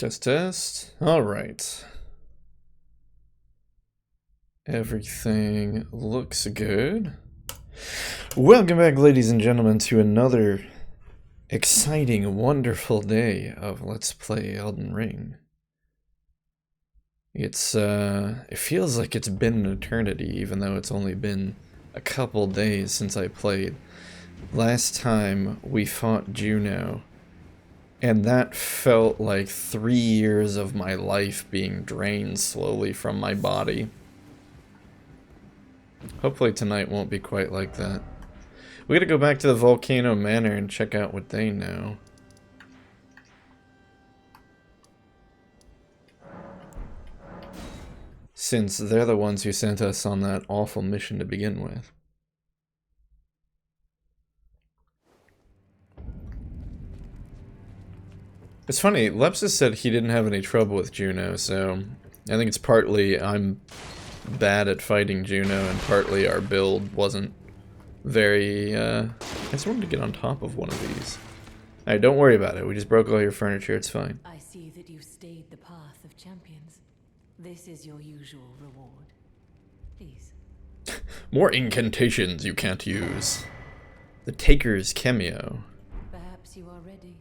Test, test. All right. Everything looks good. Welcome back, ladies and gentlemen, to another exciting, wonderful day of Let's Play Elden Ring. It feels like it's been an eternity, even though it's only been a couple days since I played. Last time we fought Juno, and that felt like 3 years of my life being drained slowly from my body. Hopefully tonight won't be quite like that. We gotta go back to the Volcano Manor and check out what they know. Since they're the ones who sent us on that awful mission to begin with. It's funny, Lepsis said he didn't have any trouble with Juno, so I think it's partly I'm bad at fighting Juno and partly our build wasn't very, I just wanted to get on top of one of these. Alright, don't worry about it, we just broke all your furniture, it's fine. I see that you stayed the path of champions. This is your usual reward. Please. More incantations you can't use. The Taker's Cameo. Perhaps you are ready.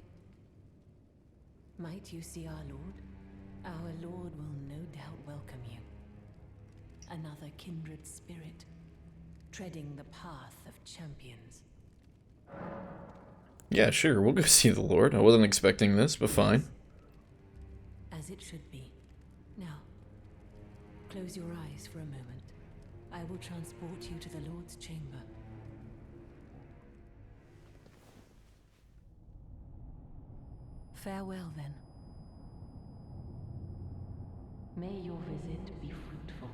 Might you see our Lord? Our Lord will no doubt welcome you. Another kindred spirit, treading the path of champions. Yeah, sure, we'll go see the Lord. I wasn't expecting this, but fine. As it should be. Now, close your eyes for a moment. I will transport you to the Lord's chamber. Farewell, then. May your visit be fruitful.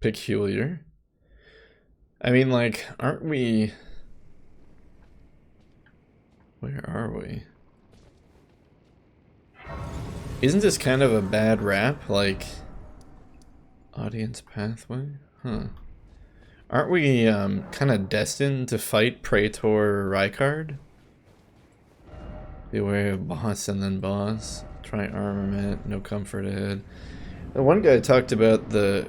Peculiar. I mean, like, aren't we... Where are we? Isn't this kind of a bad rap? Like, audience pathway? Huh. Aren't we, kind of destined to fight Praetor Rykard? Beware of boss and then boss. Try armament, no comfort ahead. The one guy talked about the...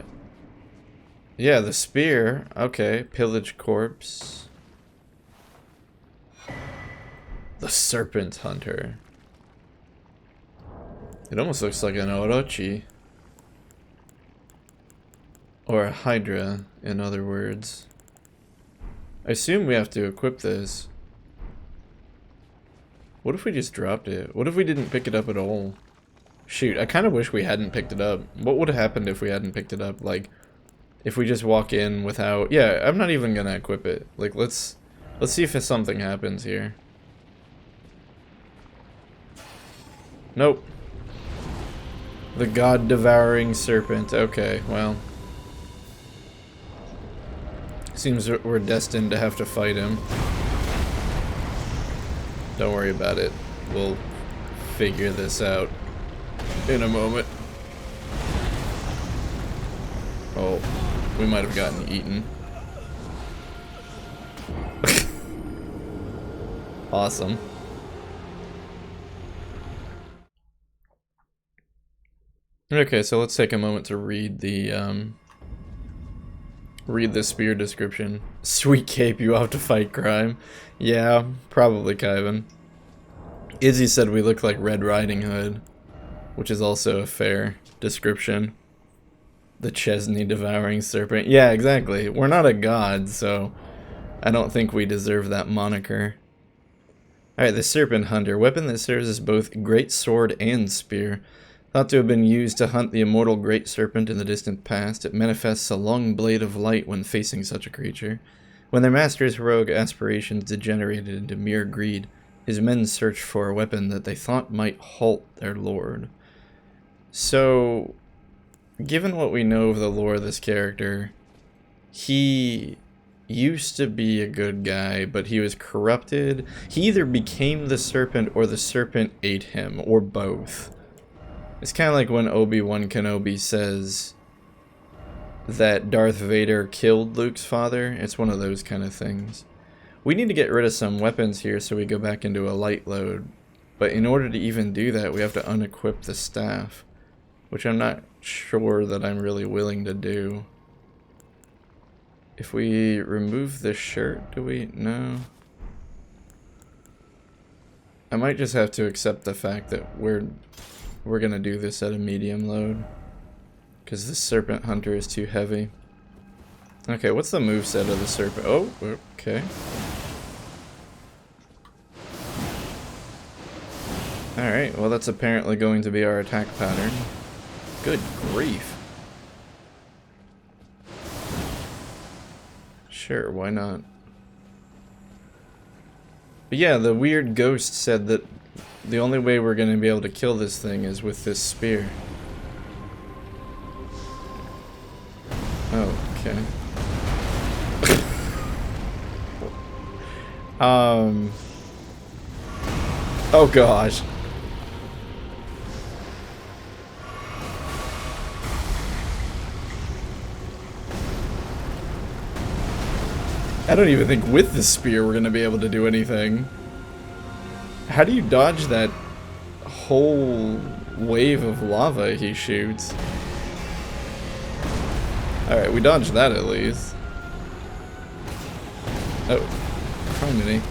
Yeah, the spear. Okay, pillage corpse. The Serpent Hunter. It almost looks like an Orochi. Or a Hydra, in other words. I assume we have to equip this. What if we just dropped it? What if we didn't pick it up at all? Shoot, I kind of wish we hadn't picked it up. What would have happened if we hadn't picked it up? Like, if we just walk in without... Yeah, I'm not even gonna equip it. Like, let's see if something happens here. Nope. The God-devouring serpent. Okay, well. Seems we're destined to have to fight him. Don't worry about it. We'll figure this out in a moment. Oh, we might have gotten eaten. Awesome. Okay, so let's take a moment to read the spear description. Sweet cape, you have to fight crime. Yeah, probably Kyvan. Izzy said we look like Red Riding Hood, which is also a fair description. The Chezni devouring serpent. Yeah, exactly. We're not a god, so I don't think we deserve that moniker. Alright, the Serpent Hunter. Weapon that serves as both great sword and spear. Thought to have been used to hunt the immortal Great Serpent in the distant past, it manifests a long blade of light when facing such a creature. When their master's heroic aspirations degenerated into mere greed, his men searched for a weapon that they thought might halt their lord. So, given what we know of the lore of this character, he used to be a good guy, but he was corrupted. He either became the serpent or the serpent ate him, or both. It's kind of like when Obi-Wan Kenobi says that Darth Vader killed Luke's father. It's one of those kind of things. We need to get rid of some weapons here so we go back into a light load. But in order to even do that, we have to unequip the staff, which I'm not sure that I'm really willing to do. If we remove this shirt, do we? No. I might just have to accept the fact that we're gonna do this at a medium load, because the Serpent Hunter is too heavy. Okay, what's the moveset of the Serpent? Oh, okay. Alright, well that's apparently going to be our attack pattern. Good grief. Sure, why not? But yeah, the weird ghost said that the only way we're going to be able to kill this thing is with this spear. Oh, okay. Oh gosh. I don't even think with the spear we're gonna be able to do anything. How do you dodge that whole wave of lava he shoots? Alright, we dodged that at least. Oh, criminy.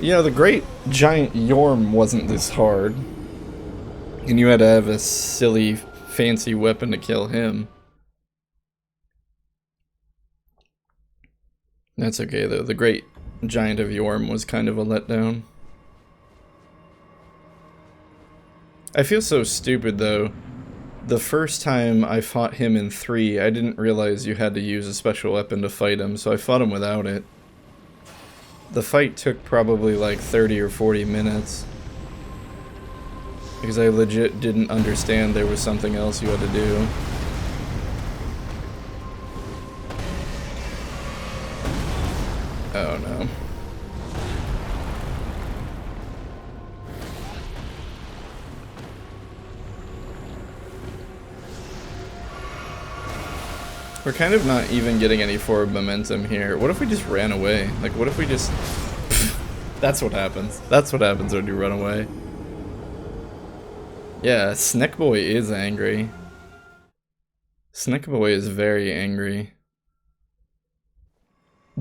You know, the great giant Yorm wasn't this hard. And you had to have a silly, fancy weapon to kill him. That's okay though, the great giant of Yorm was kind of a letdown. I feel so stupid though. The first time I fought him in 3, I didn't realize you had to use a special weapon to fight him, so I fought him without it. The fight took probably like 30 or 40 minutes. Because I legit didn't understand there was something else you had to do. Oh no. We're kind of not even getting any forward momentum here. What if we just ran away? Like, what if we just... That's what happens. That's what happens when you run away. Yeah, Snackboy is angry. Snackboy is very angry.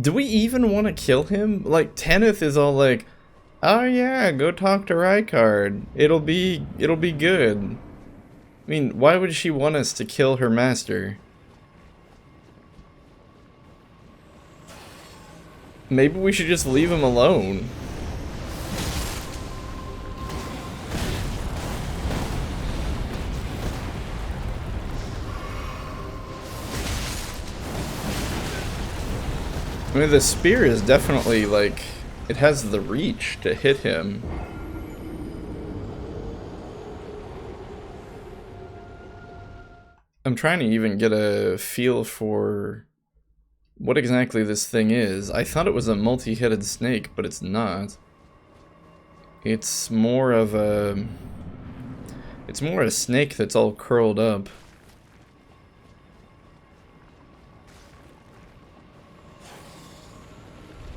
Do we even want to kill him? Like, Tanith is all like, oh yeah, go talk to Rykard. It'll be good. I mean, why would she want us to kill her master? Maybe we should just leave him alone. I mean, the spear is definitely, like, it has the reach to hit him. I'm trying to even get a feel for what exactly this thing is. I thought it was a multi-headed snake, but it's not. It's more of a... It's more a snake that's all curled up.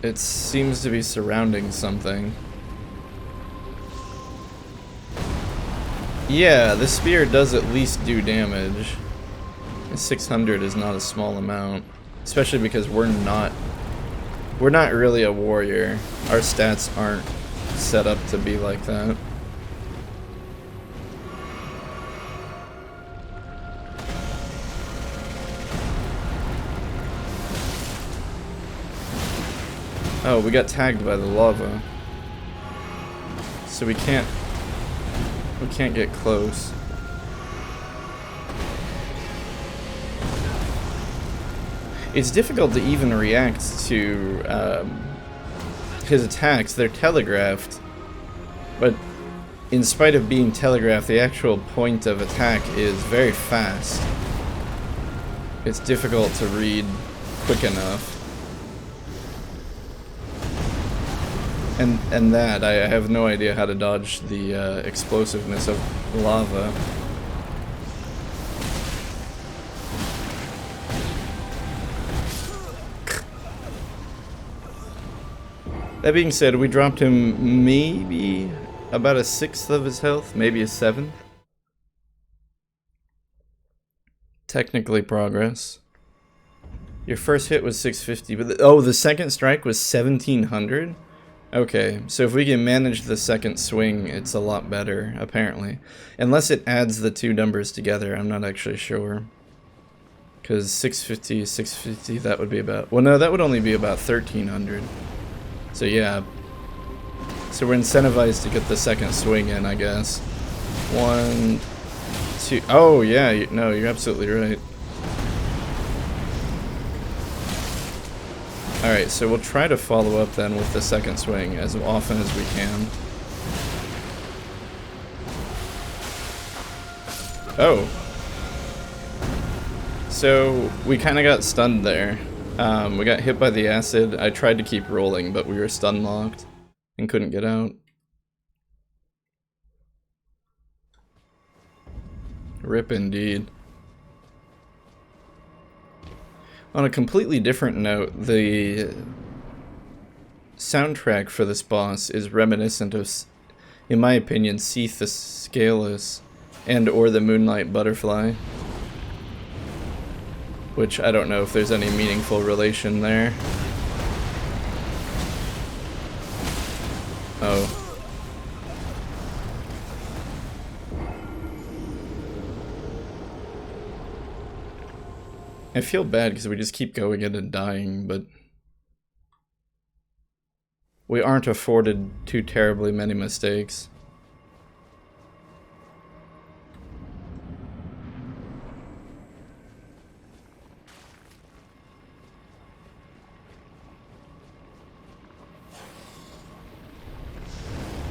It seems to be surrounding something. Yeah, the spear does at least do damage. 600 is not a small amount. Especially because we're not really a warrior. Our stats aren't set up to be like that. Oh, we got tagged by the lava. So we can't get close. It's difficult to even react to his attacks. They're telegraphed, but in spite of being telegraphed, the actual point of attack is very fast. It's difficult to read quick enough. And that, I have no idea how to dodge the explosiveness of lava. That being said, we dropped him maybe about a sixth of his health, maybe a seventh. Technically progress. Your first hit was 650, but the second strike was 1700? Okay, so if we can manage the second swing, it's a lot better, apparently. Unless it adds the two numbers together, I'm not actually sure. Because 650, 650, that would be about... Well, no, that would only be about 1300. So yeah. So we're incentivized to get the second swing in, I guess. 1, 2... Oh, yeah, no, you're absolutely right. Alright, so we'll try to follow up then with the second swing as often as we can. Oh. So, we kind of got stunned there. We got hit by the acid. I tried to keep rolling, but we were stun locked and couldn't get out. Rip indeed. On a completely different note, the soundtrack for this boss is reminiscent of, in my opinion, Seath the Scaleless and or the Moonlight Butterfly. Which I don't know if there's any meaningful relation there. Oh. I feel bad because we just keep going in and dying, but we aren't afforded too terribly many mistakes.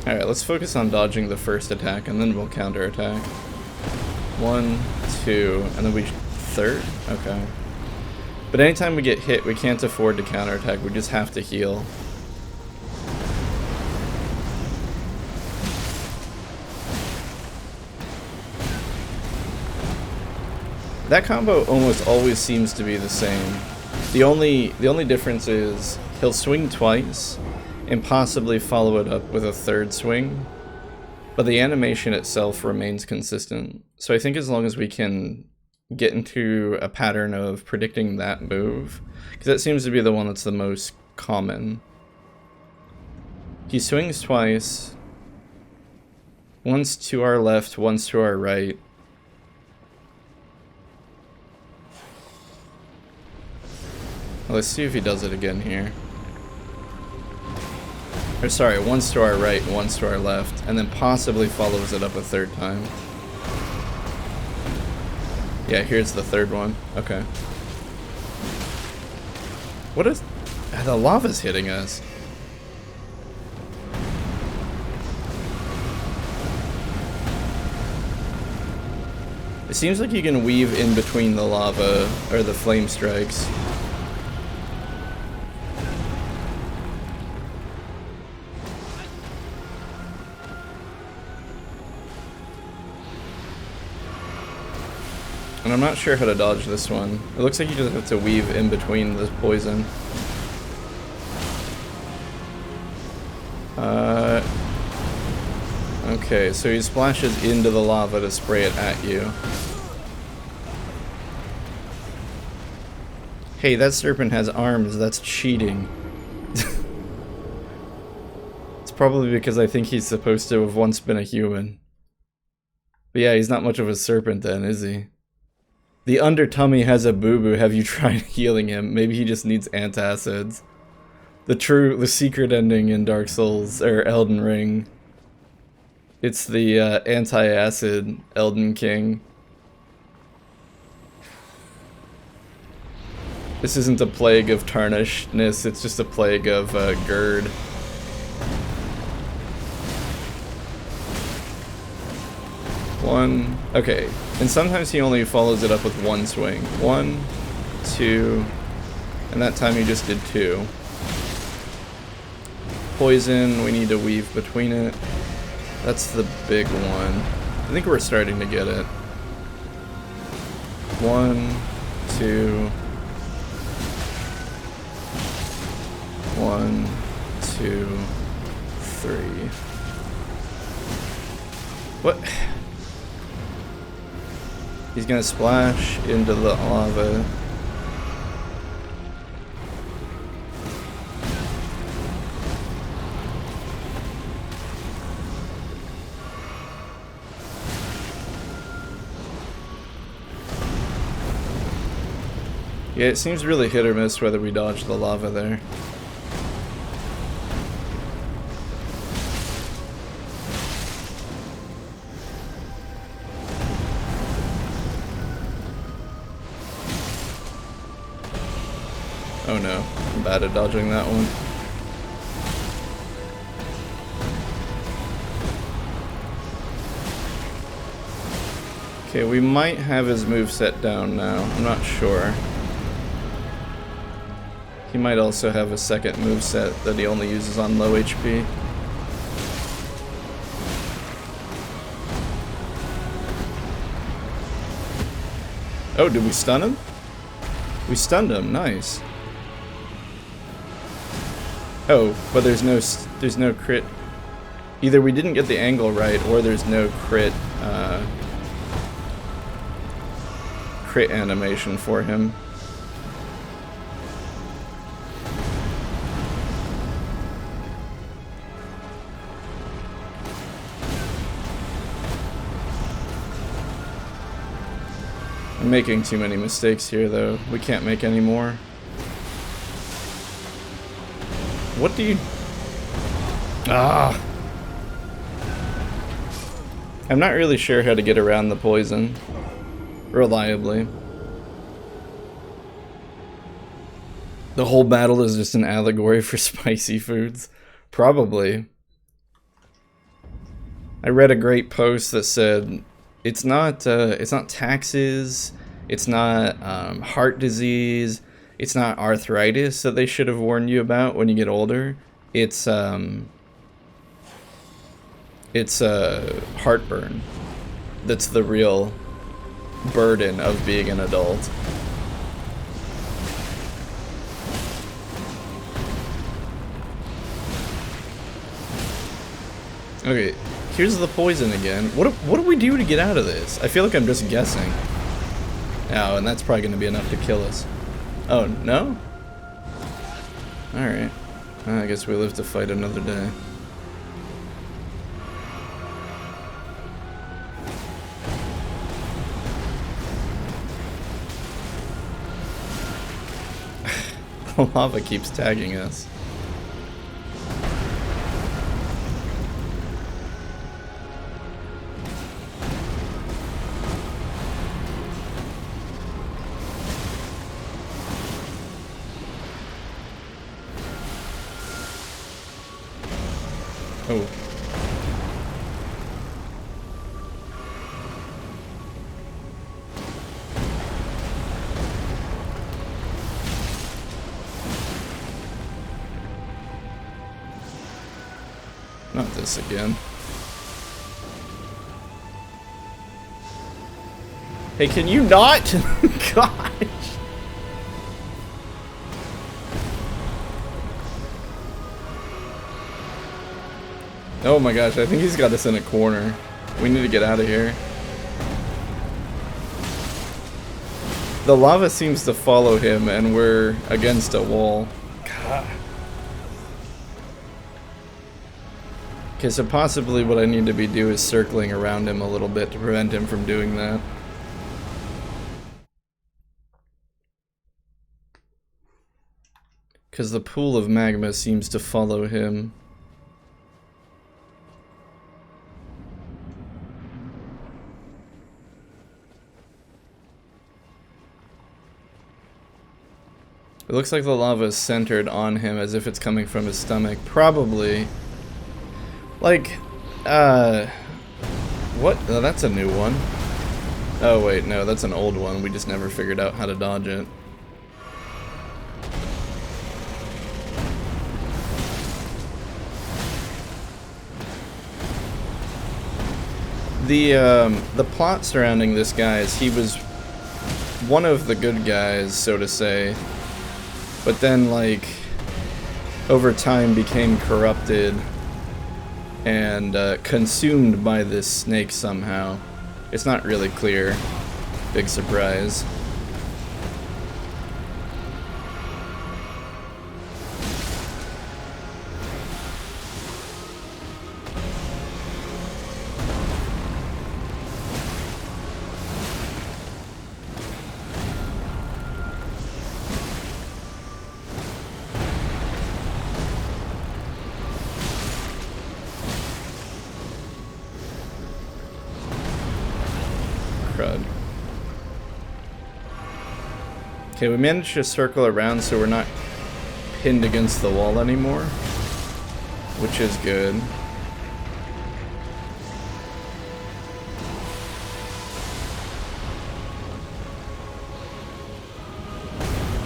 Alright, let's focus on dodging the first attack and then we'll counterattack. 1, 2, and then we... Third? Okay. But anytime we get hit, we can't afford to counterattack, we just have to heal. That combo almost always seems to be the same. The only difference is he'll swing twice and possibly follow it up with a third swing, but the animation itself remains consistent. So I think as long as we can get into a pattern of predicting that move, because that seems to be the one that's the most common. He swings twice, once to our left, once to our right. Well, let's see if he does it again here. Or sorry, once to our right, once to our left, and then possibly follows it up a third time. Yeah, here's the third one. Okay. What is... The lava's hitting us. It seems like you can weave in between the lava, or the flame strikes. And I'm not sure how to dodge this one. It looks like you just have to weave in between the poison. Okay, so he splashes into the lava to spray it at you. Hey, that serpent has arms, that's cheating. It's probably because I think he's supposed to have once been a human. But yeah, he's not much of a serpent then, is he? The undertummy has a boo-boo, have you tried healing him? Maybe he just needs antacids. The secret ending in Dark Souls, or Elden Ring. It's the anti-acid Elden King. This isn't a plague of tarnishedness, it's just a plague of GERD. One, okay, and sometimes he only follows it up with one swing. 1, 2, and that time he just did 2. Poison, we need to weave between it. That's the big one. I think we're starting to get it. 1, 2, 1, 2, 3. What? He's gonna splash into the lava. Yeah, it seems really hit or miss whether we dodge the lava there. Oh no, I'm bad at dodging that one. Okay, we might have his moveset down now. I'm not sure. He might also have a second moveset that he only uses on low HP. Oh, did we stun him? We stunned him, nice. Oh, but there's no crit. Either we didn't get the angle right, or there's no crit crit animation for him. I'm making too many mistakes here, though. We can't make any more. What do you... Ah! I'm not really sure how to get around the poison reliably. The whole battle is just an allegory for spicy foods. Probably. I read a great post that said it's not taxes, it's not heart disease, it's not arthritis that they should have warned you about when you get older. It's heartburn. That's the real burden of being an adult. Okay, here's the poison again. What do we do to get out of this? I feel like I'm just guessing. Oh, and that's probably going to be enough to kill us. Oh, no? Alright. I guess we live to fight another day. The lava keeps tagging us. Oh. Not this again. Hey, can you not? Gosh. Oh my gosh, I think he's got us in a corner. We need to get out of here. The lava seems to follow him and we're against a wall. God. Okay, so possibly what I need to be doing is circling around him a little bit to prevent him from doing that. Because the pool of magma seems to follow him. It looks like the lava is centered on him as if it's coming from his stomach. Probably. Like, what? Oh, that's a new one. Oh wait, no, that's an old one. We just never figured out how to dodge it. The plot surrounding this guy is he was one of the good guys, so to say, but then, like, over time became corrupted and consumed by this snake somehow. It's not really clear. Big surprise. Crud. Okay, we managed to circle around so we're not pinned against the wall anymore, which is good.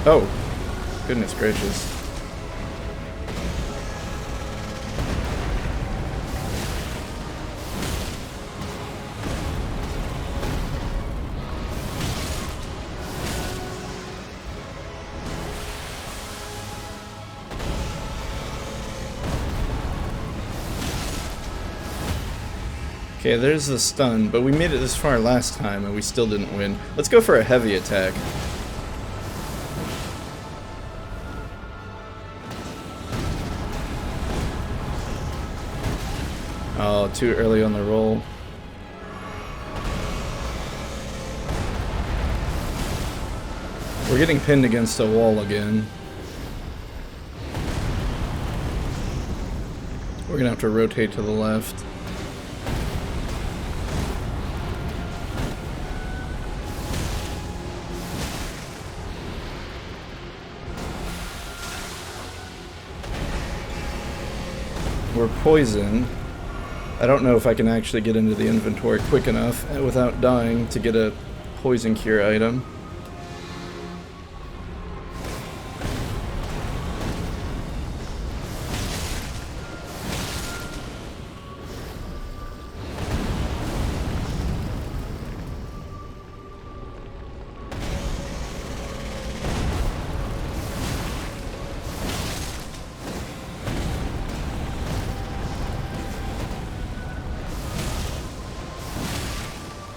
Oh, goodness gracious. Okay, there's the stun, but we made it this far last time and we still didn't win. Let's go for a heavy attack. Oh, too early on the roll. We're getting pinned against a wall again. We're gonna have to rotate to the left. We're poisoned. I don't know if I can actually get into the inventory quick enough without dying to get a poison cure item.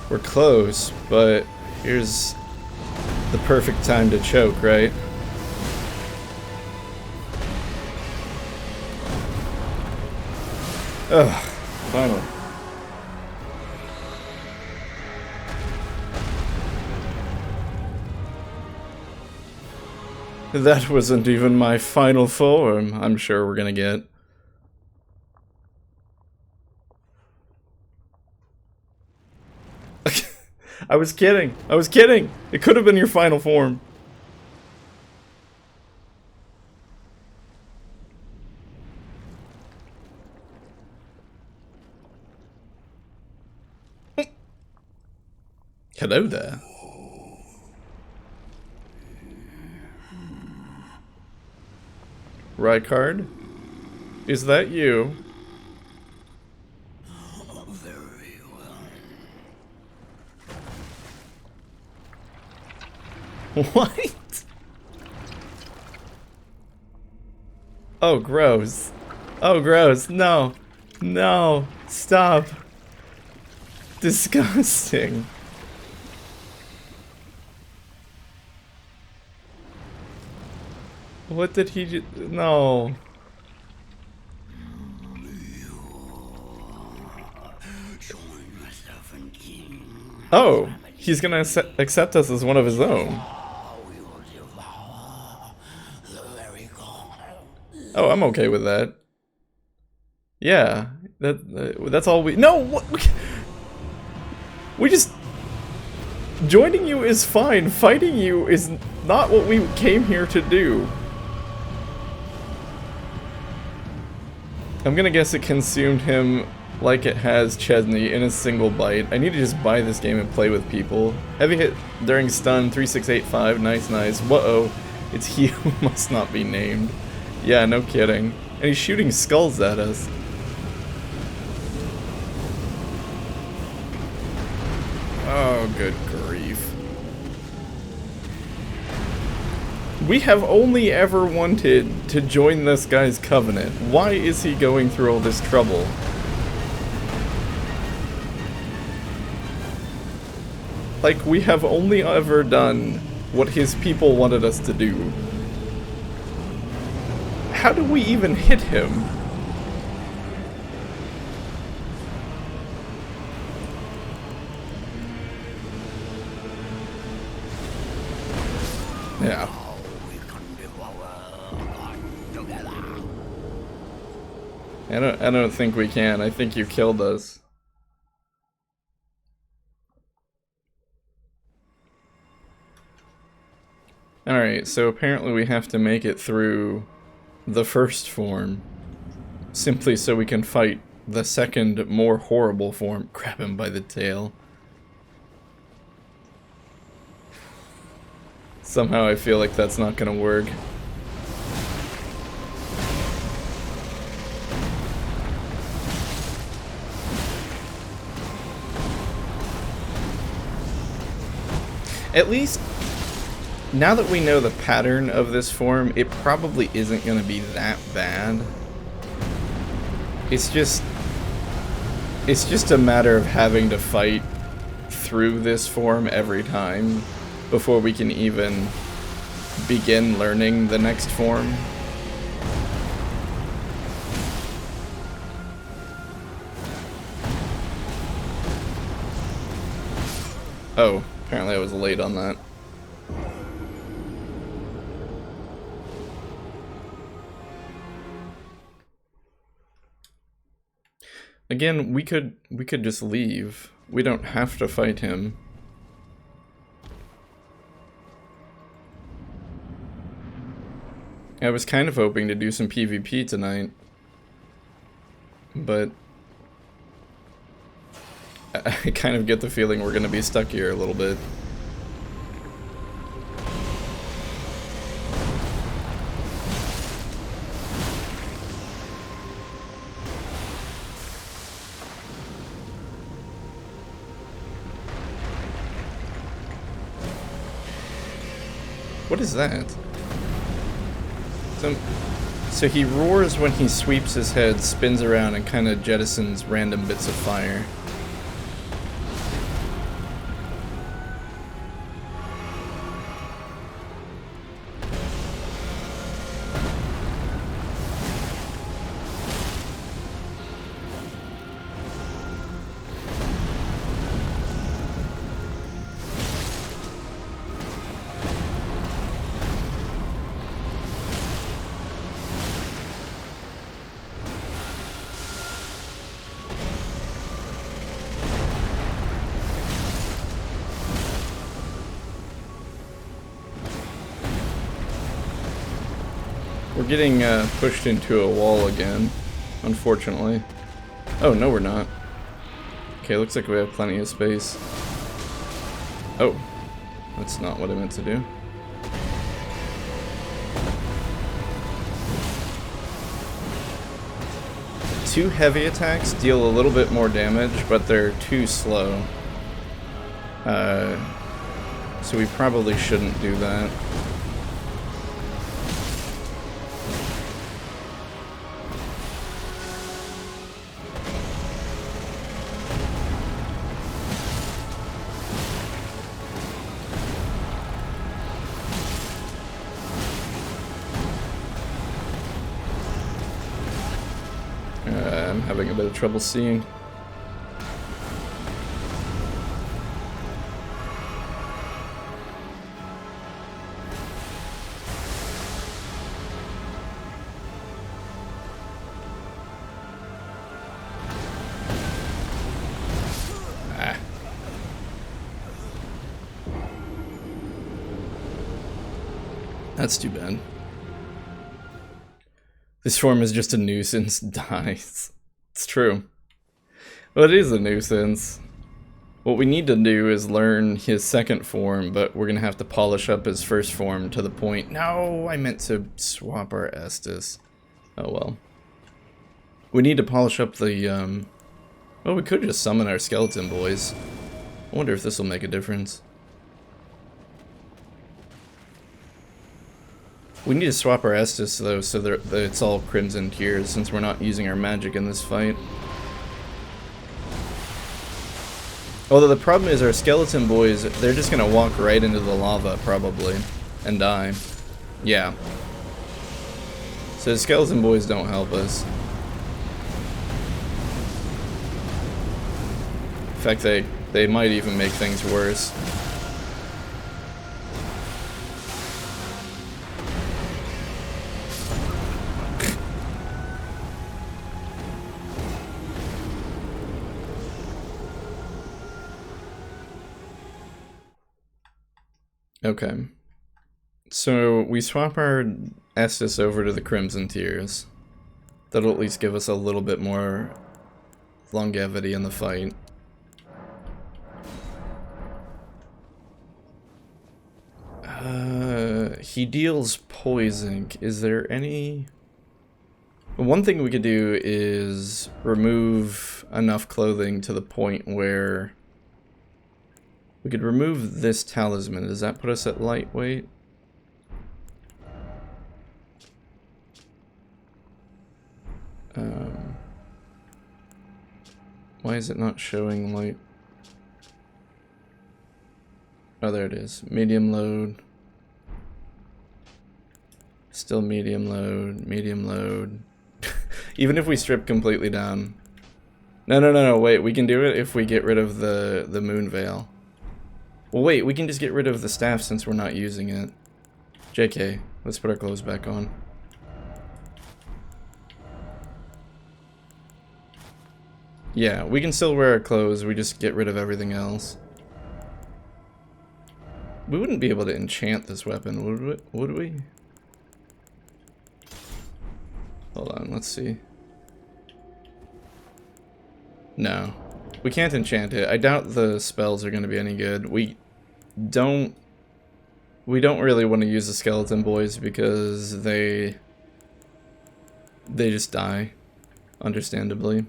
We're close, but here's the perfect time to choke, right? Ugh, finally. That wasn't even my final form, I'm sure we're gonna get. I was kidding. I was kidding. It could have been your final form. Hello there. Rykard? Is that you? Very well. What? Oh, gross. Oh, gross. No. No. Stop. Disgusting. What did he do? No. Oh, he's gonna accept us as one of his own. Oh, I'm okay with that. Yeah, that's all we. No, what? We just joining you is fine. Fighting you is not what we came here to do. I'm gonna guess it consumed him like it has Chezni in a single bite. I need to just buy this game and play with people. Heavy hit during stun, 3685, nice, nice. Whoa, it's he who must not be named. Yeah, no kidding. And he's shooting skulls at us. Oh, good grief. We have only ever wanted to join this guy's covenant. Why is he going through all this trouble? Like, we have only ever done what his people wanted us to do. How do we even hit him? Yeah. I don't think we can. I think you killed us. Alright, so apparently we have to make it through the first form, simply so we can fight the second, more horrible form. Grab him by the tail. Somehow I feel like that's not gonna work. At least, now that we know the pattern of this form, it probably isn't going to be that bad. It's just a matter of having to fight through this form every time before we can even begin learning the next form. Oh, apparently I was late on that. Again, we could just leave. We don't have to fight him. I was kind of hoping to do some PvP tonight, but I kind of get the feeling we're gonna be stuck here a little bit. What is that? So he roars when he sweeps his head, spins around, and kind of jettisons random bits of fire. We're getting pushed into a wall again, unfortunately. Oh, no we're not. Okay, looks like we have plenty of space. Oh, that's not what I meant to do. Two heavy attacks deal a little bit more damage, but they're too slow. So we probably shouldn't do that. I'm having a bit of trouble seeing. Ah. That's too bad. This form is just a nuisance. Dies. It's true. Well, it is a nuisance. What we need to do is learn his second form, but we're gonna have to polish up his first form to the point. No, I meant to swap our Estus. Oh well. We need to polish up the, well, we could just summon our skeleton boys. I wonder if this will make a difference. We need to swap our Estus though, so that it's all Crimson Tears, since we're not using our magic in this fight. Although the problem is our skeleton boys, they're just gonna walk right into the lava, probably, and die. Yeah. So the skeleton boys don't help us. In fact, they might even make things worse. Okay. So we swap our Estus over to the Crimson Tears. That'll at least give us a little bit more longevity in the fight. He deals poison. Is there any... One thing we could do is remove enough clothing to the point where we could remove this talisman. Does that put us at lightweight? Why is it not showing light? Oh, there it is. Medium load. Still medium load. Medium load. Even if we strip completely down. No, wait. We can do it if we get rid of the moon veil. Well, wait. We can just get rid of the staff since we're not using it. JK. Let's put our clothes back on. Yeah, we can still wear our clothes, we just get rid of everything else. We wouldn't be able to enchant this weapon, would we? Hold on, let's see. No. We can't enchant it. I doubt the spells are going to be any good. We don't really want to use the skeleton boys because they just die, understandably.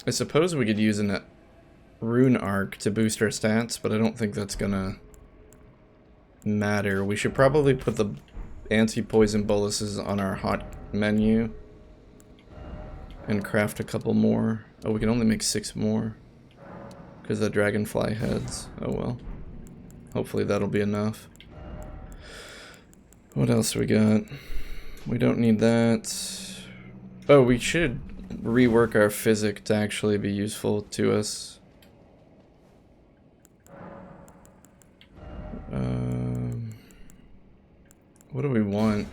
I suppose we could use a rune arc to boost our stats, but I don't think that's gonna matter. We should probably put the anti-poison boluses on our hot menu and craft a couple more. Oh, we can only make 6 more because the dragonfly heads. Oh well. Hopefully that'll be enough. What else we got? We don't need that. Oh, we should rework our physic to actually be useful to us. What do we want?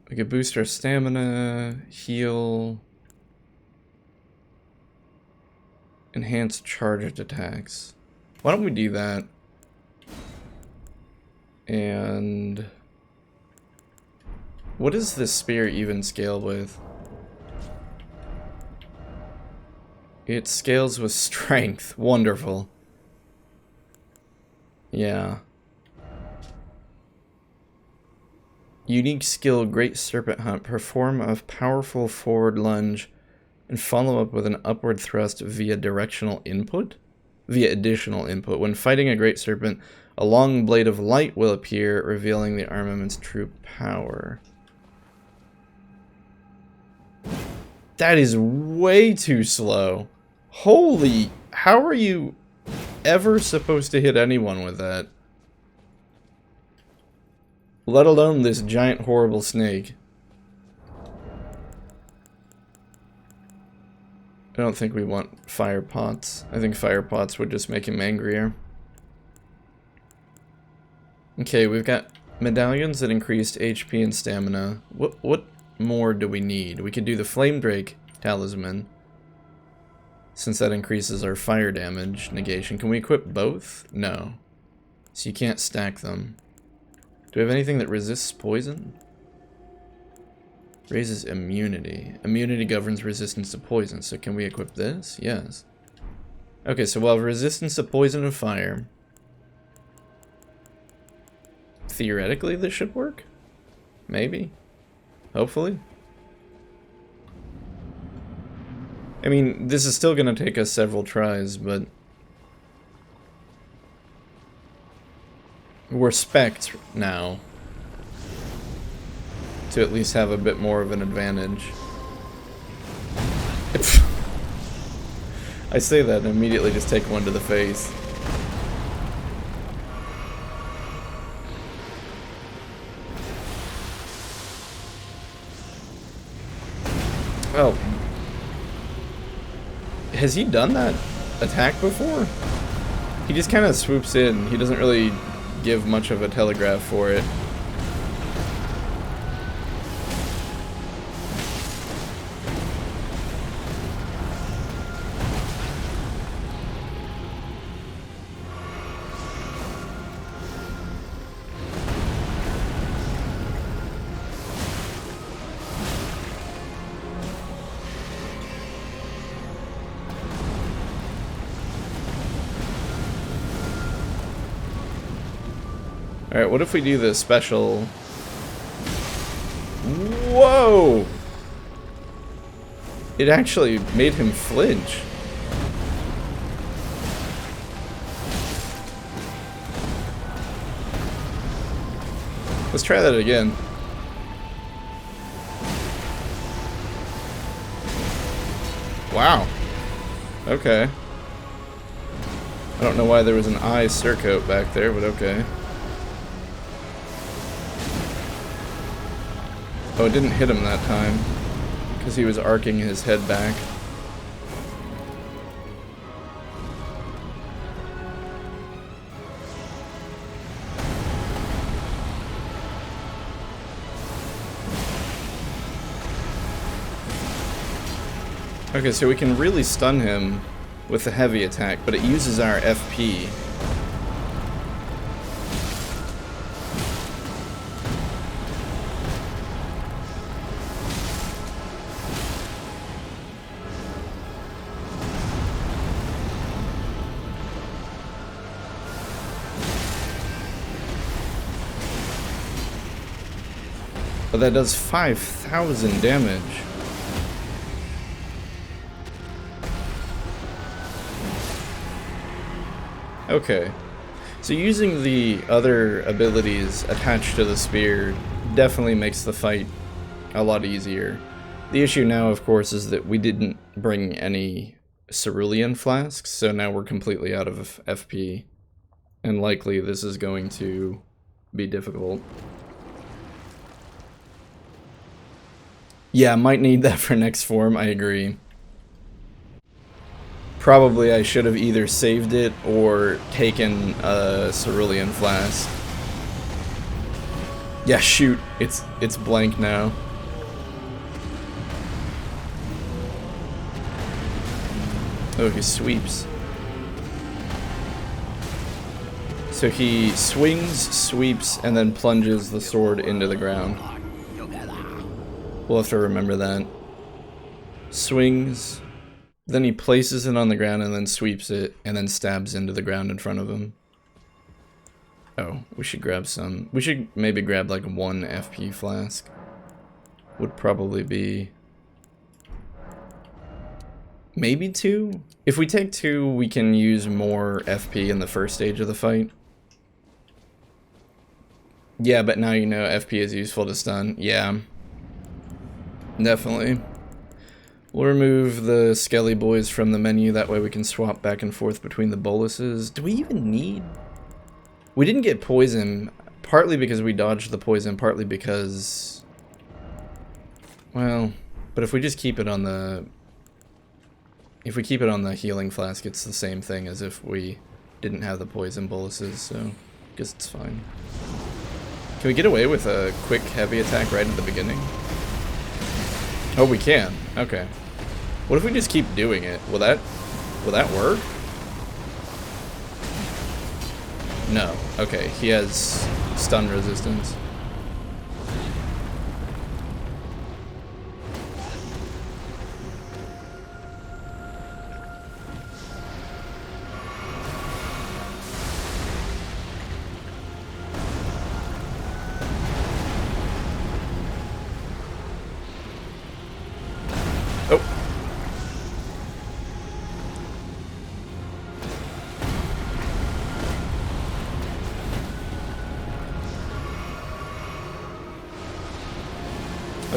We could boost our stamina, heal, enhance charged attacks. Why don't we do that? And what does this spear even scale with? It scales with strength. Wonderful. Yeah. Unique skill, Great Serpent Hunt. Perform a powerful forward lunge and follow up with an upward thrust via directional input? Via additional input. When fighting a Great Serpent, a long blade of light will appear, revealing the armament's true power. That is way too slow. Holy, how are you ever supposed to hit anyone with that? Let alone this giant horrible snake. I don't think we want fire pots. I think fire pots would just make him angrier. Okay, we've got medallions that increased HP and stamina. What more do we need? We could do the Flame Drake Talisman, since that increases our fire damage negation. Can we equip both? No. So you can't stack them. Do we have anything that resists poison? Raises immunity. Immunity governs resistance to poison. So can we equip this? Yes. Okay, so we'll have resistance to poison and fire. Theoretically, this should work. Maybe. Hopefully. I mean, this is still going to take us several tries, but we're spec'd now to at least have a bit more of an advantage. I say that and immediately just take one to the face. Oh. Has he done that attack before? He just kind of swoops in. He doesn't really give much of a telegraph for it. Alright, what if we do the special... Whoa! It actually made him flinch. Let's try that again. Wow. Okay. I don't know why there was an eye surcoat back there, but okay. Oh, it didn't hit him that time, because he was arcing his head back. Okay, so we can really stun him with the heavy attack, but it uses our FP. But that does 5,000 damage. Okay. So using the other abilities attached to the spear definitely makes the fight a lot easier. The issue now, of course, is that we didn't bring any cerulean flasks, so now we're completely out of FP. And likely this is going to be difficult. Yeah, might need that for next form, I agree. Probably I should have either saved it or taken a cerulean flask. Yeah, shoot, it's blank now. Oh, he sweeps. So he swings, sweeps, and then plunges the sword into the ground. We'll have to remember that. Swings, then he places it on the ground and then sweeps it, and then stabs into the ground in front of him. Oh, we should grab some. We should maybe grab like 1 FP flask. Would probably be... maybe 2? If we take 2, we can use more FP in the first stage of the fight. Yeah, but now you know FP is useful to stun. Yeah. Definitely. We'll remove the Skelly Boys from the menu, that way we can swap back and forth between the boluses. Do we even need... we didn't get poison, partly because we dodged the poison, partly because... well, but if we just keep it on the... if we keep it on the healing flask, it's the same thing as if we didn't have the poison boluses, so I guess it's fine. Can we get away with a quick heavy attack right at the beginning? Oh, we can. Okay. What if we just keep doing it? Will that work? No. Okay, he has stun resistance.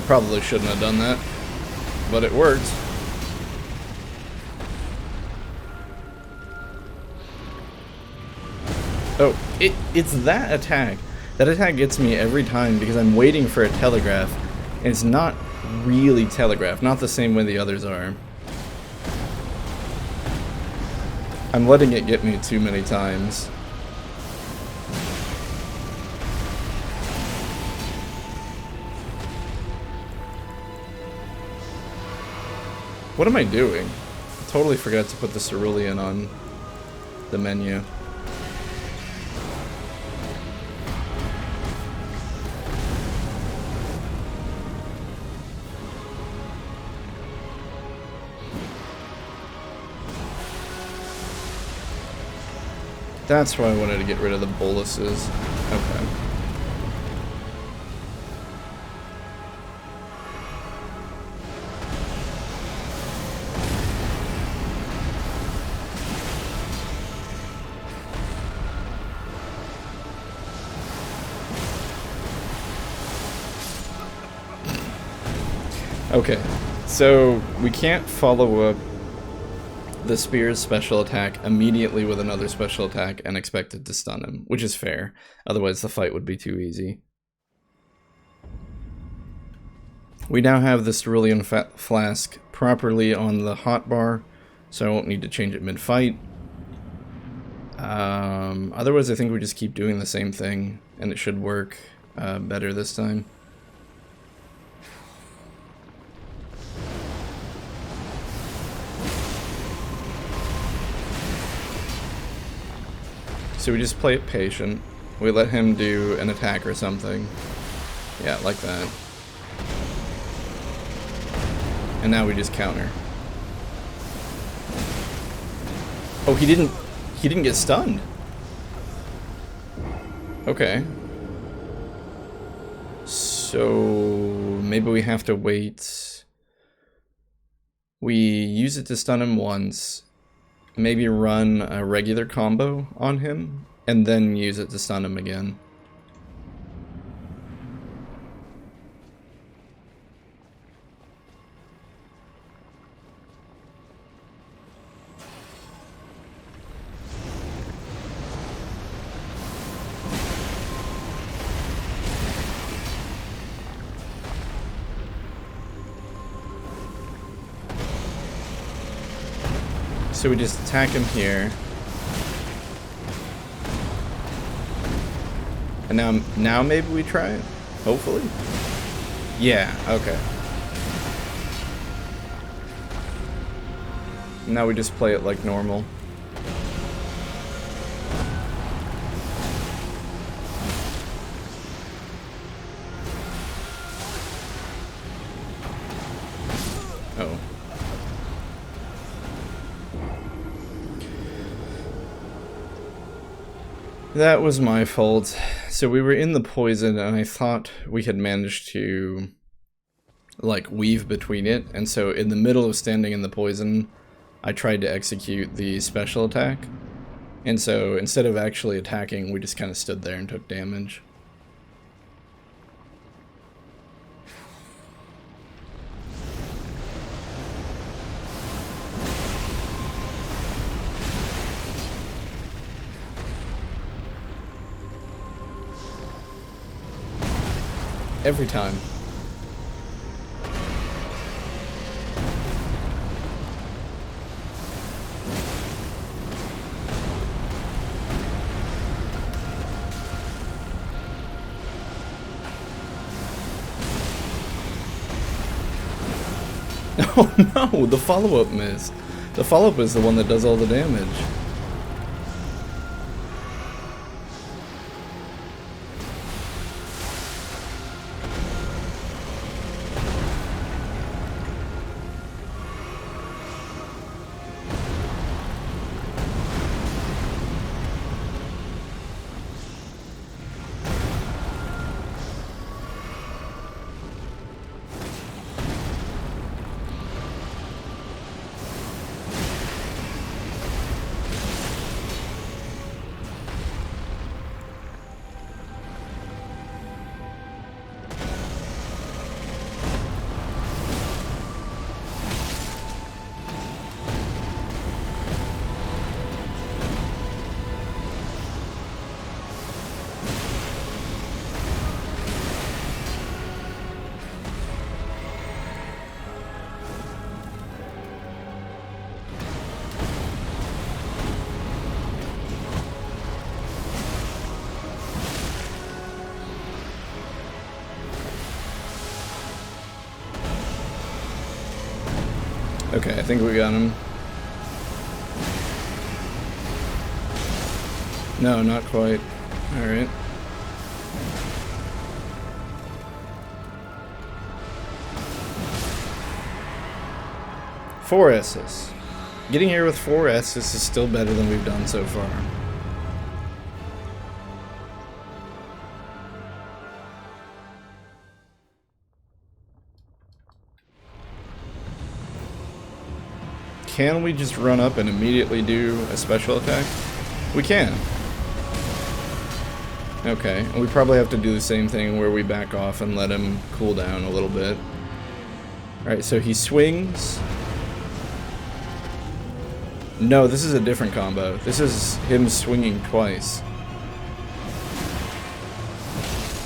probably shouldn't have done that, but it worked. Oh, it's that attack. That attack gets me every time because I'm waiting for a telegraph, and it's not really telegraph, not the same way the others are. I'm letting it get me too many times. What am I doing? I totally forgot to put the cerulean on the menu. That's why I wanted to get rid of the boluses. Okay. Okay, so we can't follow up the spear's special attack immediately with another special attack and expect it to stun him, which is fair. Otherwise the fight would be too easy. We now have the cerulean flask properly on the hotbar, so I won't need to change it mid-fight. Otherwise I think we just keep doing the same thing, and it should work better this time. So we just play it patient. We let him do an attack or something. Yeah, like that. And now we just counter. Oh, he didn't get stunned. Okay. So maybe we have to wait. We use it to stun him once. Maybe run a regular combo on him, and then use it to stun him again. So we just attack him here. And now maybe we try it? Hopefully? Yeah, okay. Now we just play it like normal. Oh. That was my fault. So we were in the poison and I thought we had managed to like weave between it, and so in the middle of standing in the poison I tried to execute the special attack, and so instead of actually attacking we just kind of stood there and took damage. Every time. Oh no, the follow-up missed. The follow-up is the one that does all the damage. Okay, I think we got him. No, not quite. Alright. Four S's. Getting here with 4 S's is still better than we've done so far. Can we just run up and immediately do a special attack? We can. Okay, and we probably have to do the same thing where we back off and let him cool down a little bit. Alright, so he swings. No, this is a different combo. This is him swinging twice.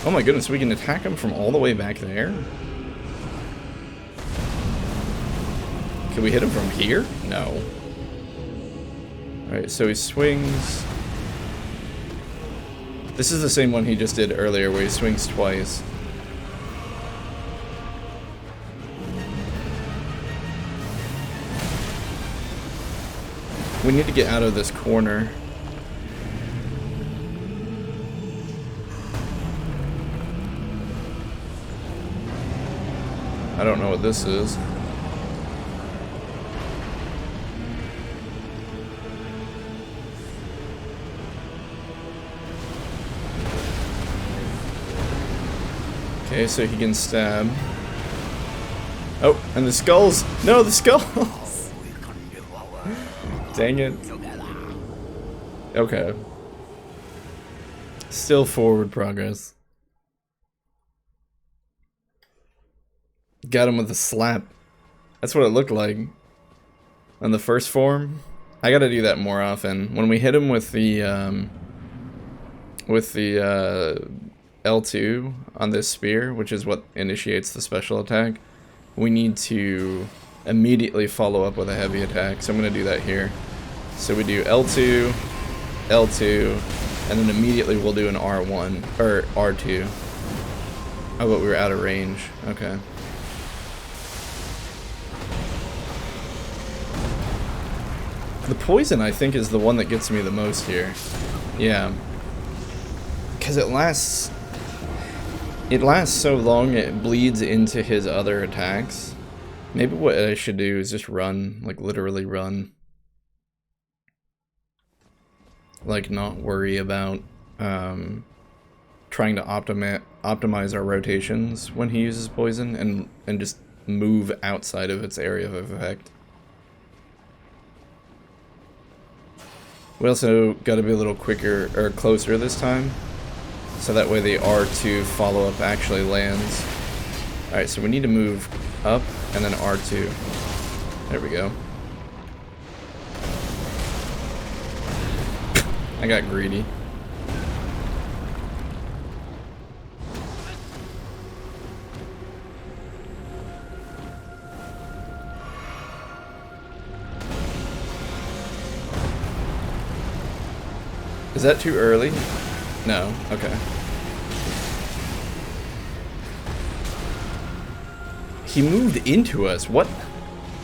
Oh my goodness, we can attack him from all the way back there? Can we hit him from here? No. Alright, so he swings. This is the same one he just did earlier where he swings twice. We need to get out of this corner. I don't know what this is. Okay, so he can stab. Oh, and the skulls! No, the skulls! Dang it. Okay. Still forward progress. Got him with a slap. That's what it looked like. On the first form. I gotta do that more often. When we hit him with the L2 on this spear, which is what initiates the special attack, we need to immediately follow up with a heavy attack. So I'm gonna do that here. So we do L2, L2, and then immediately we'll do an R1, or R2. Oh, but we were out of range. Okay. The poison, I think, is the one that gets me the most here. Yeah. Because it lasts so long, it bleeds into his other attacks. Maybe what I should do is just run, like literally run. Like not worry about trying to optimize our rotations when he uses poison, and just move outside of its area of effect. We also got to be a little quicker, or closer this time, so that way the R2 follow-up actually lands. Alright, so we need to move up, and then R2. There we go. I got greedy. Is that too early? No, okay. He moved into us. What?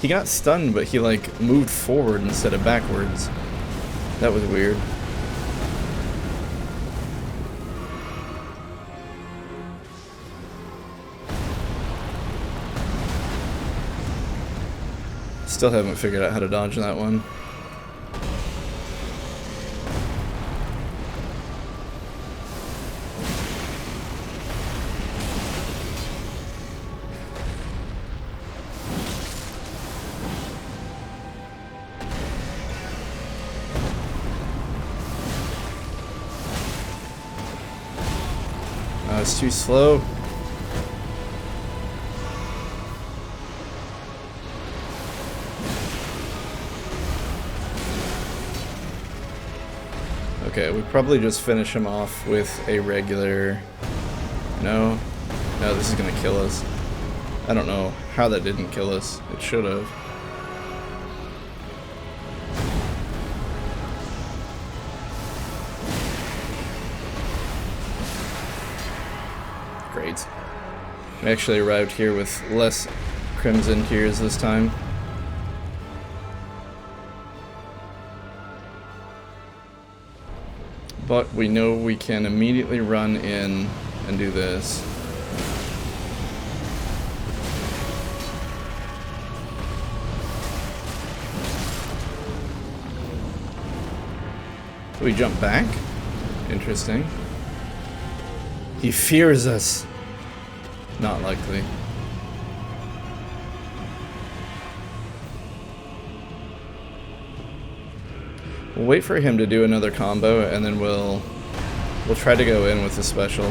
He got stunned, but he like moved forward instead of backwards. That was weird. Still haven't figured out how to dodge that one. It's too slow. Okay, we probably just finish him off with a regular... No, this is gonna kill us. I don't know how that didn't kill us. It should have. Great. We actually arrived here with less Crimson Tears this time. But we know we can immediately run in and do this. Do we jump back? Interesting. He fears us. Not likely. We'll wait for him to do another combo, and then we'll try to go in with the special.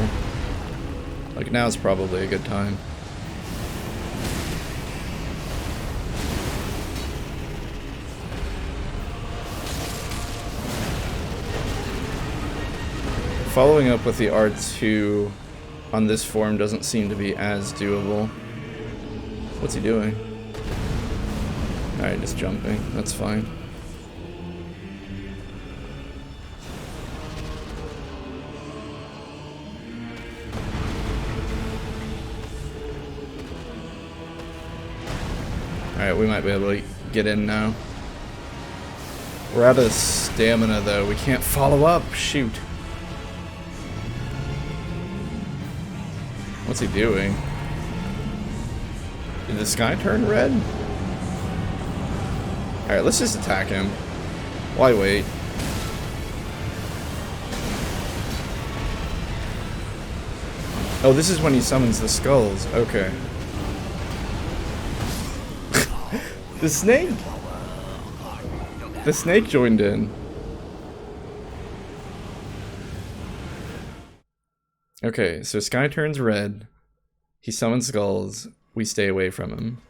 Like, now's probably a good time. Following up with the R2 on this form doesn't seem to be as doable. What's he doing? Alright, just jumping. That's fine. Alright, we might be able to get in now. We're out of stamina though. We can't follow up. Shoot. What's he doing? Did the sky turn red? Alright, let's just attack him. Why wait? Oh, this is when he summons the skulls. Okay. The snake! The snake joined in. Okay, so sky turns red. He summons skulls. We stay away from him.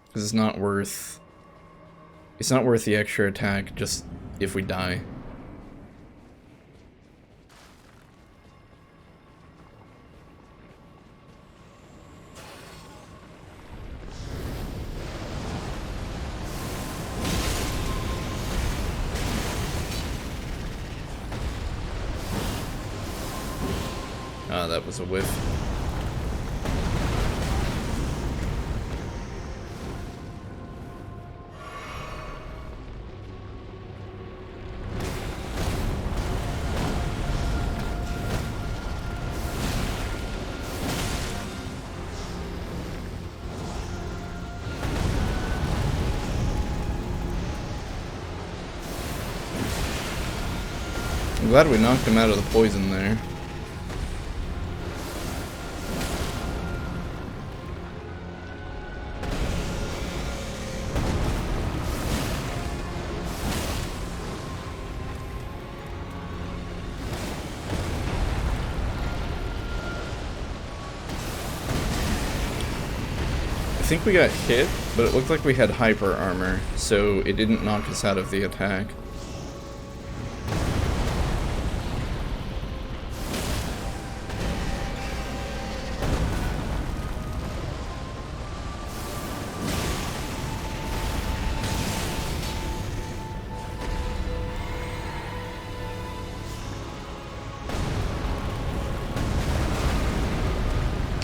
Because it's not worth the extra attack just if we die. Ah, that was a whiff. I'm glad we knocked him out of the poison there. I think we got hit, but it looked like we had hyper armor, so it didn't knock us out of the attack.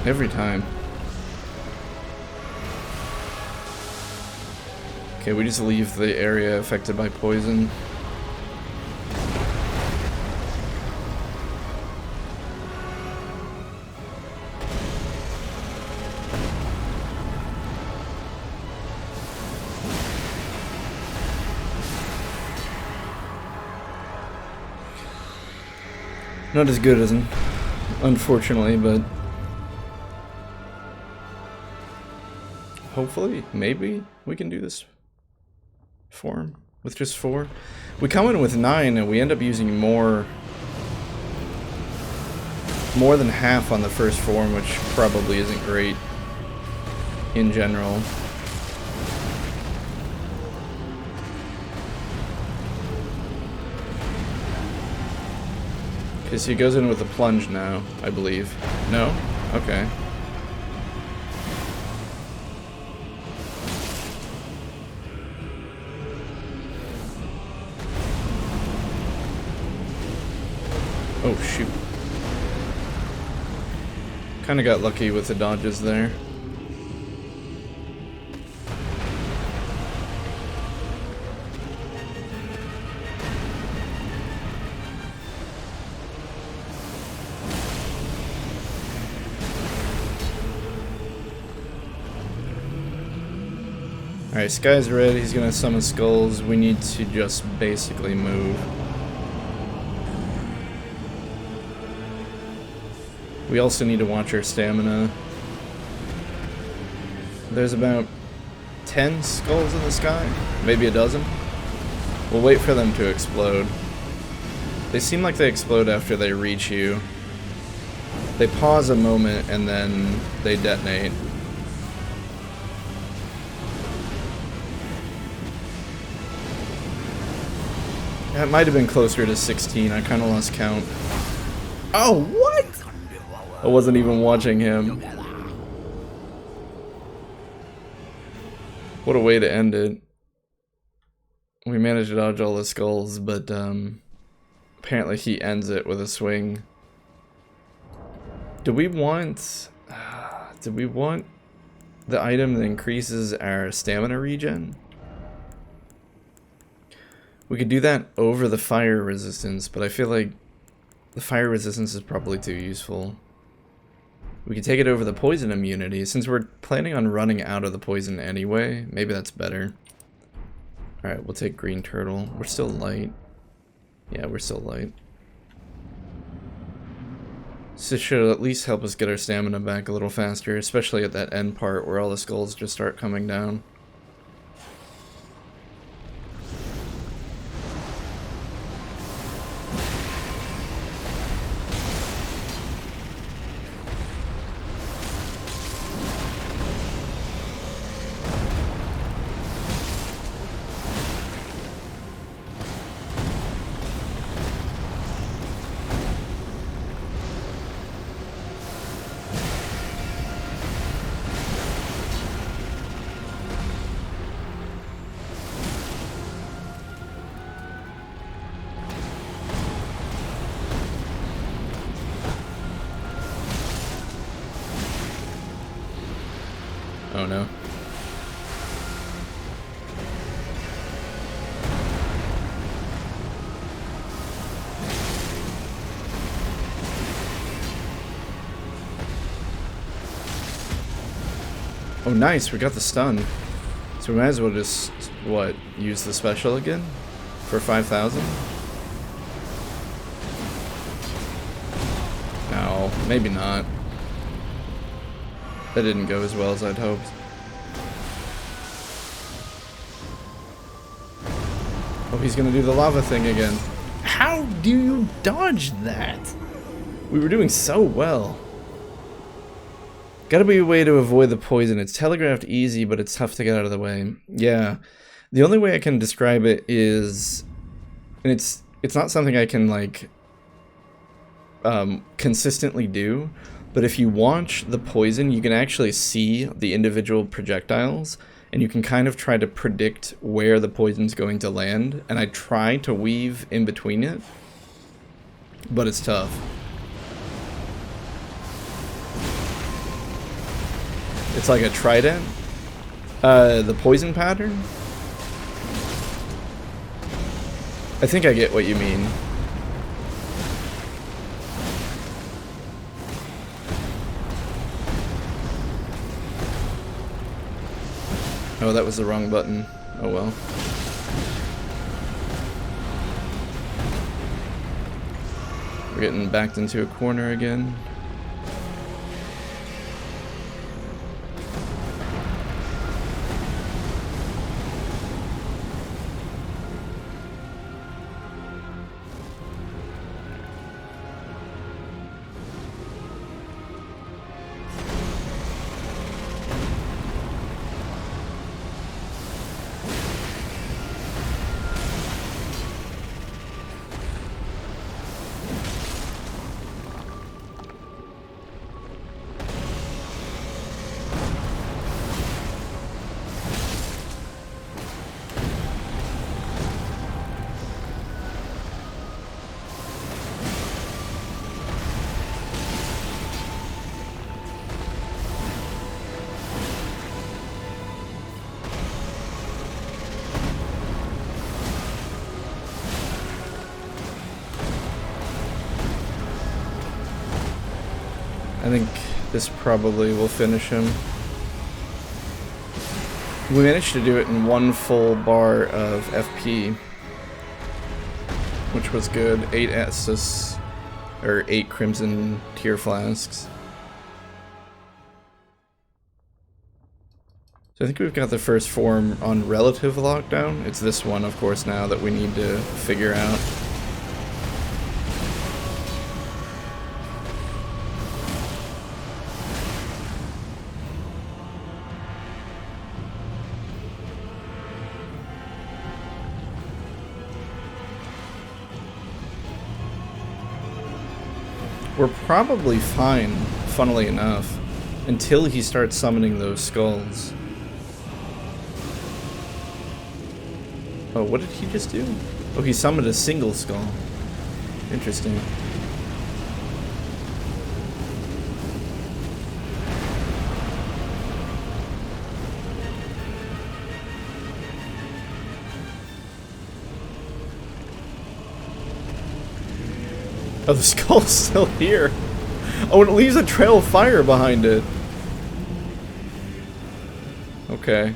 Every time. Okay, we just leave the area affected by poison. Not as good as him, unfortunately, but hopefully, maybe we can do this form with just 4. We come in with 9 and we end up using more than half on the first form, which probably isn't great in general. Okay, so he goes in with a plunge now, I believe. No? Okay. Oh, shoot. Kinda got lucky with the dodges there. Alright, Sky's red. He's gonna summon skulls. We need to just basically move. We also need to watch our stamina. There's about 10 skulls in the sky. Maybe a dozen. We'll wait for them to explode. They seem like they explode after they reach you. They pause a moment and then they detonate. That might have been closer to 16. I kind of lost count. Oh, what? I wasn't even watching him. What a way to end it. We managed to dodge all the skulls, but apparently he ends it with a swing. Do we want the item that increases our stamina regen? We could do that over the fire resistance, but I feel like the fire resistance is probably too useful. We could take it over the poison immunity. Since we're planning on running out of the poison anyway, maybe that's better. Alright, we'll take green turtle. We're still light. Yeah, we're still light. So it should at least help us get our stamina back a little faster, especially at that end part where all the skulls just start coming down. Oh no. Oh nice, we got the stun. So we might as well just, what, use the special again? For 5,000? No, maybe not. That didn't go as well as I'd hoped. Oh, he's gonna do the lava thing again. How do you dodge that? We were doing so well. Gotta be a way to avoid the poison. It's telegraphed easy, but it's tough to get out of the way. Yeah. The only way I can describe it is... And it's not something I can, like... consistently do. But if you watch the poison, you can actually see the individual projectiles, and you can kind of try to predict where the poison's going to land, and I try to weave in between it, but it's tough. It's like a trident. The poison pattern? I think I get what you mean. Oh, that was the wrong button. Oh well. We're getting backed into a corner again. I think this probably will finish him. We managed to do it in 1 full bar of FP, which was good. 8 Estus, or 8 Crimson Tear Flasks. So I think we've got the first form on relative lockdown. It's this one, of course, now that we need to figure out. We're probably fine, funnily enough, until he starts summoning those skulls. Oh, what did he just do? Oh, he summoned a single skull. Interesting. Oh, the skull's still here. Oh, and it leaves a trail of fire behind it. Okay.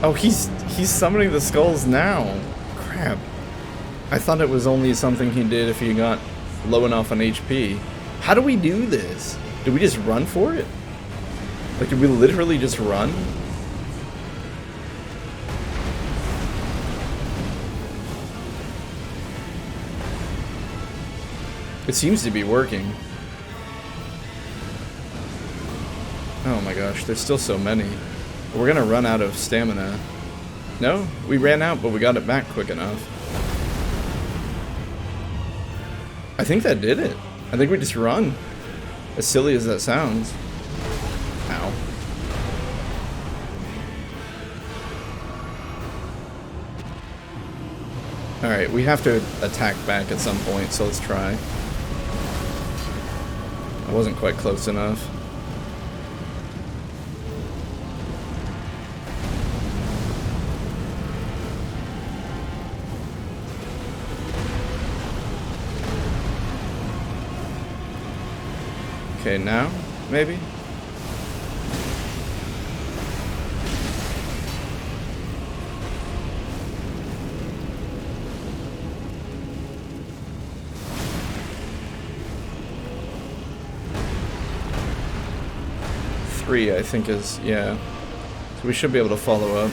Oh, he's summoning the skulls now. Crap. I thought it was only something he did if he got low enough on HP. How do we do this? Did we just run for it? Like, did we literally just run? It seems to be working. Oh my gosh, there's still so many. We're gonna run out of stamina. No, we ran out, but we got it back quick enough. I think that did it. I think we just run. As silly as that sounds. Ow. Alright, we have to attack back at some point, so let's try. I wasn't quite close enough. Okay, now, maybe? Three, I think is, yeah. So we should be able to follow up.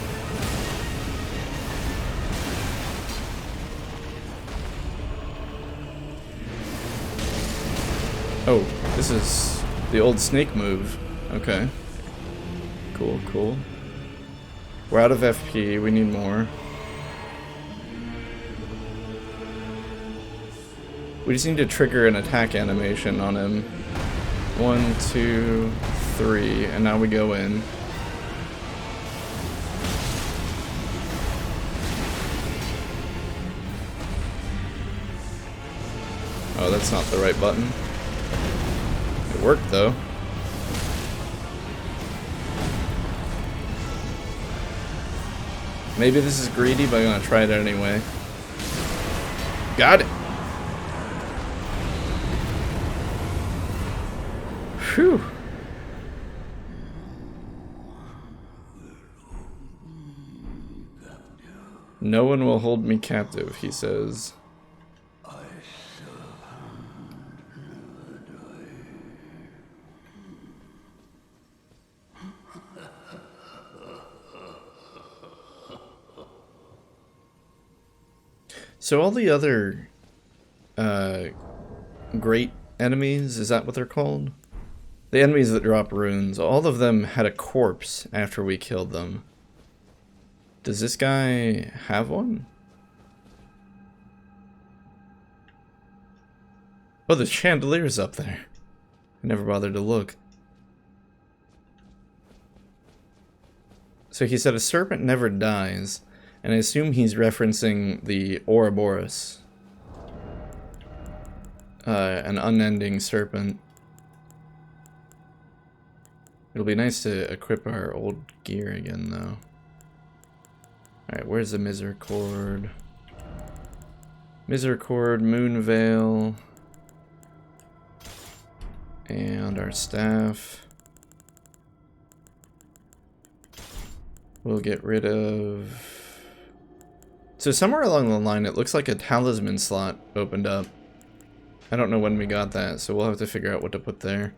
Oh, this is the old snake move. Okay. Cool, cool. We're out of FP, we need more. We just need to trigger an attack animation on him. 1, 2, 3, and now we go in. Oh, that's not the right button. It worked though. Maybe this is greedy, but I'm gonna try it anyway. Got it! Phew! No one will hold me captive, he says. So all the other great enemies, is that what they're called? The enemies that drop runes, all of them had a corpse after we killed them. Does this guy have one? Oh, the chandelier's up there. I never bothered to look. So he said a serpent never dies, and I assume he's referencing the Ouroboros. An unending serpent. It'll be nice to equip our old gear again, though. Alright, where's the Misericord? Misericord, Moonveil. And our staff. We'll get rid of... So somewhere along the line, it looks like a talisman slot opened up. I don't know when we got that, so we'll have to figure out what to put there.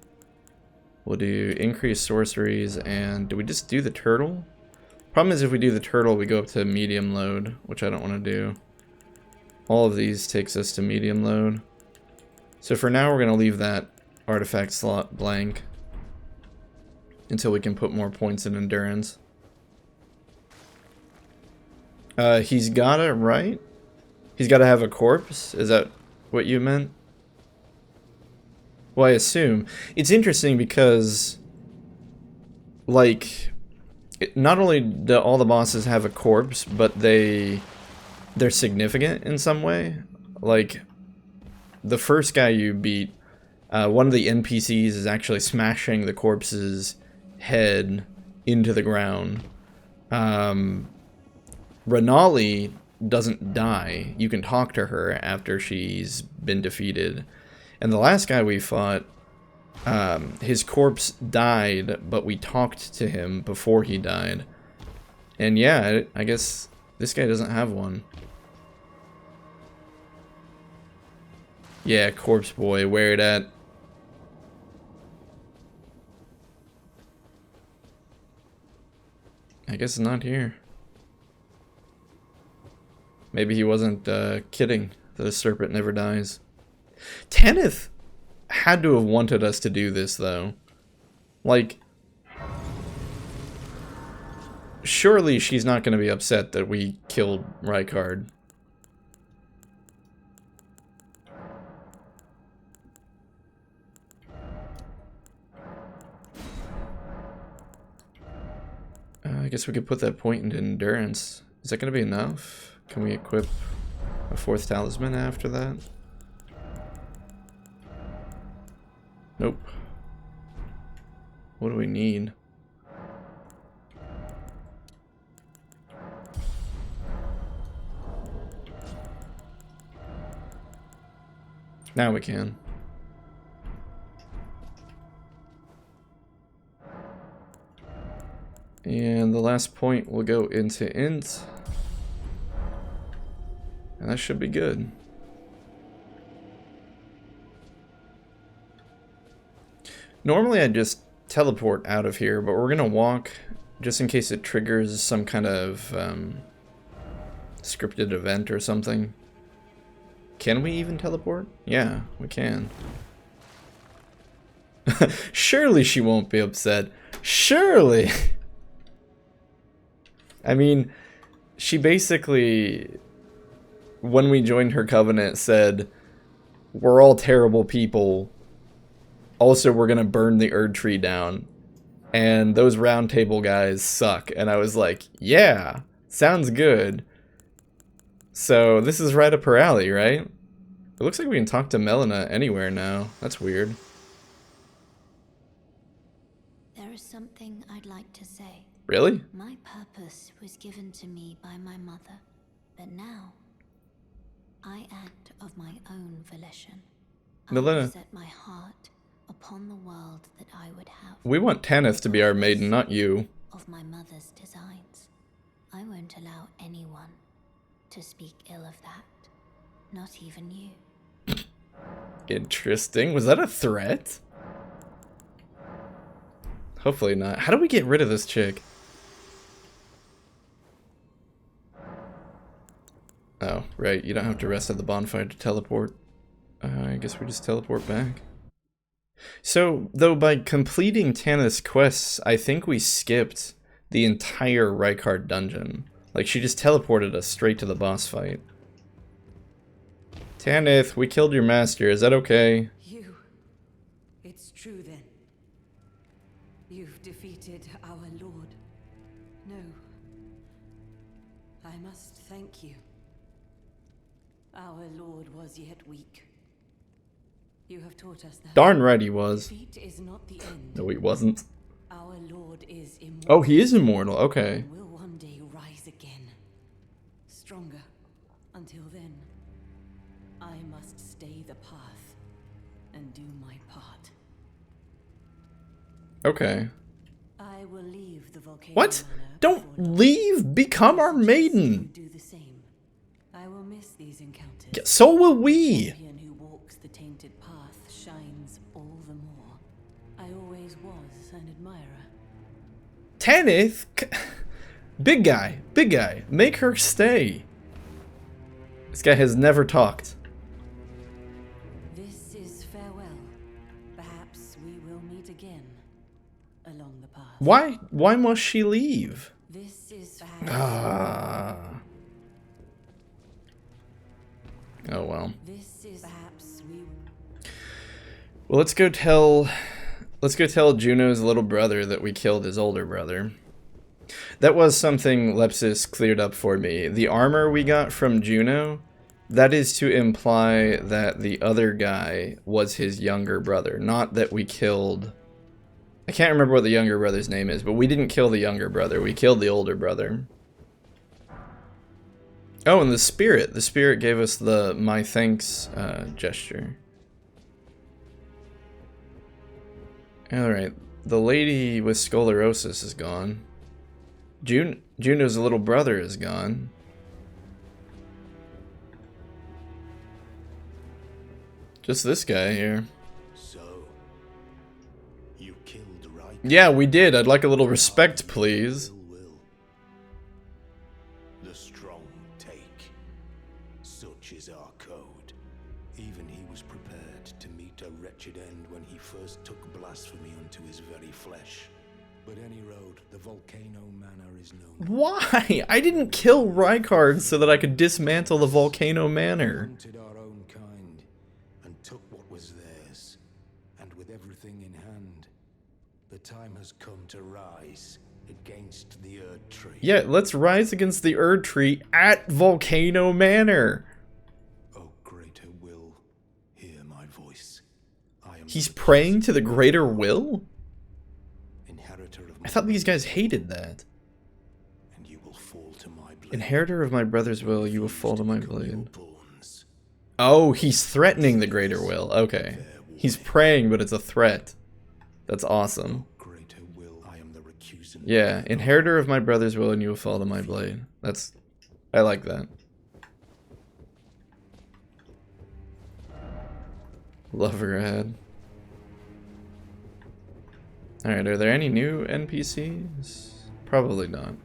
We'll do increased sorceries, and do we just do the turtle? Problem is, if we do the turtle, we go up to medium load, which I don't want to do. All of these takes us to medium load. So for now, we're going to leave that artifact slot blank until we can put more points in endurance. He's got it right? He's got to have a corpse? Is that what you meant? Well, I assume. It's interesting because, like, not only do all the bosses have a corpse, but they're significant in some way. Like, the first guy you beat, one of the NPCs is actually smashing the corpse's head into the ground. Renali doesn't die. You can talk to her after she's been defeated. And the last guy we fought, his corpse died, but we talked to him before he died. And yeah, I guess this guy doesn't have one. Yeah, corpse boy, where it at? I guess it's not here. Maybe he wasn't kidding that a serpent never dies. Tanith had to have wanted us to do this, though. Like, surely she's not going to be upset that we killed Rykard. I guess we could put that point into endurance. Is that going to be enough? Can we equip a 4th talisman after that? Nope. What do we need? Now we can. And the last point will go into int. And that should be good. Normally I'd just teleport out of here, but we're gonna walk just in case it triggers some kind of scripted event or something. Can we even teleport? Yeah, we can. Surely she won't be upset. Surely! I mean, she basically, when we joined her covenant, said, we're all terrible people. Also, we're gonna burn the Erd Tree down. And those round table guys suck. And I was like, yeah, sounds good. So this is right up her alley, right? It looks like we can talk to Melina anywhere now. That's weird. There is something I'd like to say. Really? My purpose was given to me by my mother, but now I act of my own volition. Melina, I have set my heart upon the world that I would have. We want Tanith to be our maiden, not you. Of my mother's designs. I won't allow anyone to speak ill of that. Not even you. Interesting. Was that a threat? Hopefully not. How do we get rid of this chick? Oh, right. You don't have to rest at the bonfire to teleport. I guess we just teleport back. So, though, by completing Tanith's quests, I think we skipped the entire Rykard dungeon. Like, she just teleported us straight to the boss fight. Tanith, we killed your master. Is that okay? You. It's true then. You've defeated our lord. No. I must thank you. Our lord was yet weak. You have taught us that. Darn right he was. Defeat is not the end. No, he wasn't. Our lord is immortal. Oh, he is immortal. Okay. And will one day rise again. Stronger. Until then, I must stay the path and do my part. Okay. I will leave the volcano. What? Manor Don't before leave! Become our dawn. maiden! Do the same. I will miss these encounters. Yeah, so will we! Champion who walks the tainted path shines all the more. I always was an admirer. Tanith? Big guy, big guy. Make her stay. This guy has never talked. This is farewell. Perhaps we will meet again along the path. Why must she leave? This is perhaps. Ah. Oh well. This is perhaps we. Well, let's go tell Juno's little brother that we killed his older brother. That was something Lepsis cleared up for me. The armor we got from Juno, that is to imply that the other guy was his younger brother, not that we killed... I can't remember what the younger brother's name is, but we didn't kill the younger brother. We killed the older brother. Oh, and the spirit. The spirit gave us the my thanks gesture. Alright, the lady with sclerosis is gone. Juno's little brother is gone. Just this guy here. So, you killed right? Yeah, we did. I'd like a little respect, please. Will. The strong take. Such is our code. Even he was prepared to meet a wretched end when he first took blasphemy unto his very flesh. But any road, the volcano manor is known. Why? I didn't kill Rykard so that I could dismantle the volcano manor. Hunted our own kind and took what was theirs. And with everything in hand, the time has come to rise against the Erd Tree. Yeah, let's rise against the Erd Tree at Volcano Manor. O greater will, hear my voice. I am He's praying to the greater will? inheritor of I thought these guys hated that. and you will fall to my blade. Inheritor of my brother's will, you will fall to my Become your blade. pawns. Oh, he's threatening the greater will. Okay. He's praying, but it's a threat. That's awesome. Greater will, I am the recusant. Yeah, inheritor of my brother's will and you will fall to my blade. I like that. Lover ad. Alright, are there any new NPCs? Probably not.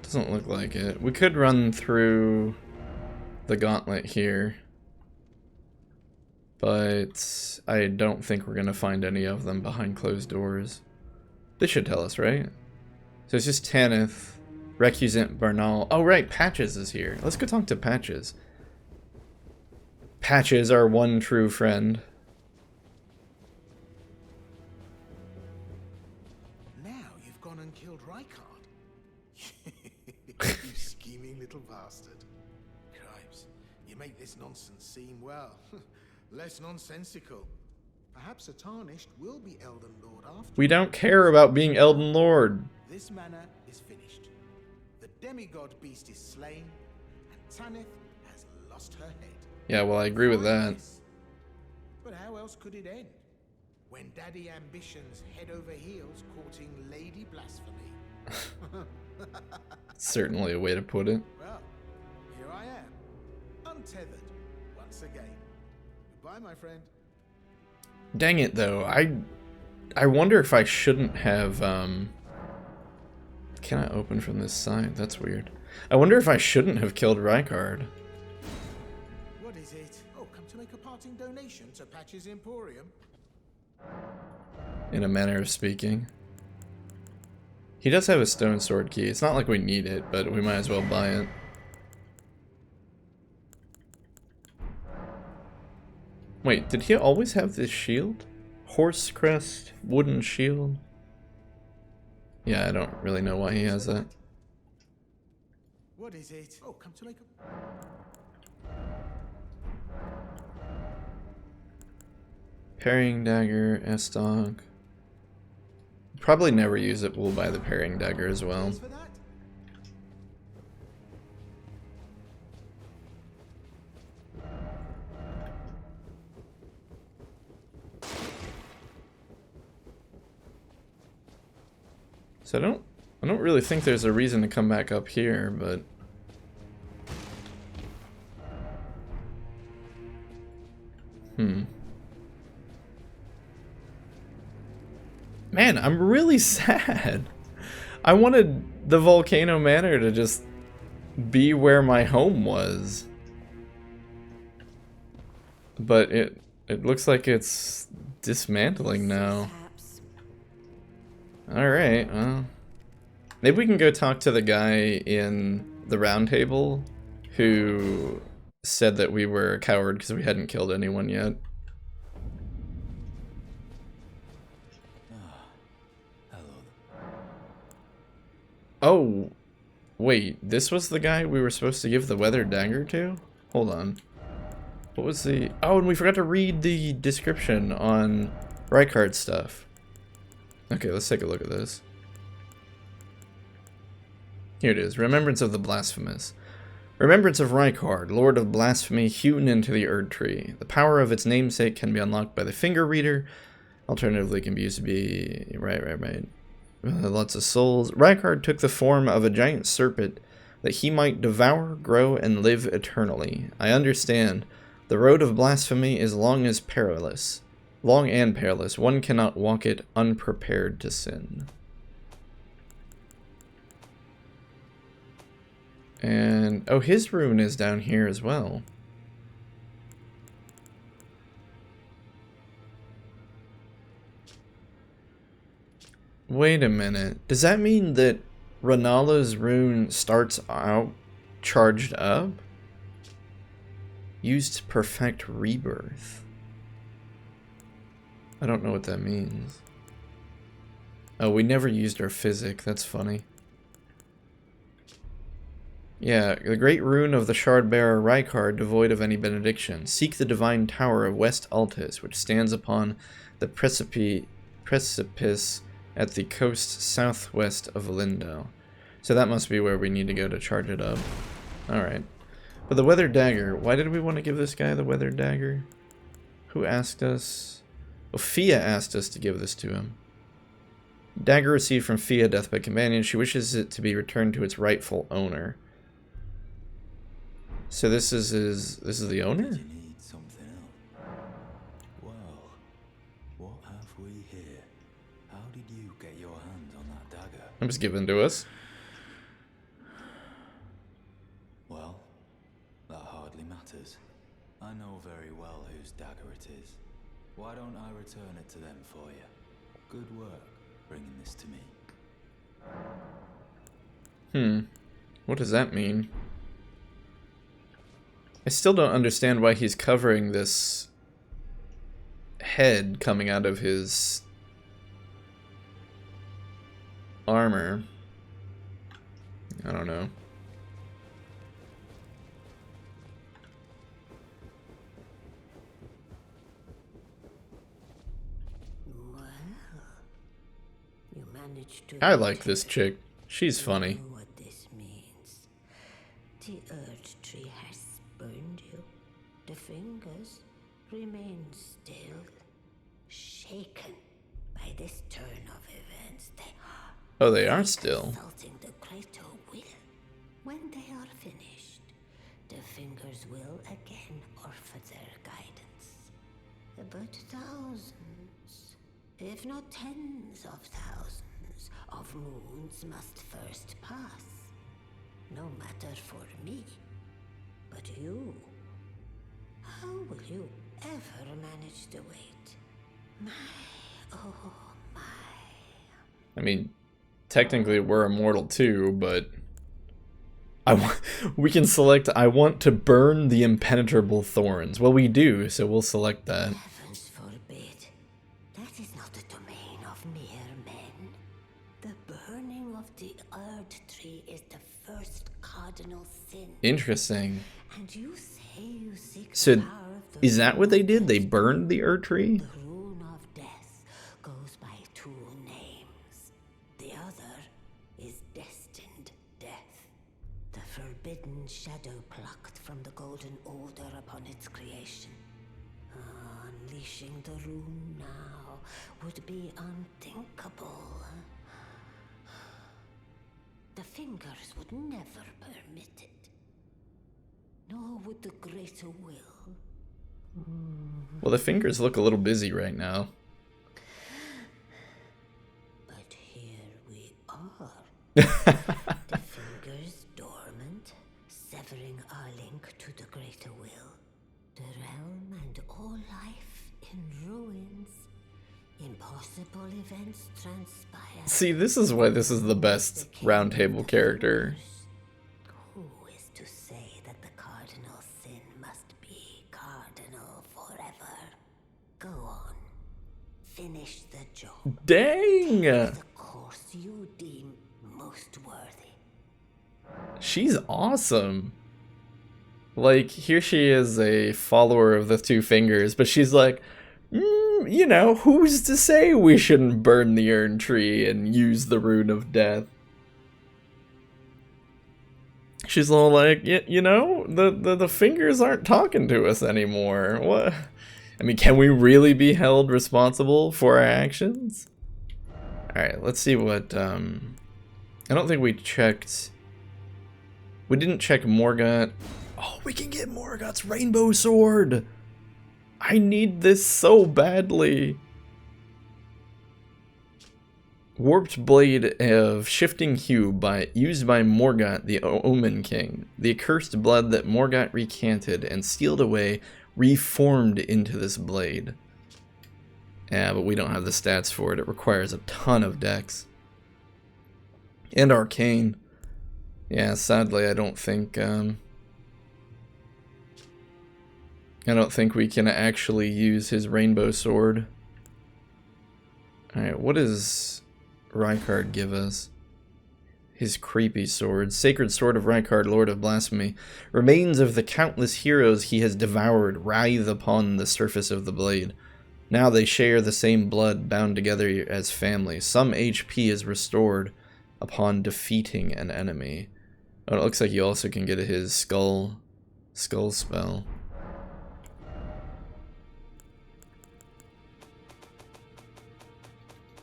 Doesn't look like it. We could run through the gauntlet here, but I don't think we're gonna find any of them behind closed doors. This should tell us, right? So it's just Tanith, Recusant Barnal. Oh right, Patches is here. Let's go talk to Patches. Patches, our one true friend. Now you've gone and killed Rykard. You scheming little bastard. Cripes, you make this nonsense seem, well, less nonsensical. Perhaps a Tarnished will be Elden Lord after. We don't care about being Elden Lord. This manor is finished. The demigod beast is slain, and Tanith has lost her head. Yeah, well, I agree with that. But how else could it end? When Daddy Ambition's head over heels courting Lady Blasphemy. Certainly a way to put it. Well, here I am, untethered, once again. Goodbye, my friend. Dang it, though. I wonder if I shouldn't have, Can I open from this side? That's weird. I wonder if I shouldn't have killed Rykard. What is it? Oh, come to make a parting donation to Patch's Emporium? In a manner of speaking. He does have a stone sword key. It's not like we need it, but we might as well buy it. Wait, did he always have this shield? Horse crest, wooden shield? Yeah, I don't really know why he has that. What is it? Oh, come to make a... Parrying dagger, S-Dog. Probably never use it, but we'll buy the parrying dagger as well. For that? So I don't really think there's a reason to come back up here, but Man, I'm really sad. I wanted the Volcano Manor to just be where my home was. But it looks like it's dismantling now. Alright, well. Maybe we can go talk to the guy in the round table who said that we were a coward because we hadn't killed anyone yet. Oh, wait, this was the guy we were supposed to give the weather dagger to? Hold on. What was the... Oh, and we forgot to read the description on Rykard's stuff. Okay, let's take a look at this. Here it is. Remembrance of the Blasphemous. Remembrance of Rykard, Lord of Blasphemy, hewn into the Erd Tree. The power of its namesake can be unlocked by the finger reader. Alternatively, can be used to be... Right. Lots of souls. Rykard took the form of a giant serpent that he might devour, grow, and live eternally. I understand. The road of blasphemy is long and perilous. One cannot walk it unprepared to sin. And, oh, his rune is down here as well. Wait a minute. Does that mean that Renala's rune starts out charged up? Used to perfect rebirth. I don't know what that means. Oh, we never used our physic. That's funny. Yeah, the great rune of the Shardbearer Rykard, devoid of any benediction. Seek the divine tower of West Altus, which stands upon the precipice at the coast southwest of Lindo. So that must be where we need to go to charge it up. Alright. But the Weather Dagger, why did we want to give this guy the Weather Dagger? Who asked us? Well, Fia asked us to give this to him. Dagger received from Fia, Deathbed Companion. She wishes it to be returned to its rightful owner. So this is the owner? Did you need something else? Well, what have we here? How did you get your hands on that dagger? It was given to us. Well, that hardly matters. I know very well whose dagger it is. Why don't I return it to them for you? Good work bringing this to me. What does that mean? I still don't understand why he's covering this head coming out of his armor. I don't know. Well, you managed to... I like this chick. She's funny. know what this means. The Earth Tree has burned you. The fingers remain still, shaken by this turn of events. They are still. Consulting the greater will. When they are finished, the fingers will again offer their guidance. But thousands, if not tens of thousands, of moons must first pass. No matter for me, but you. How will you ever manage to wait? My, oh my. I mean, technically we're immortal too, but we can select I want to burn the impenetrable thorns. Well, we do, so we'll select that. Heavens forbid. That is not the domain of mere men. The burning of the Earth Tree is the first cardinal sin. Interesting. And you say you seek So, the power of the is that what they did? They burned the Erd Tree? The rune of death goes by two names. The other is destined death. The forbidden shadow plucked from the golden order upon its creation. Unleashing the rune now would be unthinkable. The fingers would never permit it. Nor would the greater will. Well, the fingers look a little busy right now. But here we are. The fingers dormant, severing our link to the greater will. The realm and all life in ruins. Impossible events transpire. See, this is why this is the best roundtable character. Who is to say that the cardinal sin must be cardinal forever? Go on. Finish the job. Dang! The course you deem most worthy. She's awesome. Like, here she is, a follower of the Two Fingers, but she's like, you know, who's to say we shouldn't burn the urn tree and use the rune of death? She's all like, you know, the fingers aren't talking to us anymore. What? I mean, can we really be held responsible for our actions? Alright, let's see what, I don't think we checked. We didn't check Morgott. Oh, we can get Morgott's rainbow sword! I need this so badly. Warped blade of shifting hue used by Morgott, the Omen King. The accursed blood that Morgott recanted and sealed away reformed into this blade. Yeah, but we don't have the stats for it. It requires a ton of dex. And arcane. Yeah, sadly, I don't think we can actually use his rainbow sword. Alright, what does Rykard give us? His creepy sword. Sacred sword of Rykard, Lord of Blasphemy. Remains of the countless heroes he has devoured writhe upon the surface of the blade. Now they share the same blood, bound together as family. Some HP is restored upon defeating an enemy. Oh, it looks like you also can get his skull spell.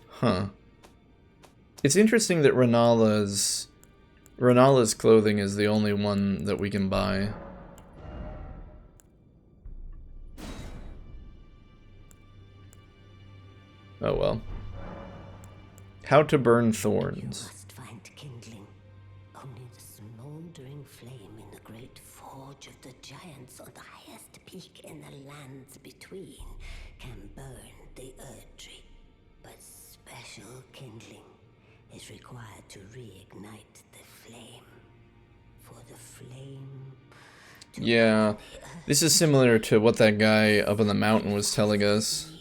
Huh. It's interesting that Renala's clothing is the only one that we can buy. Oh well. How to burn thorns. You must find kindling. Only the smoldering flame in the great forge of the giants on the highest peak in the lands between can burn the Earth Tree. But special kindling is required to reignite the flame. For the flame to Yeah, this is similar to what that guy up on the mountain was telling us.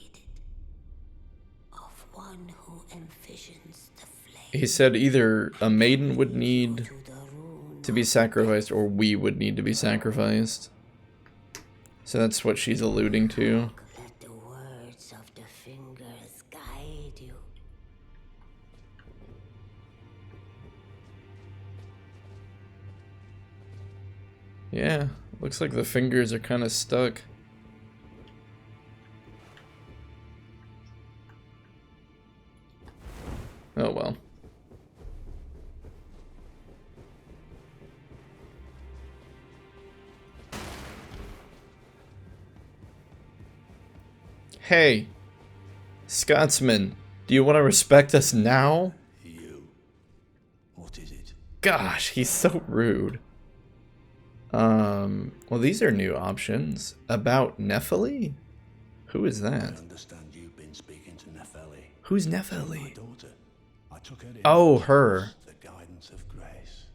of one who envisions the flame He said either a maiden would need to the rune to be sacrificed or we would need to be sacrificed. So that's what she's alluding to. Let the words of the fingers guide you. Yeah, looks like the fingers are kind of stuck. Oh well. Hey, Scotsman, do you want to respect us now? You. What is it? Gosh, he's so rude. Well, these are new options. About Nephili? Who is I that? understand you've been speaking to Nephili. Who's My Nephili? daughter. I took her in. Oh, her. The guidance of grace.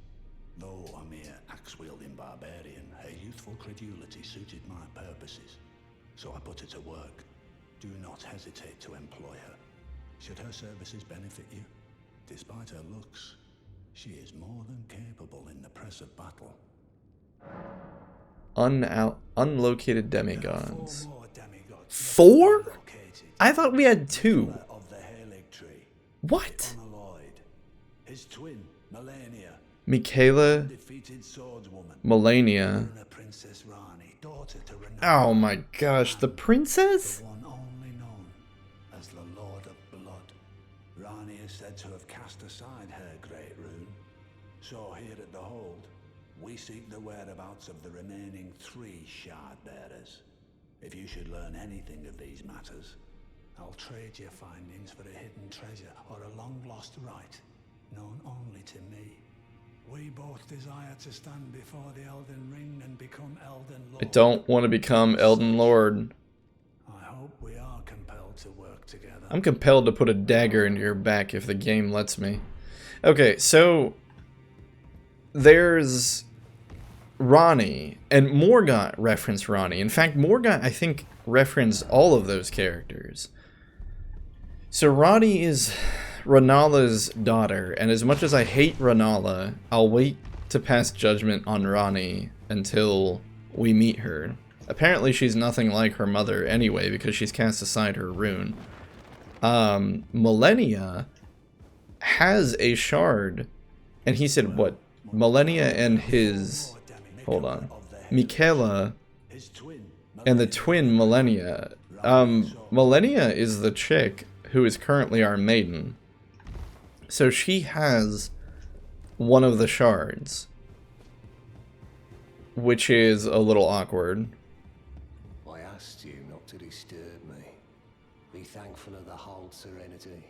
Though a mere axe-wielding barbarian, her youthful credulity suited my purposes. So I put her to work. Do not hesitate to employ her. Should her services benefit you? Despite her looks, she is more than capable in the press of battle. Unlocated demigods. Four more demigods. 4? Located. I thought we had 2. Of the Halig tree. What? Unalloyed. His twin, Melania, Michaela defeated swordswoman. Melania. And a Princess Rani, daughter to Renata. Oh my gosh, the princess? The one only known as the Lord of Blood. Rani is said to have cast aside her great rune, So here at the Hold, we seek the whereabouts of the remaining 3 shard bearers. If you should learn anything of these matters, I'll trade your findings for a hidden treasure or a long-lost right, known only to me. We both desire to stand before the Elden Ring and become Elden Lord. I don't want to become Elden Lord. I hope we are compelled to work together. I'm compelled to put a dagger into your back if the game lets me. Okay, so there's Ronnie, and Morgott referenced Ronnie. In fact, Morgott, I think, referenced all of those characters. So Ronnie is Renala's daughter, and as much as I hate Renala, I'll wait to pass judgment on Ronnie until we meet her. Apparently she's nothing like her mother anyway, because she's cast aside her rune. Millennia has a shard, and he said what? Millennia and his... Hold on. Michaela and the twin Millennia. Millennia is the chick who is currently our maiden. So she has one of the shards, which is a little awkward. I asked you not to disturb me. Be thankful of the Hold's serenity.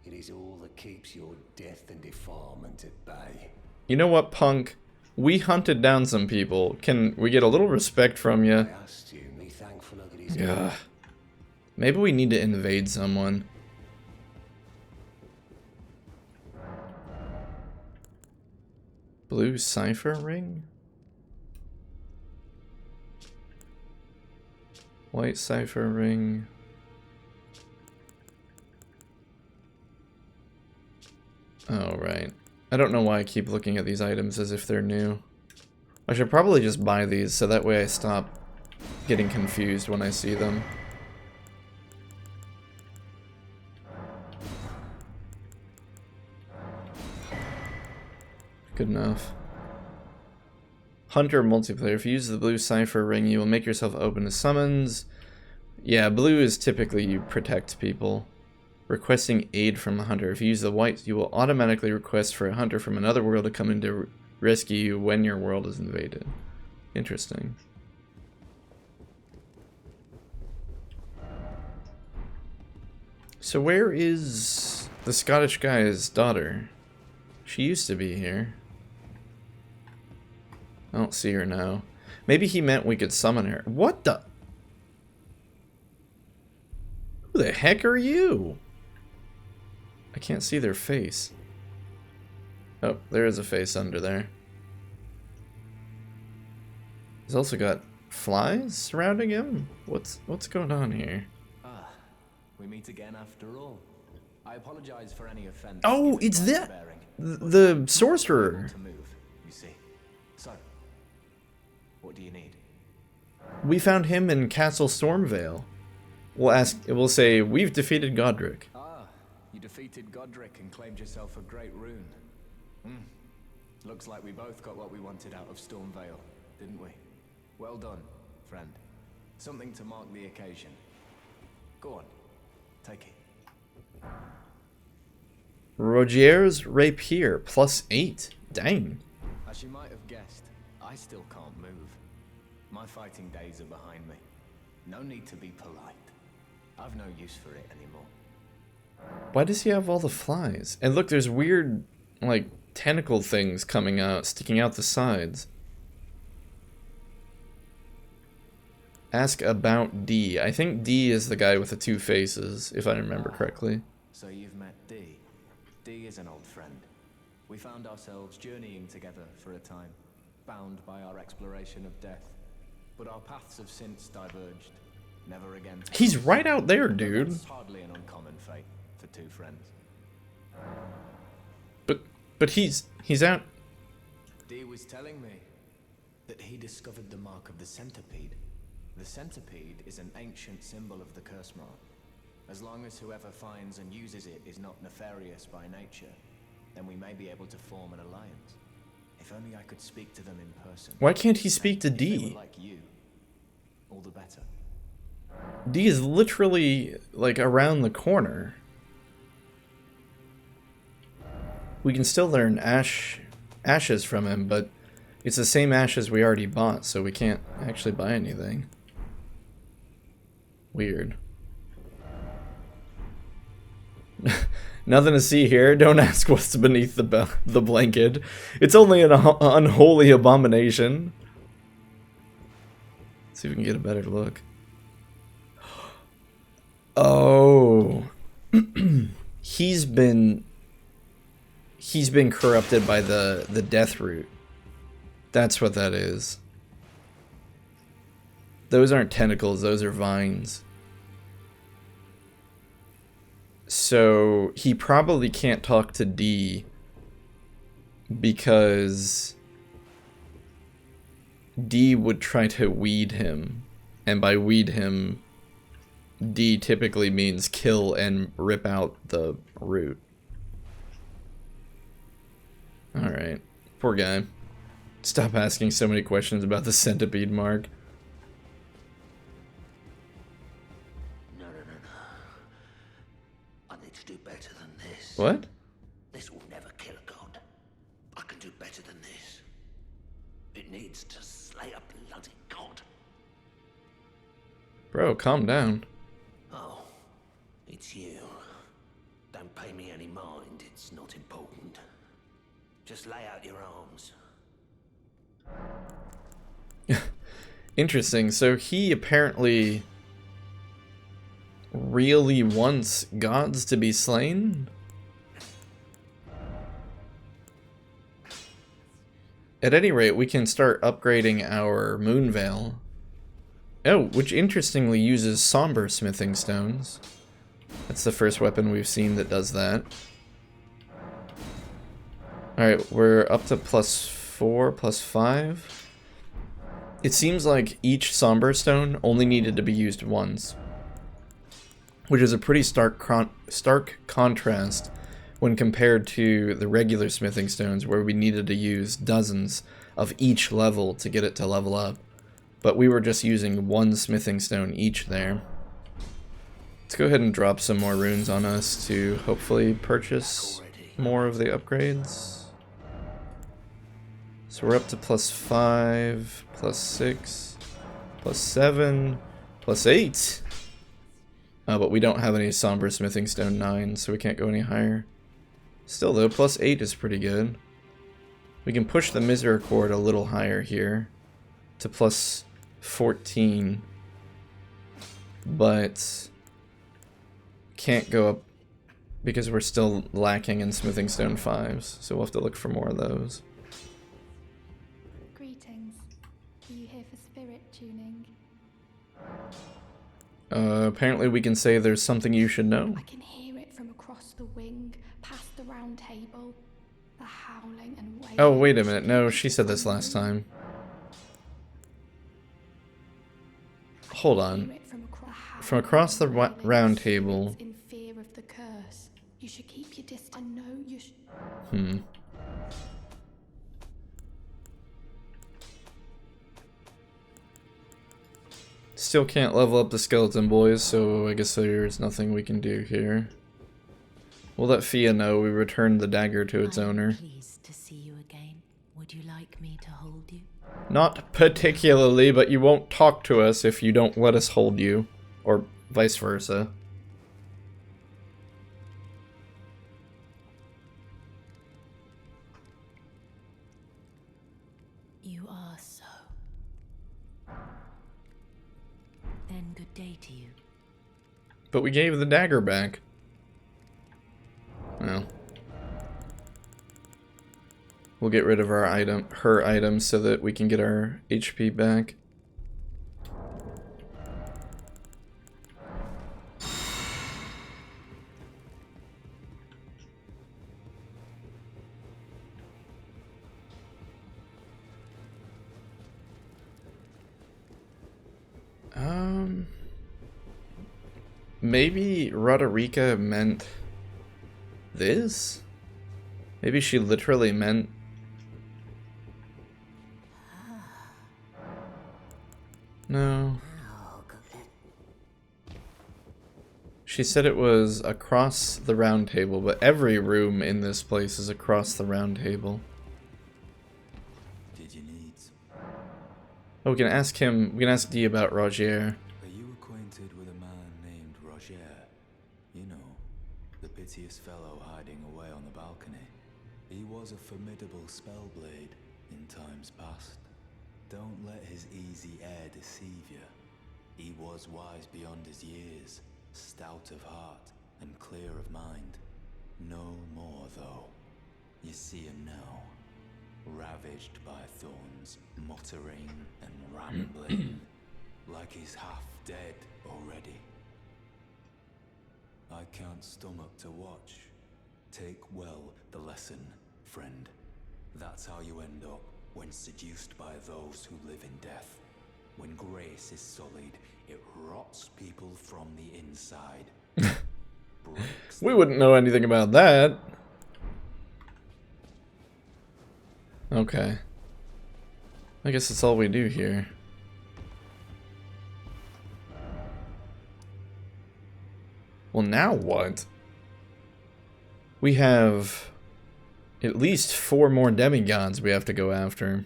It is all that keeps your death and defilement at bay. You know what, punk? We hunted down some people. Can we get a little respect from you? I asked you, be thankful of it is Yeah. Maybe we need to invade someone. Blue cipher ring? White cipher ring. Oh, right. I don't know why I keep looking at these items as if they're new. I should probably just buy these so that way I stop getting confused when I see them. Good enough. Hunter multiplayer. If you use the blue cipher ring, you will make yourself open to summons. Yeah, blue is typically you protect people. Requesting aid from a hunter. If you use the white, you will automatically request for a hunter from another world to come in to rescue you when your world is invaded. Interesting. So where is the Scottish guy's daughter? She used to be here. I don't see her now. Maybe he meant we could summon her. What the? Who the heck are you? I can't see their face. Oh, there is a face under there. He's also got flies surrounding him? What's going on here? Ah, we meet again after all. I apologize for any offense. Oh, it's that the sorcerer. To move, you see. So, what do you need? We found him in Castle Stormvale. We'll say we've defeated Godric. Ah, you defeated Godric and claimed yourself a great rune. Looks like we both got what we wanted out of Stormvale, didn't we? Well done, friend. Something to mark the occasion. Go on, take it. Rogier's Rapier, +8. Dang. As you might have guessed, I still can't move. My fighting days are behind me. No need to be polite. I've no use for it anymore. Why does he have all the flies? And look, there's weird, like, tentacle things coming out, sticking out the sides. Ask about D. I think D is the guy with the 2 faces, if I remember correctly. So you've met D. D is an old friend. We found ourselves journeying together for a time, bound by our exploration of death. But our paths have since diverged. Never again. He's right out there, dude. That's hardly an uncommon fate for 2 friends. But he's out. D was telling me that he discovered the mark of the centipede. The centipede is an ancient symbol of the curse mark. As long as whoever finds and uses it is not nefarious by nature, then we may be able to form an alliance. If only I could speak to them in person. Why can't he speak to If they D? were like you, all the better. D is literally, like, around the corner. We can still learn Ash ashes from him, but it's the same ashes we already bought, so we can't actually buy anything. Weird. Nothing to see here. Don't ask what's beneath the blanket. It's only an unholy abomination. Let's see if we can get a better look. Oh. He's been corrupted by the death root. That's what that is. Those aren't tentacles, those are vines. So he probably can't talk to D because D would try to weed him. And by weed him, D typically means kill and rip out the root. Alright. Poor guy. Stop asking so many questions about the centipede mark. No. I need to do better than this. What? This will never kill a god. I can do better than this. It needs to slay a bloody god. Bro, calm down. Oh, it's you. Don't pay me any mind, it's not important. Just lay out your arms. Interesting. So he apparently really wants gods to be slain? At any rate, we can start upgrading our Moonveil. Oh, which interestingly uses somber smithing stones. That's the first weapon we've seen that does that. Alright, we're up to +4, +5. It seems like each somber stone only needed to be used once, which is a pretty stark contrast when compared to the regular smithing stones where we needed to use dozens of each level to get it to level up. But we were just using one smithing stone each there. Let's go ahead and drop some more runes on us to hopefully purchase more of the upgrades. So we're up to +5, +6, +7, +8. But we don't have any Somber Smithing Stone 9, so we can't go any higher. Still though, +8 is pretty good. We can push the Misericord a little higher here to +14. But can't go up because we're still lacking in Smithing Stone 5s, so we'll have to look for more of those. Greetings. Are you here for spirit tuning? Apparently we can say there's something you should know. I can hear it from across the wing, past the round table. The howling and wailing. Oh, wait a minute. No, she said this last time. Hold on. From across the round table. In fear of the curse. You should keep your distance. I know you should. Still can't level up the skeleton boys, so I guess there's nothing we can do here. We'll let Fia know we returned the dagger to its owner. Pleased to see you again. Would you like me to hold you? Not particularly, but you won't talk to us if you don't let us hold you. Or vice versa. You are so. Then good day to you. But we gave the dagger back. Well. We'll get rid of our her item so that we can get our HP back. Maybe Roderica meant this? Maybe she literally meant... No. She said it was across the round table, but every room in this place is across the round table. Oh, we can ask him. We can ask Dee about Rogier. Are you acquainted with a man named Rogier? You know, the piteous fellow hiding away on the balcony. He was a formidable spellblade in times past. Don't let his easy air deceive you. He was wise beyond his years, stout of heart, and clear of mind. No more, though. You see him now, ravaged by thorns, muttering and rambling, like he's half dead already. I can't stomach to watch. Take well the lesson, friend. That's how you end up when seduced by those who live in death. When grace is sullied, it rots people from the inside. We wouldn't know anything about that. Okay. I guess that's all we do here. Well, now what? We have at least 4 more demigods we have to go after.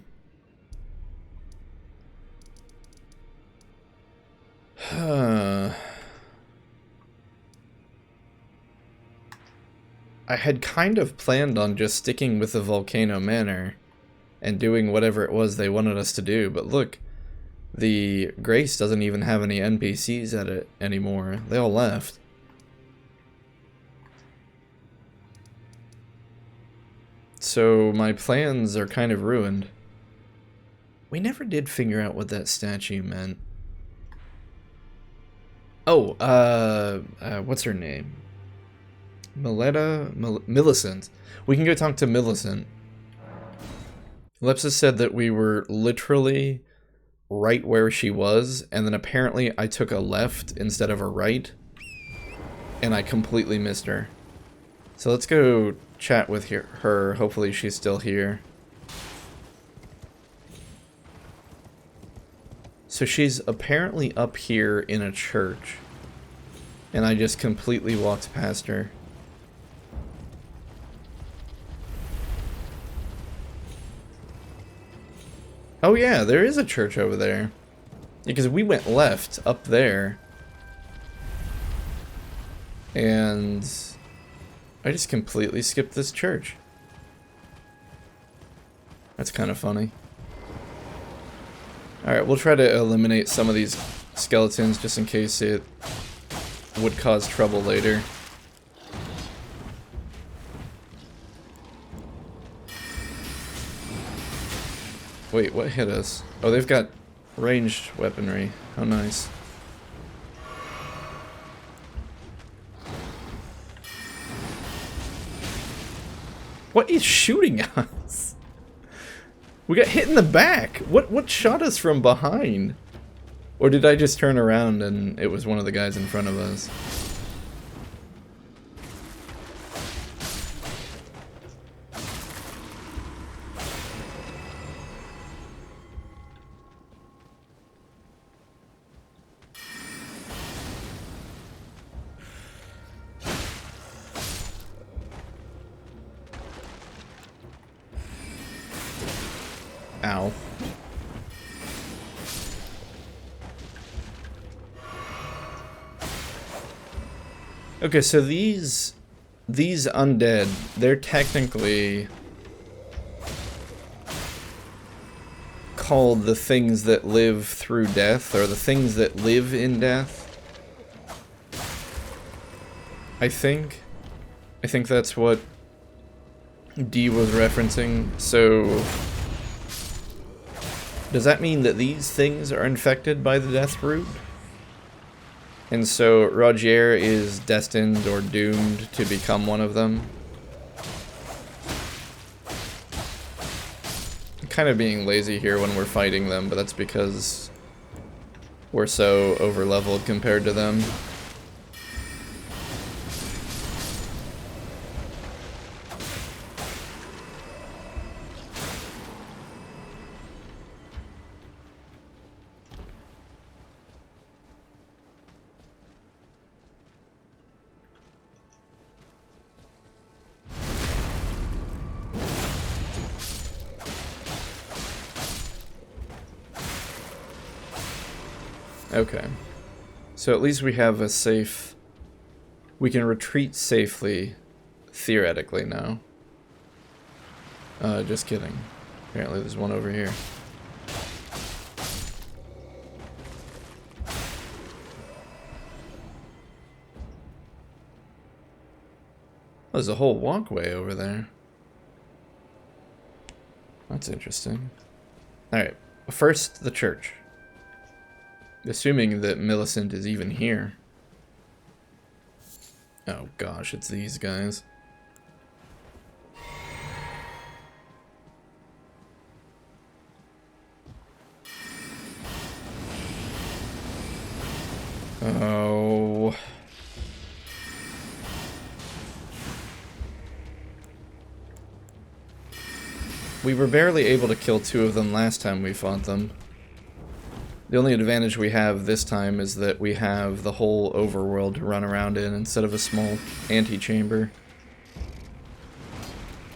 I had kind of planned on just sticking with the Volcano Manor and doing whatever it was they wanted us to do, but look, the Grace doesn't even have any NPCs at it anymore. They all left. So my plans are kind of ruined. We never did figure out what that statue meant. Oh, what's her name? Millicent. We can go talk to Millicent. Lepsis said that we were literally right where she was, and then apparently I took a left instead of a right, and I completely missed her. So let's go chat with her. Hopefully she's still here. So she's apparently up here in a church, and I just completely walked past her. Oh yeah, there is a church over there. Because we went left up there. And I just completely skipped this church. That's kind of funny. Alright, we'll try to eliminate some of these skeletons just in case it would cause trouble later. Wait, what hit us? Oh, they've got ranged weaponry. How nice. What is shooting us? We got hit in the back. What shot us from behind? Or did I just turn around and it was one of the guys in front of us? Ow. Okay, so these undead, they're technically called the things that live through death, or the things that live in death. I think that's what Dee was referencing. So does that mean that these things are infected by the death root? And so Rogier is destined or doomed to become one of them? I'm kind of being lazy here when we're fighting them, but that's because we're so over-leveled compared to them. Okay. So at least we have a safe... We can retreat safely, theoretically, now. Just kidding. Apparently there's one over here. There's a whole walkway over there. That's interesting. Alright, first the church. Assuming that Millicent is even here. Oh gosh, it's these guys. Oh... We were barely able to kill 2 of them last time we fought them. The only advantage we have this time is that we have the whole overworld to run around in instead of a small antechamber.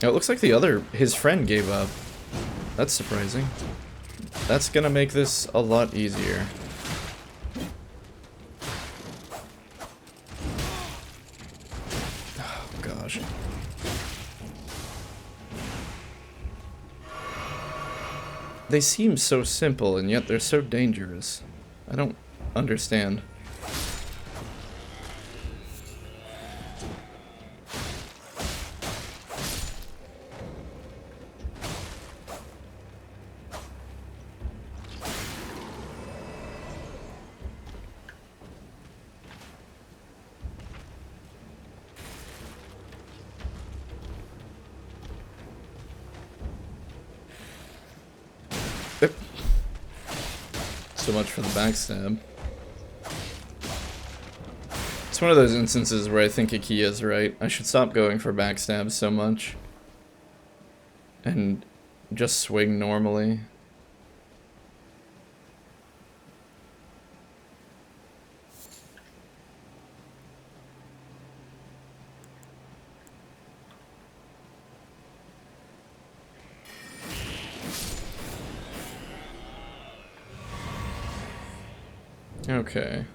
Now, it looks like his friend gave up. That's surprising. That's gonna make this a lot easier. Oh gosh. They seem so simple, and yet they're so dangerous. I don't understand. So much for the backstab. It's one of those instances where I think Ikia is right. I should stop going for backstabs so much. And just swing normally. Okay.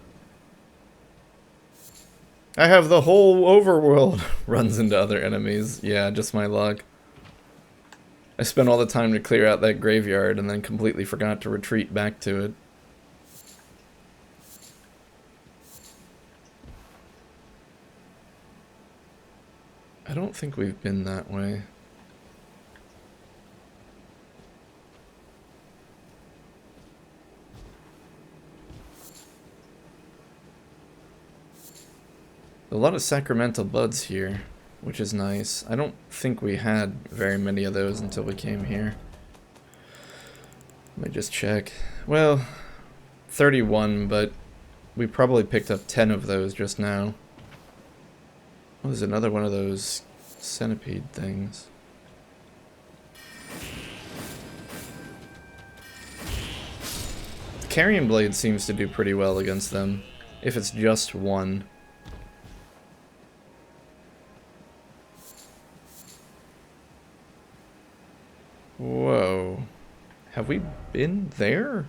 I have the whole overworld runs into other enemies. Yeah, just my luck. I spent all the time to clear out that graveyard and then completely forgot to retreat back to it. I don't think we've been that way. A lot of sacramental buds here, which is nice. I don't think we had very many of those until we came here. Let me just check. Well, 31, but we probably picked up 10 of those just now. Oh, there's another one of those centipede things. The Carrion Blade seems to do pretty well against them, if it's just one. Whoa. Have we been there?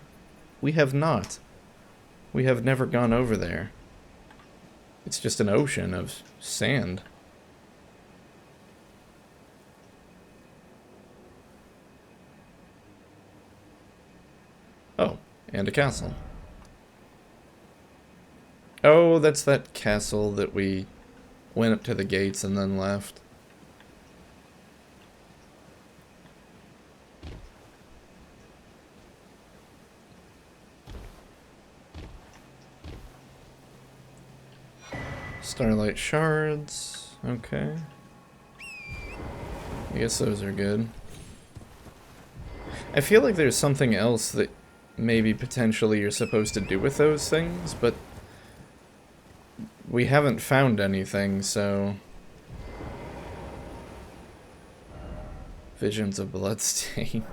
We have not. We have never gone over there. It's just an ocean of sand. Oh, and a castle. Oh, that's that castle that we went up to the gates and then left. Starlight shards, okay. I guess those are good. I feel like there's something else that maybe potentially you're supposed to do with those things, but we haven't found anything, so... Visions of Bloodstain.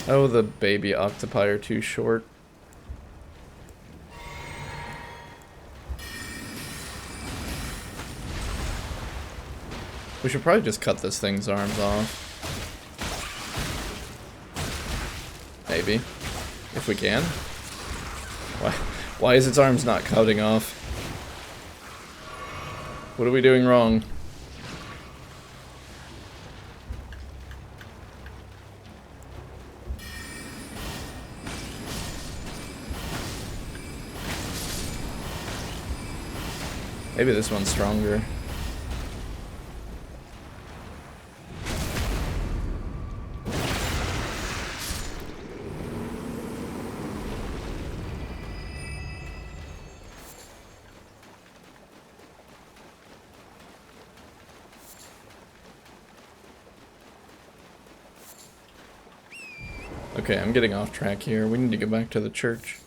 Oh, the baby octopi are too short. We should probably just cut this thing's arms off. Maybe. If we can. Why is its arms not cutting off? What are we doing wrong? Maybe this one's stronger. Okay, I'm getting off track here. We need to go back to the church.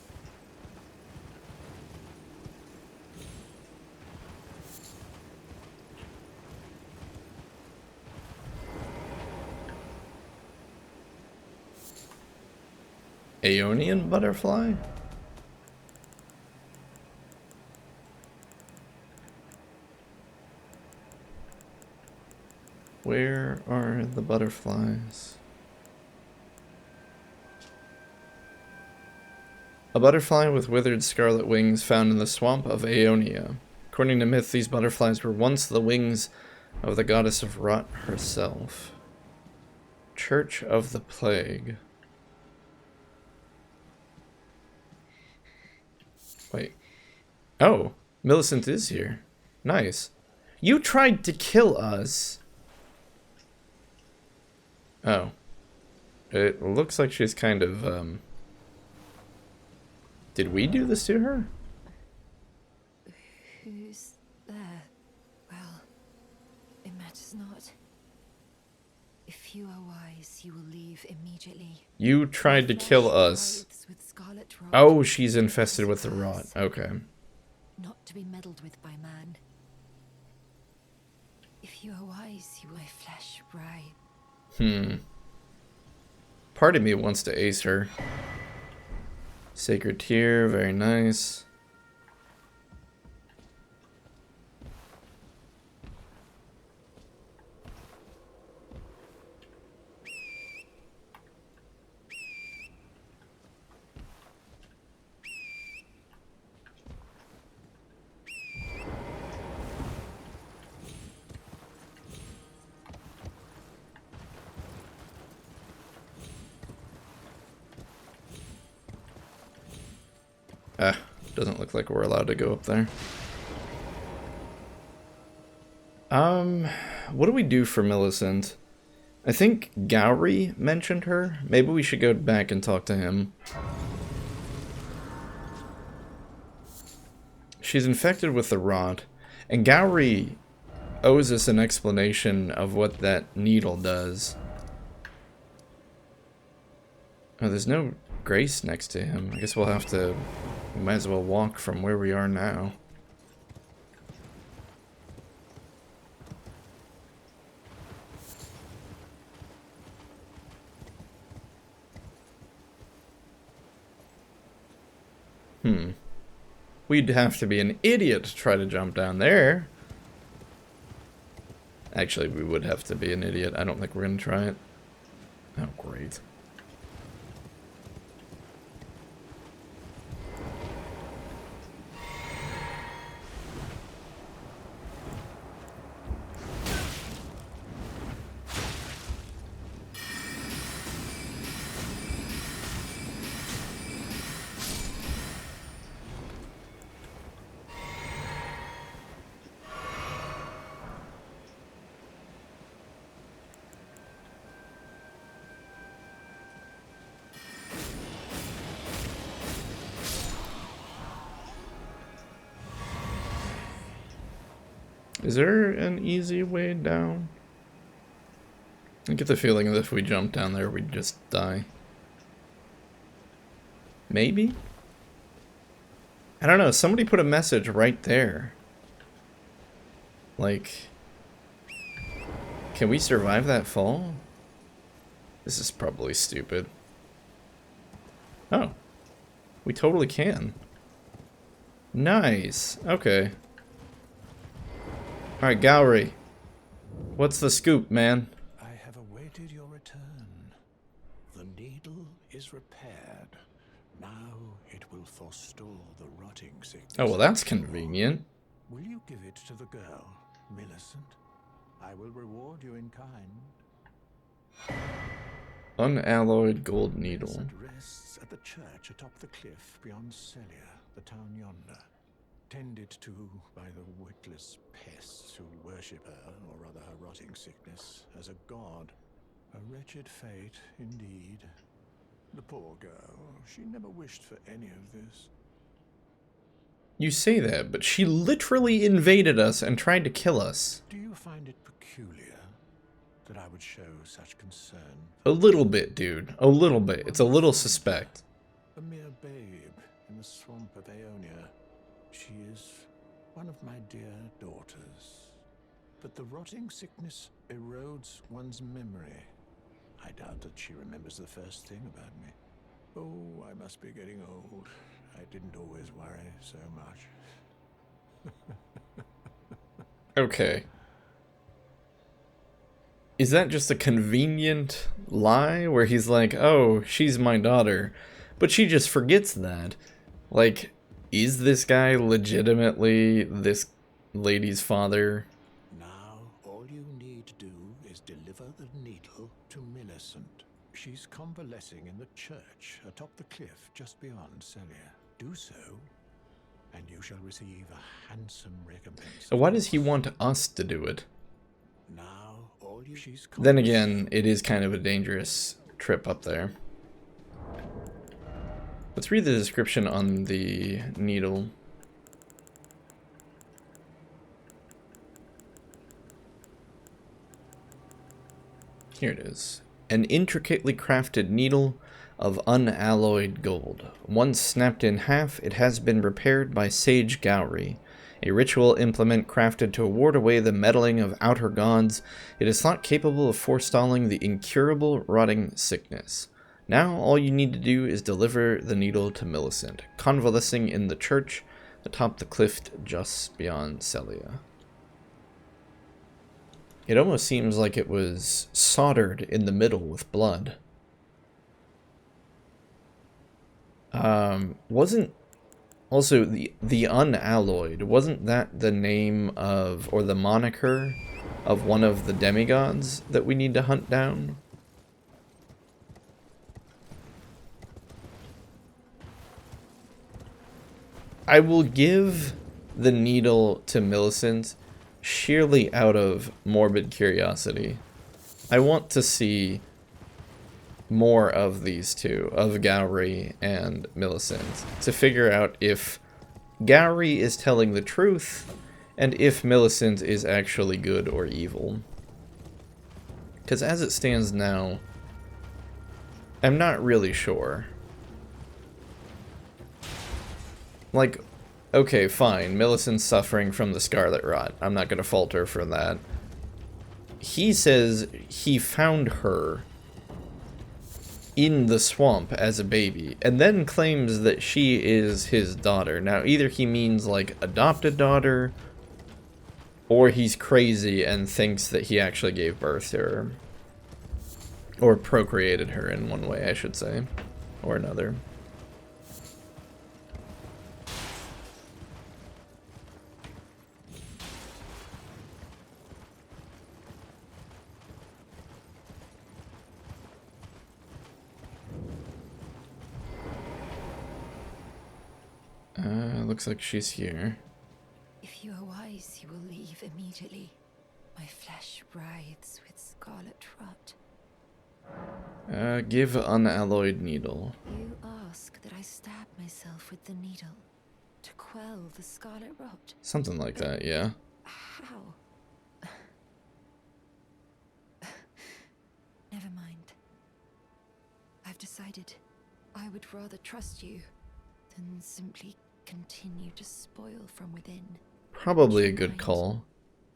Aeonian butterfly? Where are the butterflies? A butterfly with withered scarlet wings found in the swamp of Aeonia. According to myth, these butterflies were once the wings of the goddess of rot herself. Church of the Plague. Wait. Oh, Millicent is here. Nice. You tried to kill us. Oh. It looks like she's kind of, Did we do this to her? Who's there? Well, it matters not. If you are wise, you will leave immediately. You tried to kill us. Oh, she's infested with the rot. Okay. Not to be meddled with by man. If you are wise, you will flesh bride. Part of me wants to ace her. Sacred Tear, very nice. Doesn't look like we're allowed to go up there. What do we do for Millicent? I think Gowry mentioned her. Maybe we should go back and talk to him. She's infected with the rot, and Gowry owes us an explanation of what that needle does. Oh, there's no Grace next to him. I guess we'll have to... We might as well walk from where we are now. We'd have to be an idiot to try to jump down there. Actually, we would have to be an idiot. I don't think we're gonna try it. Oh, great. Is there an easy way down? I get the feeling that if we jump down there, we'd just die. Maybe? I don't know. Somebody put a message right there. Like, can we survive that fall? This is probably stupid. Oh. We totally can. Nice. Okay. Alright, Gowry. What's the scoop, man? I have awaited your return. The needle is repaired. Now it will forestall the rotting sickness. Oh, well, that's convenient. Will you give it to the girl, Millicent? I will reward you in kind. Unalloyed gold needle. Millicent rests at the church atop the cliff beyond Celia, the town yonder. Tended to by the witless pests who worship her, or rather her rotting sickness, as a god. A wretched fate, indeed. The poor girl, she never wished for any of this. You say that, but she literally invaded us and tried to kill us. Do you find it peculiar that I would show such concern? A little bit, dude. A little bit. It's a little suspect. A mere babe in the swamp of Aeonia. She is one of my dear daughters. But the rotting sickness erodes one's memory. I doubt that she remembers the first thing about me. Oh, I must be getting old. I didn't always worry so much. Okay. Is that just a convenient lie where he's like, oh, she's my daughter, but she just forgets that? Like, is this guy legitimately this lady's father? Now, all you need to do is deliver the needle to Millicent. She's convalescing in the church atop the cliff just beyond Celia. Do so, and you shall receive a handsome recompense. Why does he want us to do it? Now, all you Then again, it is kind of a dangerous trip up there. Let's read the description on the needle. Here it is. An intricately crafted needle of unalloyed gold. Once snapped in half, it has been repaired by Sage Gowry, a ritual implement crafted to ward away the meddling of outer gods. It is thought capable of forestalling the incurable rotting sickness. Now all you need to do is deliver the needle to Millicent, convalescing in the church atop the cliff just beyond Celia. It almost seems like it was soldered in the middle with blood. Wasn't also the unalloyed, wasn't that the name of, or the moniker of one of the demigods that we need to hunt down? I will give the needle to Millicent sheerly out of morbid curiosity. I want to see more of these two, of Gowry and Millicent, to figure out if Gowry is telling the truth and if Millicent is actually good or evil. Because as it stands now, I'm not really sure. Like, okay, fine, Millicent's suffering from the Scarlet Rot. I'm not going to fault her for that. He says he found her in the swamp as a baby, and then claims that she is his daughter. Now, either he means, like, adopted daughter, or he's crazy and thinks that he actually gave birth to her. Or procreated her in one way, I should say. Or another. Looks like she's here. If you are wise, you will leave immediately. My flesh writhes with scarlet rot. Give unalloyed needle. You ask that I stab myself with the needle to quell the scarlet rot. Something like that, yeah. How? Never mind. I've decided I would rather trust you than simply continue to spoil from within. Probably a good call.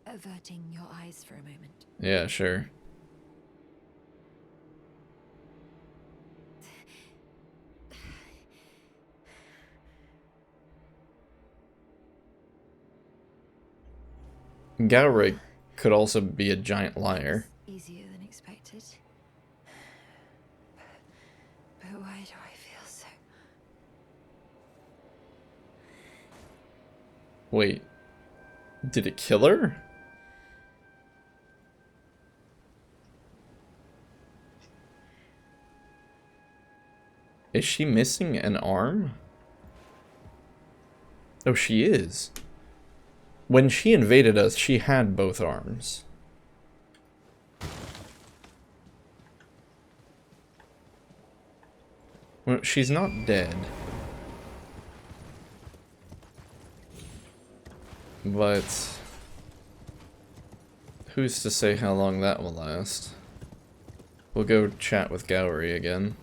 Averting your eyes for a moment. Yeah, sure. Gowry could also be a giant liar. Easier than expected. But why do I feel so... Wait. Did it kill her? Is she missing an arm? Oh, she is. When she invaded us, she had both arms. Well, she's not dead. But who's to say how long that will last? We'll go chat with Gowry again.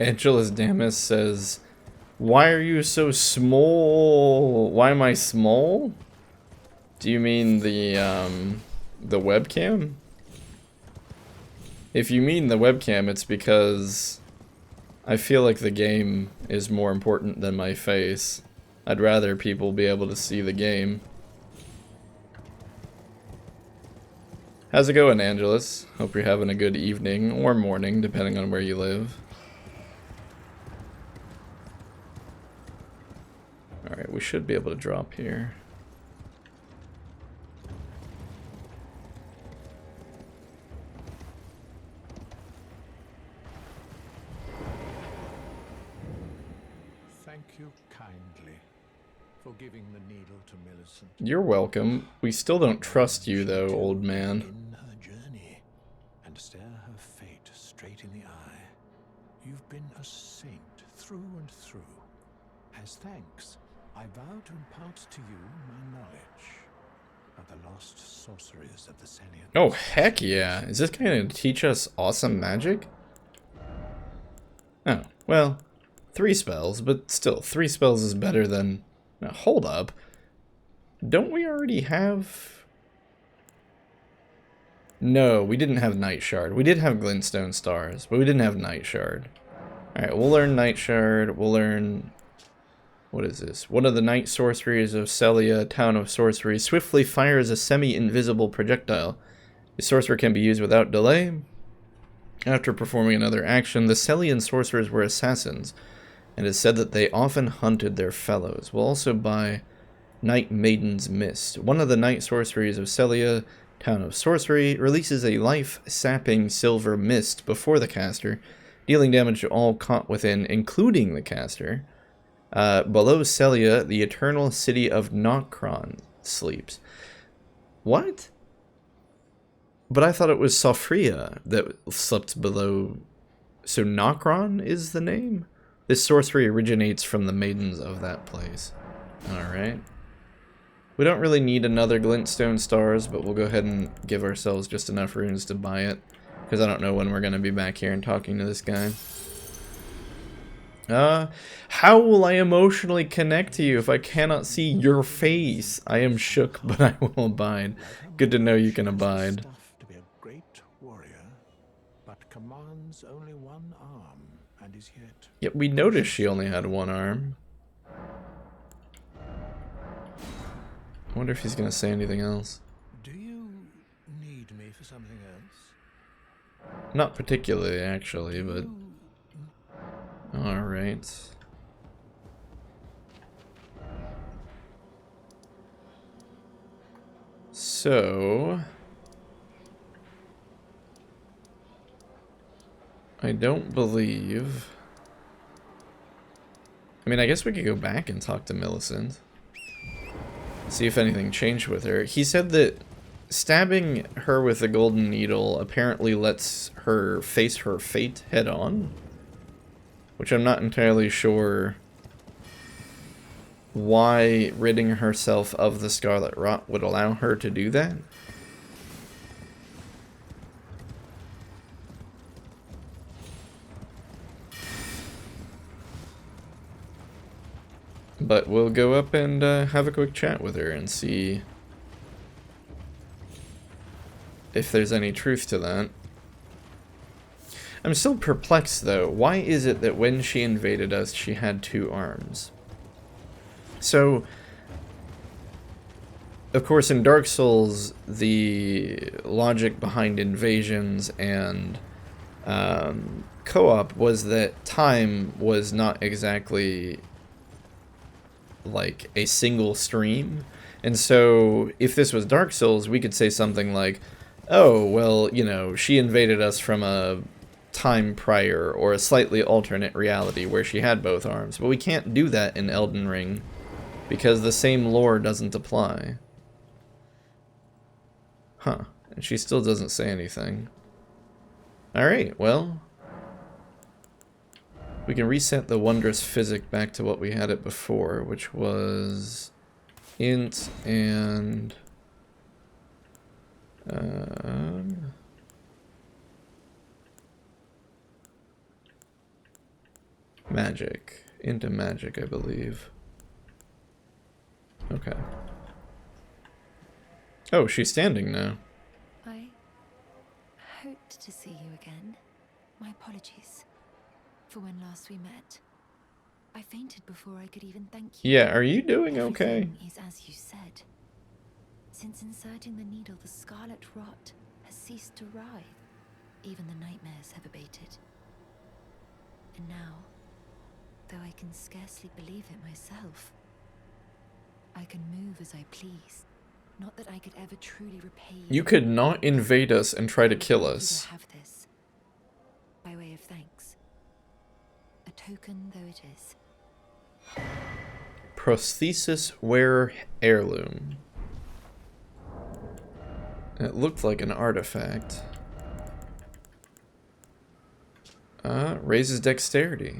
Angelus Damas says, "Why are you so small? Why am I small? Do you mean the webcam? If you mean the webcam, it's because I feel like the game is more important than my face. I'd rather people be able to see the game." How's it going, Angelus? Hope you're having a good evening or morning, depending on where you live. Alright, we should be able to drop here. Thank you kindly for giving the needle to Millicent. You're welcome. We still don't trust you, though, old man. In her journey and stare her fate straight in the eye. You've been a saint through and through. As thanks, I vow to impart to you my knowledge of the lost sorceries of the Celians. Oh, heck yeah. Is this guy gonna teach us awesome magic? Oh, well, 3 spells, but still, 3 spells is better than... Now, hold up. Don't we already have... No, we didn't have Night Shard. We did have Glintstone Stars, but we didn't have Night Shard. Alright, we'll learn Night Shard. We'll learn... What is this? One of the night sorceries of Celia, Town of Sorcery, swiftly fires a semi-invisible projectile. The sorcerer can be used without delay. After performing another action, the Celian sorcerers were assassins, and it is said that they often hunted their fellows. We'll also buy Night Maiden's Mist. One of the night sorceries of Celia, Town of Sorcery, releases a life-sapping silver mist before the caster, dealing damage to all caught within, including the caster. Below Celia, the eternal city of Nokron sleeps. What? But I thought it was Sophria that slept below. So Nokron is the name? This sorcery originates from the maidens of that place. Alright. We don't really need another Glintstone Stars, but we'll go ahead and give ourselves just enough runes to buy it. Because I don't know when we're going to be back here and talking to this guy. How will I emotionally connect to you if I cannot see your face? I am shook, but I will abide. Good to know you can abide. To be a great warrior, but commands only one arm, and is yet. Yet we noticed she only had one arm. I wonder if he's gonna say anything else. Do you need me for something else? Not particularly, actually, but... Alright. So... I don't believe... I mean, I guess we could go back and talk to Millicent. See if anything changed with her. He said that stabbing her with the golden needle apparently lets her face her fate head on. Which I'm not entirely sure why ridding herself of the Scarlet Rot would allow her to do that. But we'll go up and have a quick chat with her and see if there's any truth to that. I'm still perplexed, though. Why is it that when she invaded us, she had 2 arms? So, of course, in Dark Souls, the logic behind invasions and co-op was that time was not exactly like a single stream. And so, if this was Dark Souls, we could say something like, oh, well, you know, she invaded us from a time prior or a slightly alternate reality where she had both arms. But we can't do that in Elden Ring because the same lore doesn't apply. Huh. And she still doesn't say anything. Alright, well, we can reset the wondrous physic back to what we had it before, which was int and magic. Int and magic, I believe. Okay. Oh, she's standing now. I hoped to see you again. My apologies for when last we met. I fainted before I could even thank you. Yeah, are you doing okay? Everything is as you said. Since inserting the needle, the scarlet rot has ceased to writhe. Even the nightmares have abated. And now, though I can scarcely believe it myself, I can move as I please. Not that I could ever truly repay you. You could not invade us and try to kill us. Have this by way of thanks. A token though it is. Prosthesis wearer heirloom. It looked like an artifact. Raises dexterity.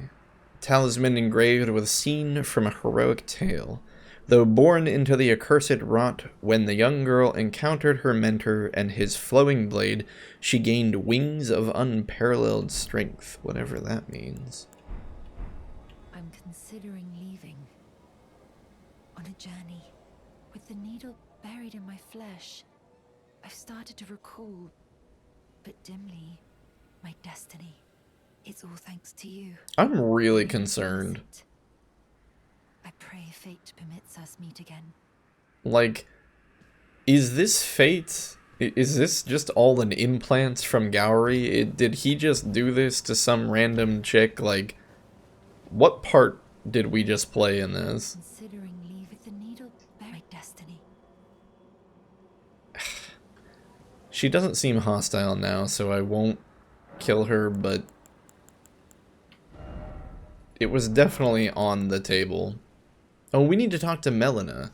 Talisman engraved with scene from a heroic tale. Though born into the accursed rot, when the young girl encountered her mentor and his flowing blade, she gained wings of unparalleled strength, whatever that means. I'm considering leaving. On a journey. With the needle buried in my flesh, I've started to recall, but dimly, my destiny. It's all thanks to you. I'm really concerned. I pray fate permits us meet again. Like, is this fate? Is this just all an implant from Gowry? Did he just do this to some random chick? Like, what part did we just play in this? Considering leave with the needle, my destiny. She doesn't seem hostile now, so I won't kill her, but it was definitely on the table. Oh, we need to talk to Melina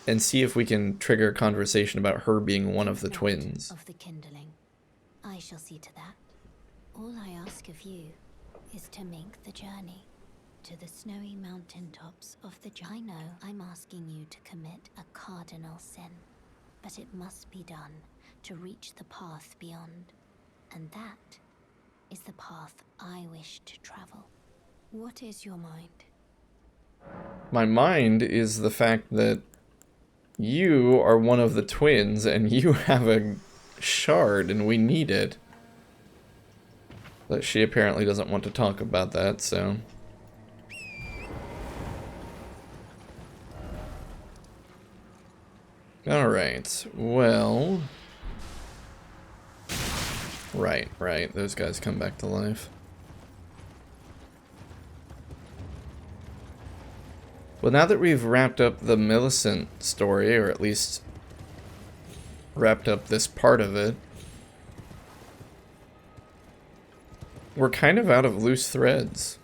and see if we can trigger a conversation about her being one of the twins. Of the kindling. I shall see to that. All I ask of you is to make the journey to the snowy mountaintops of the I know I'm asking you to commit a cardinal sin, but it must be done to reach the path beyond. And that is the path I wish to travel. What is your mind? My mind is the fact that you are one of the twins and you have a shard and we need it. But she apparently doesn't want to talk about that, so... Alright, well... Right, those guys come back to life. Well, now that we've wrapped up the Millicent story, or at least wrapped up this part of it, we're kind of out of loose threads.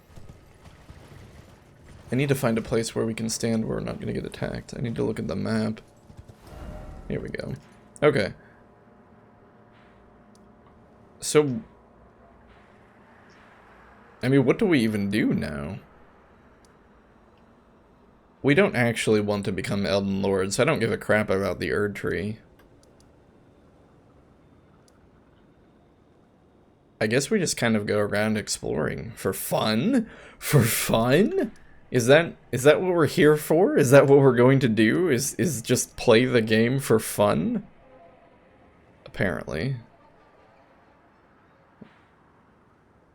I need to find a place where we can stand where we're not going to get attacked. I need to look at the map. Here we go. Okay. So, I mean, what do we even do now? We don't actually want to become Elden Lords. I don't give a crap about the Erd Tree. I guess we just kind of go around exploring. For fun? For fun? Is that what we're here for? Is that what we're going to do? Is just play the game for fun? Apparently.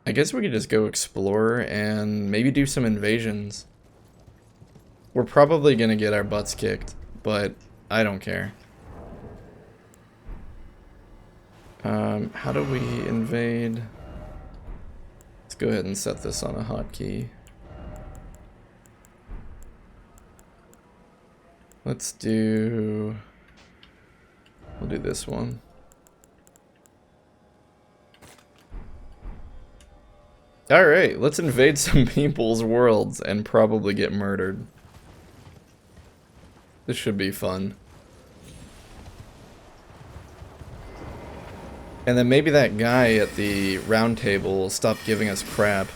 I guess we could just go explore and maybe do some invasions. We're probably gonna get our butts kicked, but I don't care. How do we invade? Let's go ahead and set this on a hotkey. Let's do... We'll do this one. Alright, let's invade some people's worlds and probably get murdered. This should be fun. And then maybe that guy at the round table will stop giving us crap.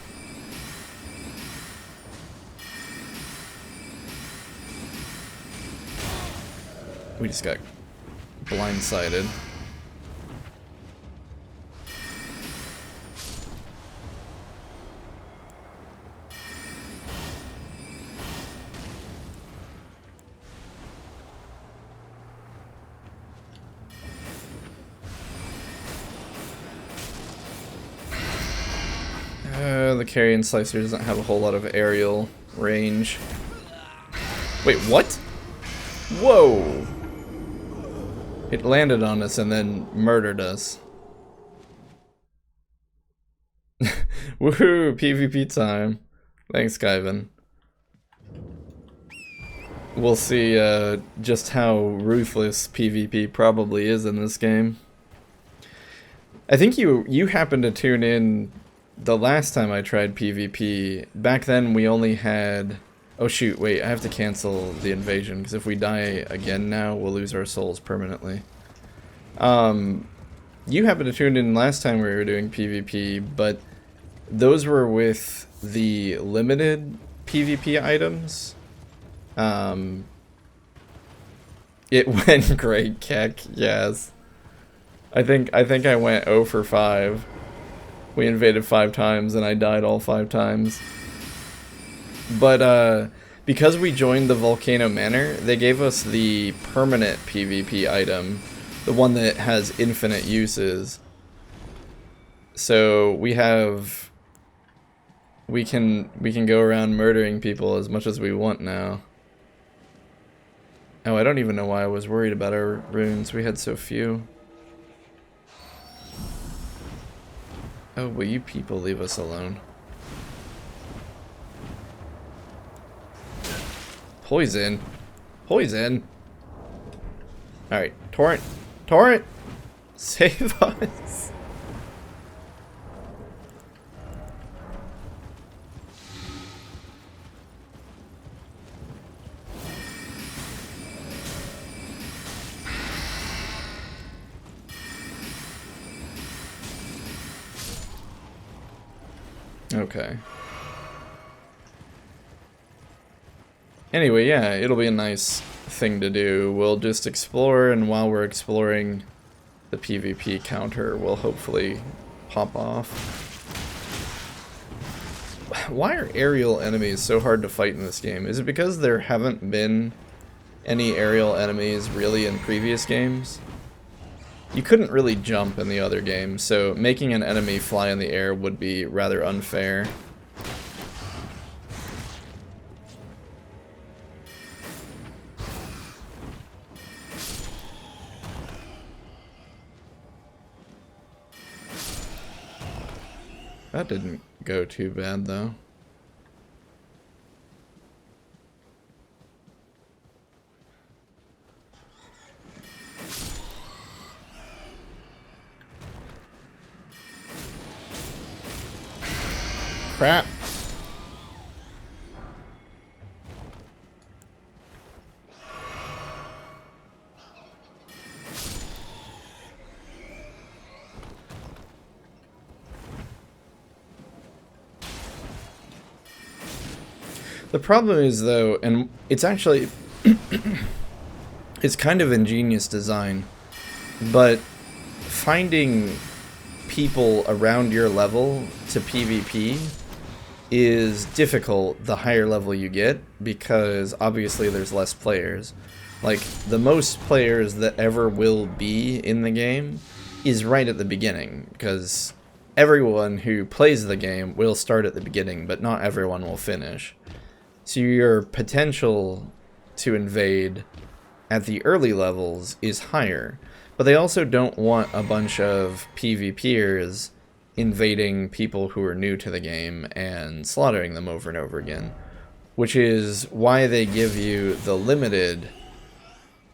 We just got blindsided. The carrion slicer doesn't have a whole lot of aerial range. Wait, what? Whoa! It landed on us and then murdered us. Woohoo! PvP time. Thanks, Kyvan. We'll see just how ruthless PvP probably is in this game. I think you happened to tune in the last time I tried PvP. Back then we only had... Oh shoot, wait, I have to cancel the invasion, because if we die again now, we'll lose our souls permanently. You happened to tune in last time we were doing PvP, but those were with the limited PvP items. It went great, Keck, yes. I think I went 0 for 5. We invaded 5 times and I died all 5 times. But because we joined the Volcano Manor, they gave us the permanent PvP item, the one that has infinite uses. So we can go around murdering people as much as we want now. Oh, I don't even know why I was worried about our runes. We had so few. Oh, will you people leave us alone? Poison. Poison. Alright, Torrent. Torrent! Save us! Okay. Anyway, yeah, it'll be a nice thing to do. We'll just explore, and while we're exploring, the PvP counter will hopefully pop off. Why are aerial enemies so hard to fight in this game? Is it because there haven't been any aerial enemies really in previous games? You couldn't really jump in the other game, so making an enemy fly in the air would be rather unfair. That didn't go too bad, though. Crap. The problem is, though, and it's actually it's kind of ingenious design, but finding people around your level to PvP is difficult the higher level you get, because obviously there's less players. Like, the most players that ever will be in the game is right at the beginning, because everyone who plays the game will start at the beginning, but not everyone will finish. So your potential to invade at the early levels is higher. But they also don't want a bunch of PvPers invading people who are new to the game and slaughtering them over and over again. Which is why they give you the limited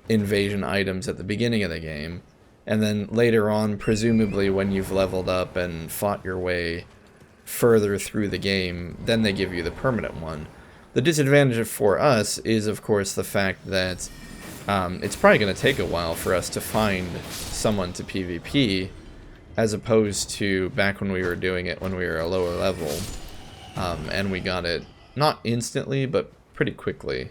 invasion items at the beginning of the game. And then later on, presumably when you've leveled up and fought your way further through the game, then they give you the permanent one. The disadvantage for us is, of course, the fact that it's probably going to take a while for us to find someone to PvP, as opposed to back when we were doing it when we were a lower level, and we got it not instantly, but pretty quickly.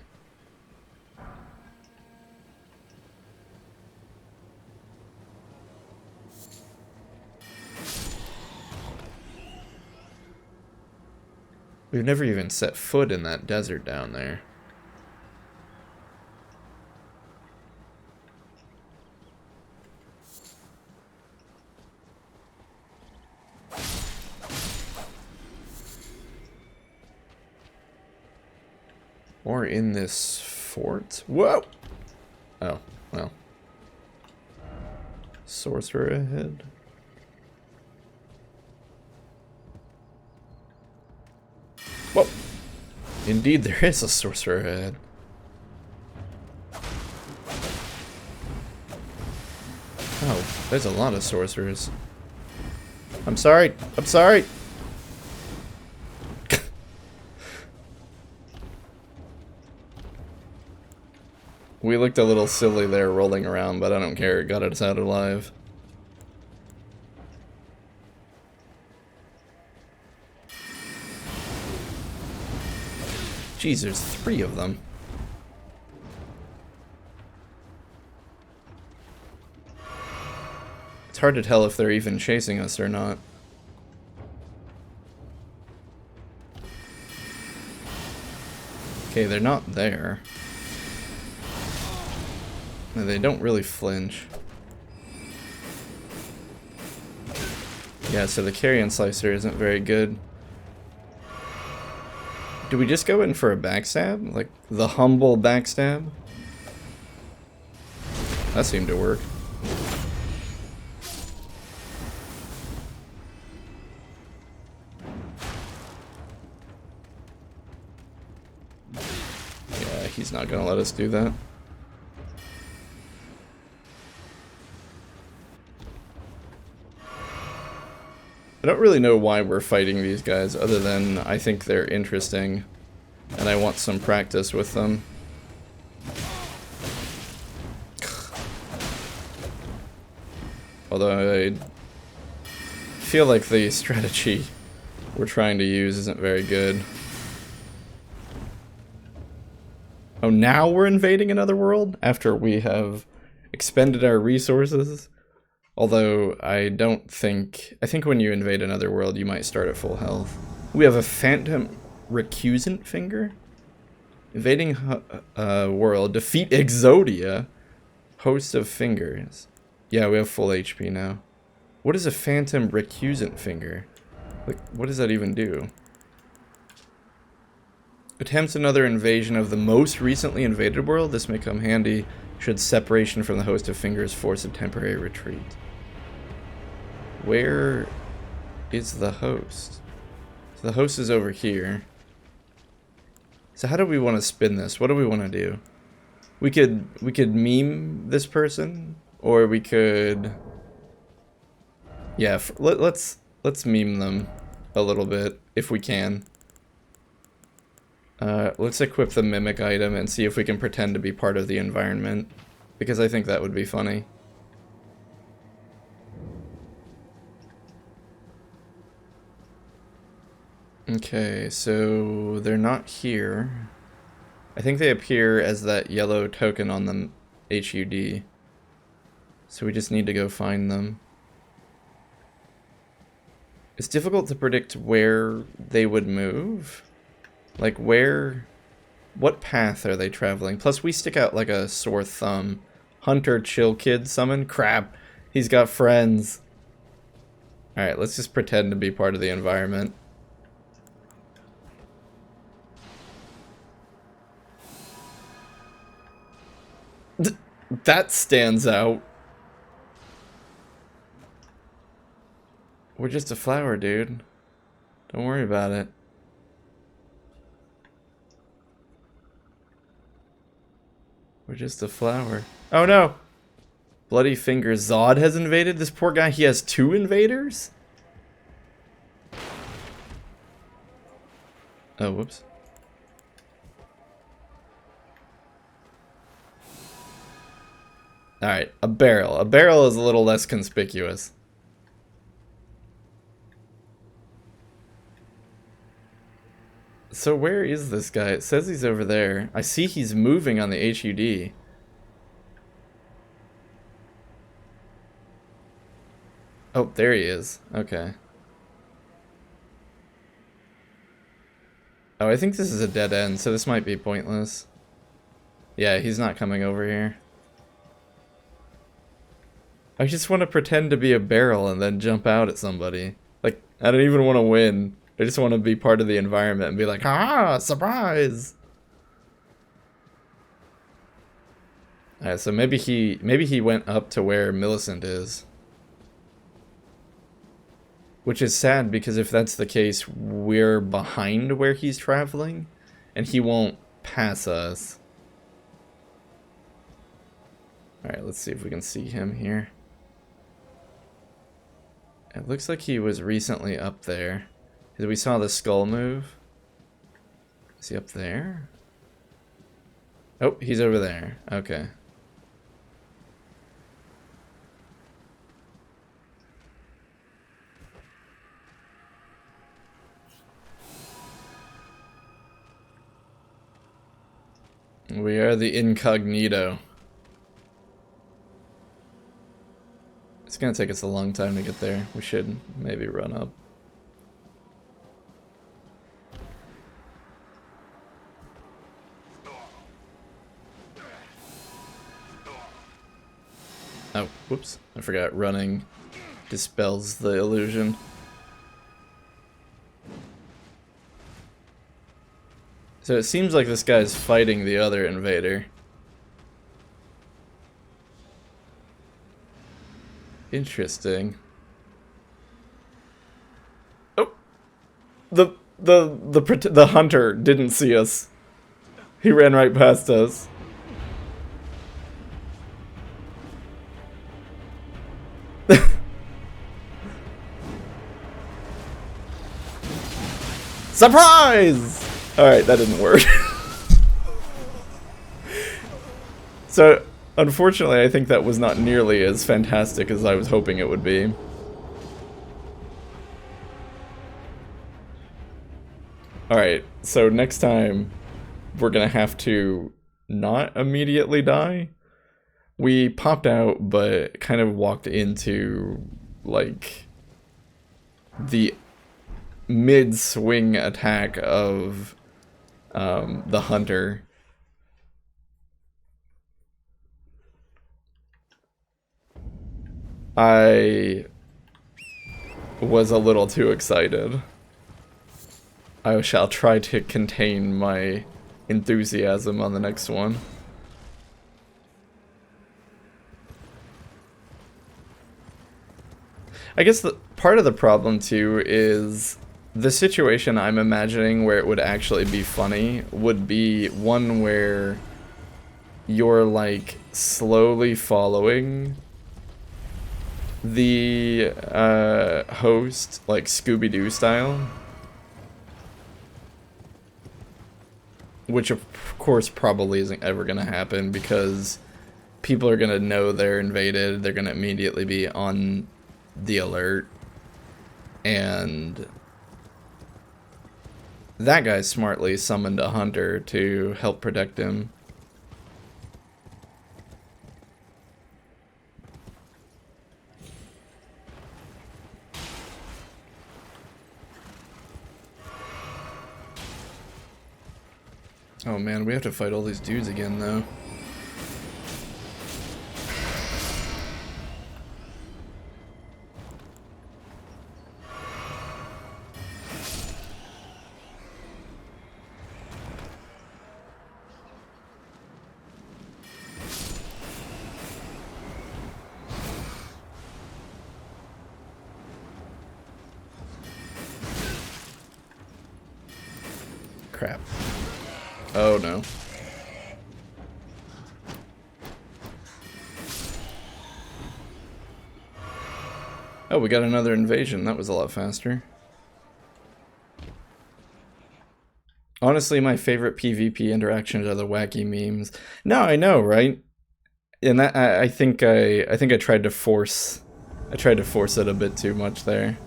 We've never even set foot in that desert down there. Or in this fort? Whoa! Oh, well. Sorcerer ahead. Whoa! Indeed, there is a sorcerer ahead. Oh, there's a lot of sorcerers. I'm sorry. I'm sorry. We looked a little silly there rolling around, but I don't care. It got us out alive. Jeez, there's 3 of them. It's hard to tell if they're even chasing us or not. Okay, they're not there. No, they don't really flinch. Yeah, so the carrion slicer isn't very good. Do we just go in for a backstab? Like, the humble backstab? That seemed to work. Yeah, he's not gonna let us do that. I don't really know why we're fighting these guys, other than I think they're interesting, and I want some practice with them. Although I feel like the strategy we're trying to use isn't very good. Oh, now we're invading another world? After we have expended our resources? Although, I think when you invade another world, you might start at full health. We have a Phantom Recusant Finger? Invading world. Defeat Exodia. Host of Fingers. Yeah, we have full HP now. What is a Phantom Recusant Finger? Like, what does that even do? Attempts another invasion of the most recently invaded world. This may come handy should separation from the Host of Fingers force a temporary retreat. Where is the host? So the host is over here. So how do we want to spin this? What do we want to do? We could meme this person, or we could, yeah. Let's meme them a little bit if we can. Let's equip the mimic item and see if we can pretend to be part of the environment, because I think that would be funny. Okay, so they're not here. I think they appear as that yellow token on the HUD. So we just need to go find them. It's difficult to predict where they would move. Like what path are they traveling? Plus we stick out like a sore thumb. Hunter, chill kid, summon? Crap. He's got friends. Alright, let's just pretend to be part of the environment. That stands out. We're just a flower, dude. Don't worry about it. We're just a flower. Oh no! Bloody Finger Zod has invaded? This poor guy, he has 2 invaders? Oh, whoops. Alright, a barrel. A barrel is a little less conspicuous. So where is this guy? It says he's over there. I see he's moving on the HUD. Oh, there he is. Okay. Oh, I think this is a dead end, so this might be pointless. Yeah, he's not coming over here. I just want to pretend to be a barrel and then jump out at somebody. Like, I don't even want to win. I just want to be part of the environment and be like, ah, surprise! Alright, so maybe he went up to where Millicent is. Which is sad, because if that's the case, we're behind where he's traveling, and he won't pass us. Alright, let's see if we can see him here. It looks like he was recently up there. Because we saw the skull move. Is he up there? Oh, he's over there. Okay. We are the incognito. It's gonna take us a long time to get there. We should maybe run up. Oh, whoops. I forgot running dispels the illusion. So it seems like this guy's fighting the other invader. Interesting. Oh, the hunter didn't see us. He ran right past us. Surprise! Alright, that didn't work. So, unfortunately, I think that was not nearly as fantastic as I was hoping it would be. Alright, so next time, we're gonna have to not immediately die. We popped out, but kind of walked into, like, the mid-swing attack of the hunter. I was a little too excited. I shall try to contain my enthusiasm on the next one. I guess part of the problem too is the situation I'm imagining where it would actually be funny would be one where you're like slowly following the host, like Scooby-Doo style, which of course probably isn't ever gonna happen because people are gonna know they're invaded, they're gonna immediately be on the alert, and that guy smartly summoned a hunter to help protect him. Oh man, we have to fight all these dudes again though. crap. Oh no. Oh, we got another invasion. That was a lot faster. Honestly, my favorite PvP interactions are the wacky memes. No, I know, right? And that I think I tried to force it a bit too much there.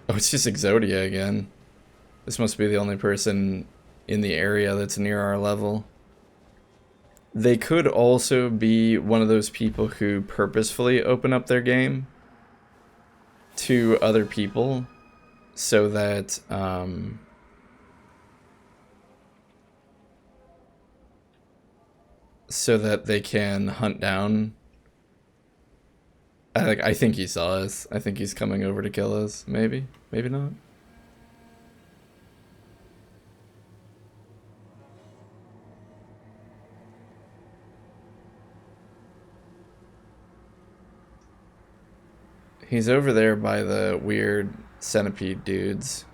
Oh, it's just Exodia again. This must be the only person in the area that's near our level. They could also be one of those people who purposefully open up their game to other people so that they can hunt down. I think he saw us. I think he's coming over to kill us. Maybe, maybe not. He's over there by the weird centipede dudes.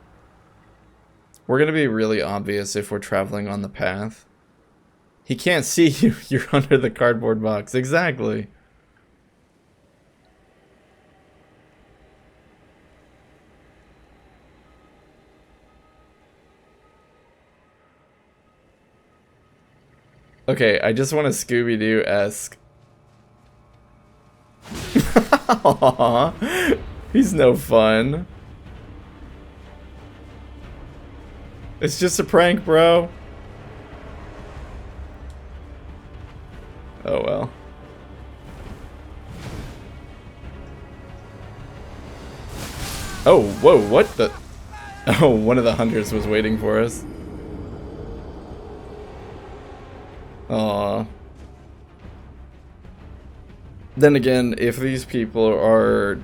We're gonna be really obvious if we're traveling on the path. He can't see you. You're under the cardboard box. Exactly. Okay, I just want a Scooby-Doo-esque. Aww, he's no fun. It's just a prank, bro. Oh well. Oh, whoa, what the? Oh, one of the hunters was waiting for us. Aww. Then again, if these people are...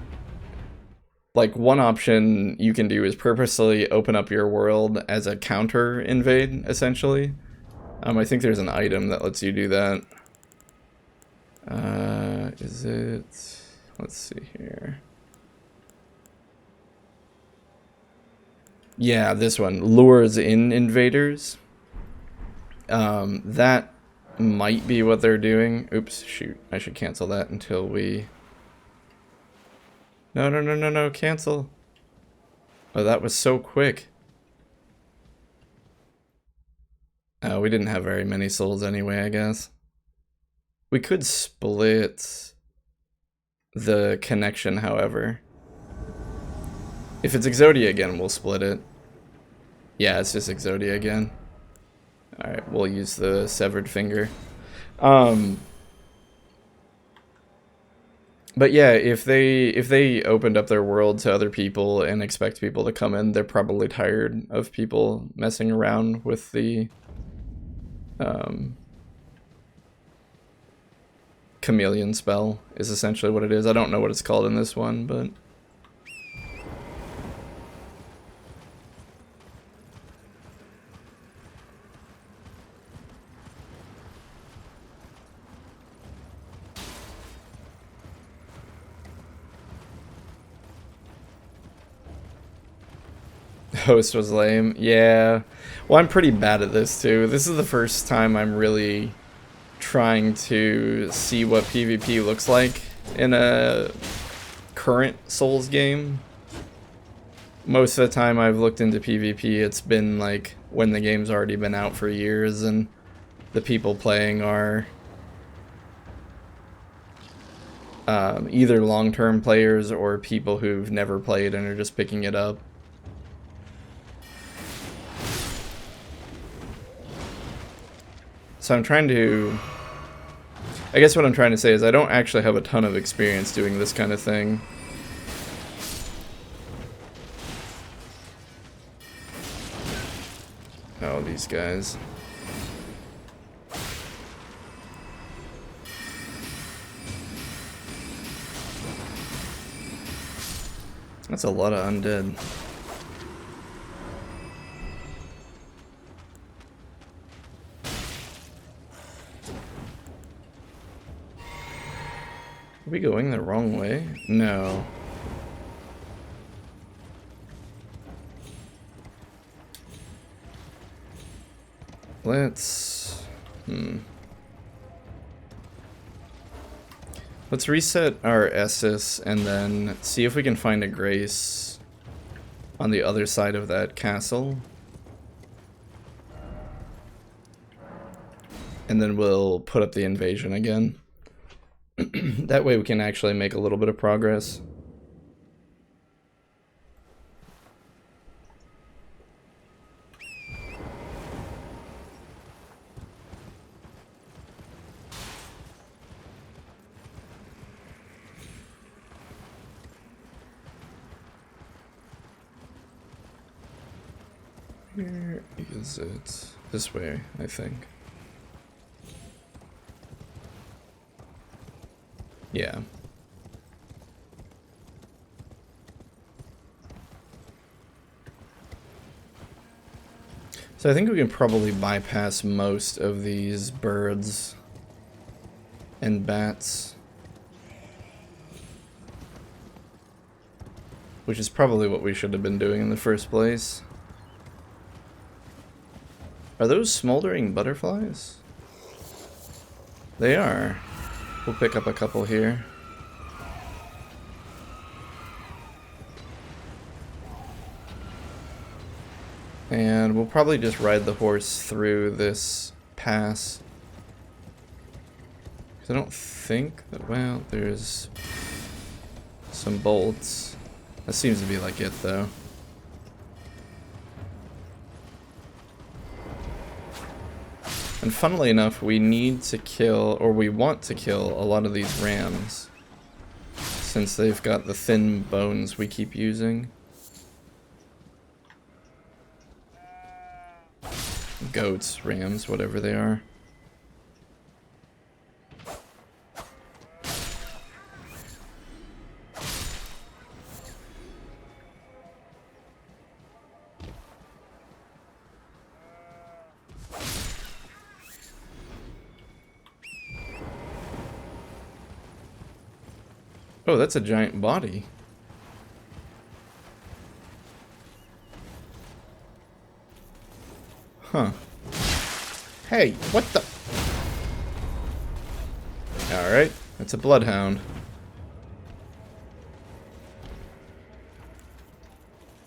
Like, one option you can do is purposely open up your world as a counter invade, essentially. I think there's an item that lets you do that. Is it... Let's see here. Yeah, this one. Lures in invaders. That might be what they're doing. Oops, shoot. I should cancel that until we... No, no, no, no, no, cancel. Oh, that was so quick. Oh, we didn't have very many souls anyway, I guess. We could split the connection, however. If it's Exodia again, we'll split it. Yeah, it's just Exodia again. Alright, we'll use the severed finger. But yeah, if they opened up their world to other people and expect people to come in, they're probably tired of people messing around with the chameleon spell is essentially what it is. I don't know what it's called in this one, but host was lame. Yeah. Well, I'm pretty bad at this too. This is the first time I'm really trying to see what PvP looks like in a current Souls game. Most of the time I've looked into PvP, it's been like when the game's already been out for years and the people playing are either long-term players or people who've never played and are just picking it up. So I'm trying to... I guess what I'm trying to say is I don't actually have a ton of experience doing this kind of thing. Oh, these guys. That's a lot of undead. Are we going the wrong way? No. Let's... Let's reset our Essus and then see if we can find a Grace on the other side of that castle. And then we'll put up the invasion again. That way we can actually make a little bit of progress. Where is it? This way, I think. Yeah. So I think we can probably bypass most of these birds and bats. Which is probably what we should have been doing in the first place. Are those smoldering butterflies? They are. We'll pick up a couple here. And we'll probably just ride the horse through this pass. 'Cause I don't think that, well, there's some bolts. That seems to be like it though. And funnily enough, we need to kill, or we want to kill, a lot of these rams. Since they've got the thin bones we keep using. Goats, rams, whatever they are. Oh, that's a giant body. Huh. Hey, what the? Alright, that's a bloodhound.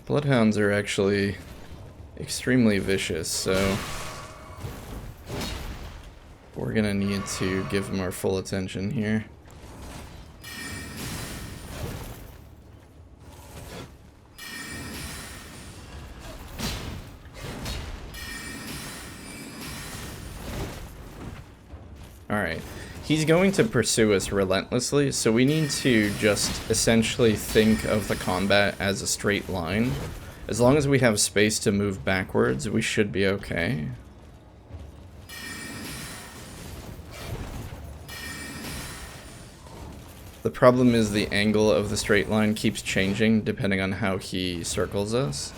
Bloodhounds are actually extremely vicious, so we're gonna need to give them our full attention here. Alright, he's going to pursue us relentlessly, so we need to just essentially think of the combat as a straight line. As long as we have space to move backwards, we should be okay. The problem is the angle of the straight line keeps changing depending on how he circles us.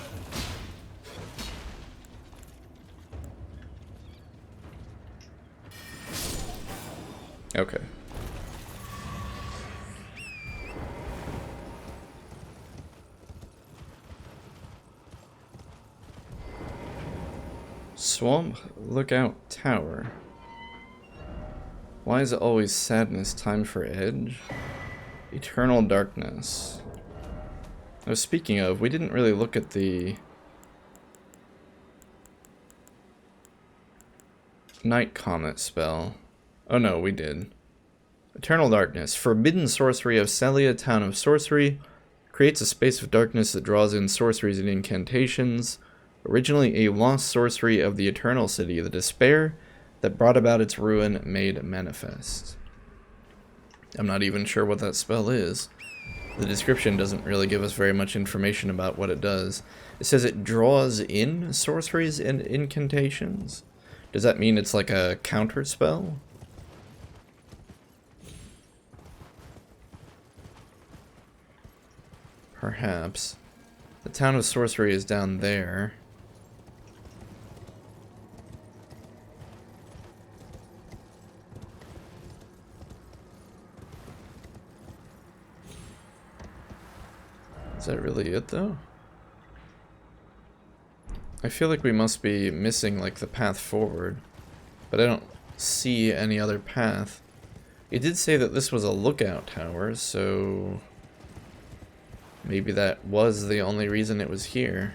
Okay. Swamp Lookout Tower. Why is it always sadness time for edge? Eternal darkness. Oh, speaking of, we didn't really look at the Night Comet spell. Oh no, we did. Eternal Darkness. Forbidden sorcery of Celia, Town of Sorcery. Creates a space of darkness that draws in sorceries and incantations. Originally a lost sorcery of the Eternal City, the despair that brought about its ruin made manifest. I'm not even sure what that spell is. The description doesn't really give us very much information about what it does. It says it draws in sorceries and incantations. Does that mean it's like a counter spell? Perhaps. The Town of Sorcery is down there. Is that really it, though? I feel like we must be missing like the path forward, but I don't see any other path. It did say that this was a lookout tower, so maybe that was the only reason it was here.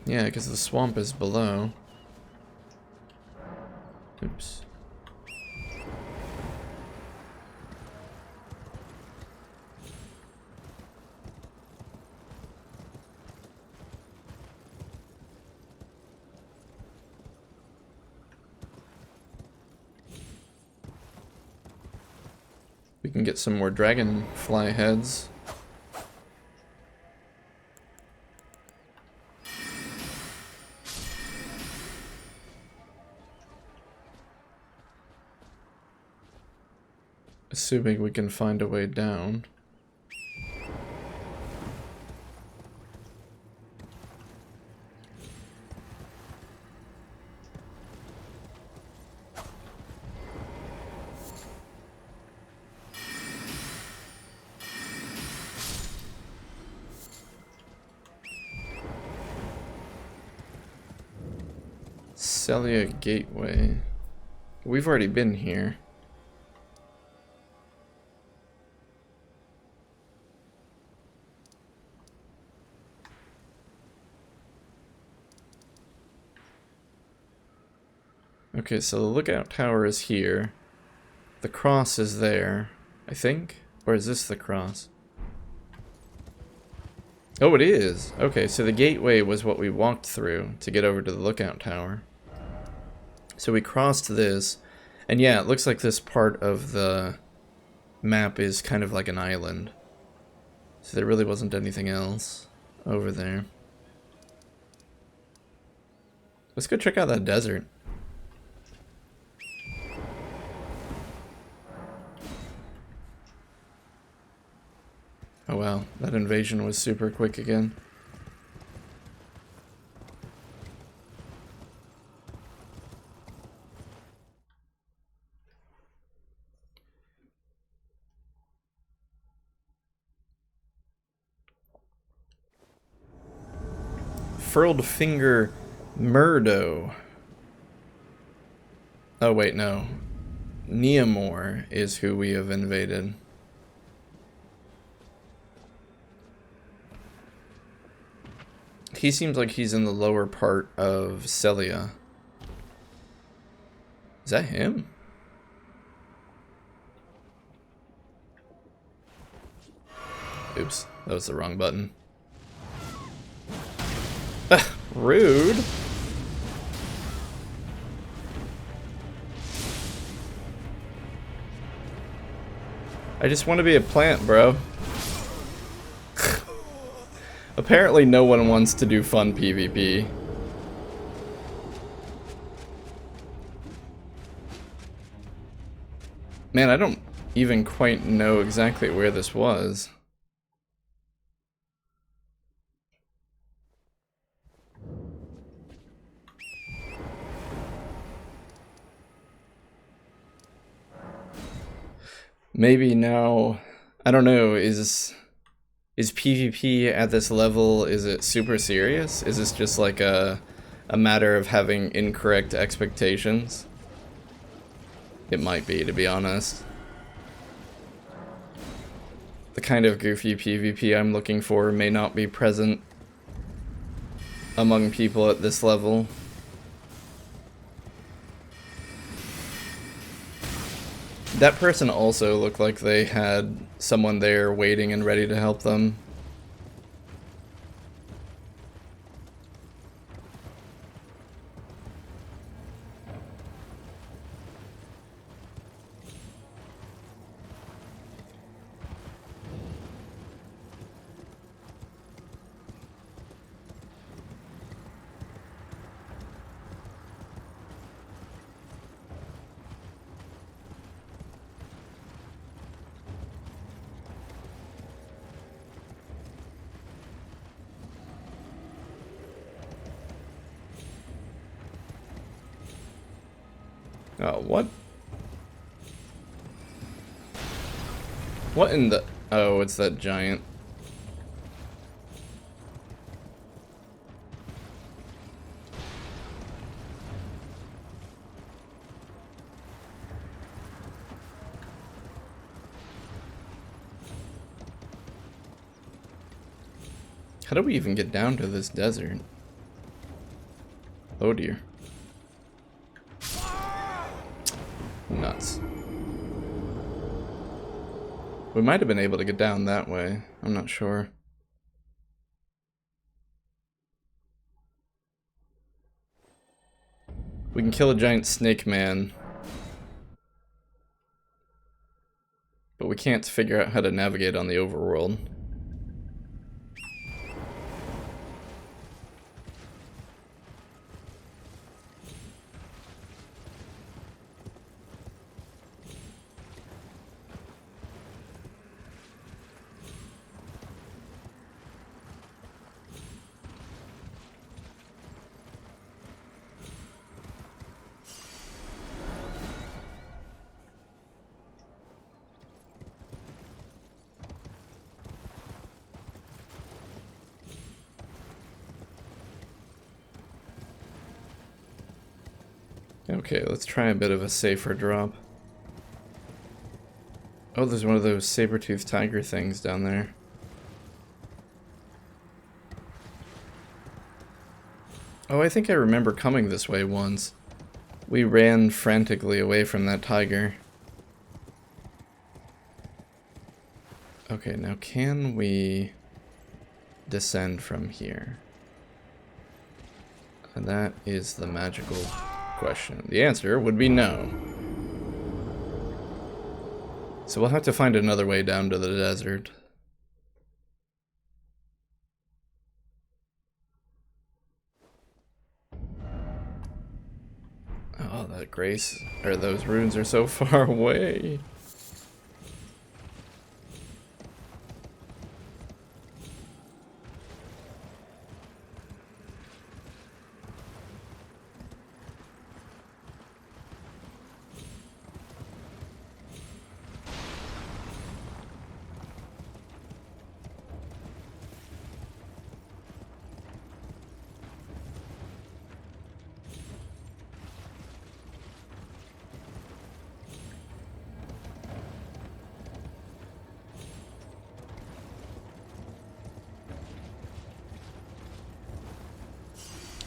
Yeah, because the swamp is below. Oops. We can get some more dragonfly heads. Assuming we can find a way down. Celia Gateway. We've already been here. Okay, so the lookout tower is here. The cross is there, I think? Or is this the cross? Oh, it is! Okay, so the gateway was what we walked through to get over to the lookout tower. So we crossed this, and yeah, it looks like this part of the map is kind of like an island. So there really wasn't anything else over there. Let's go check out that desert. Oh wow, that invasion was super quick again. Furled Finger Murdo. Oh wait, no. Neomor is who we have invaded. He seems like he's in the lower part of Celia. Is that him? Oops, that was the wrong button. Rude. I just want to be a plant, bro. Apparently no one wants to do fun PvP. Man, I don't even quite know exactly where this was. Maybe now, I don't know, is PvP at this level, is it super serious? Is this just like a matter of having incorrect expectations? It might be, to be honest. The kind of goofy PvP I'm looking for may not be present among people at this level. That person also looked like they had someone there waiting and ready to help them. Oh, what? What in the... Oh, it's that giant. How do we even get down to this desert? Oh dear. Nuts. We might have been able to get down that way. I'm not sure. We can kill a giant snake man. But we can't figure out how to navigate on the overworld. Okay, let's try a bit of a safer drop. Oh, there's one of those saber-toothed tiger things down there. Oh, I think I remember coming this way once. We ran frantically away from that tiger. Okay, now can we descend from here? And that is the magical question. The answer would be no. So we'll have to find another way down to the desert. Oh, that grace, or those runes are so far away.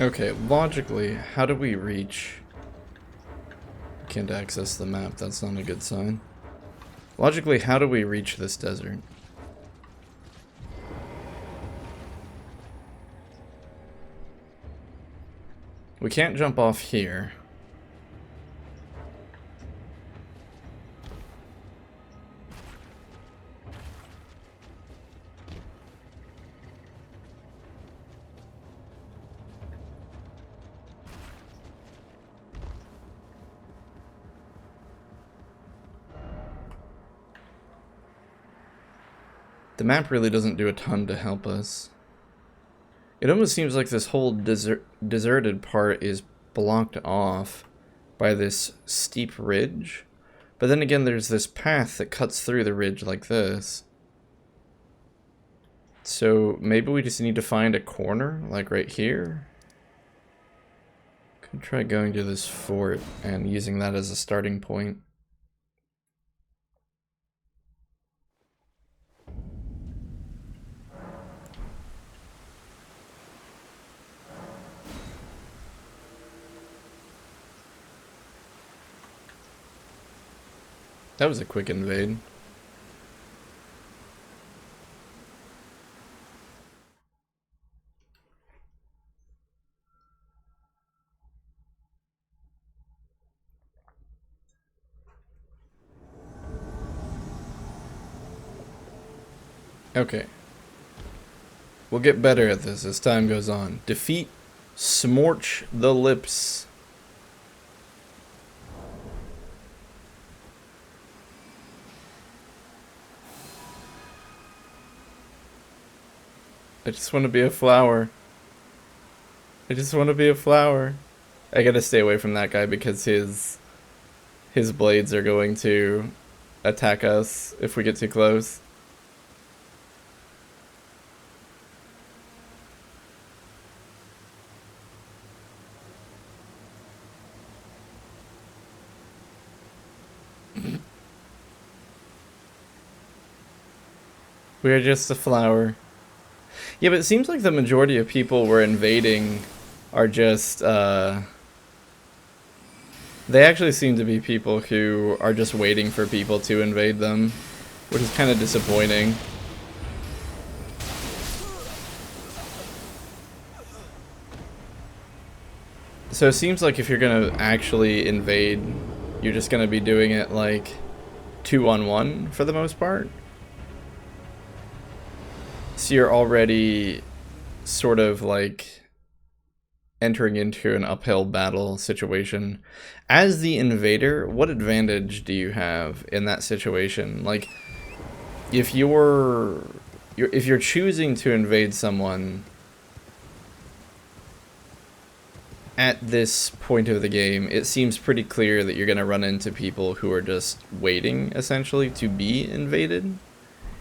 Okay, logically, how do we reach... Can't access the map, that's not a good sign. Logically, how do we reach this desert? We can't jump off here. The map really doesn't do a ton to help us. It almost seems like this whole deserted part is blocked off by this steep ridge. But then again, there's this path that cuts through the ridge like this. So maybe we just need to find a corner, like right here. Could try going to this fort and using that as a starting point. That was a quick invade. Okay. We'll get better at this as time goes on. Defeat Smorch the Lips. I just want to be a flower. I just want to be a flower. I gotta stay away from that guy because his blades are going to attack us if we get too close. We are just a flower. Yeah, but it seems like the majority of people we're invading are just, they actually seem to be people who are just waiting for people to invade them, which is kind of disappointing. So it seems like if you're gonna actually invade, you're just gonna be doing it like 2-on-1 for the most part. So you're already sort of like entering into an uphill battle situation. As the invader, what advantage do you have in that situation? Like, if you're choosing to invade someone at this point of the game, it seems pretty clear that you're going to run into people who are just waiting, essentially, to be invaded.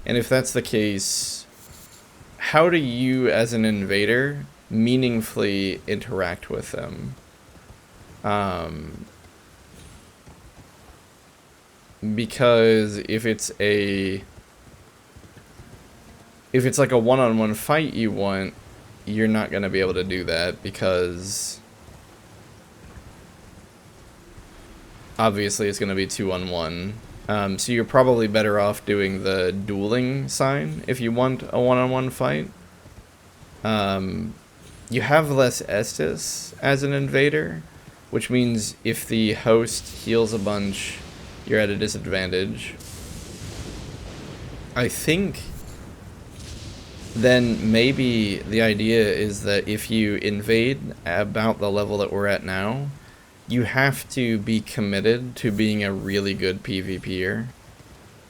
And if that's the case, how do you, as an invader, meaningfully interact with them? Because if it's like a one-on-one fight you want, you're not going to be able to do that because obviously it's going to be 2-on-1. So you're probably better off doing the dueling sign if you want a one-on-one fight. You have less Estus as an invader, which means if the host heals a bunch, you're at a disadvantage. I think then maybe the idea is that if you invade about the level that we're at now, you have to be committed to being a really good PvPer.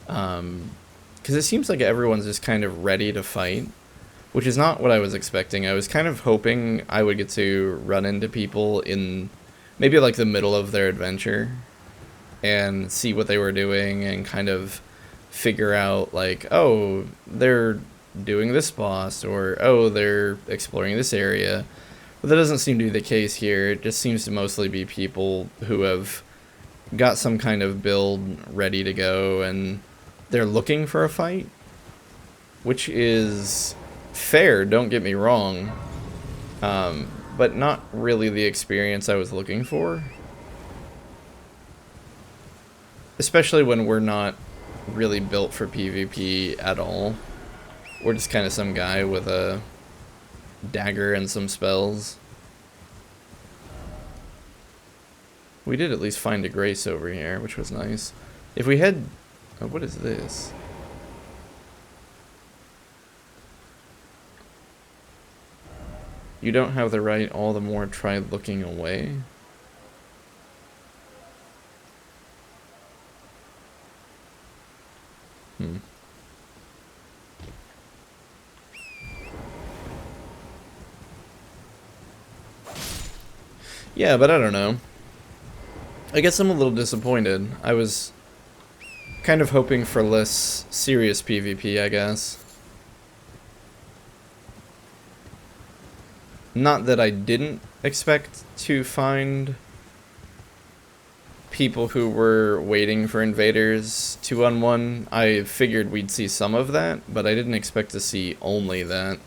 Because it seems like everyone's just kind of ready to fight, which is not what I was expecting. I was kind of hoping I would get to run into people in maybe like the middle of their adventure and see what they were doing and kind of figure out like, oh, they're doing this boss, or oh, they're exploring this area. But that doesn't seem to be the case here. It just seems to mostly be people who have got some kind of build ready to go and they're looking for a fight, which is fair, don't get me wrong, but not really the experience I was looking for. Especially when we're not really built for PvP at all. We're just kind of some guy with a dagger and some spells. We did at least find a grace over here, which was nice. If we had... Oh, what is this? You don't have the right, all the more try looking away. Yeah, but I don't know. I guess I'm a little disappointed. I was kind of hoping for less serious PvP, I guess. Not that I didn't expect to find people who were waiting for invaders 2-on-1. I figured we'd see some of that, but I didn't expect to see only that.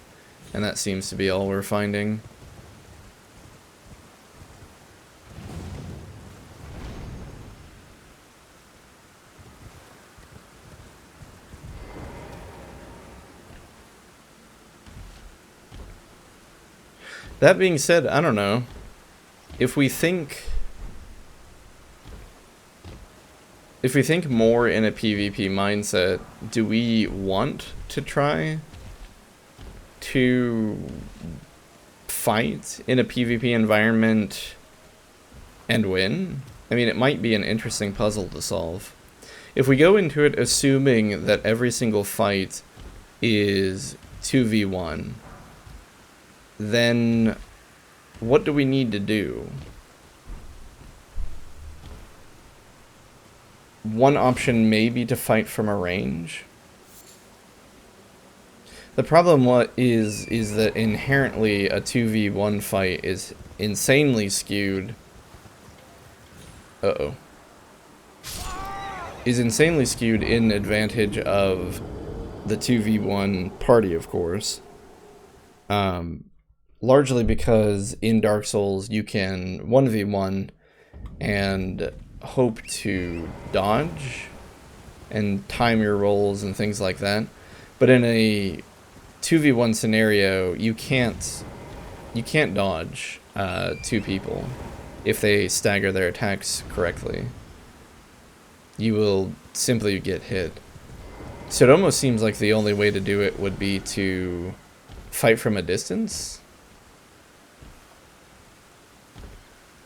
And that seems to be all we're finding. That being said, I don't know. If we think more in a PvP mindset, do we want to try to fight in a PvP environment and win? I mean, it might be an interesting puzzle to solve. If we go into it assuming that every single fight is 2v1, then what do we need to do? one option may be to fight from a range. The problem is that inherently a 2v1 fight is insanely skewed. Is insanely skewed in advantage of the 2v1 party, of course. Largely because in Dark Souls you can 1v1 and hope to dodge and time your rolls and things like that. But in a 2v1 scenario, you can't dodge two people if they stagger their attacks correctly. You will simply get hit. So it almost seems like the only way to do it would be to fight from a distance,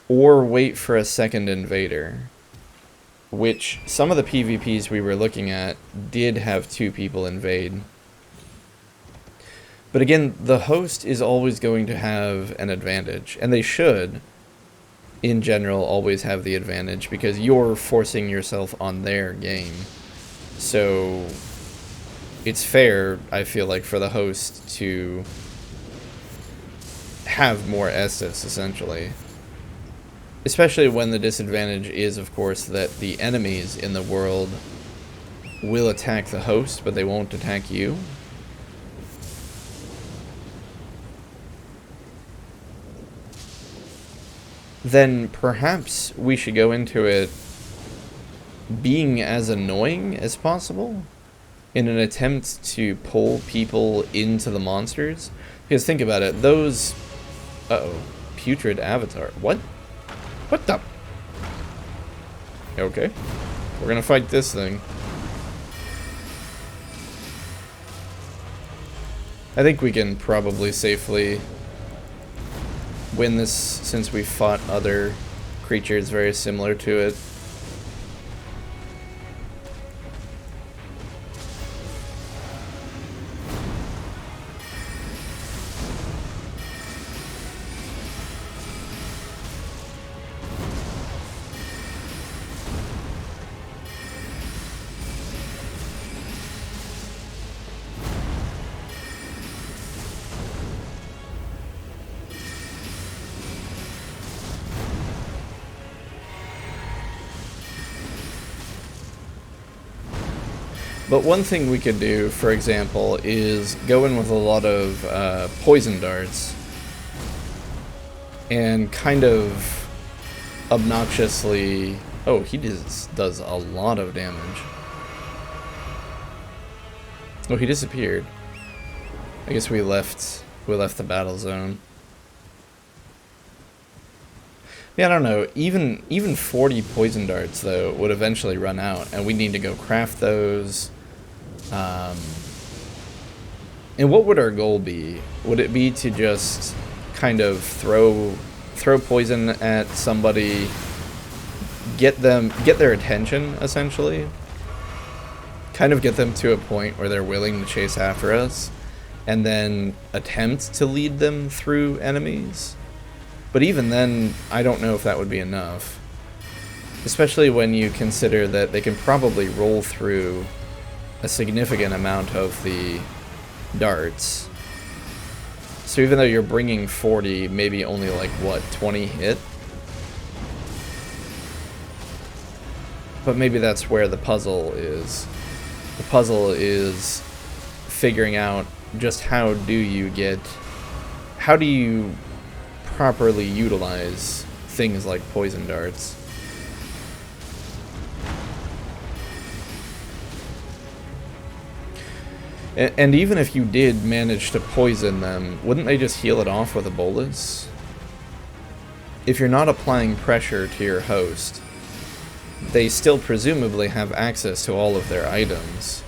or wait for a second invader, which some of the PvPs we were looking at did have two people invade. But again, the host is always going to have an advantage, and they should, in general, always have the advantage, because you're forcing yourself on their game. So it's fair, I feel like, for the host to have more Estus, essentially. Especially when the disadvantage is, of course, that the enemies in the world will attack the host, but they won't attack you. Then perhaps we should go into it being as annoying as possible in an attempt to pull people into the monsters. Because think about it, those... Uh-oh. Putrid Avatar. What? What the? Okay. We're gonna fight this thing. I think we can probably safely win this since we fought other creatures very similar to it. But one thing we could do, for example, is go in with a lot of poison darts and kind of obnoxiously... Oh, he does a lot of damage. Oh, he disappeared. I guess we left the battle zone. Yeah, I don't know. Even 40 poison darts, though, would eventually run out, and we need to go craft those. And what would our goal be? Would it be to just kind of throw poison at somebody, get their attention, essentially? Kind of get them to a point where they're willing to chase after us, and then attempt to lead them through enemies? But even then, I don't know if that would be enough. Especially when you consider that they can probably roll through a significant amount of the darts. So even though you're bringing 40, maybe only like, what, 20 hit? But maybe that's where the puzzle is. The puzzle is figuring out just how do you properly utilize things like poison darts. And even if you did manage to poison them, wouldn't they just heal it off with a bolus? If you're not applying pressure to your host, they still presumably have access to all of their items.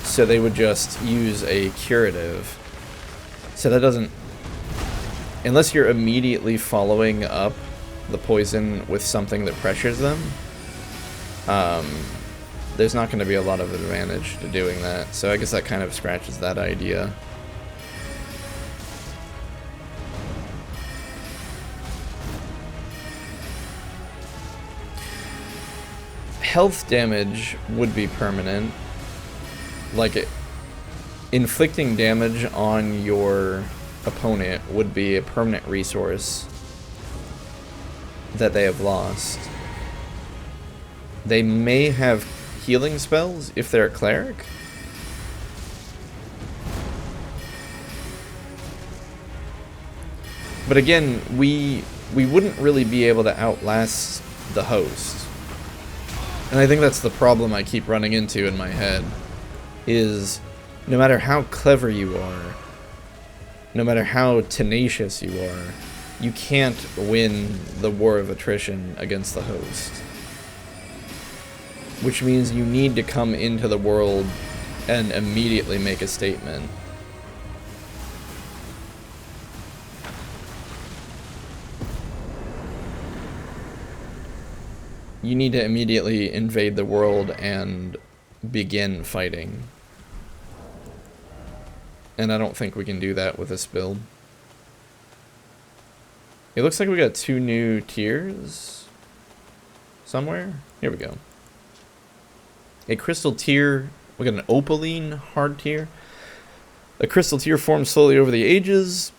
So they would just use a curative. So that doesn't... Unless you're immediately following up the poison with something that pressures them, there's not going to be a lot of advantage to doing that. So I guess that kind of scratches that idea. health damage would be permanent. Like, inflicting damage on your opponent would be a permanent resource that they have lost. They may have healing spells if they're a cleric. But again, we wouldn't really be able to outlast the host. And I think that's the problem I keep running into in my head, is no matter how clever you are, no matter how tenacious you are, you can't win the war of attrition against the host. Which means you need to come into the world and immediately make a statement. You need to immediately invade the world and begin fighting. And I don't think we can do that with this build. It looks like we got 2 new tiers somewhere. Here we go. A crystal tier. We got an opaline hard tier. A crystal tier forms slowly over the ages.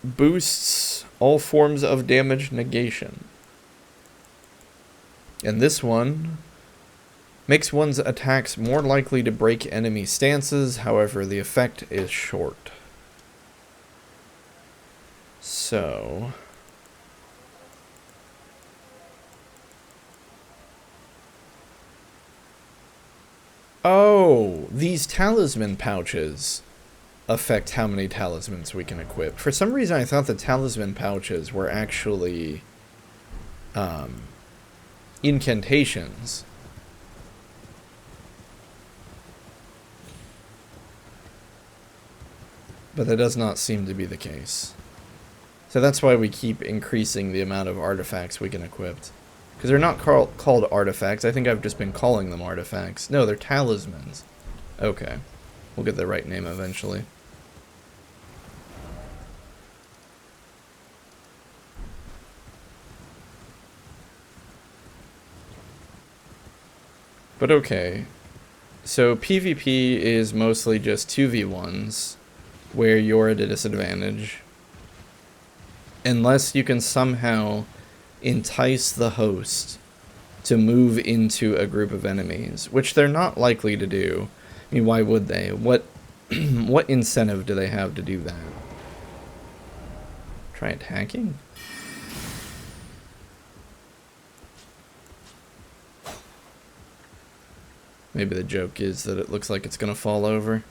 Boosts all forms of damage negation. And this one makes one's attacks more likely to break enemy stances, however, the effect is short. So... oh, these talisman pouches affect how many talismans we can equip. For some reason, I thought the talisman pouches were actually incantations. But that does not seem to be the case. So that's why we keep increasing the amount of artifacts we can equip. Because they're not called artifacts. I think I've just been calling them artifacts. No, they're talismans. Okay. We'll get the right name eventually. But okay. So PvP is mostly just 2v1s, where you're at a disadvantage. Unless you can somehow entice the host to move into a group of enemies, which they're not likely to do. I mean, why would they? What incentive do they have to do that? Try attacking? Maybe the joke is that it looks like it's gonna fall over.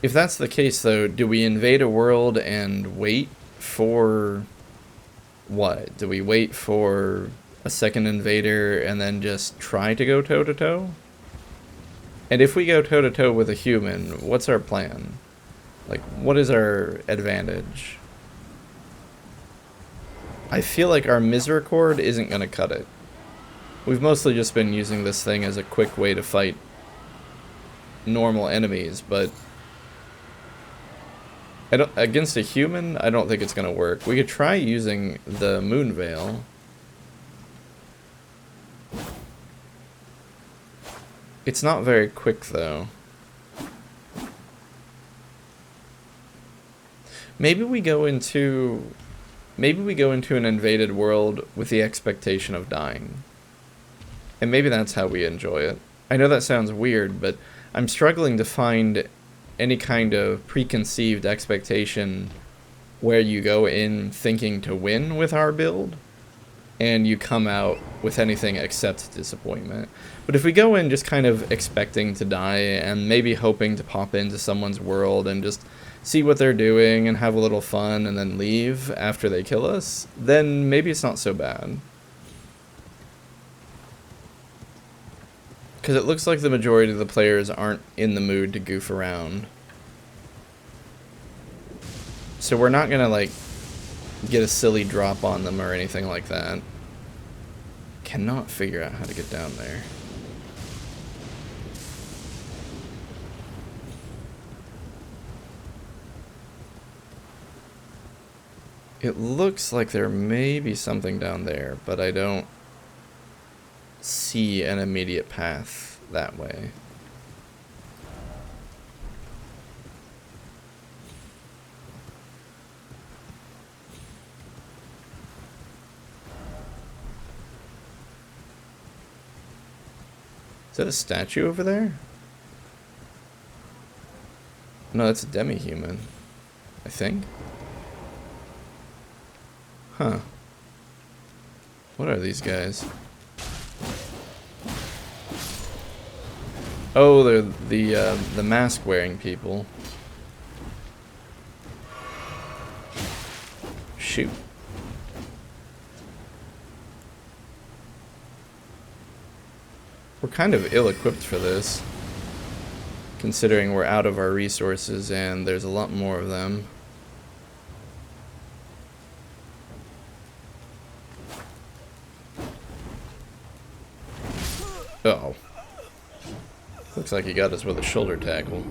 If that's the case, though, do we invade a world and wait for what? Do we wait for a second invader and then just try to go toe-to-toe? And if we go toe-to-toe with a human, what's our plan? Like, what is our advantage? I feel like our misericord isn't going to cut it. We've mostly just been using this thing as a quick way to fight normal enemies, but against a human, I don't think it's going to work. We could try using the Moon Veil. It's not very quick, though. Maybe we go into an invaded world with the expectation of dying. And maybe that's how we enjoy it. I know that sounds weird, but I'm struggling to find any kind of preconceived expectation where you go in thinking to win with our build, and you come out with anything except disappointment. But if we go in just kind of expecting to die, and maybe hoping to pop into someone's world and just see what they're doing and have a little fun and then leave after they kill us, then maybe it's not so bad. Because it looks like the majority of the players aren't in the mood to goof around. So we're not gonna, like, get a silly drop on them or anything like that. Cannot figure out how to get down there. It looks like there may be something down there, but I don't see an immediate path that way. Is that a statue over there? No, that's a demi-human, I think. Huh. What are these guys? Oh, they're the mask-wearing people. Shoot. We're kind of ill-equipped for this, considering we're out of our resources and there's a lot more of them. Uh-oh. Looks like he got us with a shoulder tackle.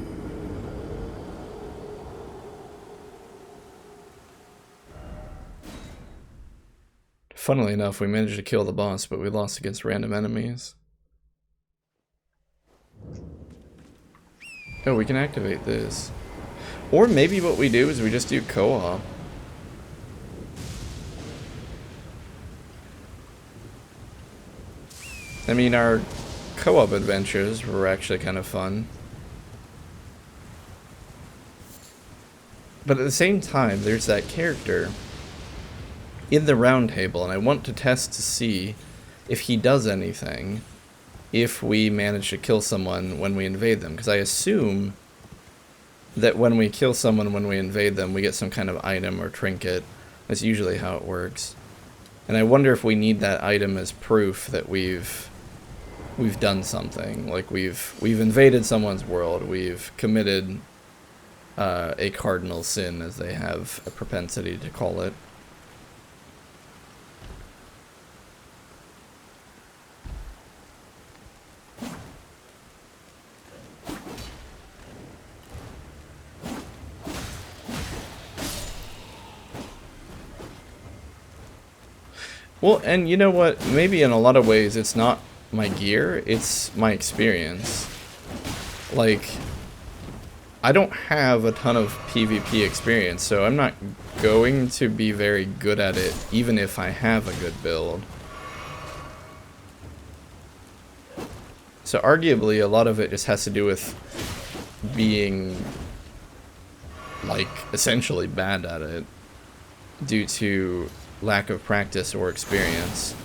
Funnily enough, we managed to kill the boss, but we lost against random enemies. Oh, we can activate this. Or maybe what we do is we just do co-op. I mean, our co-op adventures were actually kind of fun. But at the same time, there's that character in the round table, and I want to test to see if he does anything if we manage to kill someone when we invade them. Because I assume that when we kill someone when we invade them, we get some kind of item or trinket. That's usually how it works. And I wonder if we need that item as proof that we've done something. Like we've invaded someone's world, we've committed a cardinal sin, as they have a propensity to call it. Well, and you know what? Maybe in a lot of ways it's not my gear, it's my experience. Like, I don't have a ton of PvP experience, so I'm not going to be very good at it, even if I have a good build. So arguably, a lot of it just has to do with being, like, essentially bad at it, due to lack of practice or experience.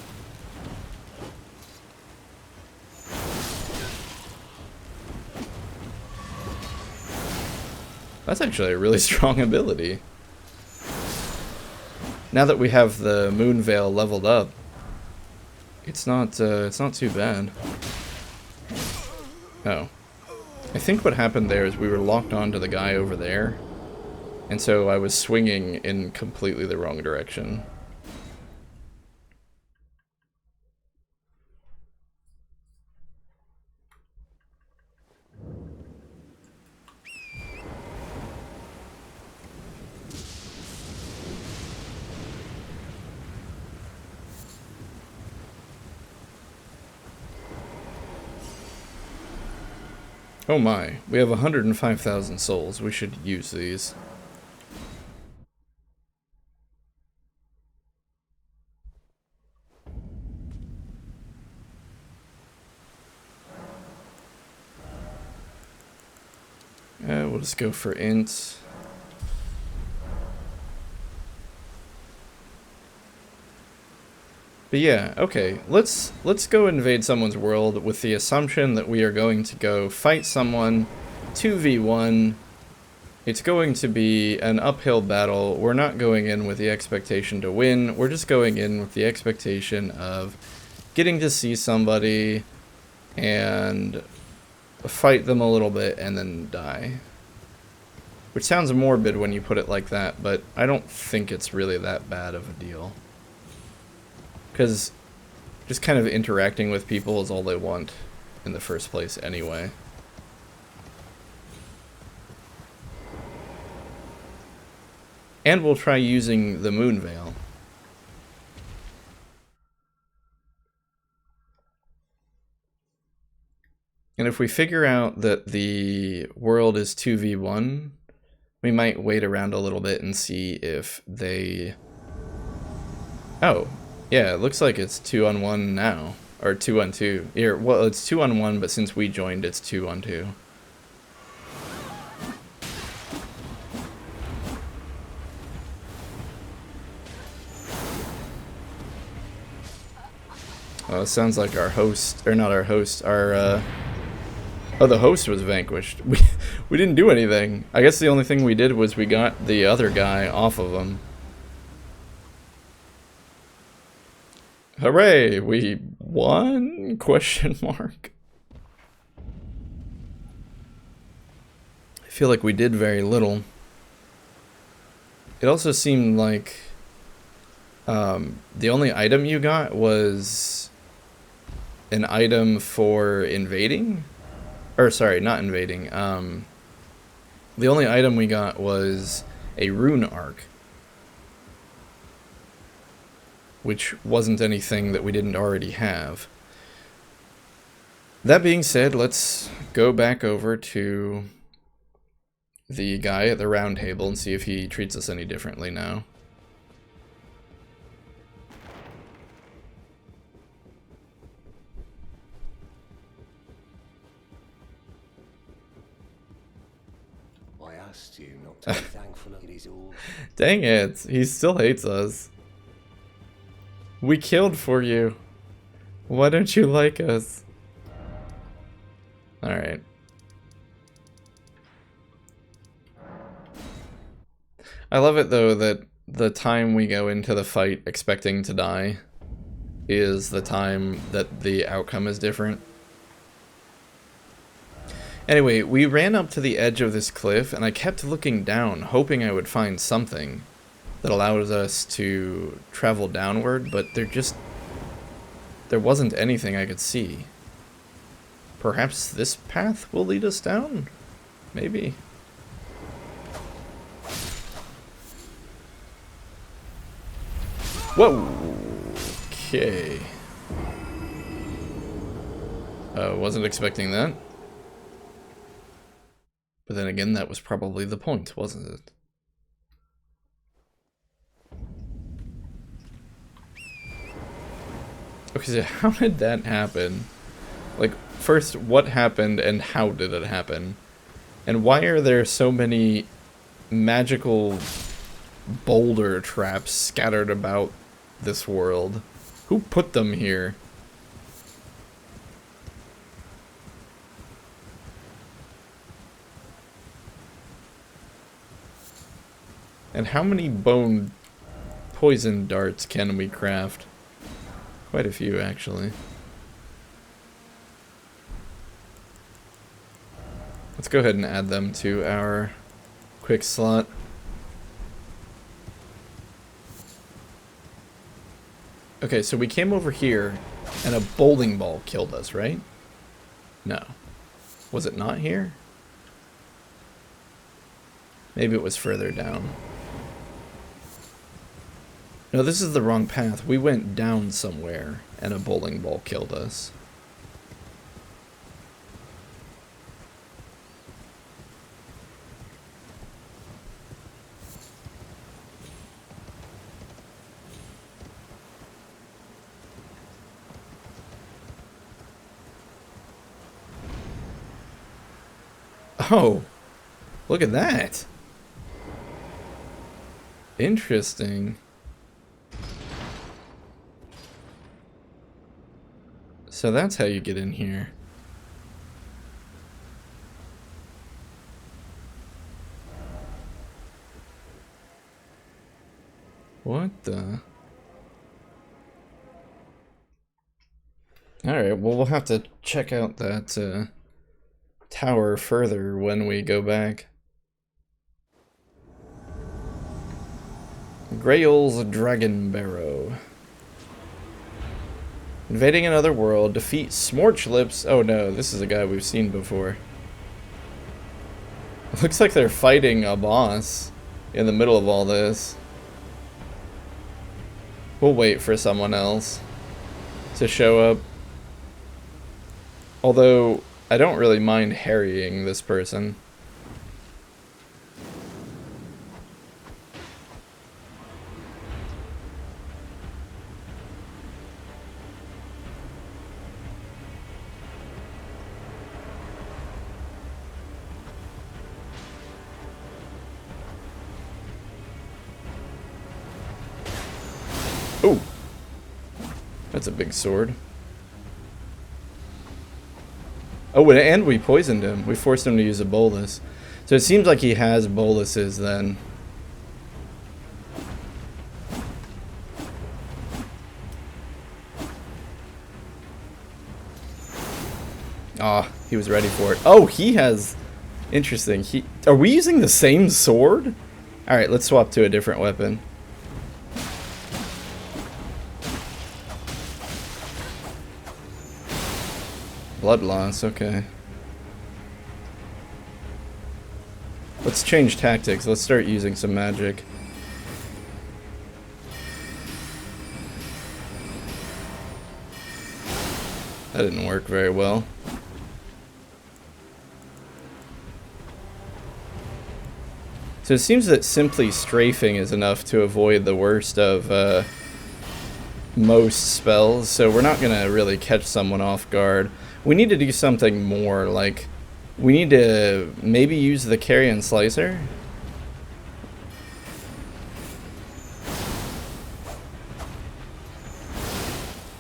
That's actually a really strong ability. Now that we have the Moon Veil leveled up, it's not too bad. Oh. I think what happened there is we were locked onto the guy over there, and so I was swinging in completely the wrong direction. Oh my, we have 105,000 souls. We should use these. We'll just go for int. But yeah, okay, let's go invade someone's world with the assumption that we are going to go fight someone 2v1. It's going to be an uphill battle. We're not going in with the expectation to win. We're just going in with the expectation of getting to see somebody and fight them a little bit and then die. Which sounds morbid when you put it like that, but I don't think it's really that bad of a deal. Because just kind of interacting with people is all they want in the first place anyway. And we'll try using the Moon Veil. And if we figure out that the world is 2v1, we might wait around a little bit and see if they... Oh, yeah, it looks like it's 2-on-1 now. Or 2-on-2. Here, well, it's 2-on-1, but since we joined, it's 2-on-2. Oh, it sounds like our host, or not our host, our, oh, the host was vanquished. We didn't do anything. I guess the only thing we did was we got the other guy off of him. Hooray! We won? Question mark. I feel like we did very little. It also seemed like the only item you got was an item for invading? Or sorry, not invading. The only item we got was a rune arc, which wasn't anything that we didn't already have. That being said, let's go back over to the guy at the round table and see if he treats us any differently now. I asked you not to be thankful it is all. Dang it, he still hates us. We killed for you. Why don't you like us? Alright. I love it though that the time we go into the fight expecting to die is the time that the outcome is different. Anyway, we ran up to the edge of this cliff and I kept looking down, hoping I would find something that allowed us to travel downward, but there wasn't anything I could see. Perhaps this path will lead us down? Maybe. Whoa! Okay. Wasn't expecting that. But then again, that was probably the point, wasn't it? Okay, so how did that happen? Like, first, what happened and how did it happen? And why are there so many magical boulder traps scattered about this world? Who put them here? And how many bone poison darts can we craft? Quite a few, actually. Let's go ahead and add them to our quick slot. Okay, so we came over here and a bowling ball killed us, right? No. Was it not here? Maybe it was further down. No, this is the wrong path. We went down somewhere and a bowling ball killed us. Oh, look at that. Interesting. So that's how you get in here. What the? Alright, well we'll have to check out that tower further when we go back. Grail's Dragon Barrow. Invading another world, defeat Smorch Lips. Oh no, this is a guy we've seen before. It looks like they're fighting a boss. in the middle of all this. We'll wait for someone else to show up. Although, I don't really mind harrying this person. Ooh! That's a big sword. Oh, and we poisoned him. We forced him to use a bolus. So it seems like he has boluses then. Ah, he was ready for it. Oh, he has... Interesting. Are we using the same sword? Alright, let's swap to a different weapon. Blood loss, okay. Let's change tactics. Let's start using some magic. That didn't work very well. So it seems that simply strafing is enough to avoid the worst of most spells, so we're not going to really catch someone off guard. We need to do something more, like, we need to maybe use the Carrion Slicer?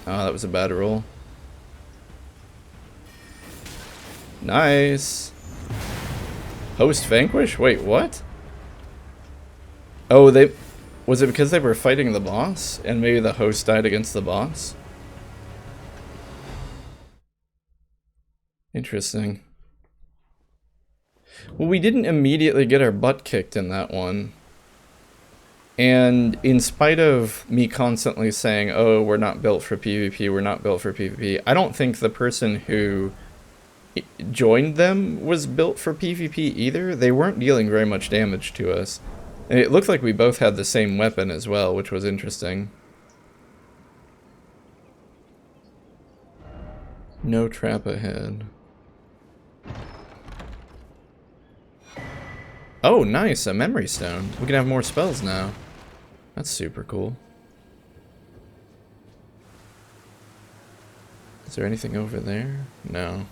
Oh, that was a bad roll. Nice. Host Vanquish? Wait, what? Oh, was it because they were fighting the boss? And maybe the host died against the boss? Interesting. Well, we didn't immediately get our butt kicked in that one. And in spite of me constantly saying, oh, we're not built for PvP, we're not built for PvP, I don't think the person who joined them was built for PvP either. They weren't dealing very much damage to us. And it looked like we both had the same weapon as well, which was interesting. No trap ahead. Oh, nice, a memory stone. We can have more spells now. That's super cool. Is there anything over there? No.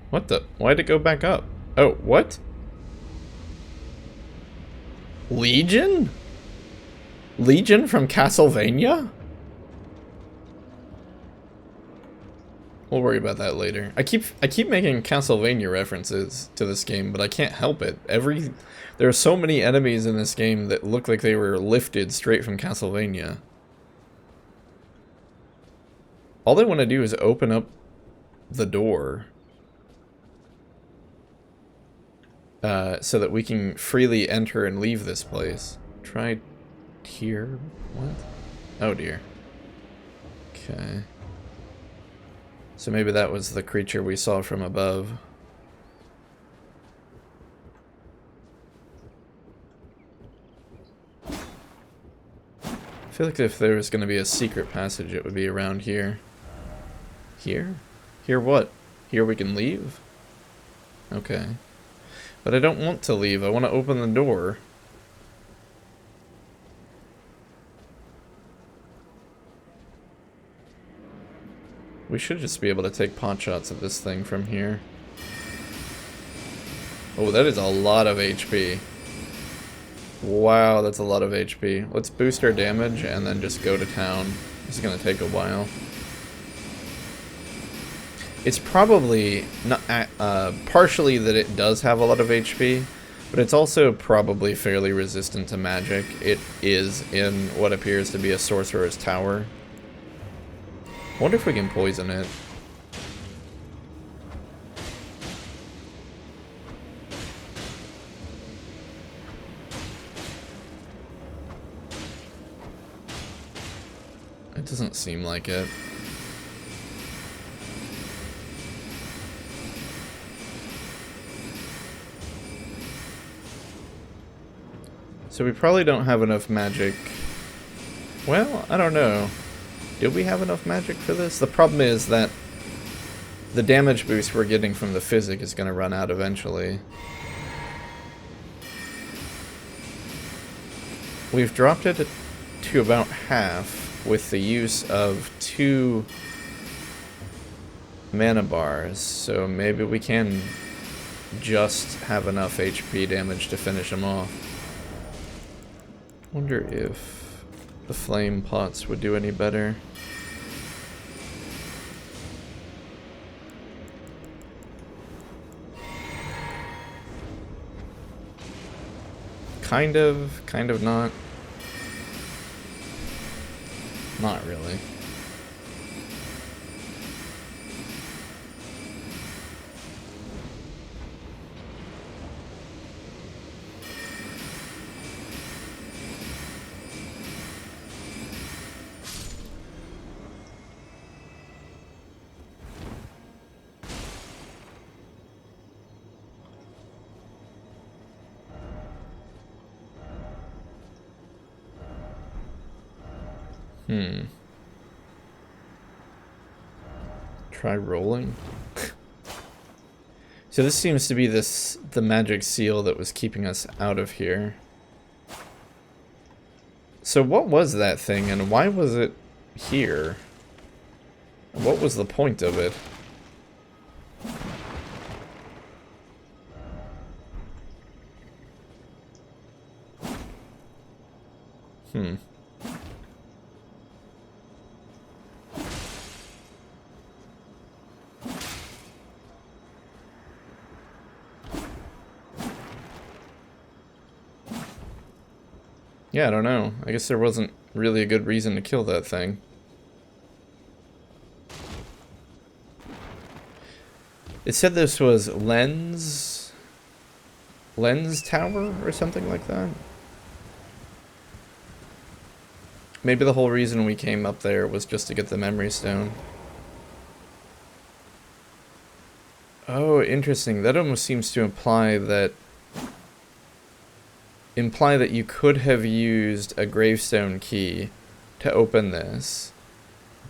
What the? Why'd it go back up? Oh, what? Legion? Legion from Castlevania? We'll worry about that later. I keep making Castlevania references to this game, but I can't help it. There are so many enemies in this game that look like they were lifted straight from Castlevania. All they want to do is open up the door. So that we can freely enter and leave this place. Try here? What? Oh dear. Okay. So maybe that was the creature we saw from above. I feel like if there was going to be a secret passage, it would be around here. Here? Here what? Here we can leave? Okay. But I don't want to leave. I want to open the door. We should just be able to take pot shots at this thing from here. Oh, that is a lot of HP. Wow, that's a lot of HP. Let's boost our damage and then just go to town. This is going to take a while. It's probably not partially that it does have a lot of HP, but it's also probably fairly resistant to magic. It is in what appears to be a sorcerer's tower. I wonder if we can poison it. It doesn't seem like it. So we probably don't have enough magic. Well, I don't know. Do we have enough magic for this? The problem is that the damage boost we're getting from the physic is going to run out eventually. We've dropped it to about half with the use of 2 mana bars, so maybe we can just have enough HP damage to finish him off. Wonder if the flame pots would do any better. Kind of not. Not really. Try rolling. So this seems to be the magic seal that was keeping us out of here. So what was that thing and why was it here? What was the point of it? Yeah, I don't know. I guess there wasn't really a good reason to kill that thing. It said this was Lens Tower or something like that. Maybe the whole reason we came up there was just to get the memory stone. Oh, interesting. That almost seems to imply that you could have used a gravestone key to open this,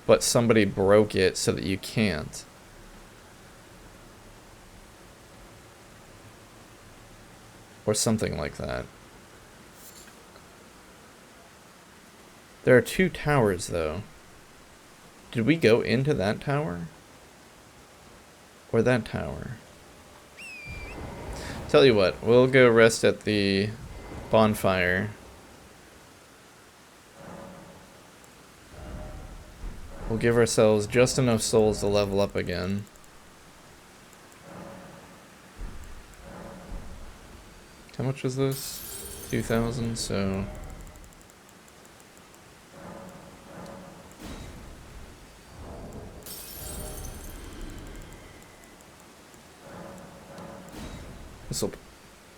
but somebody broke it so that you can't. Or something like that. There are 2 towers, though. Did we go into that tower? Or that tower? Tell you what, we'll go rest at the bonfire. We'll give ourselves just enough souls to level up again. How much was this? 2,000, so... This'll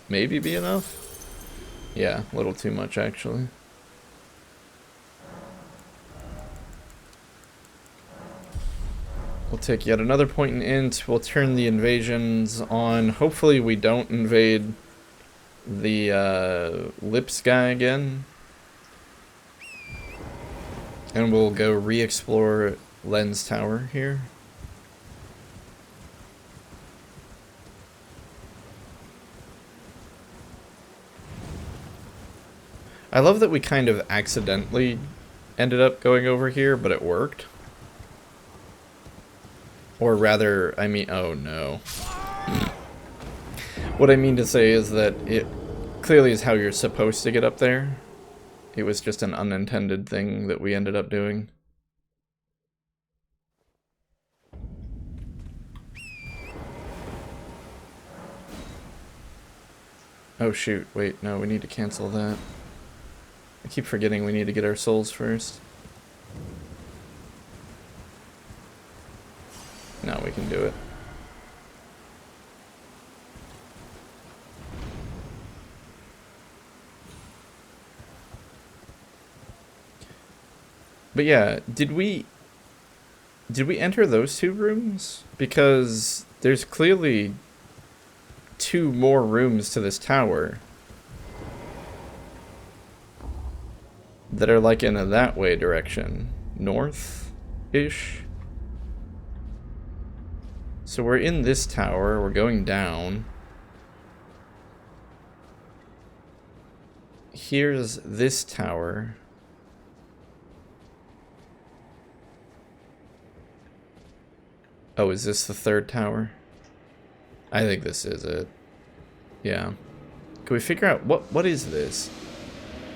maybe be enough? Yeah, a little too much actually. We'll take yet another point in int. We'll turn the invasions on. Hopefully we don't invade the Lips guy again. And we'll go re-explore Lens Tower here. I love that we kind of accidentally ended up going over here, but it worked. Or rather, I mean, oh no. What I mean to say is that it clearly is how you're supposed to get up there. It was just an unintended thing that we ended up doing. Oh shoot, wait, no, we need to cancel that. I keep forgetting we need to get our souls first. No, we can do it. But yeah, did we enter those two rooms? Because there's clearly 2 more rooms to this tower that are like in a that way direction. North-ish. So we're in this tower, we're going down. Here's this tower. Oh, is this the 3rd tower? I think this is it. Yeah. Can we figure out what is this?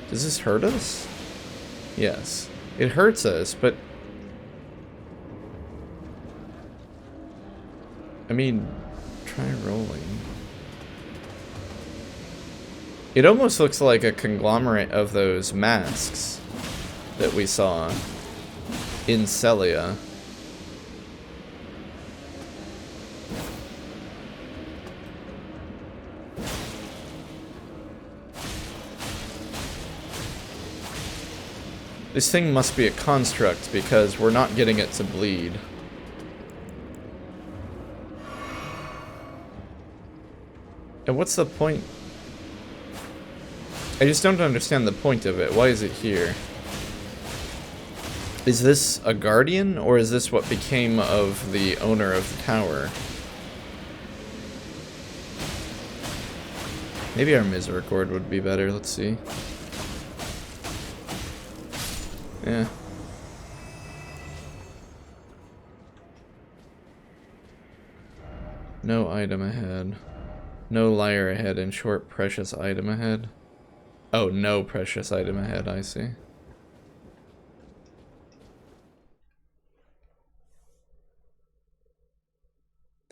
Does this hurt us? Yes. It hurts us, but I mean, try rolling. It almost looks like a conglomerate of those masks that we saw in Celia. This thing must be a construct because we're not getting it to bleed. And what's the point? I just don't understand the point of it. Why is it here? Is this a guardian, or is this what became of the owner of the tower? Maybe our misericord would be better. Let's see. Yeah. No item ahead. No liar ahead and short precious item ahead. Oh, no precious item ahead, I see.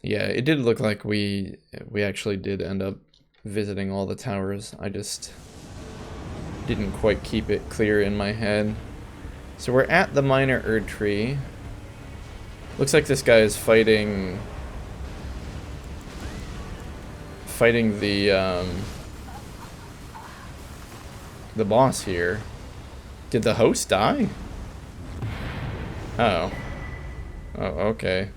Yeah, it did look like we actually did end up visiting all the towers. I just didn't quite keep it clear in my head. So we're at the minor Erd tree. Looks like this guy is fighting the boss here. Did the host die? Oh. Oh, okay.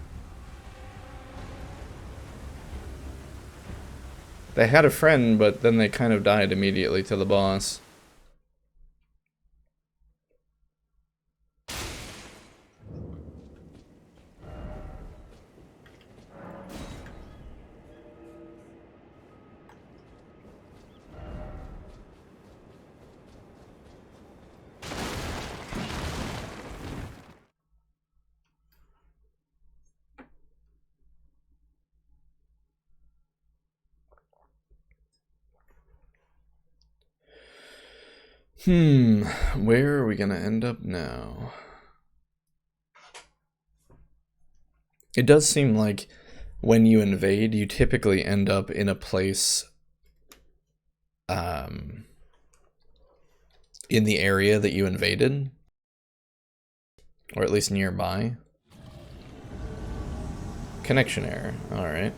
They had a friend, but then they kind of died immediately to the boss. Where are we gonna end up now? It does seem like when you invade, you typically end up in a place in the area that you invaded, or at least nearby. Connection error, alright.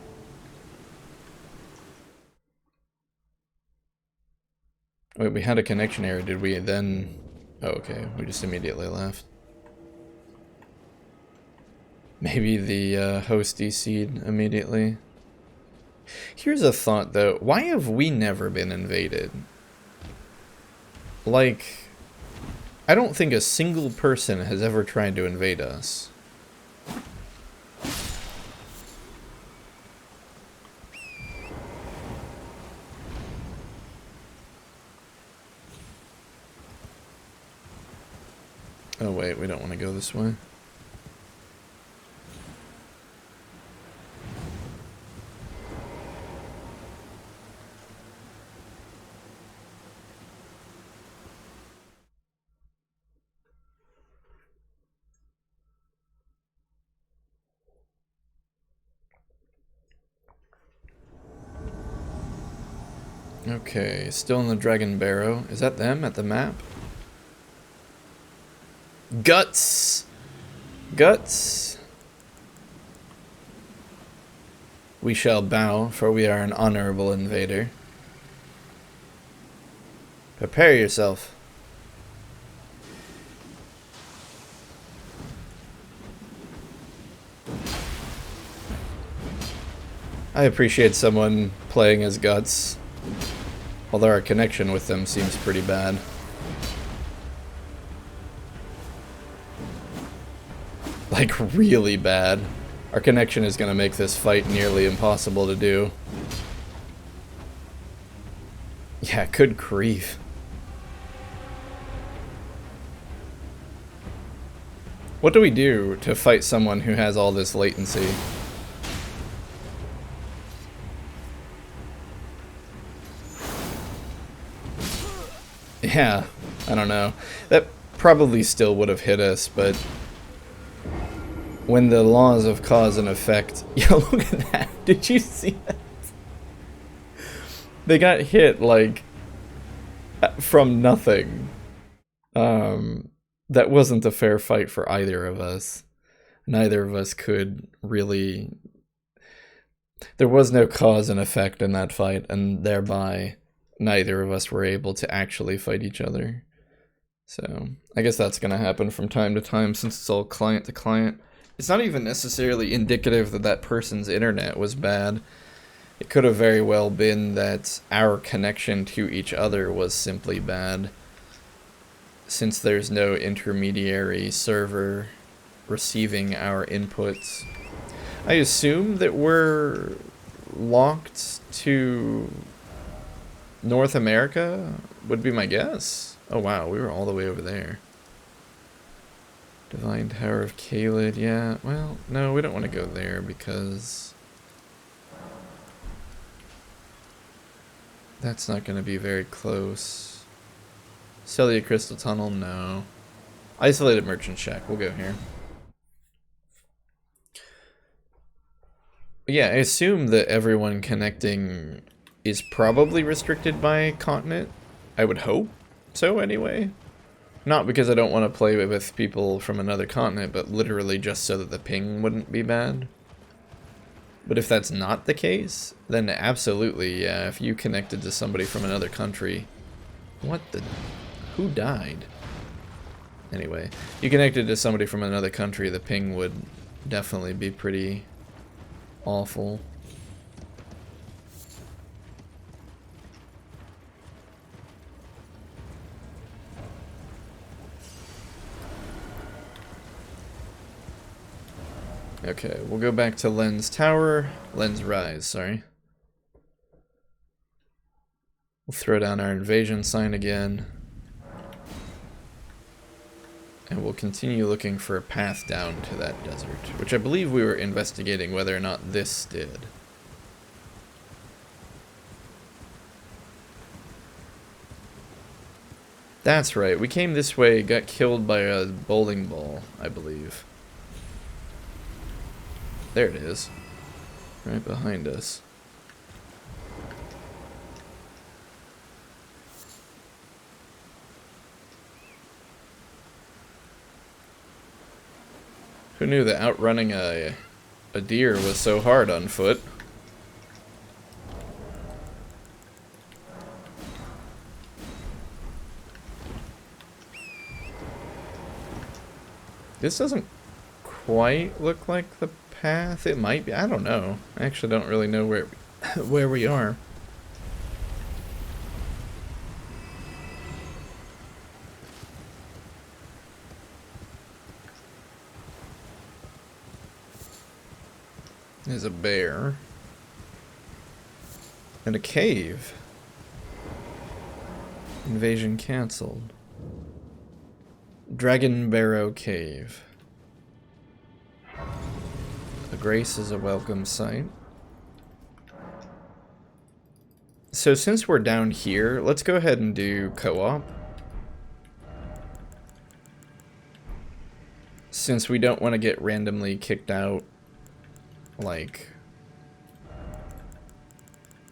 Wait, we had a connection error, did we then... Oh, okay, we just immediately left. Maybe the host DC'd immediately. Here's a thought though, why have we never been invaded? Like, I don't think a single person has ever tried to invade us. Oh wait, we don't want to go this way. Okay, still in the Dragon Barrow. Is that them at the map? Guts! Guts! We shall bow, for we are an honorable invader. Prepare yourself. I appreciate someone playing as Guts, although our connection with them seems pretty bad. Like, really bad. Our connection is going to make this fight nearly impossible to do. Yeah, good grief. What do we do to fight someone who has all this latency? Yeah, I don't know. That probably still would have hit us, but when the laws of cause and effect... Yo, look at that. Did you see that? They got hit, like, from nothing. That wasn't a fair fight for either of us. Neither of us could really... There was no cause and effect in that fight, and thereby neither of us were able to actually fight each other. So, I guess that's going to happen from time to time since it's all client to client. It's not even necessarily indicative that that person's internet was bad. It could have very well been that our connection to each other was simply bad, since there's no intermediary server receiving our inputs. I assume that we're locked to North America, would be my guess. Oh wow, we were all the way over there. Divine Tower of Kaled, yeah. Well, no, we don't want to go there because that's not going to be very close. Celia Crystal Tunnel, no. Isolated Merchant Shack, we'll go here. But yeah, I assume that everyone connecting is probably restricted by continent. I would hope so, anyway. Not because I don't want to play with people from another continent, but literally just so that the ping wouldn't be bad. But if that's not the case, then absolutely, yeah, if you connected to somebody from another country... What the... Who died? Anyway, you connected to somebody from another country, the ping would definitely be pretty awful. Okay, we'll go back to Lens Tower. Lens Rise, sorry. We'll throw down our invasion sign again. And we'll continue looking for a path down to that desert, which I believe we were investigating whether or not this did. That's right, we came this way, got killed by a bowling ball, I believe. There it is. Right behind us. Who knew that outrunning a deer was so hard on foot? This doesn't quite look like the path. It might be. I don't know. I actually don't really know where we are. There's a bear. And a cave. Invasion cancelled. Dragon Barrow Cave. The Grace is a welcome sight. So since we're down here, let's go ahead and do co-op. Since we don't want to get randomly kicked out, like...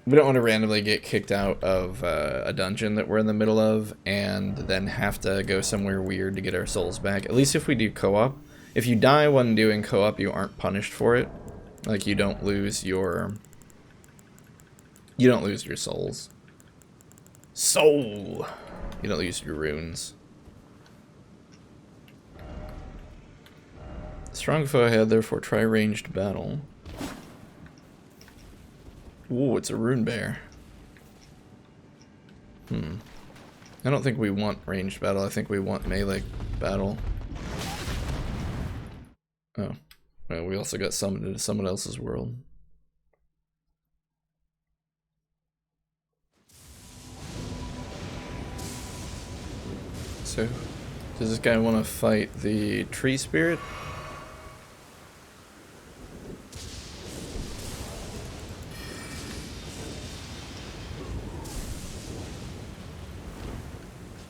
We don't want to randomly get kicked out of a dungeon that we're in the middle of and then have to go somewhere weird to get our souls back. At least if we do co-op. If you die when doing co-op, you aren't punished for it. Like, you don't lose your... You don't lose your souls. Soul! You don't lose your runes. Strong foe ahead, therefore try ranged battle. Ooh, it's a rune bear. I don't think we want ranged battle. I think we want melee battle. Oh. Well, we also got summoned into someone else's world. So, does this guy want to fight the tree spirit?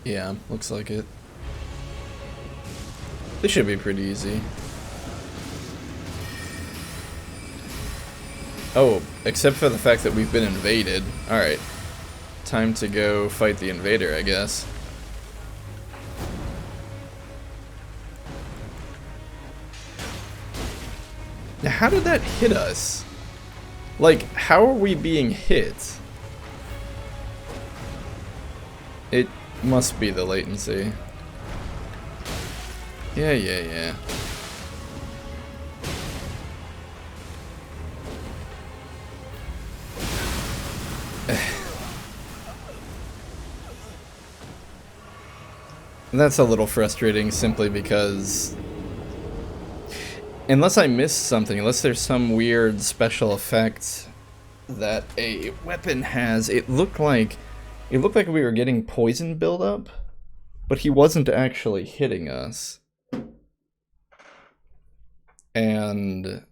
Yeah, looks like it. This should be pretty easy. Oh, except for the fact that we've been invaded. Alright. Time to go fight the invader, I guess. Now, how did that hit us? Like, how are we being hit? It must be the latency. Yeah. That's a little frustrating simply because unless I missed something, unless there's some weird special effect that a weapon has, it looked like we were getting poison buildup, but he wasn't actually hitting us. And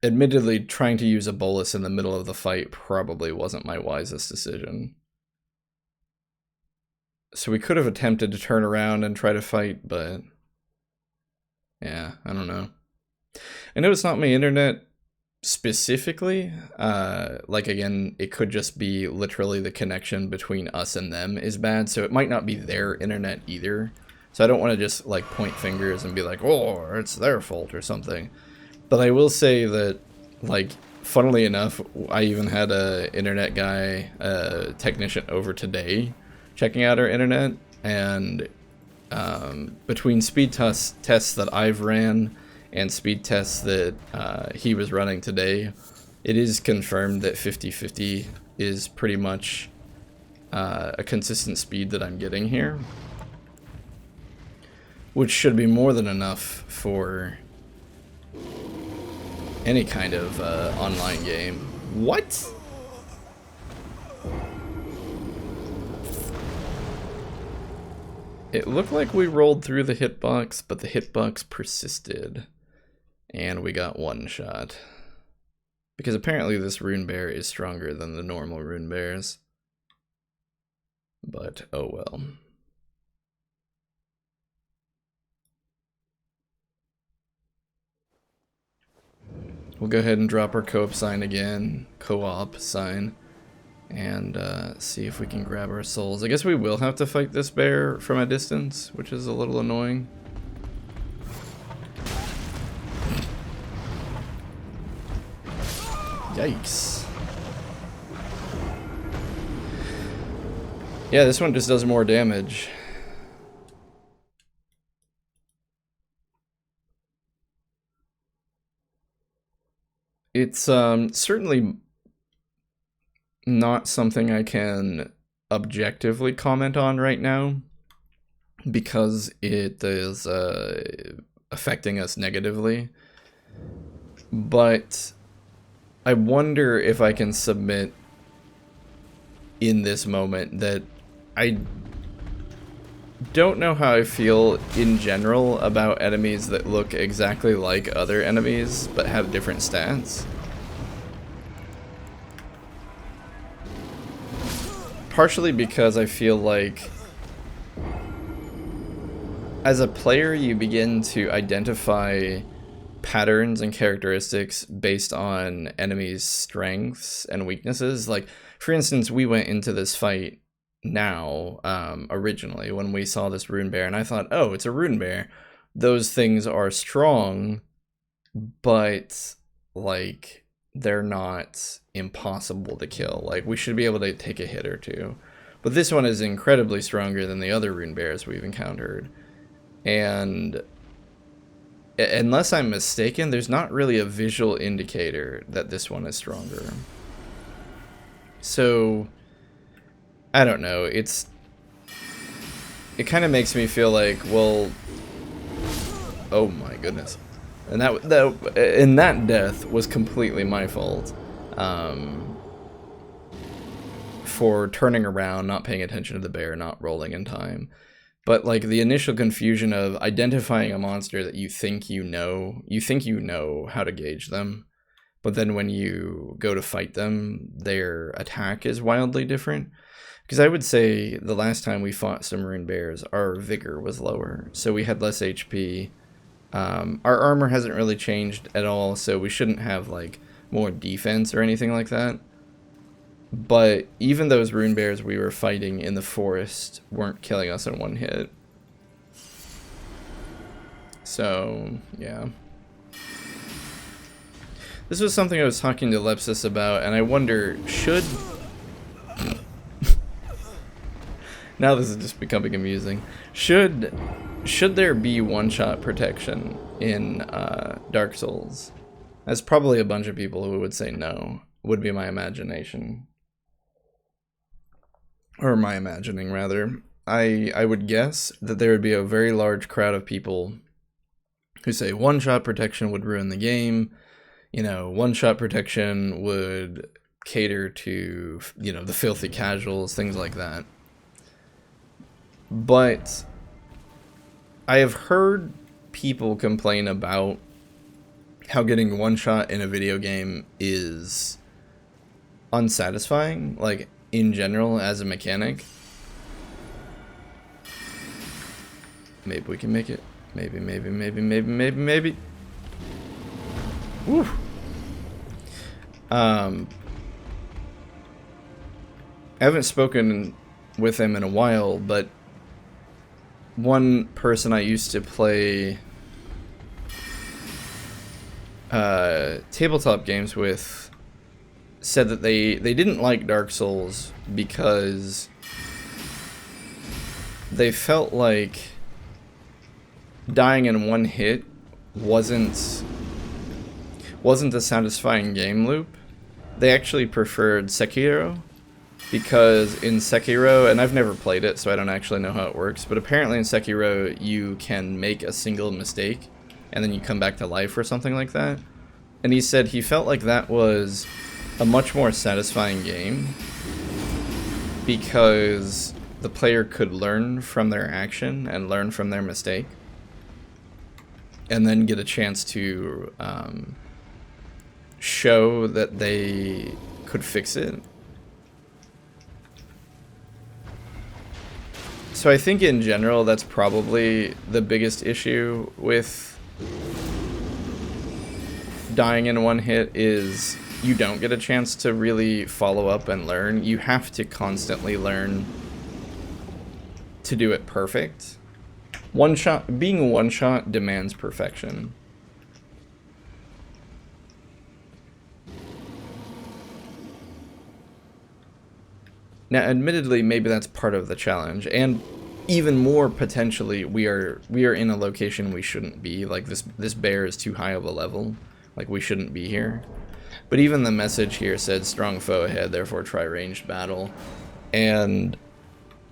admittedly, trying to use a bolus in the middle of the fight probably wasn't my wisest decision. So we could have attempted to turn around and try to fight, but yeah, I don't know. I know it's not my internet specifically. Like, again, it could just be literally the connection between us and them is bad, so it might not be their internet either. So I don't want to just, like, point fingers and be like, oh, it's their fault or something. But I will say that, like, funnily enough, I even had a internet guy, technician over today checking out our internet, and between speed tests that I've ran and speed tests that he was running today, it is confirmed that 50/50 is pretty much a consistent speed that I'm getting here, which should be more than enough for any kind of online game. What? It looked like we rolled through the hitbox, but the hitbox persisted. And we got one shot. Because apparently this rune bear is stronger than the normal rune bears. But, oh well. We'll go ahead and drop our co-op sign again. Co-op sign. And see if we can grab our souls. I guess we will have to fight this bear from a distance, which is a little annoying. Yikes. Yeah, this one just does more damage. It's certainly not something I can objectively comment on right now because it is affecting us negatively. But I wonder if I can submit in this moment that I don't know how I feel in general about enemies that look exactly like other enemies but have different stats. Partially because I feel like as a player you begin to identify patterns and characteristics based on enemies' strengths and weaknesses. Like, for instance, we went into this fight now, originally, when we saw this rune bear, and I thought, oh, it's a rune bear. Those things are strong, but, like, they're not impossible to kill. Like, we should be able to take a hit or two. But this one is incredibly stronger than the other rune bears we've encountered. And unless I'm mistaken, there's not really a visual indicator that this one is stronger. So, I don't know, it kind of makes me feel like, well, oh my goodness. And that death was completely my fault. For turning around, not paying attention to the bear, not rolling in time. But like the initial confusion of identifying a monster that you think you know how to gauge them, but then when you go to fight them, their attack is wildly different. Because I would say the last time we fought some rune bears, our vigor was lower, so we had less HP. Our armor hasn't really changed at all, so we shouldn't have like more defense or anything like that. But even those rune bears we were fighting in the forest weren't killing us in one hit. So, yeah. This was something I was talking to Lepsis about, and I wonder, should... Now this is just becoming amusing. Should there be one-shot protection in Dark Souls? That's probably a bunch of people who would say no, would be my imagination. Or my imagining, rather. I would guess that there would be a very large crowd of people who say one-shot protection would ruin the game. You know, one-shot protection would cater to, you know, the filthy casuals, things like that. But I have heard people complain about how getting one-shot in a video game is unsatisfying, like, in general, as a mechanic. Maybe we can make it. Maybe. Woo. I haven't spoken with him in a while, but one person I used to play tabletop games with said that they didn't like Dark Souls because they felt like dying in one hit wasn't a satisfying game loop. They actually preferred Sekiro, because in Sekiro, and I've never played it, so I don't actually know how it works, but apparently in Sekiro you can make a single mistake and then you come back to life or something like that. And he said he felt like that was a much more satisfying game because the player could learn from their action and learn from their mistake and then get a chance to show that they could fix it. So I think in general that's probably the biggest issue with dying in one hit is you don't get a chance to really follow up and learn. You have to constantly learn to do it perfect. Being one shot demands perfection. Now, admittedly, maybe that's part of the challenge, and even more potentially, we are in a location we shouldn't be. Like this bear is too high of a level. Like we shouldn't be here. But even the message here said strong foe ahead, therefore try ranged battle, and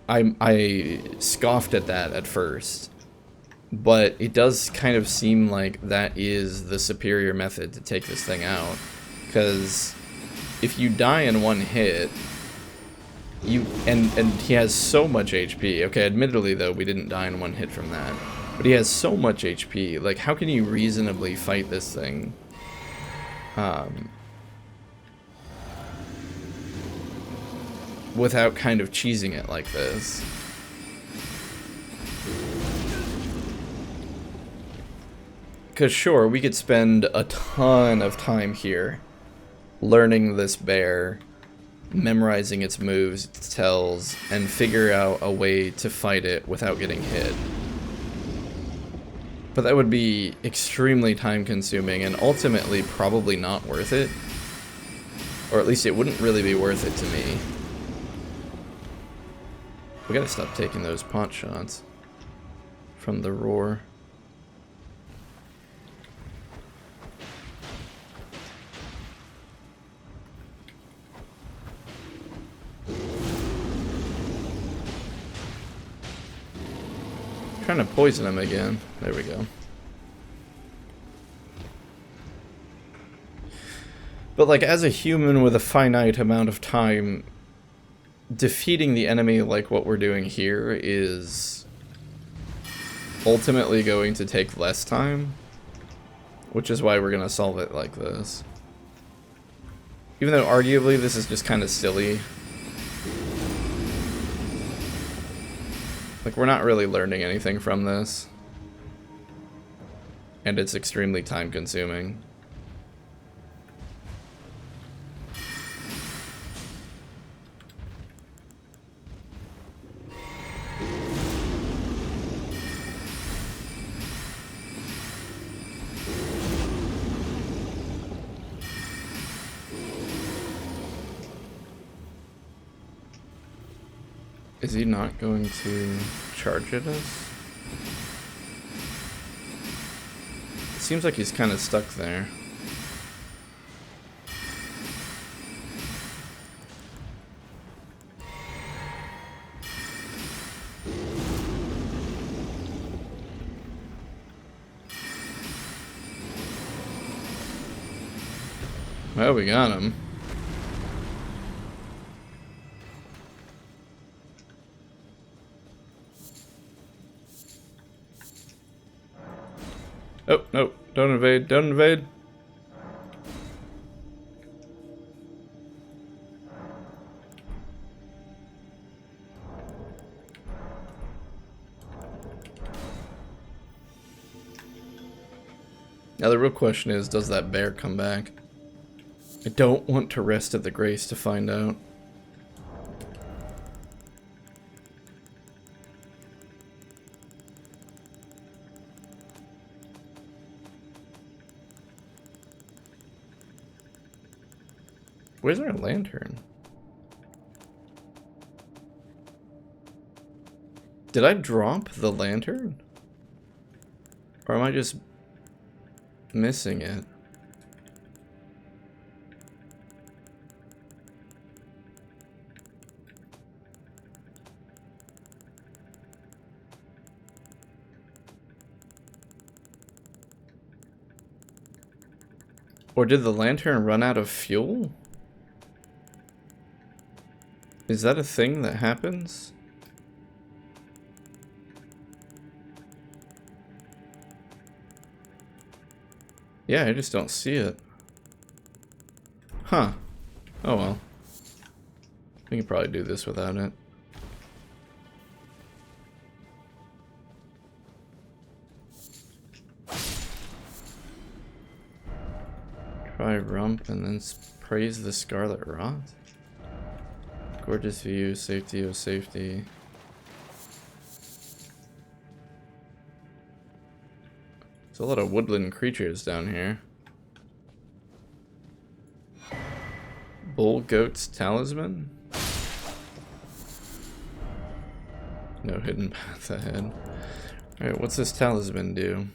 I scoffed at that at first. But it does kind of seem like that is the superior method to take this thing out, because if you die in one hit, and he has so much HP. Okay, admittedly though, we didn't die in one hit from that, but he has so much HP. Like, how can you reasonably fight this thing? Without kind of cheesing it like this. Because sure, we could spend a ton of time here learning this bear, memorizing its moves, its tells, and figure out a way to fight it without getting hit. But that would be extremely time consuming and ultimately probably not worth it. Or at least it wouldn't really be worth it to me. We gotta stop taking those pot shots from the roar. trying to poison him again. There we go. But like, as a human with a finite amount of time, defeating the enemy like what we're doing here is ultimately going to take less time, which is why we're gonna solve it like this. Even though arguably this is just kind of silly. Like, we're not really learning anything from this. And it's extremely time consuming. Is he not going to charge at us? It seems like he's kind of stuck there. Well, we got him. Oh, no, don't invade, don't invade. Now the real question is, does that bear come back? I don't want to rest at the Grace to find out. Where's our lantern? Did I drop the lantern? Or am I just missing it? Or did the lantern run out of fuel? Is that a thing that happens? Yeah, I just don't see it. Huh. Oh well. We can probably do this without it. Try rump and then praise the scarlet rot. Gorgeous view, safety, oh safety. There's a lot of woodland creatures down here. Bull Goat's Talisman? No hidden path ahead. Alright, what's this talisman do?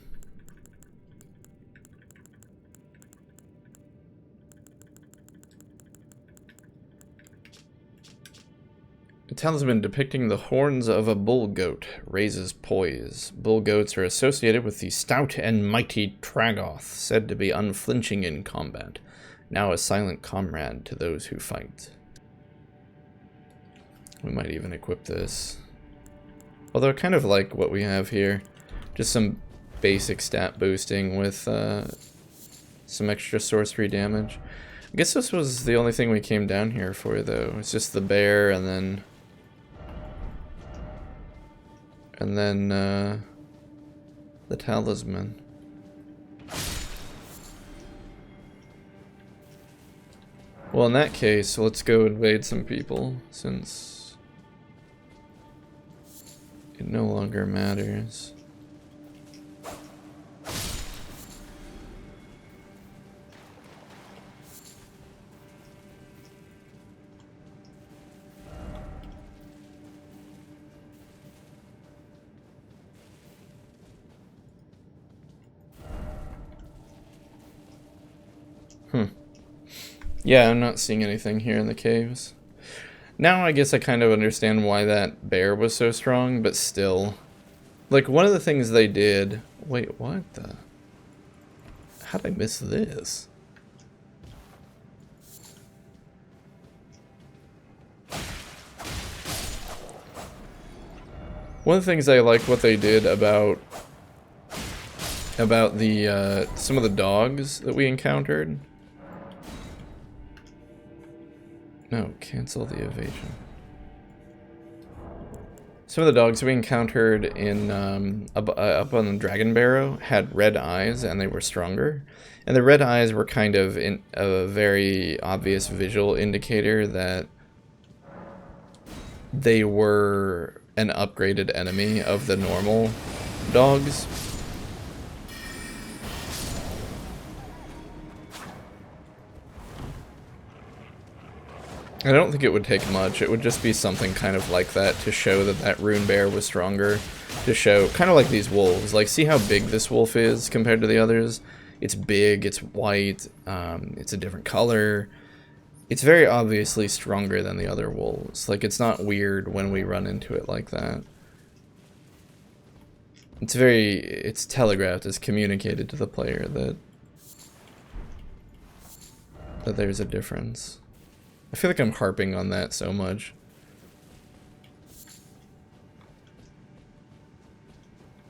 A talisman depicting the horns of a bull goat raises poise. Bull goats are associated with the stout and mighty Tragoth, said to be unflinching in combat, now a silent comrade to those who fight. We might even equip this. Although I kind of like what we have here. Just some basic stat boosting with some extra sorcery damage. I guess this was the only thing we came down here for, though. It's just the bear and then the talisman. Well, in that case, let's go invade some people, since it no longer matters. Yeah, I'm not seeing anything here in the caves. Now I guess I kind of understand why that bear was so strong, but still, Like, one of the things they did... Wait, what the... How did I miss this? One of the things I like what they did about the some of the dogs that we encountered. No, cancel the evasion. Some of the dogs we encountered in up on the Dragon Barrow had red eyes, and they were stronger. And the red eyes were kind of a very obvious visual indicator that they were an upgraded enemy of the normal dogs. I don't think it would take much. It would just be something kind of like that to show that that rune bear was stronger. To show, kind of like these wolves. Like, see how big this wolf is compared to the others? It's big, it's white, it's a different color. It's very obviously stronger than the other wolves. Like, it's not weird when we run into it like that. It's telegraphed, it's communicated to the player that there's a difference. I feel like I'm harping on that so much.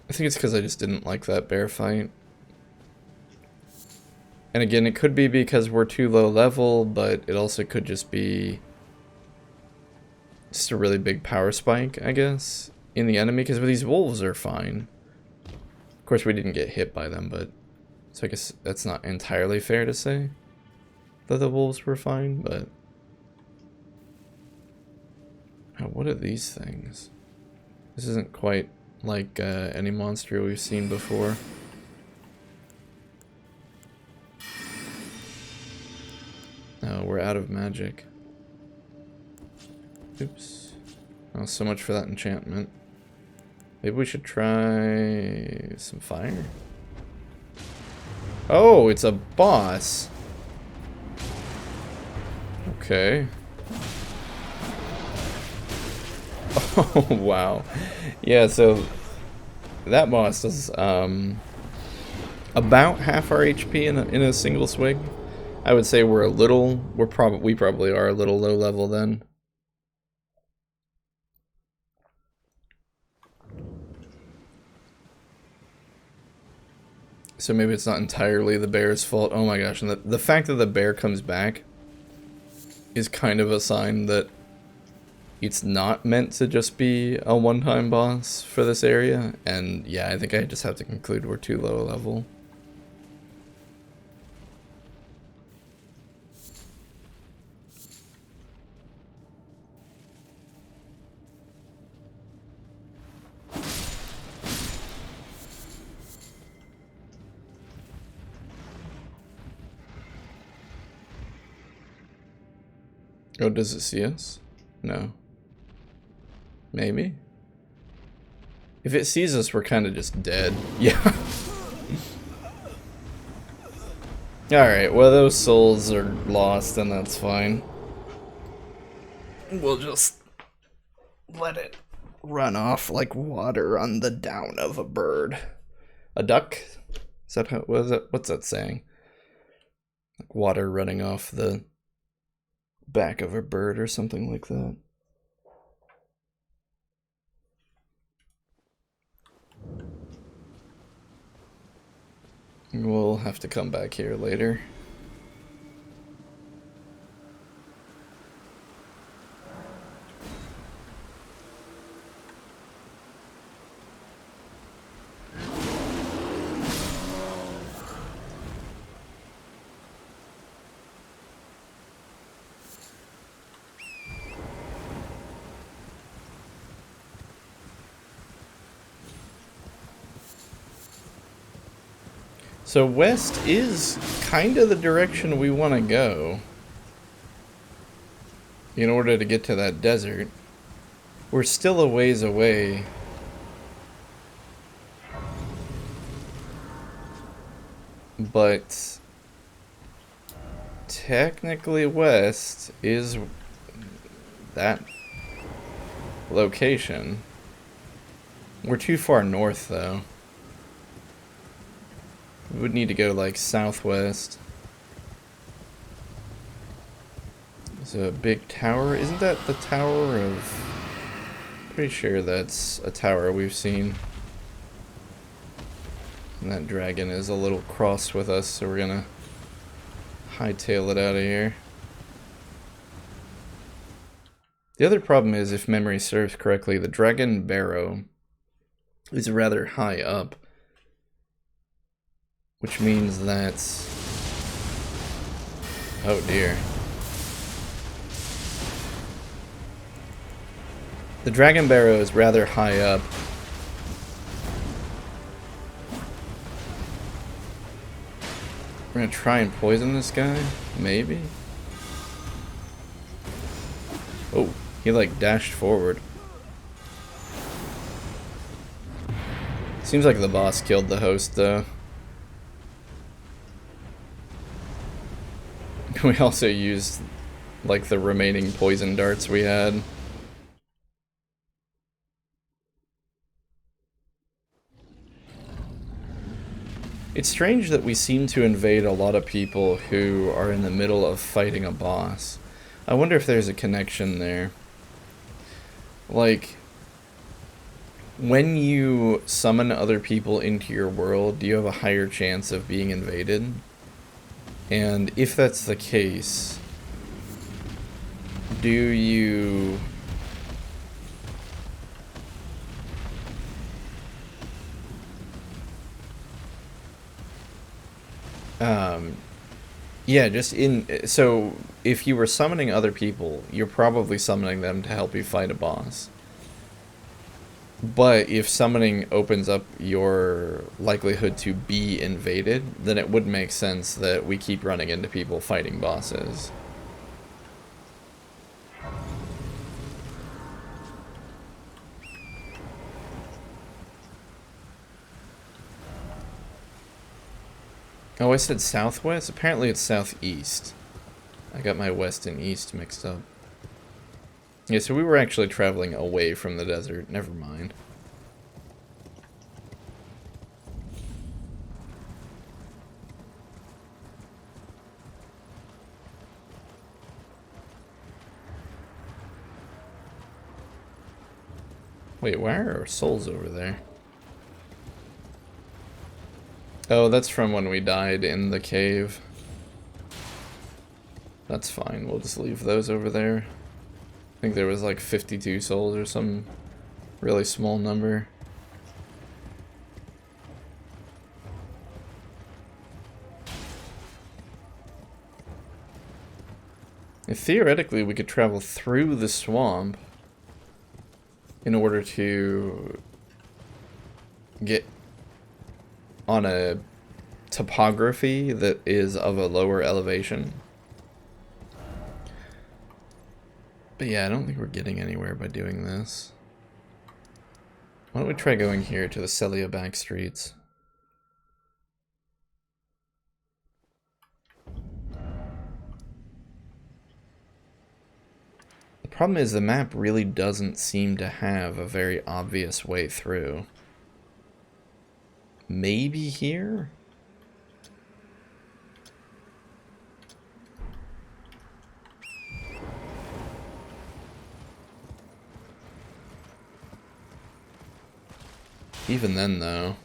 I think it's because I just didn't like that bear fight. And again, it could be because we're too low level, but it also could just be just a really big power spike, I guess, in the enemy, because these wolves are fine. Of course, we didn't get hit by them, but so I guess that's not entirely fair to say that the wolves were fine, but... Oh, what are these things? This isn't quite like any monster we've seen before. Oh, we're out of magic. Oops. Oh, so much for that enchantment. Maybe we should try some fire. Oh, it's a boss. Okay. Oh, wow. Yeah, so that boss does about half our HP in a single swig. I would say we probably are a little low level then. So maybe it's not entirely the bear's fault. Oh my gosh, and the fact that the bear comes back is kind of a sign that it's not meant to just be a one-time boss for this area. And yeah, I think I just have to conclude we're too low level. Oh, does it see us? No. Maybe? If it sees us, we're kind of just dead. Yeah. Alright, well, those souls are lost, and that's fine. We'll just let it run off like water on the down of a bird. A duck? Is that how, what's that saying? Like water running off the back of a bird or something like that. We'll have to come back here later. So west is kind of the direction we want to go in order to get to that desert. We're still a ways away. But technically west is that location. We're too far north, though. We would need to go, like, southwest. There's a big tower. Isn't that the tower of... Pretty sure that's a tower we've seen. And that dragon is a little cross with us, so we're gonna hightail it out of here. The other problem is, if memory serves correctly, the dragon barrow is rather high up. Which means that... Oh dear. The dragon barrow is rather high up. We're gonna try and poison this guy? Maybe? Oh, he like dashed forward. Seems like the boss killed the host though. We also used like the remaining poison darts we had. It's strange that we seem to invade a lot of people who are in the middle of fighting a boss. I wonder if there's a connection there. Like, when you summon other people into your world, do you have a higher chance of being invaded? And if that's the case, do you... yeah, just in... So, if you were summoning other people, you're probably summoning them to help you fight a boss. But if summoning opens up your likelihood to be invaded, then it would make sense that we keep running into people fighting bosses. Oh, I said southwest? Apparently it's southeast. I got my west and east mixed up. Yeah, so we were actually traveling away from the desert. Never mind. Wait, why are our souls over there? Oh, that's from when we died in the cave. That's fine, we'll just leave those over there. I think there was like 52 souls or some really small number. And theoretically, we could travel through the swamp in order to get on a topography that is of a lower elevation. But yeah, I don't think we're getting anywhere by doing this. Why don't we try going here to the Celia back streets? The problem is the map really doesn't seem to have a very obvious way through. Maybe here? Even then, though.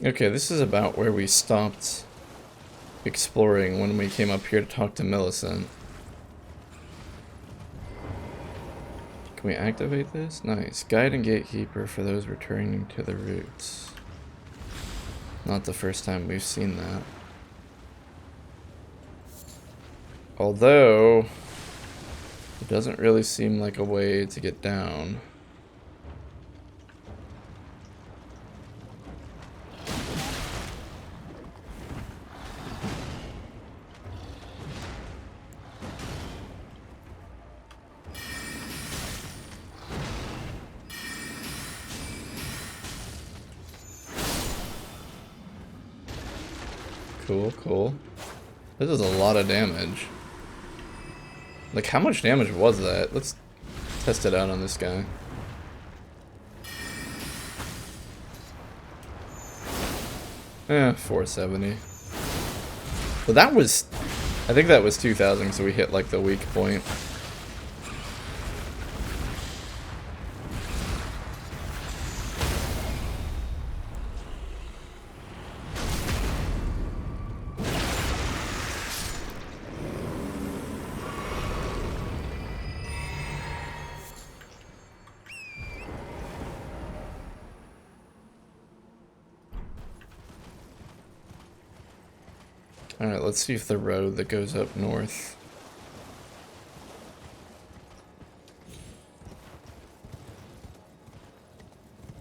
Okay, this is about where we stopped exploring when we came up here to talk to Millicent. Can Can we activate this? Nice. Guide and Gatekeeper for those returning to the roots. Not the first time we've seen that. Although, it doesn't really seem like a way to get down. Cool, cool. This is a lot of damage. Like, how much damage was that? Let's test it out on this guy. Eh, 470. But that was... I think that was 2,000, so we hit, like, the weak point. Alright, let's see if the road that goes up north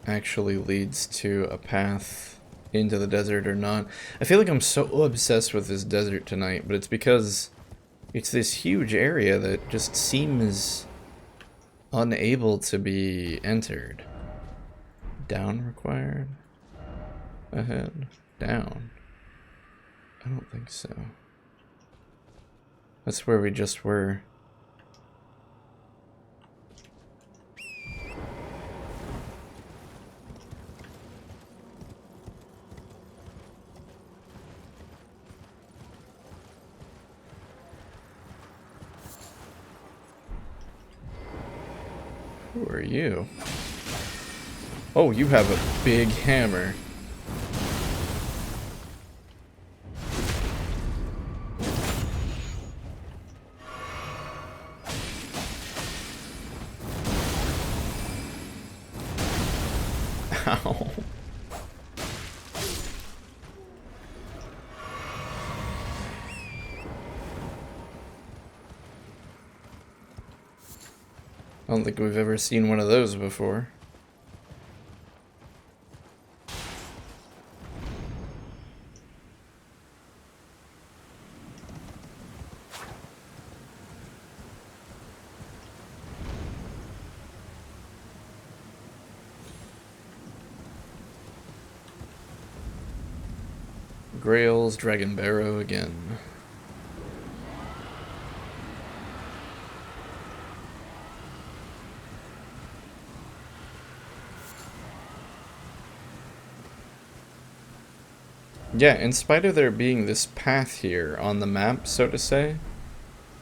actually leads to a path into the desert or not. I feel like I'm so obsessed with this desert tonight, but it's because it's this huge area that just seems unable to be entered. Down required? Ahead. Down. I don't think so. That's where we just were. Who are you? Oh, you have a big hammer. Ow. I don't think we've ever seen one of those before. Grail's Dragon Barrow again. Yeah, in spite of there being this path here on the map, so to say,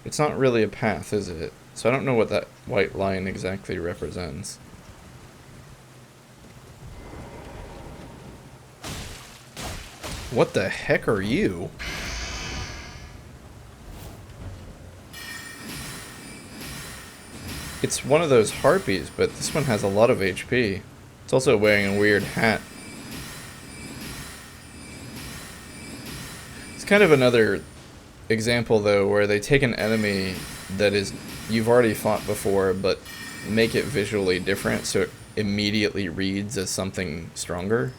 it's not really a path, is it? So I don't know what that white line exactly represents. What the heck are you? It's one of those harpies, but this one has a lot of HP. It's also wearing a weird hat. It's kind of another example, though, where they take an enemy that is you've already fought before, but make it visually different, so it immediately reads as something stronger.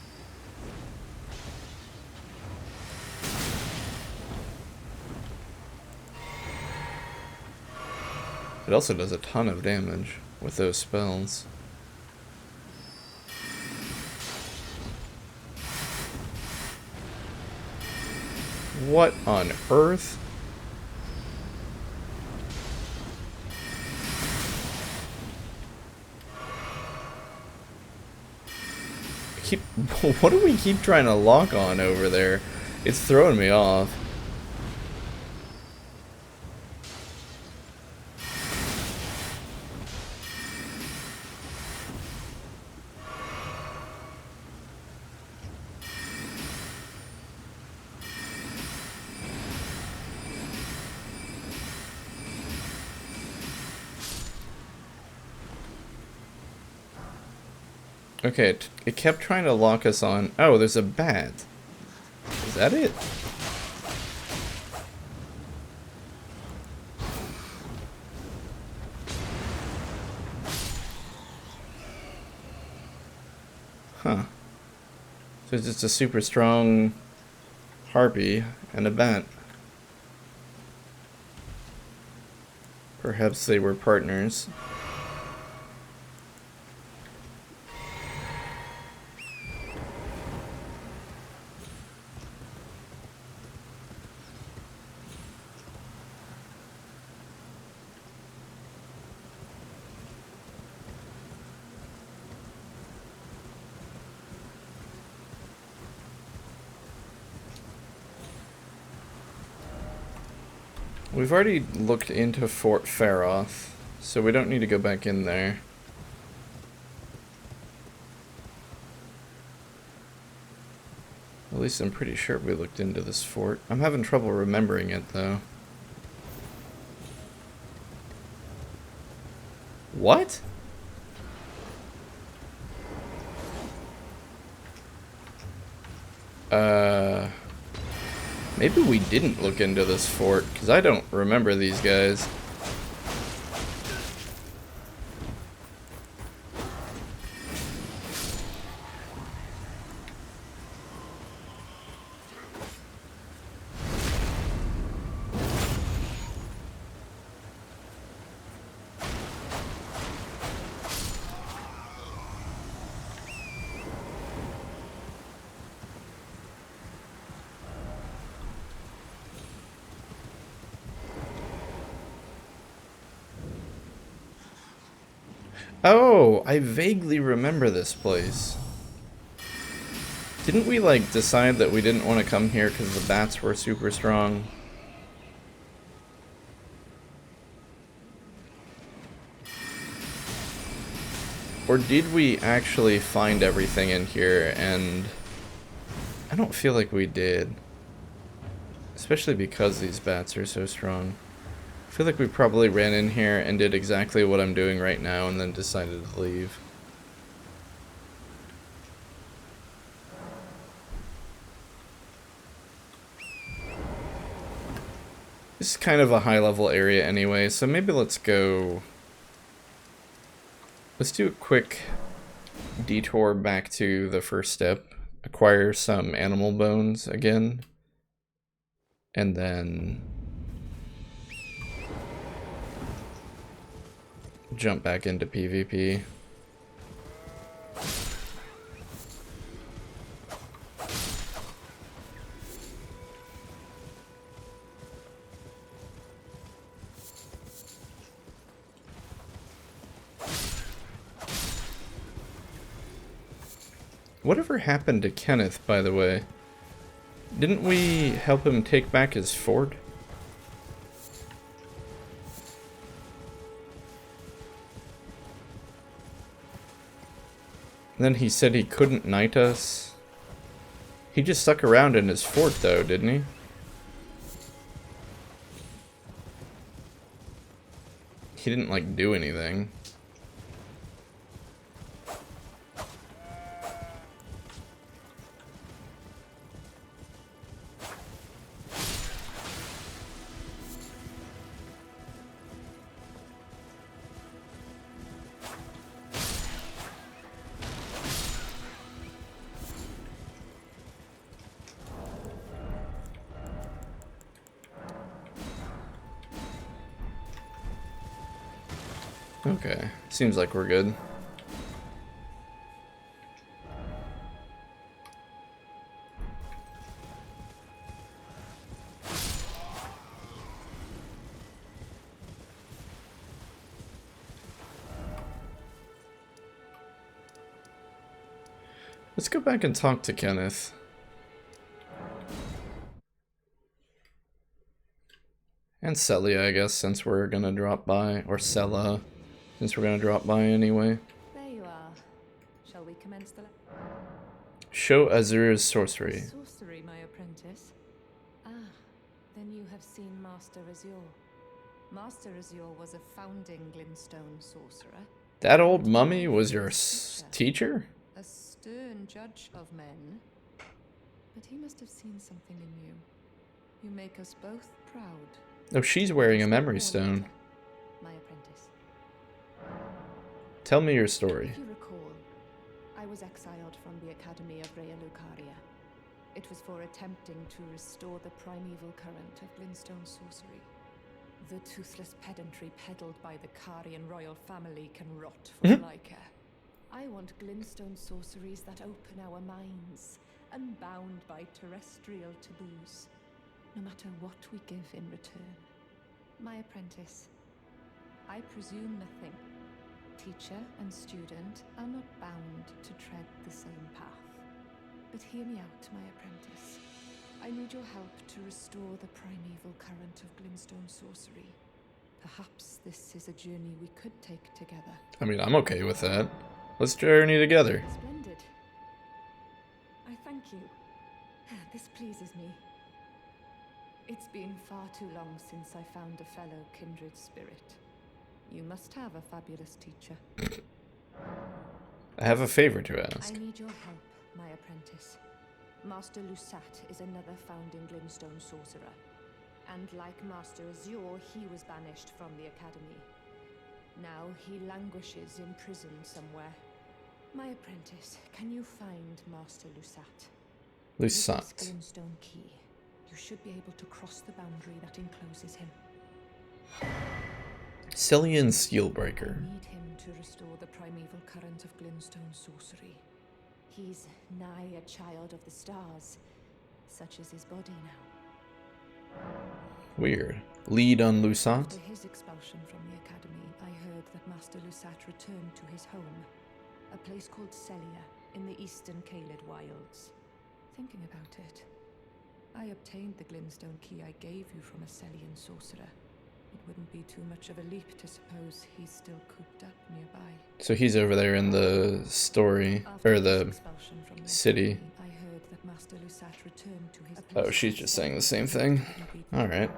It also does a ton of damage with those spells. What on earth? What do we keep trying to lock on over there? It's throwing me off. Okay, it kept trying to lock us on... Oh, there's a bat. Is that it? Huh. So it's just a super strong harpy and a bat. Perhaps they were partners. We've already looked into Fort Faroth, so we don't need to go back in there. At least I'm pretty sure we looked into this fort. I'm having trouble remembering it, though. What? Maybe we didn't look into this fort, because I don't remember these guys. Oh, I vaguely remember this place. Didn't we, like, decide that we didn't want to come here because the bats were super strong? Or did we actually find everything in here and... I don't feel like we did. Especially because these bats are so strong. I feel like we probably ran in here and did exactly what I'm doing right now and then decided to leave. This is kind of a high-level area anyway, so maybe let's go... Let's do a quick detour back to the first step. Acquire some animal bones again. And then... jump back into PvP. Whatever happened to Kenneth, by the way? Didn't we help him take back his fort? And then he said he couldn't knight us. He just stuck around in his fort though, didn't he? He didn't like do anything. Okay, seems like we're good. Let's go back and talk to Kenneth. And Celia, I guess, since we're gonna drop by. Or Sella, since we're gonna drop by anyway. There you are. Shall we commence the... Show Azur's sorcery. Sorcery, my apprentice. Ah, then you have seen Master Azure. Master Azure was a founding Glintstone sorcerer. That old mummy was your teacher? A stern judge of men, but he must have seen something in you. You make us both proud. Oh, she's wearing a memory stone. My apprentice. Tell me your story. If you recall, I was exiled from the Academy of Rea Lucaria. It was for attempting to restore the primeval current of glintstone sorcery. The toothless pedantry peddled by the Carian royal family can rot for all I care. I want glintstone sorceries that open our minds, unbound by terrestrial taboos, no matter what we give in return. My apprentice, I presume nothing. Teacher and student are not bound to tread the same path. But hear me out, my apprentice. I need your help to restore the primeval current of glintstone sorcery. Perhaps this is a journey we could take together. I mean, I'm okay with that. Let's journey together. Splendid. I thank you. This pleases me. It's been far too long since I found a fellow kindred spirit. You must have a fabulous teacher. I have a favor to ask. I need your help, my apprentice. Master Lusat is another founding glintstone sorcerer. And like Master Azure, he was banished from the Academy. Now he languishes in prison somewhere. My apprentice, can you find Master Lusat? Lusat. With this glintstone key, you should be able to cross the boundary that encloses him. Cillian Steelbreaker. I need him to restore the primeval current of glintstone sorcery. He's nigh a child of the stars, such is his body now. Weird. Lead on Lusat? After his expulsion from the Academy, I heard that Master Lusat returned to his home, a place called Celia in the eastern Caelid wilds. Thinking about it, I obtained the glintstone key I gave you from a Celian sorcerer. It wouldn't be too much of a leap to suppose he's still cooped up nearby. So he's over there in the story, or the city. I heard that Master Lusat returned to his Oh, she's just saying the same thing. Alright.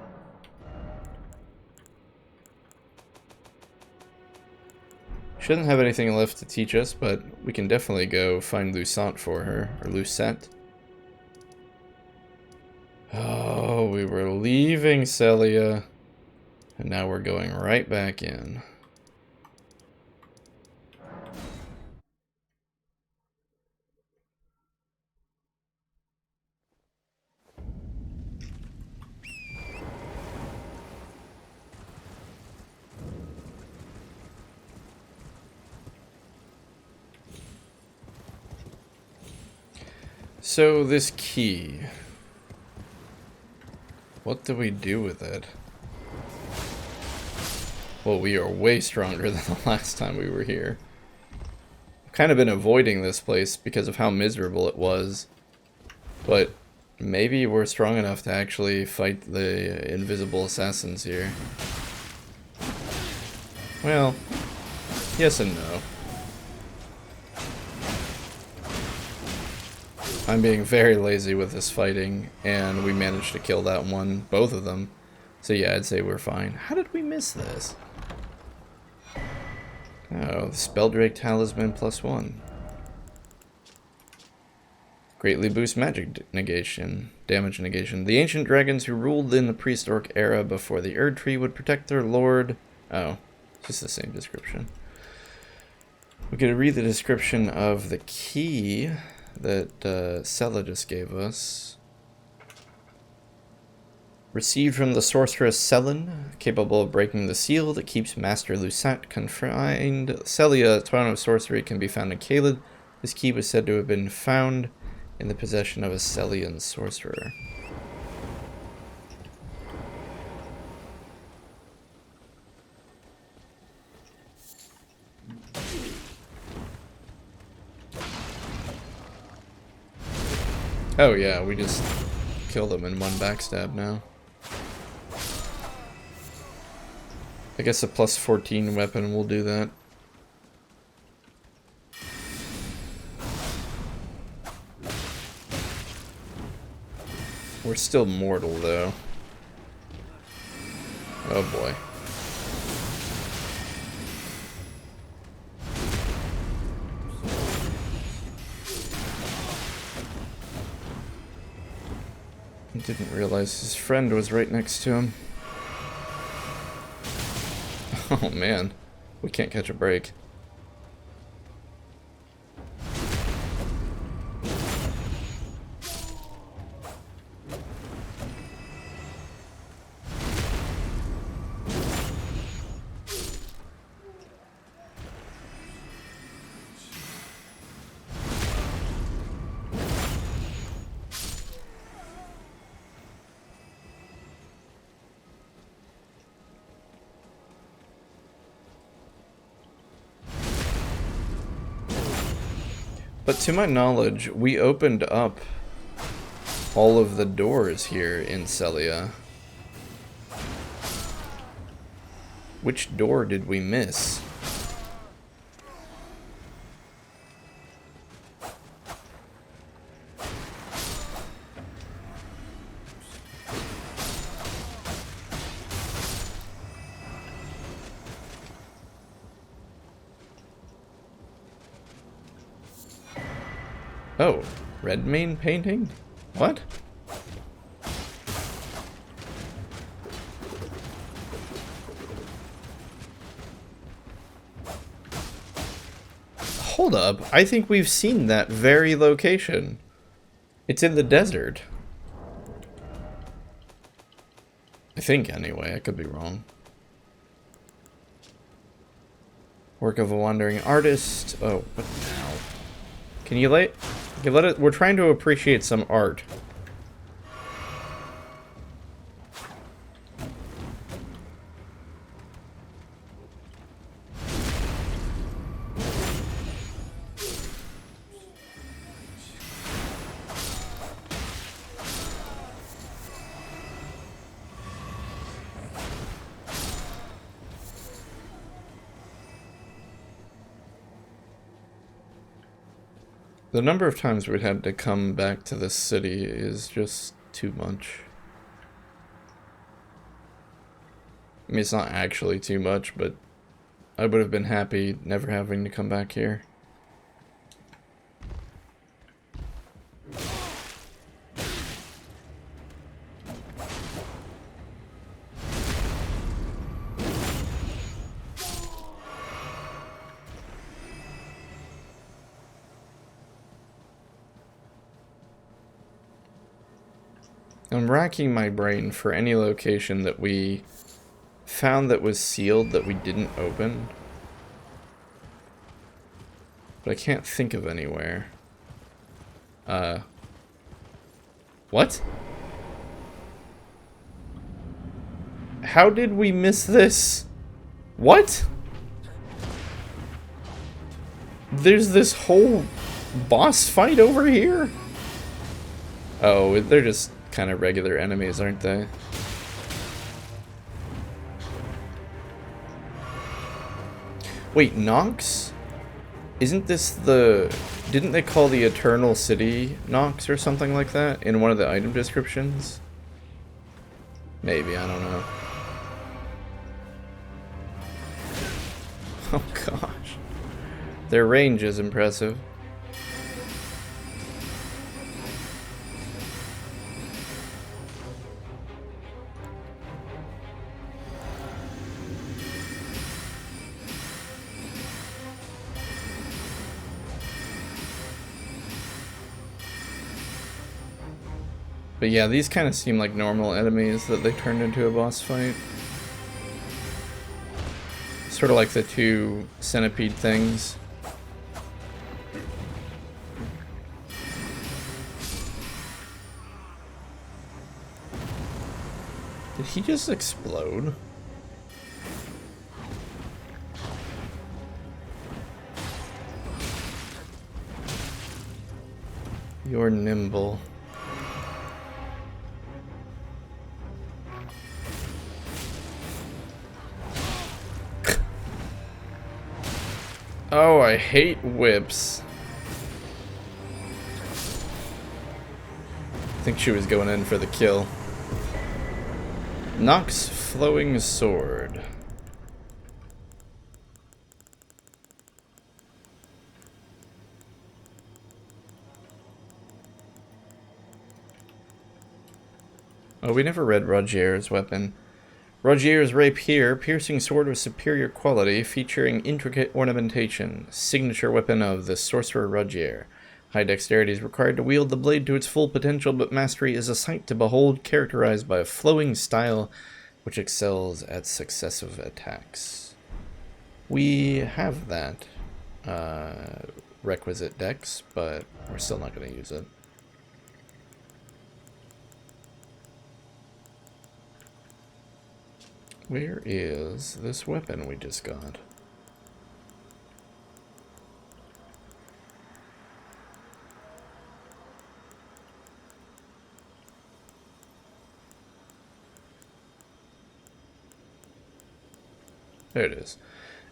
Shouldn't have anything left to teach us, but we can definitely go find Lusat for her, or Lusat. Oh, we were leaving Celia, and now we're going right back in. So this key, what do we do with it? Well, we are way stronger than the last time we were here. I've kind of been avoiding this place because of how miserable it was, but maybe we're strong enough to actually fight the invisible assassins here. Well, yes and no. I'm being very lazy with this fighting, and we managed to kill that one, both of them. So yeah, I'd say we're fine. How did we miss this? Oh, the Spelldrake Talisman +1. Greatly boosts magic negation, damage negation. The ancient dragons who ruled in the prehistoric era before the Erd Tree would protect their lord. Oh, just the same description. We're going to read the description of the key that Sella just gave us. Received from the sorceress Sellen, capable of breaking the seal that keeps Master Lusat confined. Celia, throne of sorcery, can be found in Caelid. This key was said to have been found in the possession of a Celian sorcerer. Oh yeah, we just killed them in one backstab now. I guess a +14 weapon will do that. We're still mortal though. Oh boy. I didn't realize his friend was right next to him. Oh man, we can't catch a break. But to my knowledge, we opened up all of the doors here in Celia. Which door did we miss? Oh, red main painting? What? Hold up, I think we've seen that very location. It's in the desert. I think anyway, I could be wrong. Work of a wandering artist. Oh, what now? Can you let it? We're trying to appreciate some art. The number of times we'd had to come back to this city is just too much. I mean, it's not actually too much, but I would have been happy never having to come back here. I'm racking my brain for any location that we found that was sealed that we didn't open. But I can't think of anywhere. What? How did we miss this? What? There's this whole boss fight over here? Oh, they're just kind of regular enemies, aren't they? Wait, Nox? Isn't this the... Didn't they call the Eternal City Nox or something like that in one of the item descriptions? Maybe, I don't know. Oh gosh. Their range is impressive. But yeah, these kind of seem like normal enemies that they turned into a boss fight. Sort of like the two centipede things. Did he just explode? You're nimble. Oh, I hate whips. I think she was going in for the kill. Nox Flowing Sword. Oh, we never read Rogier's weapon. Rogier's rapier, piercing sword of superior quality, featuring intricate ornamentation. Signature weapon of the sorcerer Rogier. High dexterity is required to wield the blade to its full potential, but mastery is a sight to behold, characterized by a flowing style which excels at successive attacks. We have that requisite dex, but we're still not going to use it. Where is this weapon we just got? There it is.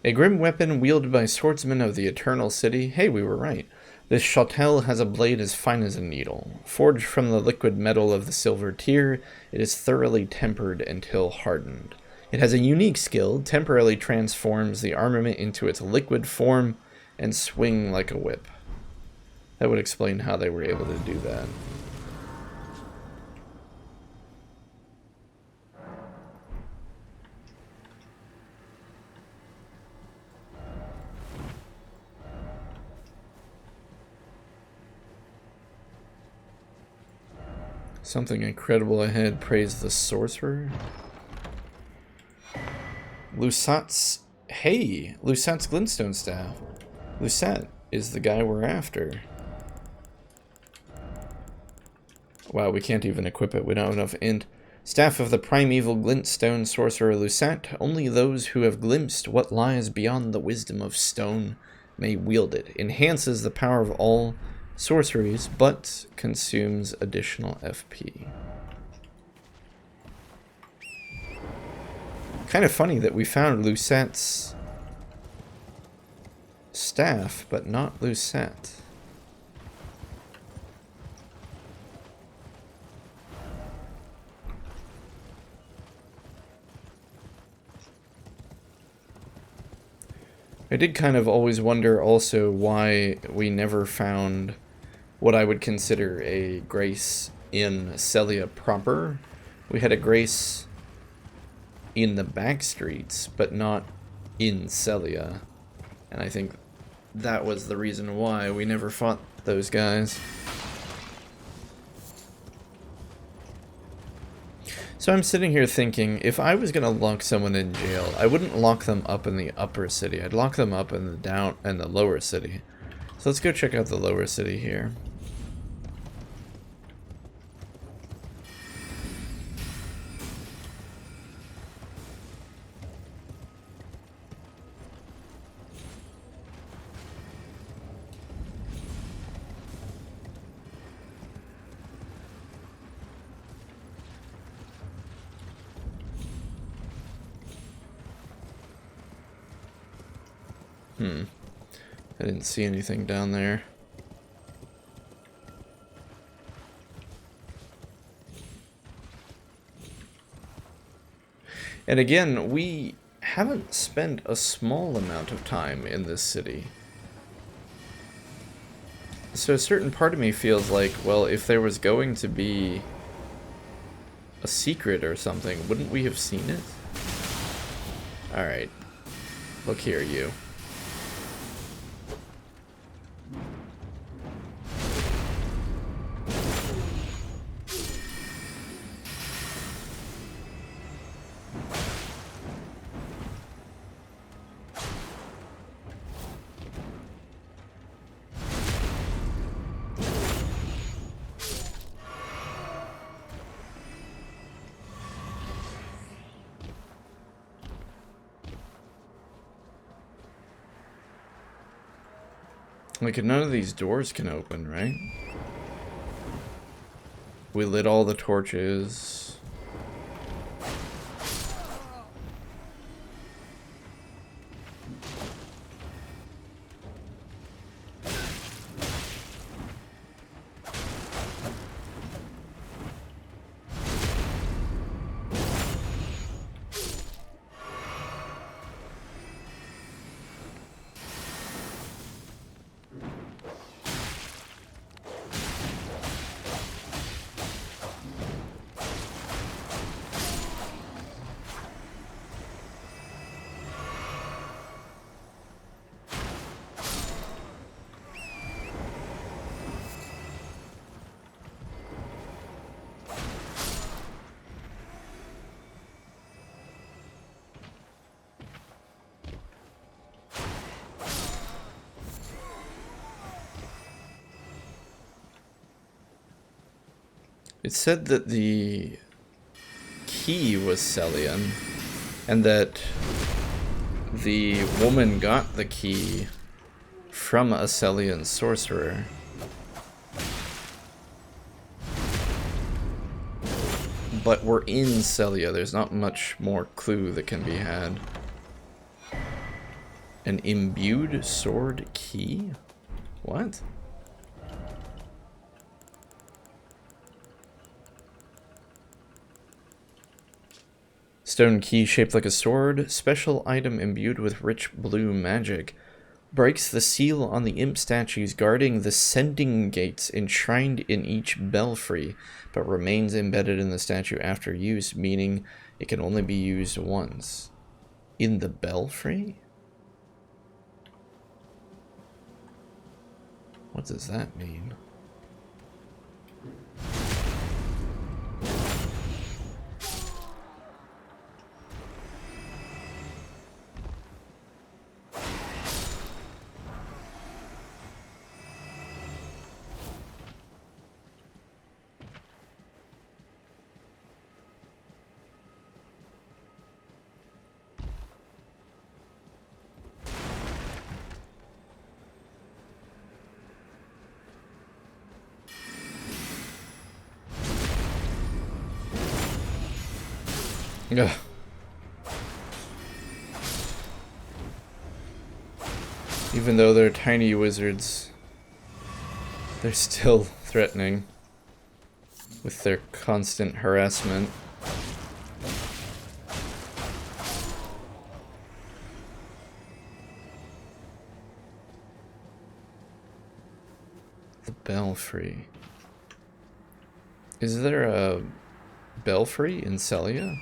A grim weapon wielded by swordsmen of the Eternal City. Hey, we were right. This shotelle has a blade as fine as a needle. Forged from the liquid metal of the silver tier, it is thoroughly tempered until hardened. It has a unique skill, temporarily transforms the armament into its liquid form and swing like a whip. That would explain how they were able to do that. Something incredible ahead, praise the sorcerer. Lusat's... Hey! Lusat's glintstone staff. Lusat is the guy we're after. Wow, we can't even equip it. We don't have enough int. Staff of the primeval glintstone sorcerer Lusat. Only those who have glimpsed what lies beyond the wisdom of stone may wield it. Enhances the power of all sorceries, but consumes additional FP. Kind of funny that we found Lusat's staff, but not Lusat. I did kind of always wonder also why we never found what I would consider a grace in Celia proper. We had a grace in the back streets, but not in Celia. And I think that was the reason why we never fought those guys. So I'm sitting here thinking, if I was gonna lock someone in jail, I wouldn't lock them up in the upper city. I'd lock them up in the lower city. So let's go check out the lower city here. I didn't see anything down there. And again, we haven't spent a small amount of time in this city. So a certain part of me feels like, well, if there was going to be a secret or something, wouldn't we have seen it? Alright. Look here, you. Like, none of these doors can open, right? We lit all the torches. It said that the key was Celian, and that the woman got the key from a Celian sorcerer. But we're in Celia, there's not much more clue that can be had. An imbued sword key? What? Stone key shaped like a sword, special item imbued with rich blue magic. Breaks the seal on the imp statues guarding the sending gates enshrined in each belfry, but remains embedded in the statue after use, meaning it can only be used once. In the belfry? What does that mean? Ugh. Even though they're tiny wizards, they're still threatening with their constant harassment. The belfry. Is there a belfry in Celia?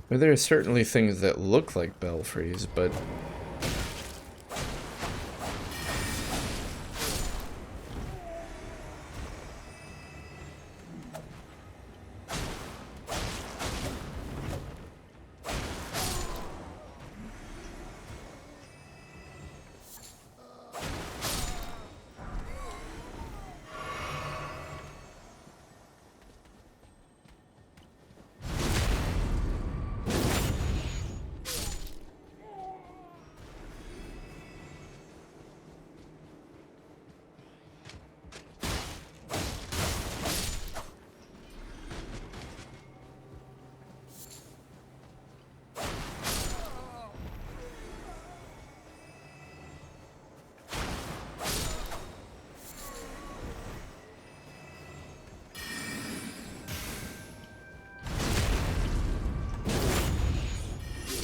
Well, there are certainly things that look like belfries, but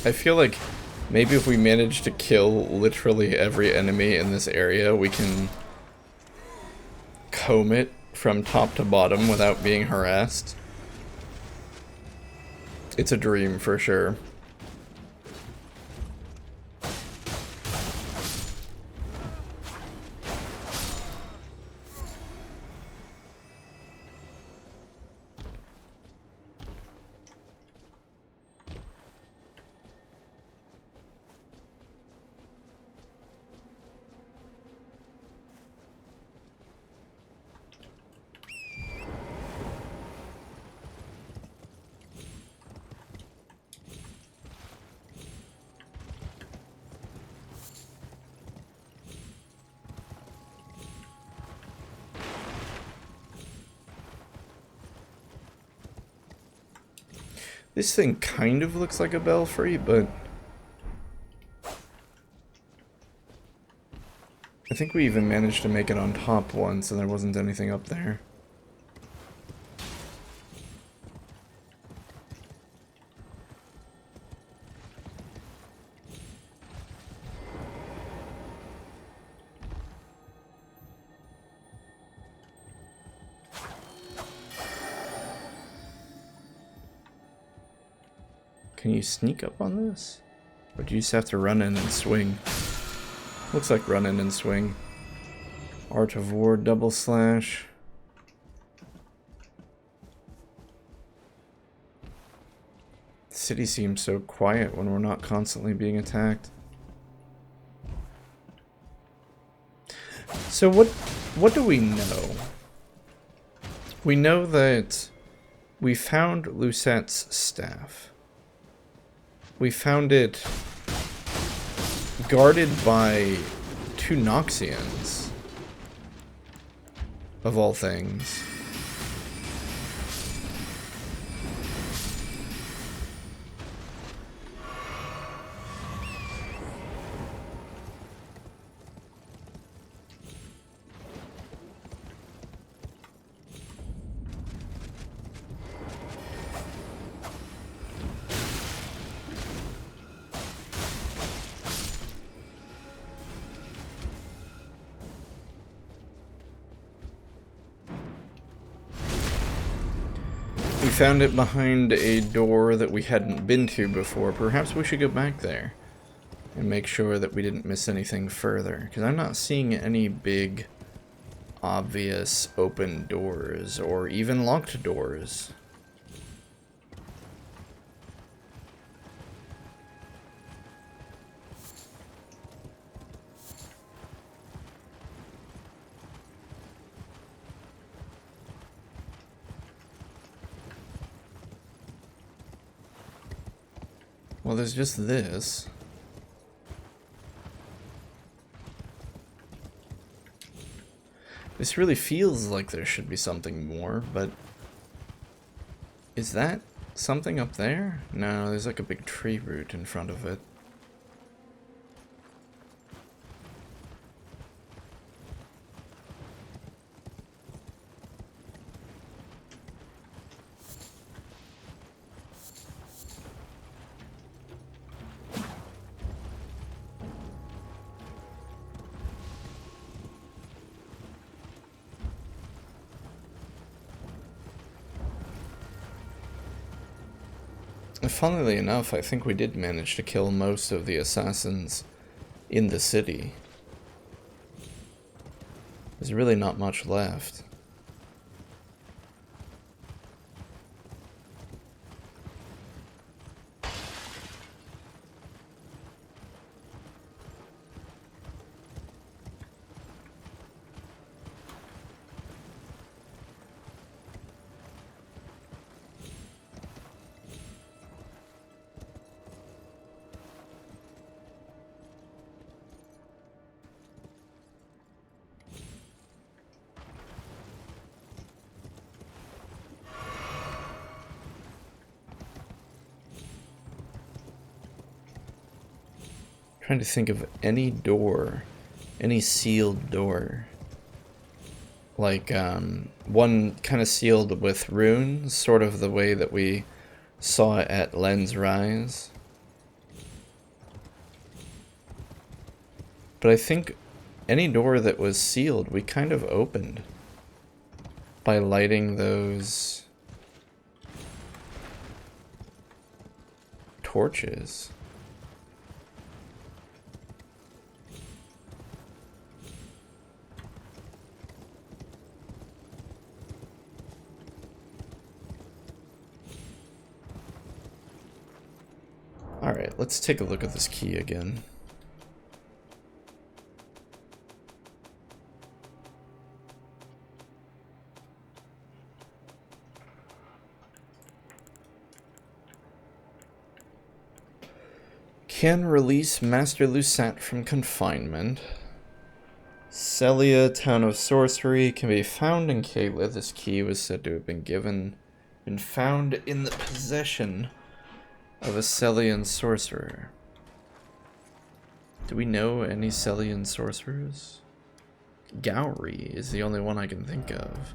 I feel like maybe if we manage to kill literally every enemy in this area, we can comb it from top to bottom without being harassed. It's a dream for sure. This thing kind of looks like a belfry, but I think we even managed to make it on top once and there wasn't anything up there. Can you sneak up on this? Or do you just have to run in and swing? Looks like run in and swing. Art of War double slash. The city seems so quiet when we're not constantly being attacked. So what do we know? We know that we found Lucette's staff. We found it guarded by 2 Noxians, of all things. We found it behind a door that we hadn't been to before. Perhaps we should go back there and make sure that we didn't miss anything further, because I'm not seeing any big, obvious open doors or even locked doors. Well, there's just this. This really feels like there should be something more, but... Is that something up there? No, there's like a big tree root in front of it. Funnily enough, I think we did manage to kill most of the assassins in the city. There's really not much left. Trying to think of any door, any sealed door. Like, one kind of sealed with runes, sort of the way that we saw it at Len's Rise. But I think any door that was sealed, we kind of opened by lighting those torches. Alright, let's take a look at this key again. Can release Master Lucette from confinement. Celia, Town of Sorcery, can be found in Kayla. This key was said to have been given and found in the possession of a Celian sorcerer. Do we know any Celian sorcerers? Gowry is the only one I can think of.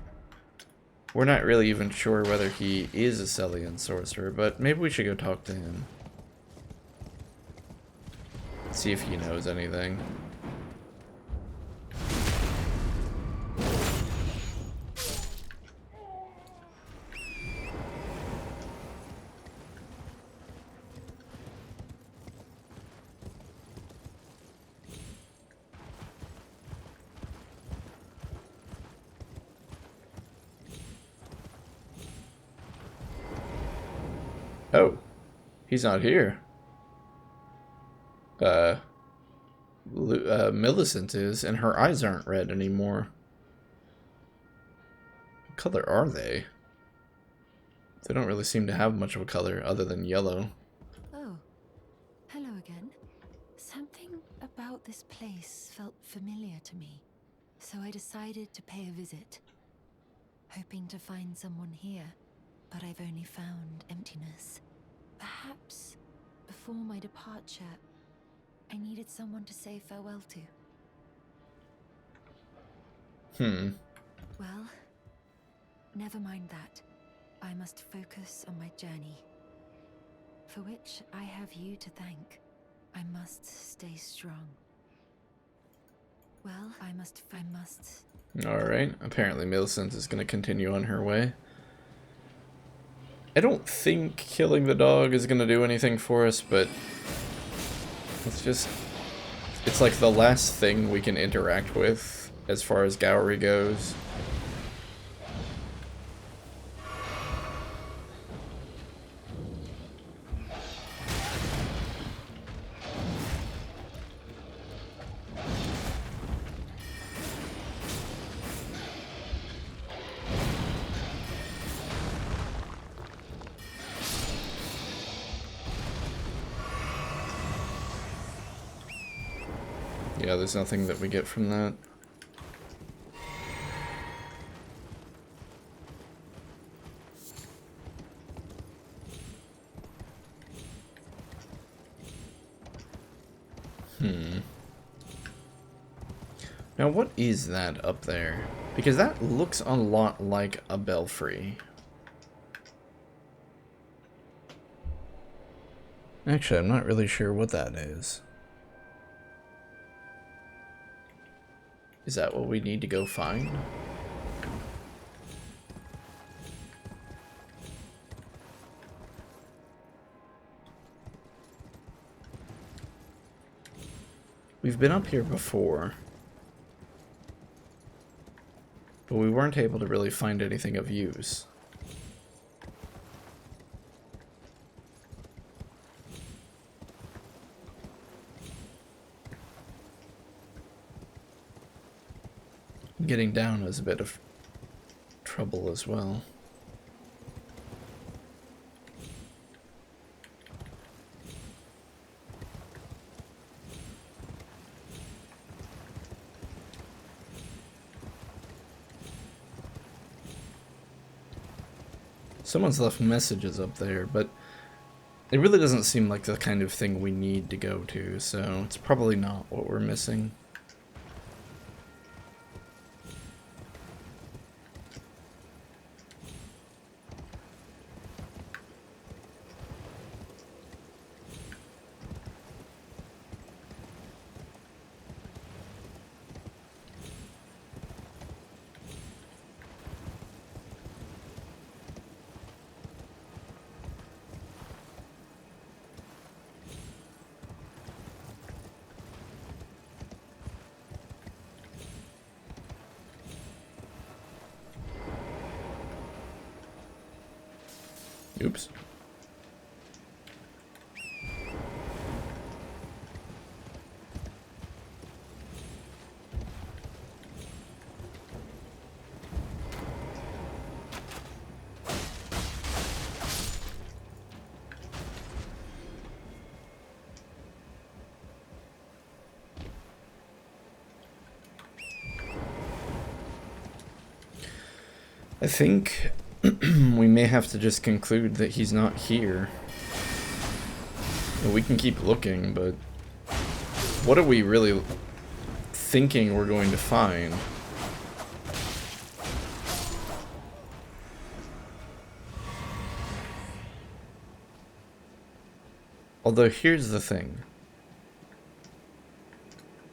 We're not really even sure whether he is a Celian sorcerer, but maybe we should go talk to him. See if he knows anything. Oh, he's not here. Millicent is, and her eyes aren't red anymore. color are they? They don't really seem to have much of a color other than yellow. Oh, hello again. Something about this place felt familiar to me, so I decided to pay a visit. Hoping to find someone here, but I've only found emptiness. Perhaps before my departure, I needed someone to say farewell to. Well, never mind that. I must focus on my journey, for which I have you to thank. I must stay strong. Well, I must. Alright, apparently Millicent is going to continue on her way. I don't think killing the dog is going to do anything for us, but it's like the last thing we can interact with as far as Gowry goes. Yeah, there's nothing that we get from that. Now what is that up there? Because that looks a lot like a belfry. Actually, I'm not really sure what that is. Is that what we need to go find? We've been up here before, but we weren't able to really find anything of use. Getting down is a bit of trouble as well. Someone's left messages up there, but it really doesn't seem like the kind of thing we need to go to, so it's probably not what we're missing. Oops. I think we may have to just conclude that he's not here. We can keep looking, but what are we really thinking we're going to find? Although here's the thing.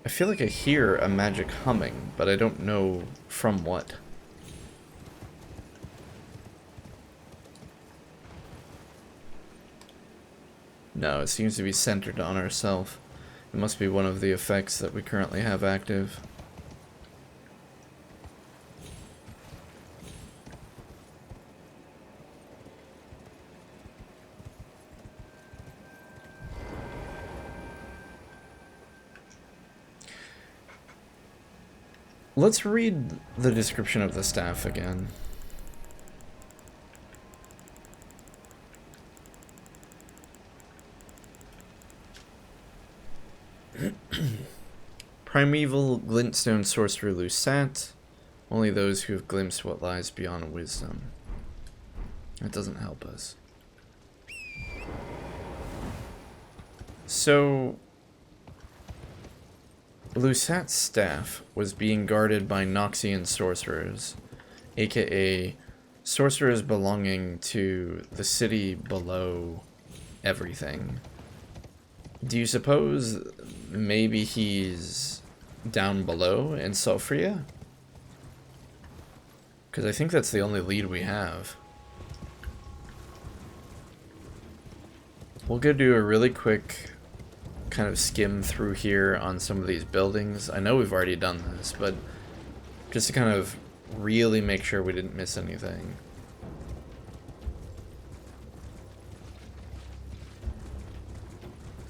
I feel like I hear a magic humming, but I don't know from what. No, it seems to be centered on ourselves. It must be one of the effects that we currently have active. Let's read the description of the staff again. Primeval glintstone sorcerer Lusat. Only those who have glimpsed what lies beyond wisdom. That doesn't help us. So, Lusat's staff was being guarded by Noxian sorcerers, aka sorcerers belonging to the city below everything. Do you suppose maybe he's down below in Sulfuria? Because I think that's the only lead we have. We'll go do a really quick kind of skim through here on some of these buildings. I know we've already done this, but just to kind of really make sure we didn't miss anything.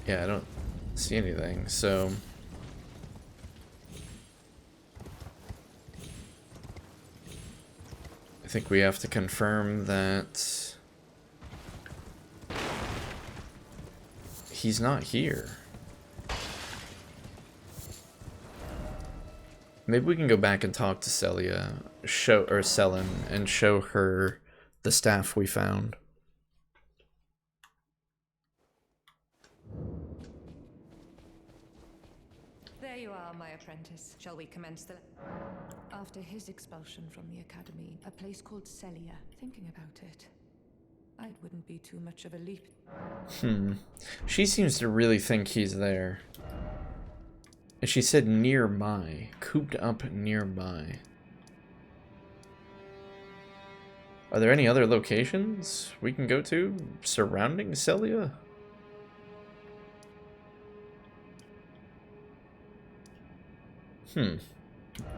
Yeah, I don't see anything, so I think we have to confirm that he's not here. Maybe we can go back and talk to Celia, Selen, and show her the staff we found. There you are, my apprentice. Shall we commence the... After his expulsion from the academy, a place called Celia. Thinking about it, it wouldn't be too much of a leap. She seems to really think he's there. And she said nearby. Cooped up nearby. Are there any other locations we can go to surrounding Celia?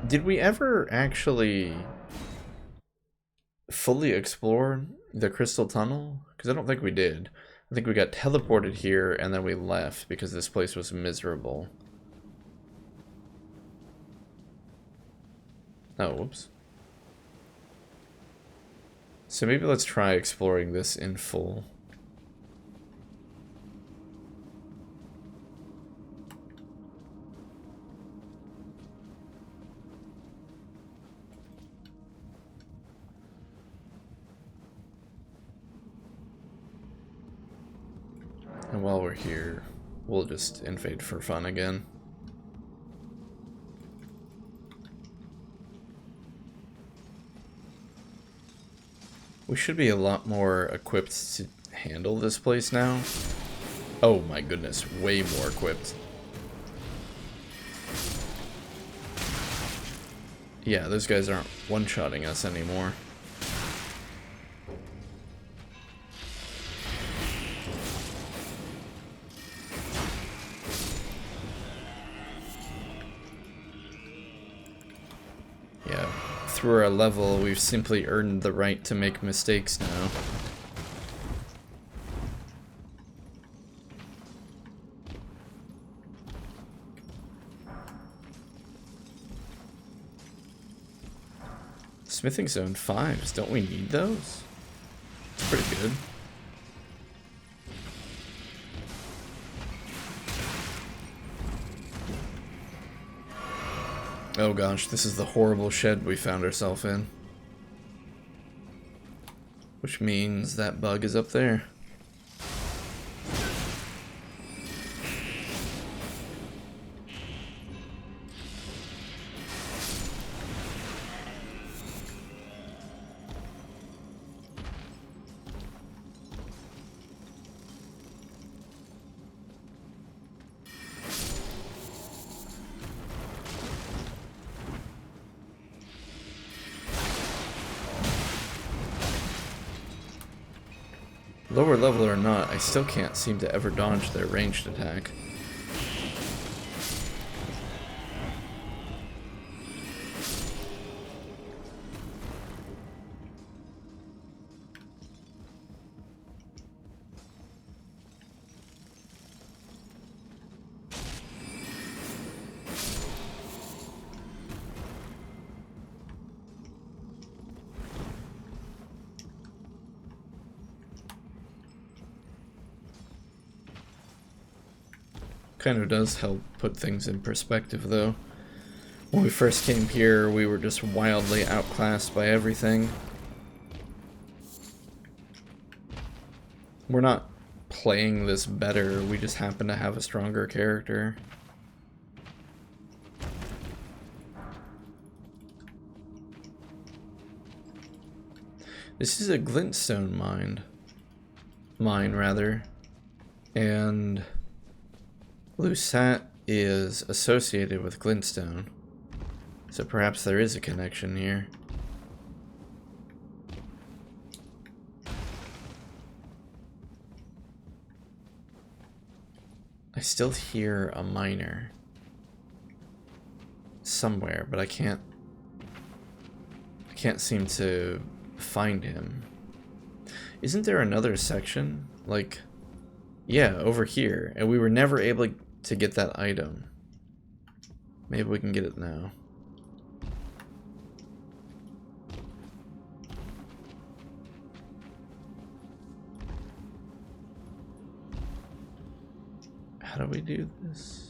Did we ever actually fully explore the Crystal Tunnel? Because I don't think we did. I think we got teleported here and then we left because this place was miserable. Oh, whoops. So maybe let's try exploring this in full. And while we're here, we'll just invade for fun again. We should be a lot more equipped to handle this place now. Oh my goodness, way more equipped. Yeah, those guys aren't one-shotting us anymore. Through our level, we've simply earned the right to make mistakes now. Smithing Zone 5s, don't we need those? It's pretty good. Oh gosh, this is the horrible shed we found ourselves in. Which means that bug is up there. Lower level or not, I still can't seem to ever dodge their ranged attack. kind of does help put things in perspective, though. When we first came here, we were just wildly outclassed by everything. We're not playing this better, we just happen to have a stronger character. This is a glintstone mine rather, and Lusat is associated with glintstone, so perhaps there is a connection here. I still hear a miner somewhere, but I can't seem to find him. Isn't there another section? Like, yeah, over here, and we were never able to get that item. Maybe we can get it now. How do we do this?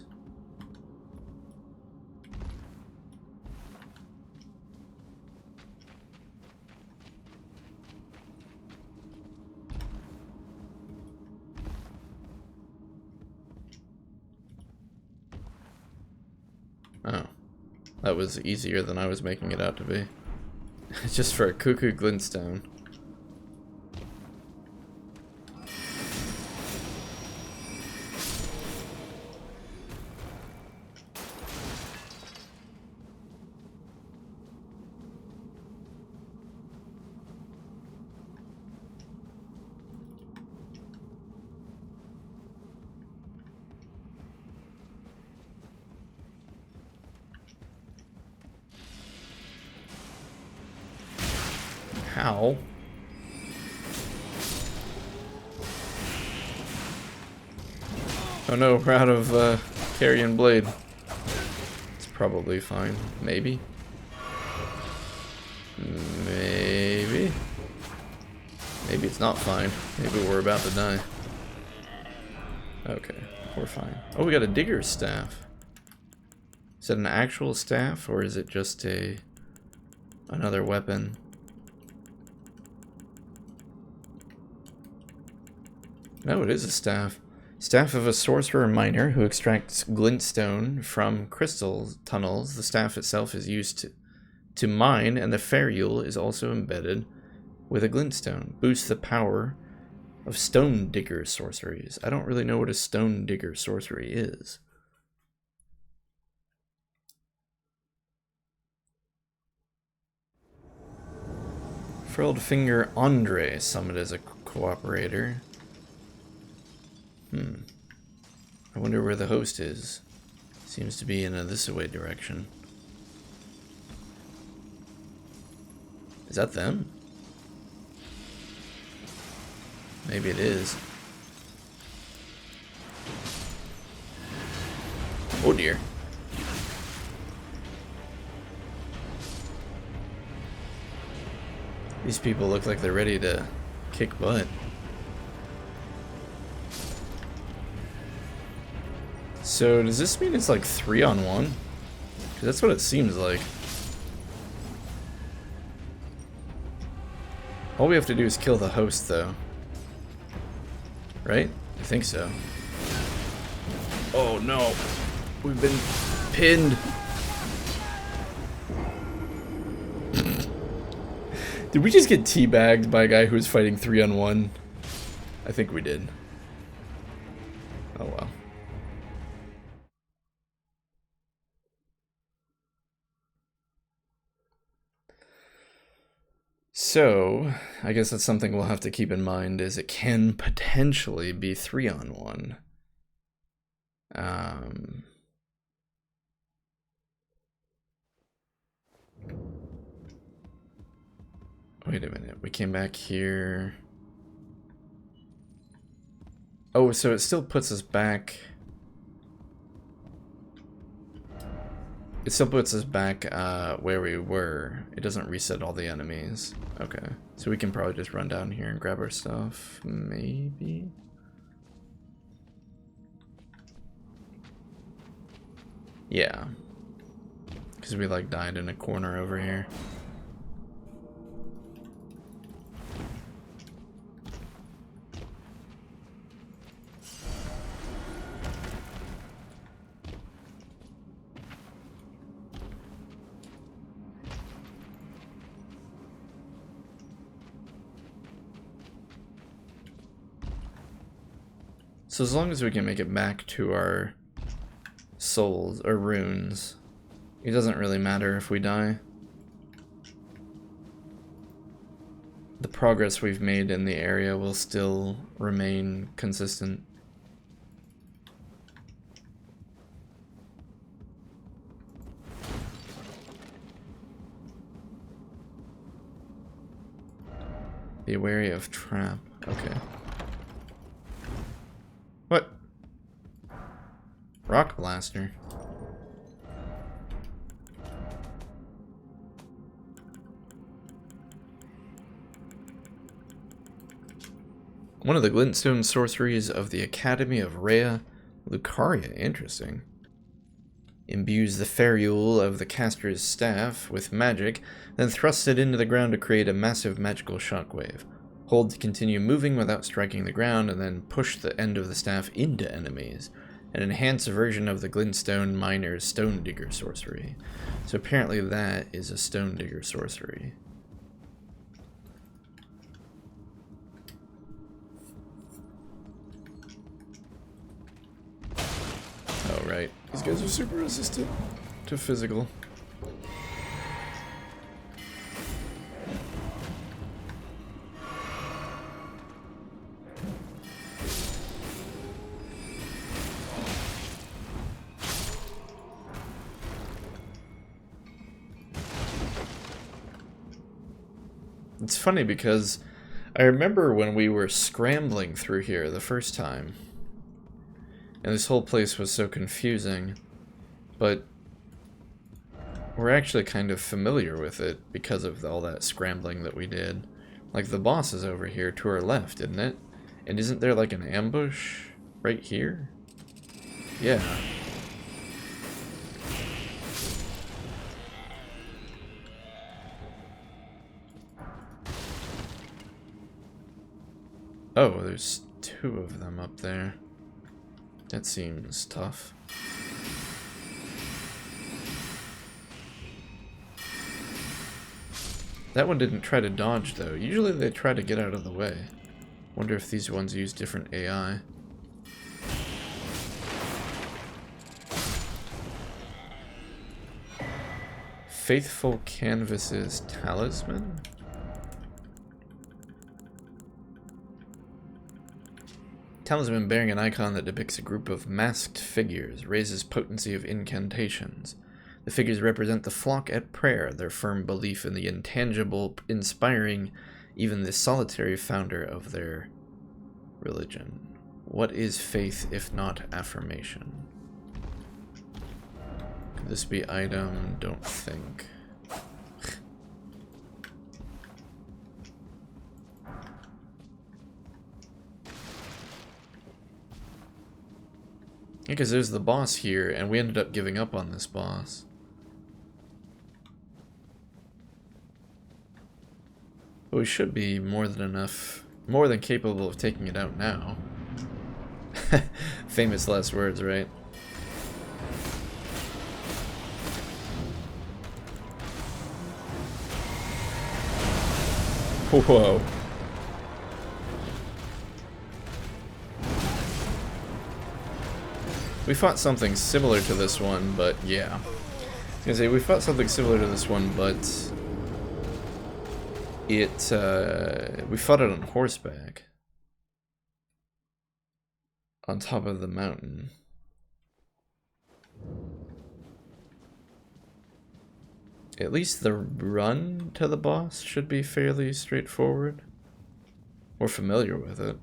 Oh, that was easier than I was making it out to be. Just for a cuckoo glintstone. How? Oh no, we're out of carrion blade. It's probably fine. Maybe. Maybe. Maybe it's not fine. Maybe we're about to die. Okay, we're fine. Oh, we got a digger's staff. Is it an actual staff, or is it just another weapon? No, it is a staff. Staff of a sorcerer miner who extracts glintstone from crystal tunnels. The staff itself is used to mine, and the ferrule is also embedded with a glintstone. Boosts the power of stone digger sorceries. I don't really know what a stone digger sorcery is. Frilled Finger Andre summoned as a cooperator. I wonder where the host is. Seems to be in a this-away direction. Is that them? Maybe it is. Oh dear. These people look like they're ready to kick butt. So does this mean it's like 3-on-1? 'Cause that's what it seems like. All we have to do is kill the host though. Right? I think so. Oh no. We've been pinned. Did we just get teabagged by a guy who was fighting 3-on-1? I think we did. Oh well. So, I guess that's something we'll have to keep in mind, is it can potentially be 3-on-1. Wait a minute, we came back here. Oh, so it still puts us back. It still puts us back where we were. It doesn't reset all the enemies. Okay, so we can probably just run down here and grab our stuff, maybe? Yeah. Because we like died in a corner over here. So as long as we can make it back to our souls or runes, it doesn't really matter if we die. The progress we've made in the area will still remain consistent. Be wary of trap. Okay. What? Rock blaster. One of the glintstone sorceries of the Academy of Rhea Lucaria. Interesting. Imbues the ferrule of the caster's staff with magic, then thrusts it into the ground to create a massive magical shockwave. Hold to continue moving without striking the ground, and then push the end of the staff into enemies. An enhanced version of the glintstone miner's stone digger sorcery. So apparently that is a stone digger sorcery. Oh, right. These guys are super resistant to physical. It's funny because I remember when we were scrambling through here the first time, and this whole place was so confusing, but we're actually kind of familiar with it because of all that scrambling that we did. Like, the boss is over here to our left, isn't it? And isn't there like an ambush right here? Yeah. Oh, there's two of them up there. That seems tough. That one didn't try to dodge, though. Usually they try to get out of the way. Wonder if these ones use different AI. Faithful Canvas's Talisman? Talisman bearing an icon that depicts a group of masked figures raises potency of incantations. The figures represent the flock at prayer, their firm belief in the intangible, inspiring even the solitary founder of their religion. What is faith if not affirmation? Could this be item? Don't think. Because there's the boss here, and we ended up giving up on this boss. But we should be more than capable of taking it out now. Famous last words, right? Whoa. We fought something similar to this one, but yeah. I was gonna say, we fought something similar to this one, but we fought it on horseback. On top of the mountain. At least the run to the boss should be fairly straightforward. We're familiar with it.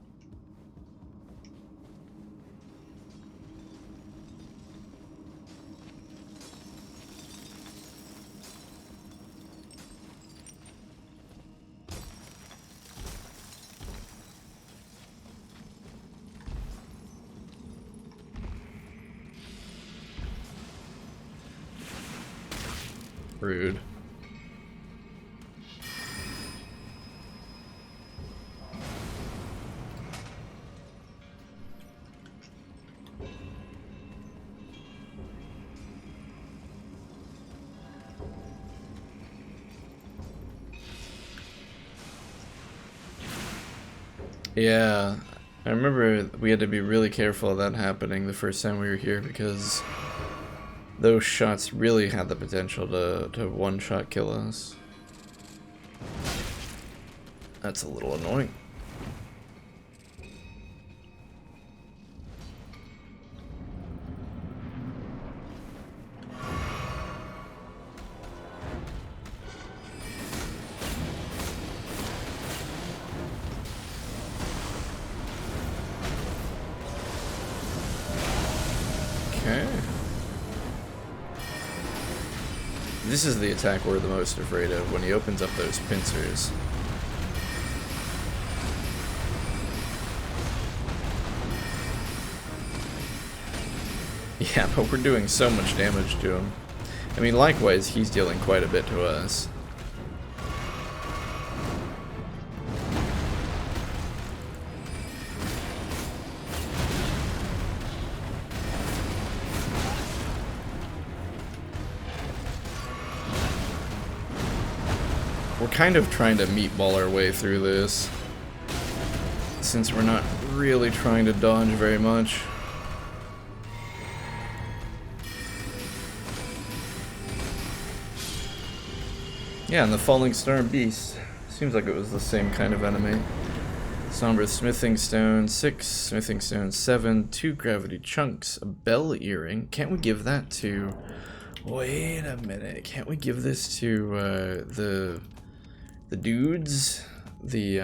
Rude. Yeah, I remember we had to be really careful of that happening the first time we were here because those shots really had the potential to one-shot kill us. That's a little annoying. Okay. This is the attack we're the most afraid of, when he opens up those pincers. Yeah, but we're doing so much damage to him. I mean, likewise, he's dealing quite a bit to us. We're kind of trying to meatball our way through this, since we're not really trying to dodge very much. Yeah, and the Falling Star Beast. Seems like it was the same kind of enemy. Somber Smithing Stone, 6, Smithing Stone, 7, 2 Gravity Chunks, a Bell Earring. Can't we give that to... Wait a minute, can't we give this to the dudes? The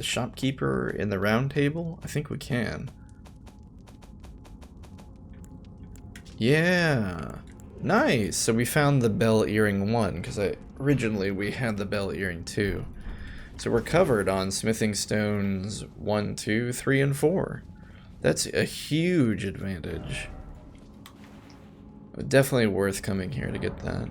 shopkeeper in the round table? I think we can. Yeah! Nice! So we found the Bell Earring 1, because originally we had the Bell Earring 2. So we're covered on Smithing Stones 1, 2, 3, and 4. That's a huge advantage. Definitely worth coming here to get that.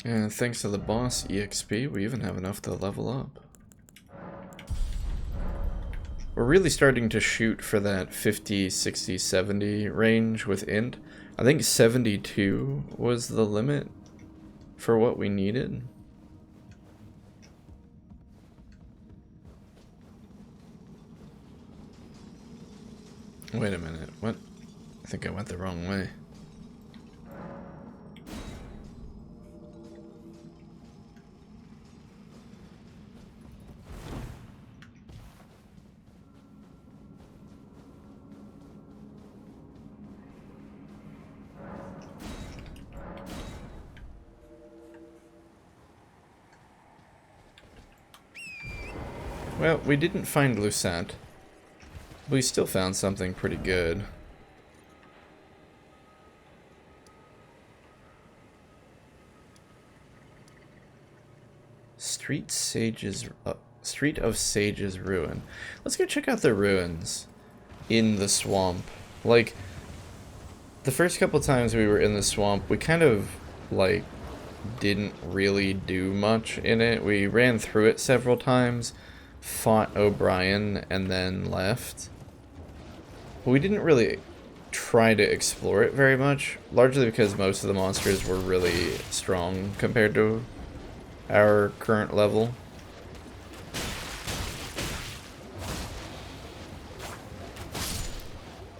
And thanks to the boss EXP, we even have enough to level up. We're really starting to shoot for that 50, 60, 70 range with int. I think 72 was the limit for what we needed. Wait a minute, what? I think I went the wrong way. Well, we didn't find Lucette. We still found something pretty good. Street of Sages Ruin. Let's go check out the ruins in the swamp. Like, the first couple times we were in the swamp, we kind of, like, didn't really do much in it. We ran through it several times, fought O'Brien, and then left. We didn't really try to explore it very much, largely because most of the monsters were really strong compared to our current level.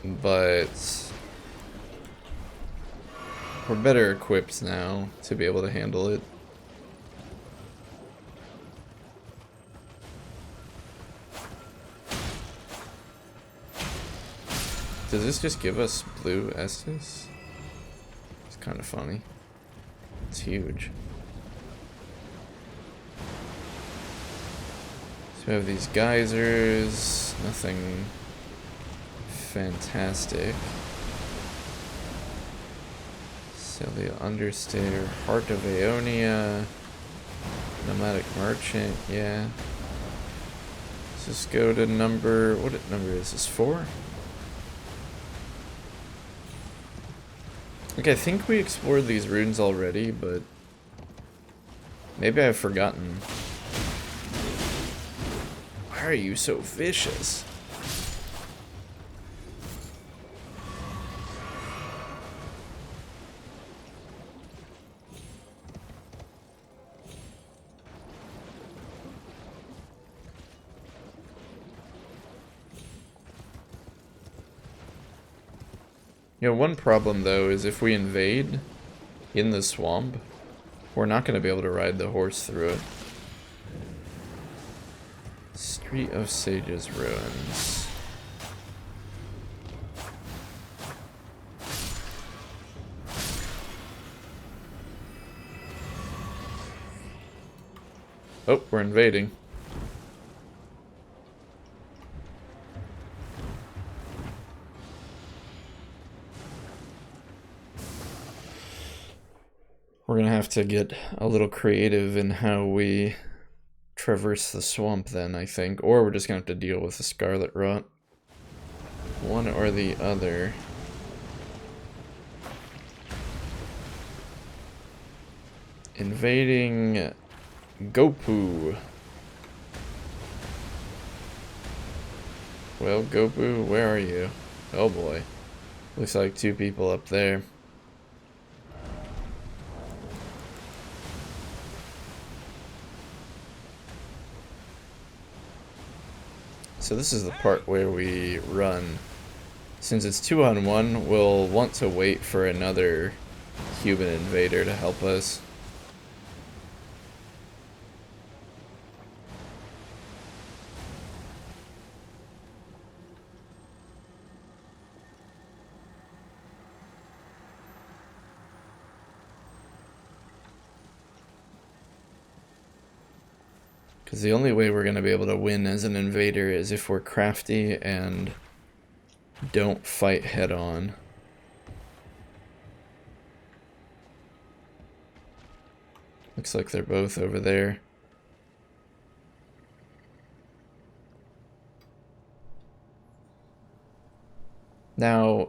But we're better equipped now to be able to handle it. Does this just give us blue Estus? It's kind of funny. It's huge. So we have these geysers, nothing fantastic. Celia Understair, Heart of Aeonia. Nomadic merchant, yeah. Let's just go to number, what number is this, 4? Okay, I think we explored these runes already, but maybe I've forgotten. Why are you so vicious? You know, one problem though is if we invade in the swamp, we're not going to be able to ride the horse through it. Street of Sages Ruins. Oh, we're invading. We're gonna have to get a little creative in how we traverse the swamp then, I think. Or we're just gonna have to deal with the Scarlet Rot. One or the other. Invading Gopu. Well, Gopu, where are you? Oh boy. Looks like 2 people up there. So this is the part where we run. Since it's 2-on-1, we'll want to wait for another human invader to help us. Because the only way we're going to be able to win as an invader is if we're crafty and don't fight head on. Looks like they're both over there. Now,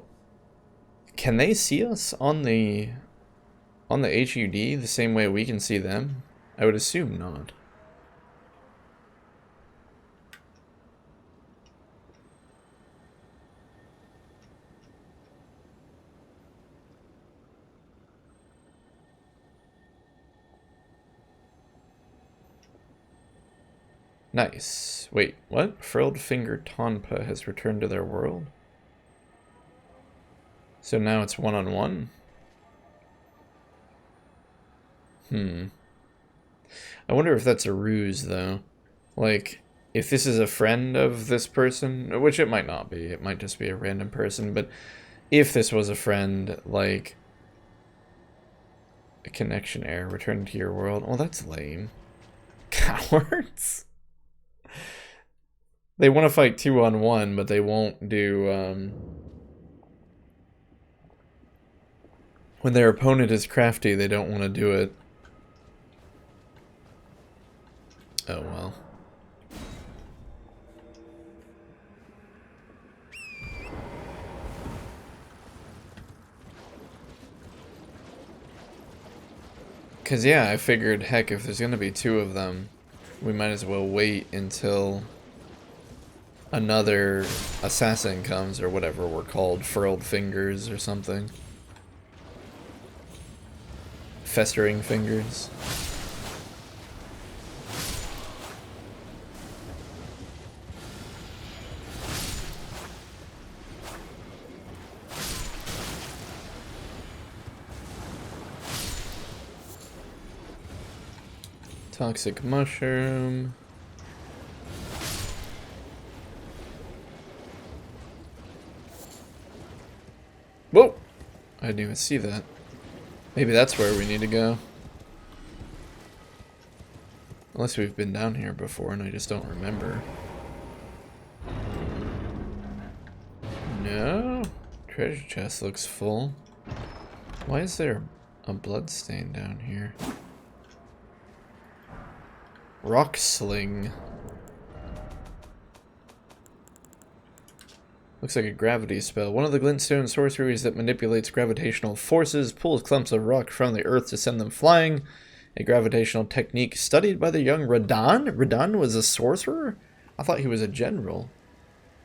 can they see us on the HUD the same way we can see them? I would assume not. Nice. Wait, what? Frilled Finger Tonpa has returned to their world? So now it's 1-on-1? I wonder if that's a ruse, though. Like, if this is a friend of this person, which it might not be, it might just be a random person, but if this was a friend, like, a connection error, return to your world. Oh, that's lame. Cowards? They want to fight 2-on-1, but they won't do, when their opponent is crafty, they don't want to do it. Oh, well. Because, yeah, I figured, heck, if there's going to be 2 of them, we might as well wait until another assassin comes, or whatever we're called, Furled Fingers or something. Festering Fingers. Toxic Mushroom. Whoa! I didn't even see that. Maybe that's where we need to go. Unless we've been down here before and I just don't remember. No? Treasure chest looks full. Why is there a blood stain down here? Rock Sling. Looks like a gravity spell. One of the glintstone sorceries that manipulates gravitational forces, pulls clumps of rock from the earth to send them flying. A gravitational technique studied by the young Radahn? Radahn was a sorcerer? I thought he was a general.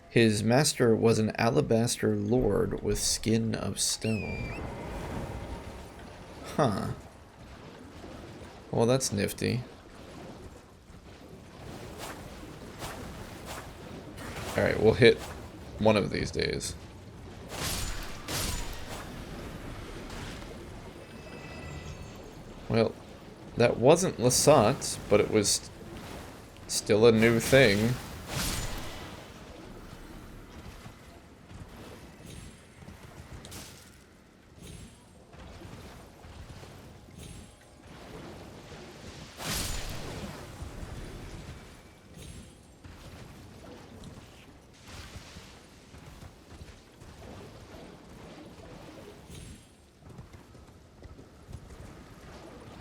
His master was an alabaster lord with skin of stone. Huh. Well, that's nifty. Alright, we'll hit one of these days. Well, that wasn't Lasat, but it was still a new thing.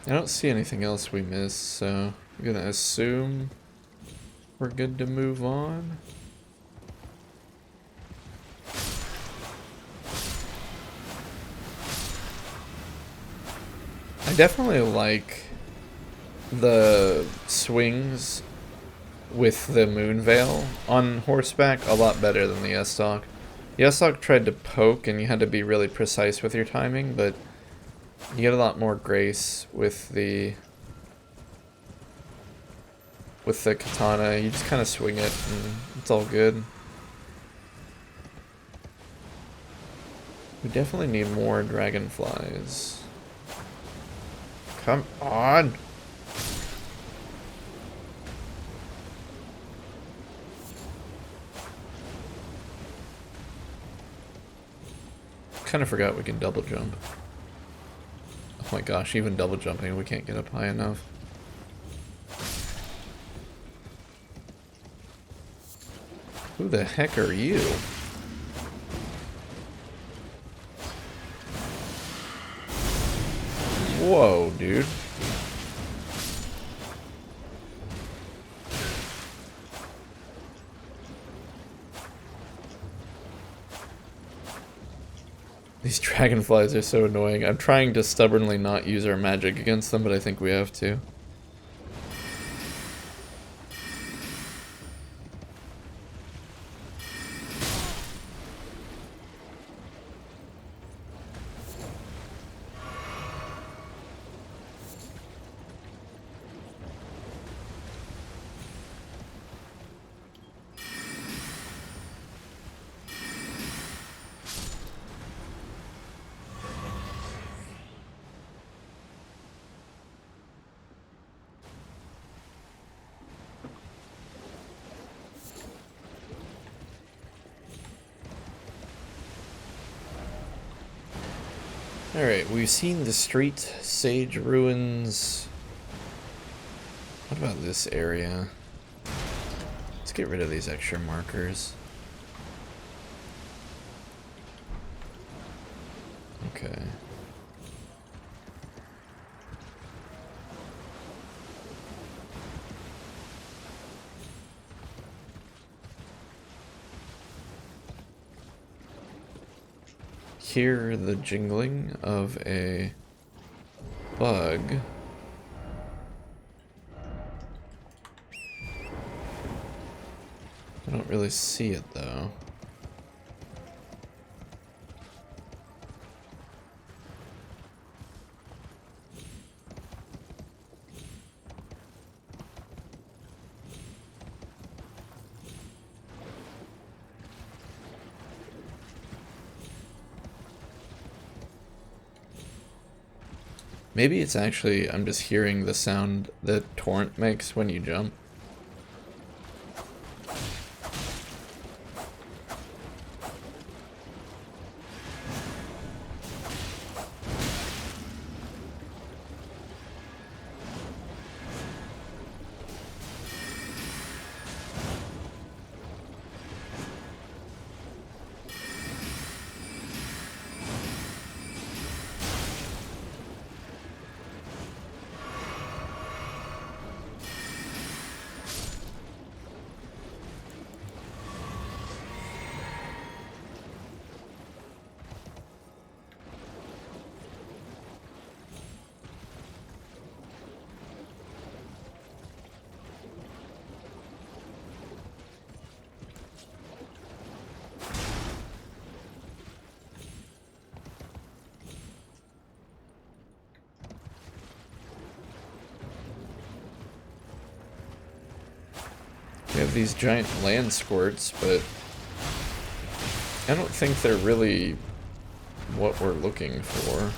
I don't see anything else we missed, so I'm gonna assume we're good to move on. I definitely like the swings with the moon veil on horseback a lot better than the S-Stock. The S-Stock tried to poke and you had to be really precise with your timing, but you get a lot more grace with the katana. You just kind of swing it and it's all good. We definitely need more dragonflies. Come on! Kind of forgot we can double jump. Oh my gosh, even double jumping, we can't get up high enough. Who the heck are you? Whoa, dude. These dragonflies are so annoying. I'm trying to stubbornly not use our magic against them, but I think we have to. Alright, we've seen the street, Sage Ruins. What about this area? Let's get rid of these extra markers. Okay. Hear the jingling of a bug. I don't really see it though. Maybe it's actually, I'm just hearing the sound that Torrent makes when you jump. We have these giant land squirts, but I don't think they're really what we're looking for.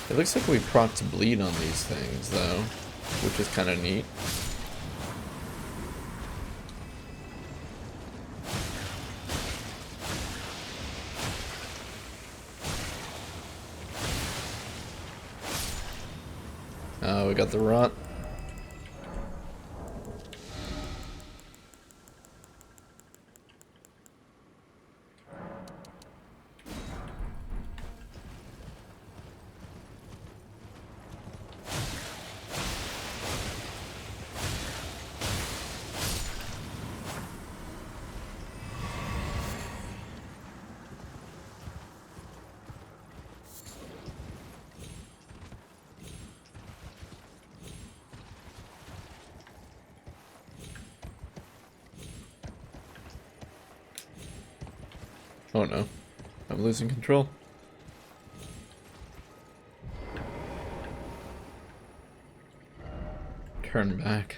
It looks like we proc to bleed on these things, though, which is kind of neat. We got the rot. Oh no, I'm losing control. Turn back.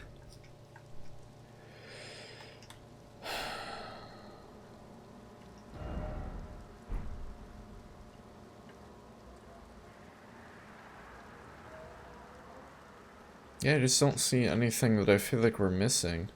Yeah, I just don't see anything that I feel like we're missing.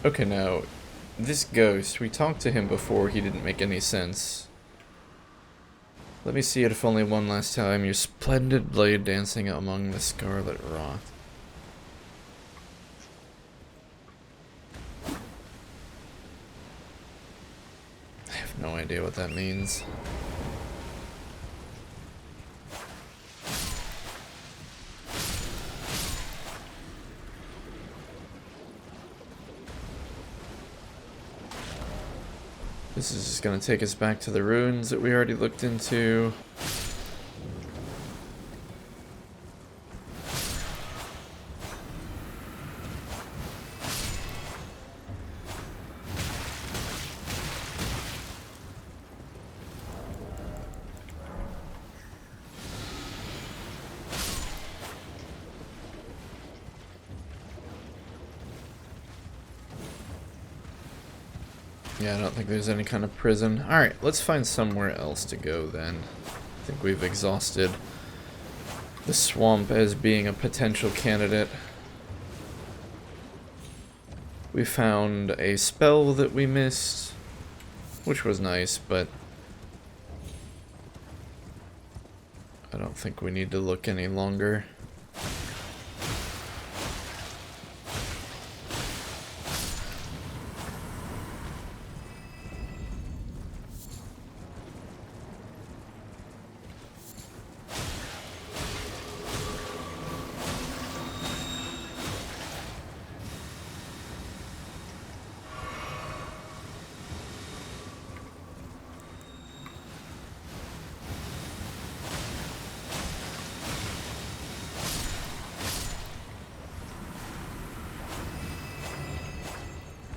Okay, now, this ghost, we talked to him before, he didn't make any sense. Let me see it if only one last time. Your splendid blade dancing among the scarlet rot. I have no idea what that means. This is just going to take us back to the ruins that we already looked into. Yeah, I don't think there's any kind of prison. Alright, let's find somewhere else to go then. I think we've exhausted the swamp as being a potential candidate. We found a spell that we missed, which was nice, but I don't think we need to look any longer.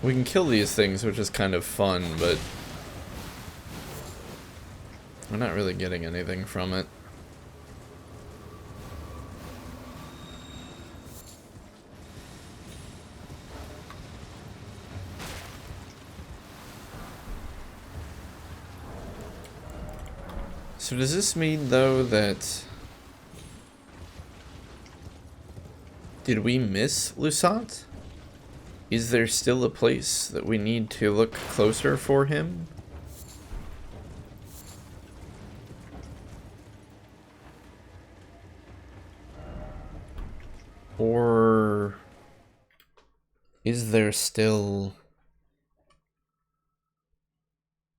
We can kill these things, which is kind of fun, but we're not really getting anything from it. So does this mean, though, that... Did we miss Lusat? Is there still a place that we need to look closer for him? Or is there still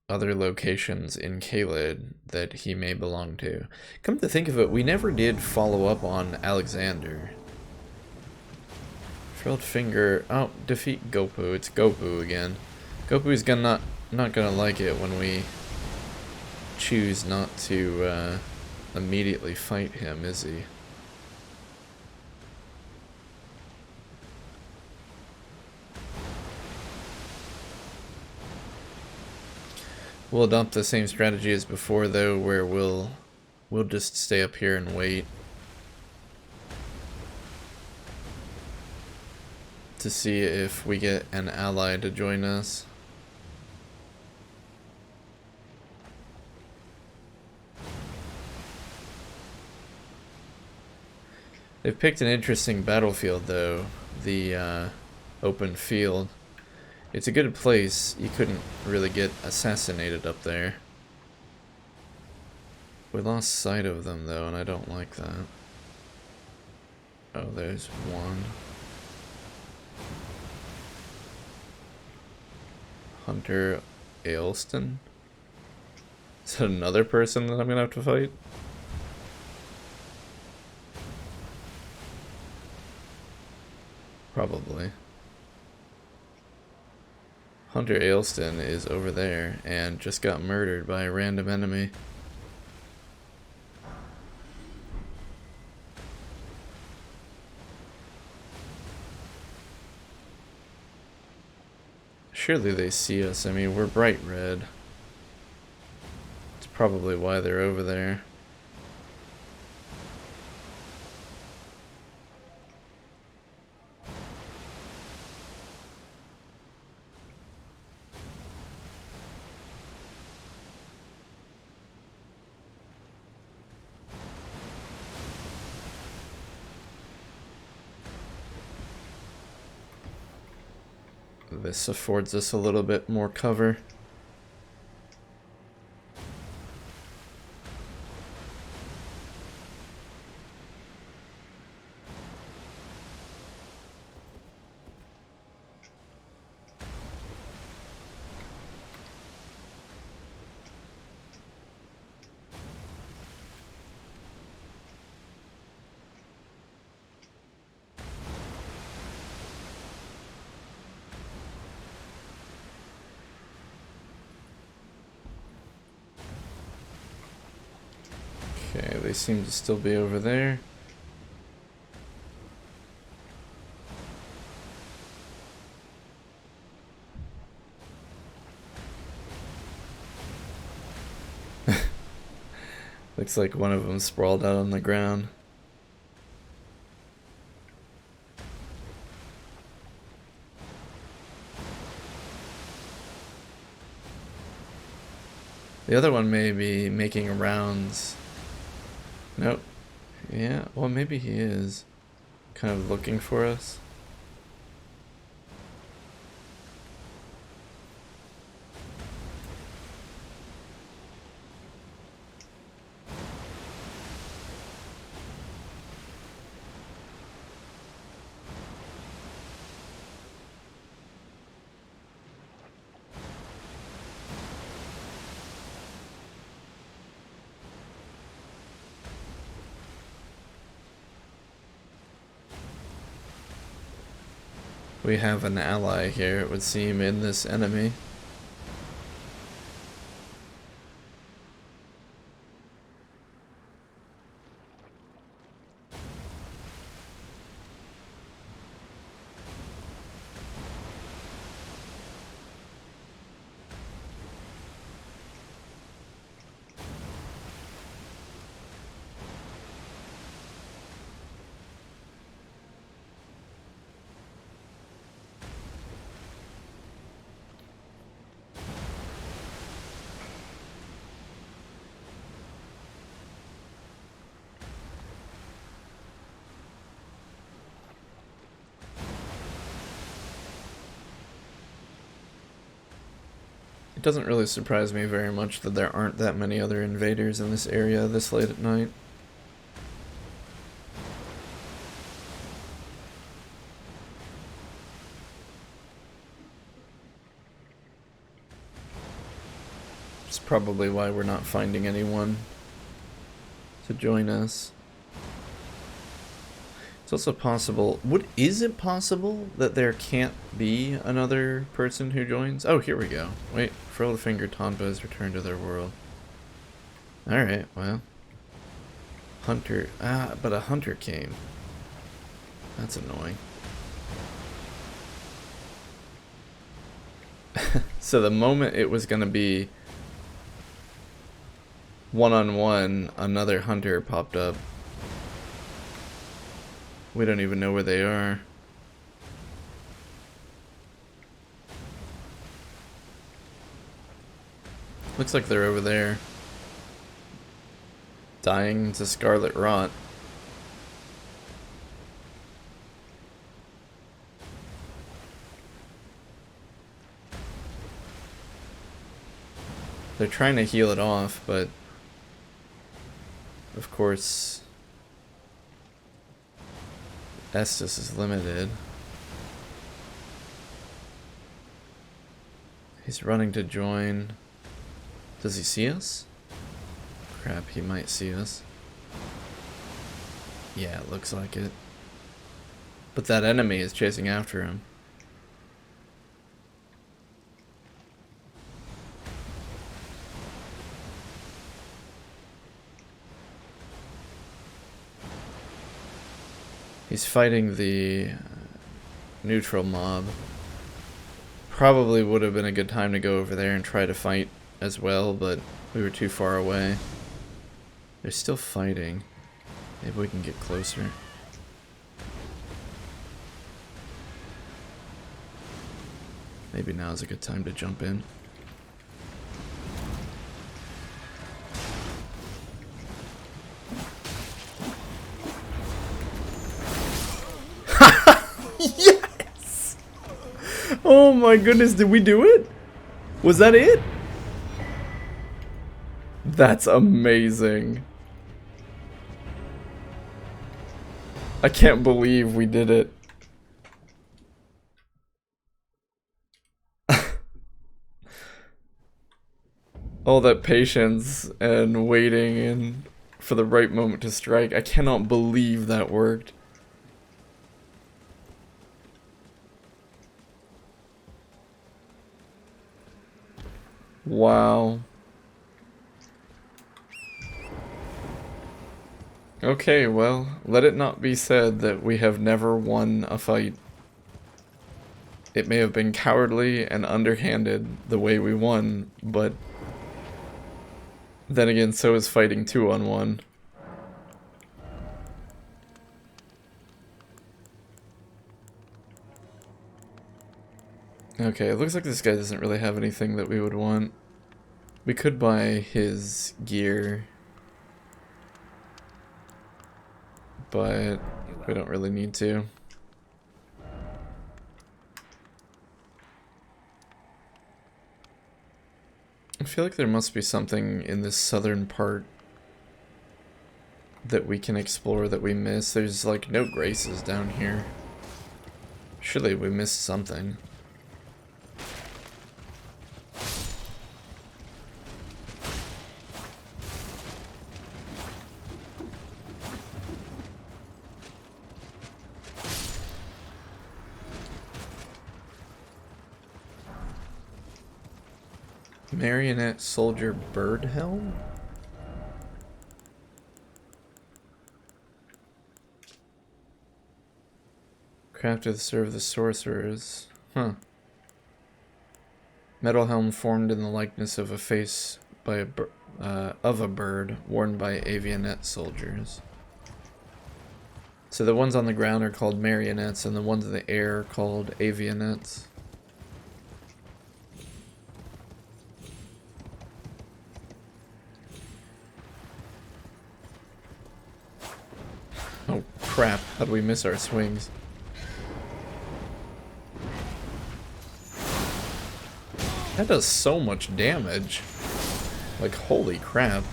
other locations in Caelid that he may belong to? Come to think of it, we never did follow up on Alexander. Frilled finger. Oh, defeat Gopu. It's Gopu again. Gopu's not gonna like it when we choose not to immediately fight him, is he? We'll adopt the same strategy as before, though, where we'll just stay up here and wait to see if we get an ally to join us. They've picked an interesting battlefield, though, the open field. It's a good place. You couldn't really get assassinated up there. We lost sight of them, though, and I don't like that. Oh, there's one. Hunter Ailston? Is that another person that I'm gonna have to fight? Probably. Hunter Ailston is over there and just got murdered by a random enemy. Surely they see us. I mean, we're bright red. It's probably why they're over there. This affords us a little bit more cover. Okay, they seem to still be over there. Looks like one of them sprawled out on the ground. The other one may be making rounds. Nope. Yeah, well, maybe he is kind of looking for us. We have an ally here, it would seem, in this enemy. It doesn't really surprise me very much that there aren't that many other invaders in this area this late at night. It's probably why we're not finding anyone to join us. It's also possible... is it possible that there can't be another person who joins? Oh, here we go. Wait, Frill the Finger Tonpa has returned to their world. Alright, well. Hunter... but a hunter came. That's annoying. So the moment it was gonna be one-on-one, another hunter popped up. We don't even know where they are. Looks like they're over there. Dying to scarlet rot. They're trying to heal it off, but of course Estus is limited. He's running to join. Does he see us? Crap, he might see us. Yeah, it looks like it. But that enemy is chasing after him. He's fighting the neutral mob. Probably would have been a good time to go over there and try to fight as well, but we were too far away. They're still fighting. Maybe we can get closer. Maybe now's a good time to jump in. Yes! Oh my goodness, did we do it? Was that it? That's amazing. I can't believe we did it. All that patience and waiting and for the right moment to strike. I cannot believe that worked. Wow. Okay, well, let it not be said that we have never won a fight. It may have been cowardly and underhanded the way we won, but then again, so is fighting 2-on-1. Okay, it looks like this guy doesn't really have anything that we would want. We could buy his gear, but we don't really need to. I feel like there must be something in this southern part that we can explore that we missed. There's like no graces down here. Surely we missed something. Marionette Soldier Bird Helm? Crafted to serve the sorcerers. Huh. Metal helm formed in the likeness of a face by a bird worn by avionette soldiers. So the ones on the ground are called marionettes and the ones in the air are called avionettes. Oh crap, how do we miss our swings? That does so much damage. Like, holy crap.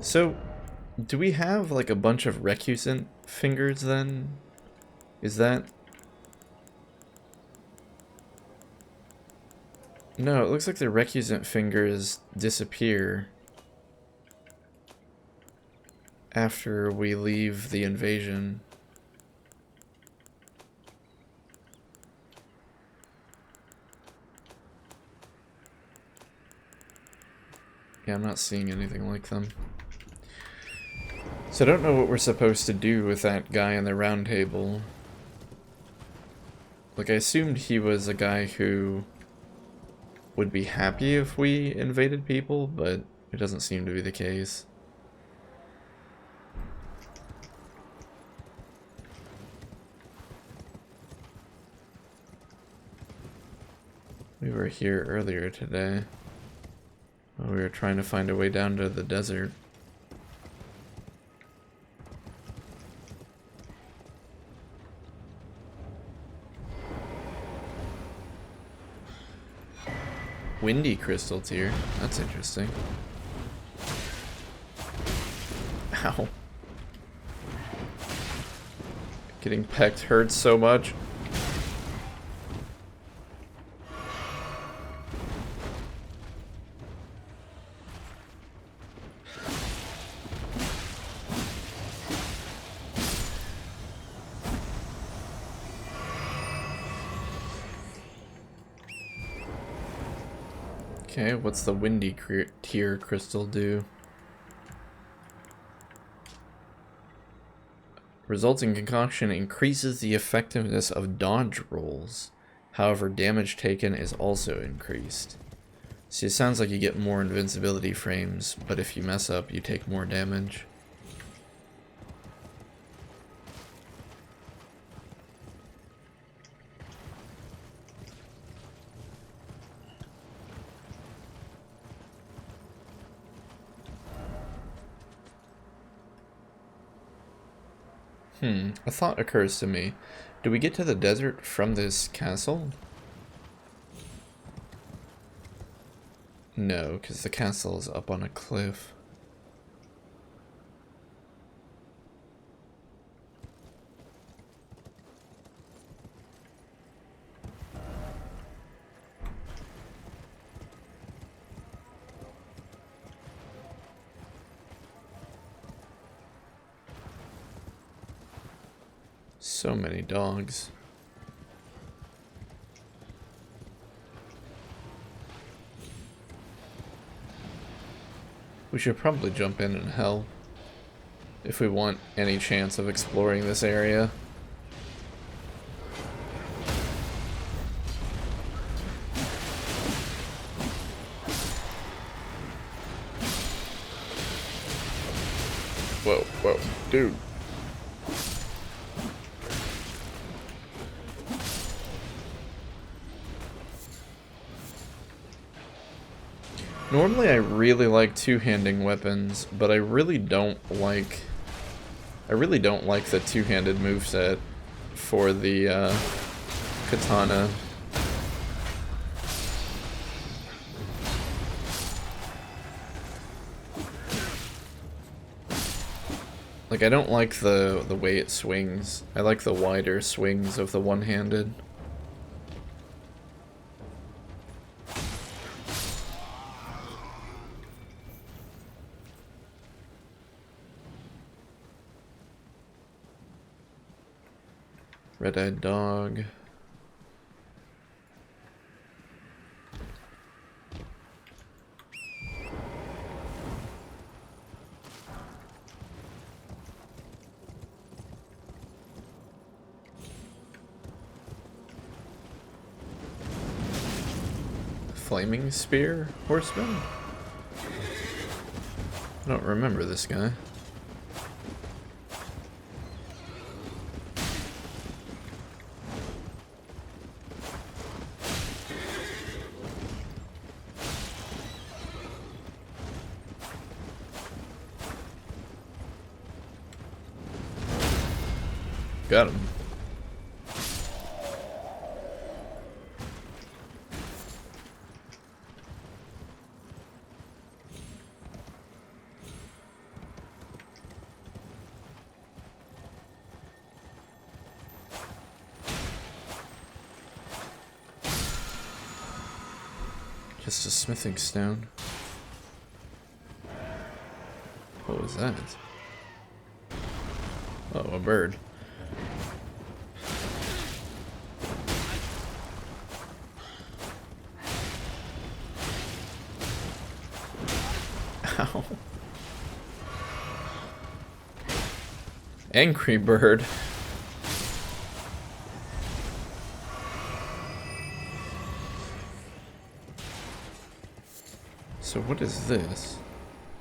So, do we have like a bunch of recusant fingers then? Is that... No, it looks like the recusant fingers disappear after we leave the invasion. Yeah, I'm not seeing anything like them. So I don't know what we're supposed to do with that guy in the round table. Like, I assumed he was a guy who would be happy if we invaded people, but it doesn't seem to be the case. We were here earlier today. We were trying to find a way down to the desert. Windy crystal tier. That's interesting. Ow. Getting pecked hurts so much. Okay, what's the windy tier crystal do? Resulting concoction increases the effectiveness of dodge rolls. However, damage taken is also increased. See, it sounds like you get more invincibility frames, but if you mess up, you take more damage. A thought occurs to me. Do we get to the desert from this castle? No, because the castle is up on a cliff. So many dogs. We should probably jump in and help if we want any chance of exploring this area. Whoa, whoa, dude. Normally I really like two-handing weapons, but I really don't like the two-handed moveset for the katana. Like, I don't like the way it swings. I like the wider swings of the one-handed. Red-eyed dog. Flaming Spear Horseman? I don't remember this guy. Got him. Just a smithing stone. What was that? Oh, a bird. Ow. Angry bird. So what is this?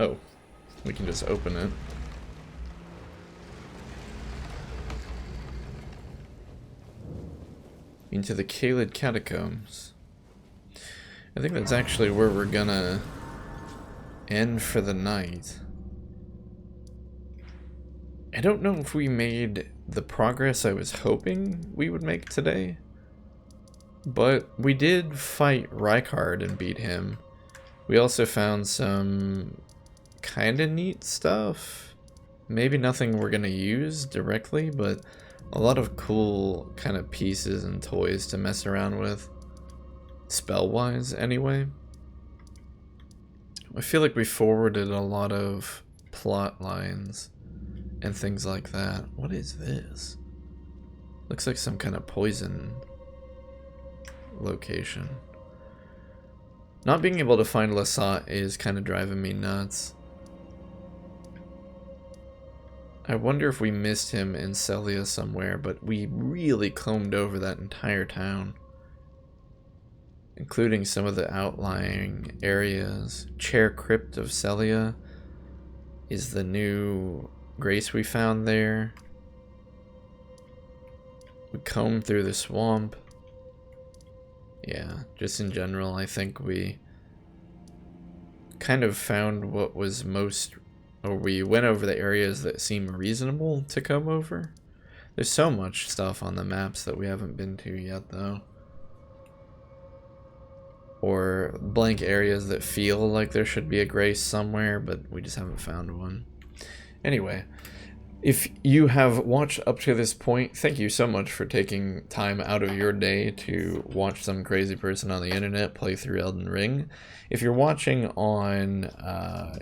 Oh, we can just open it. Into the Caelid Catacombs. I think that's actually where we're gonna end for the night. I don't know if we made the progress I was hoping we would make today, but we did fight Rykard and beat him. We also found some kind of neat stuff. Maybe nothing we're gonna use directly, but a lot of cool kind of pieces and toys to mess around with. Spell-wise, anyway. I feel like we forwarded a lot of plot lines and things like that. What is this? Looks like some kind of poison location. Not being able to find Lasat is kind of driving me nuts. I wonder if we missed him in Celia somewhere, but we really combed over that entire town, including some of the outlying areas. Chair Crypt of Celia is the new grace we found there. We combed through the swamp. Yeah, just in general, I think we kind of found what was most, or we went over the areas that seem reasonable to come over. There's so much stuff on the maps that we haven't been to yet, though. Or blank areas that feel like there should be a grace somewhere, but we just haven't found one. Anyway, if you have watched up to this point, thank you so much for taking time out of your day to watch some crazy person on the internet play through Elden Ring. If you're watching on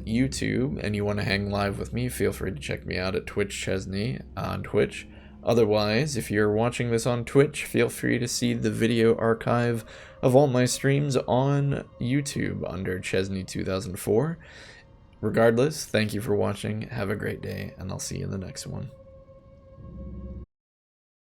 YouTube and you want to hang live with me, feel free to check me out at Twitch Chezni on Twitch. Otherwise, if you're watching this on Twitch, feel free to see the video archive of all my streams on YouTube under Chezni 2004. Regardless, thank you for watching, have a great day, and I'll see you in the next one.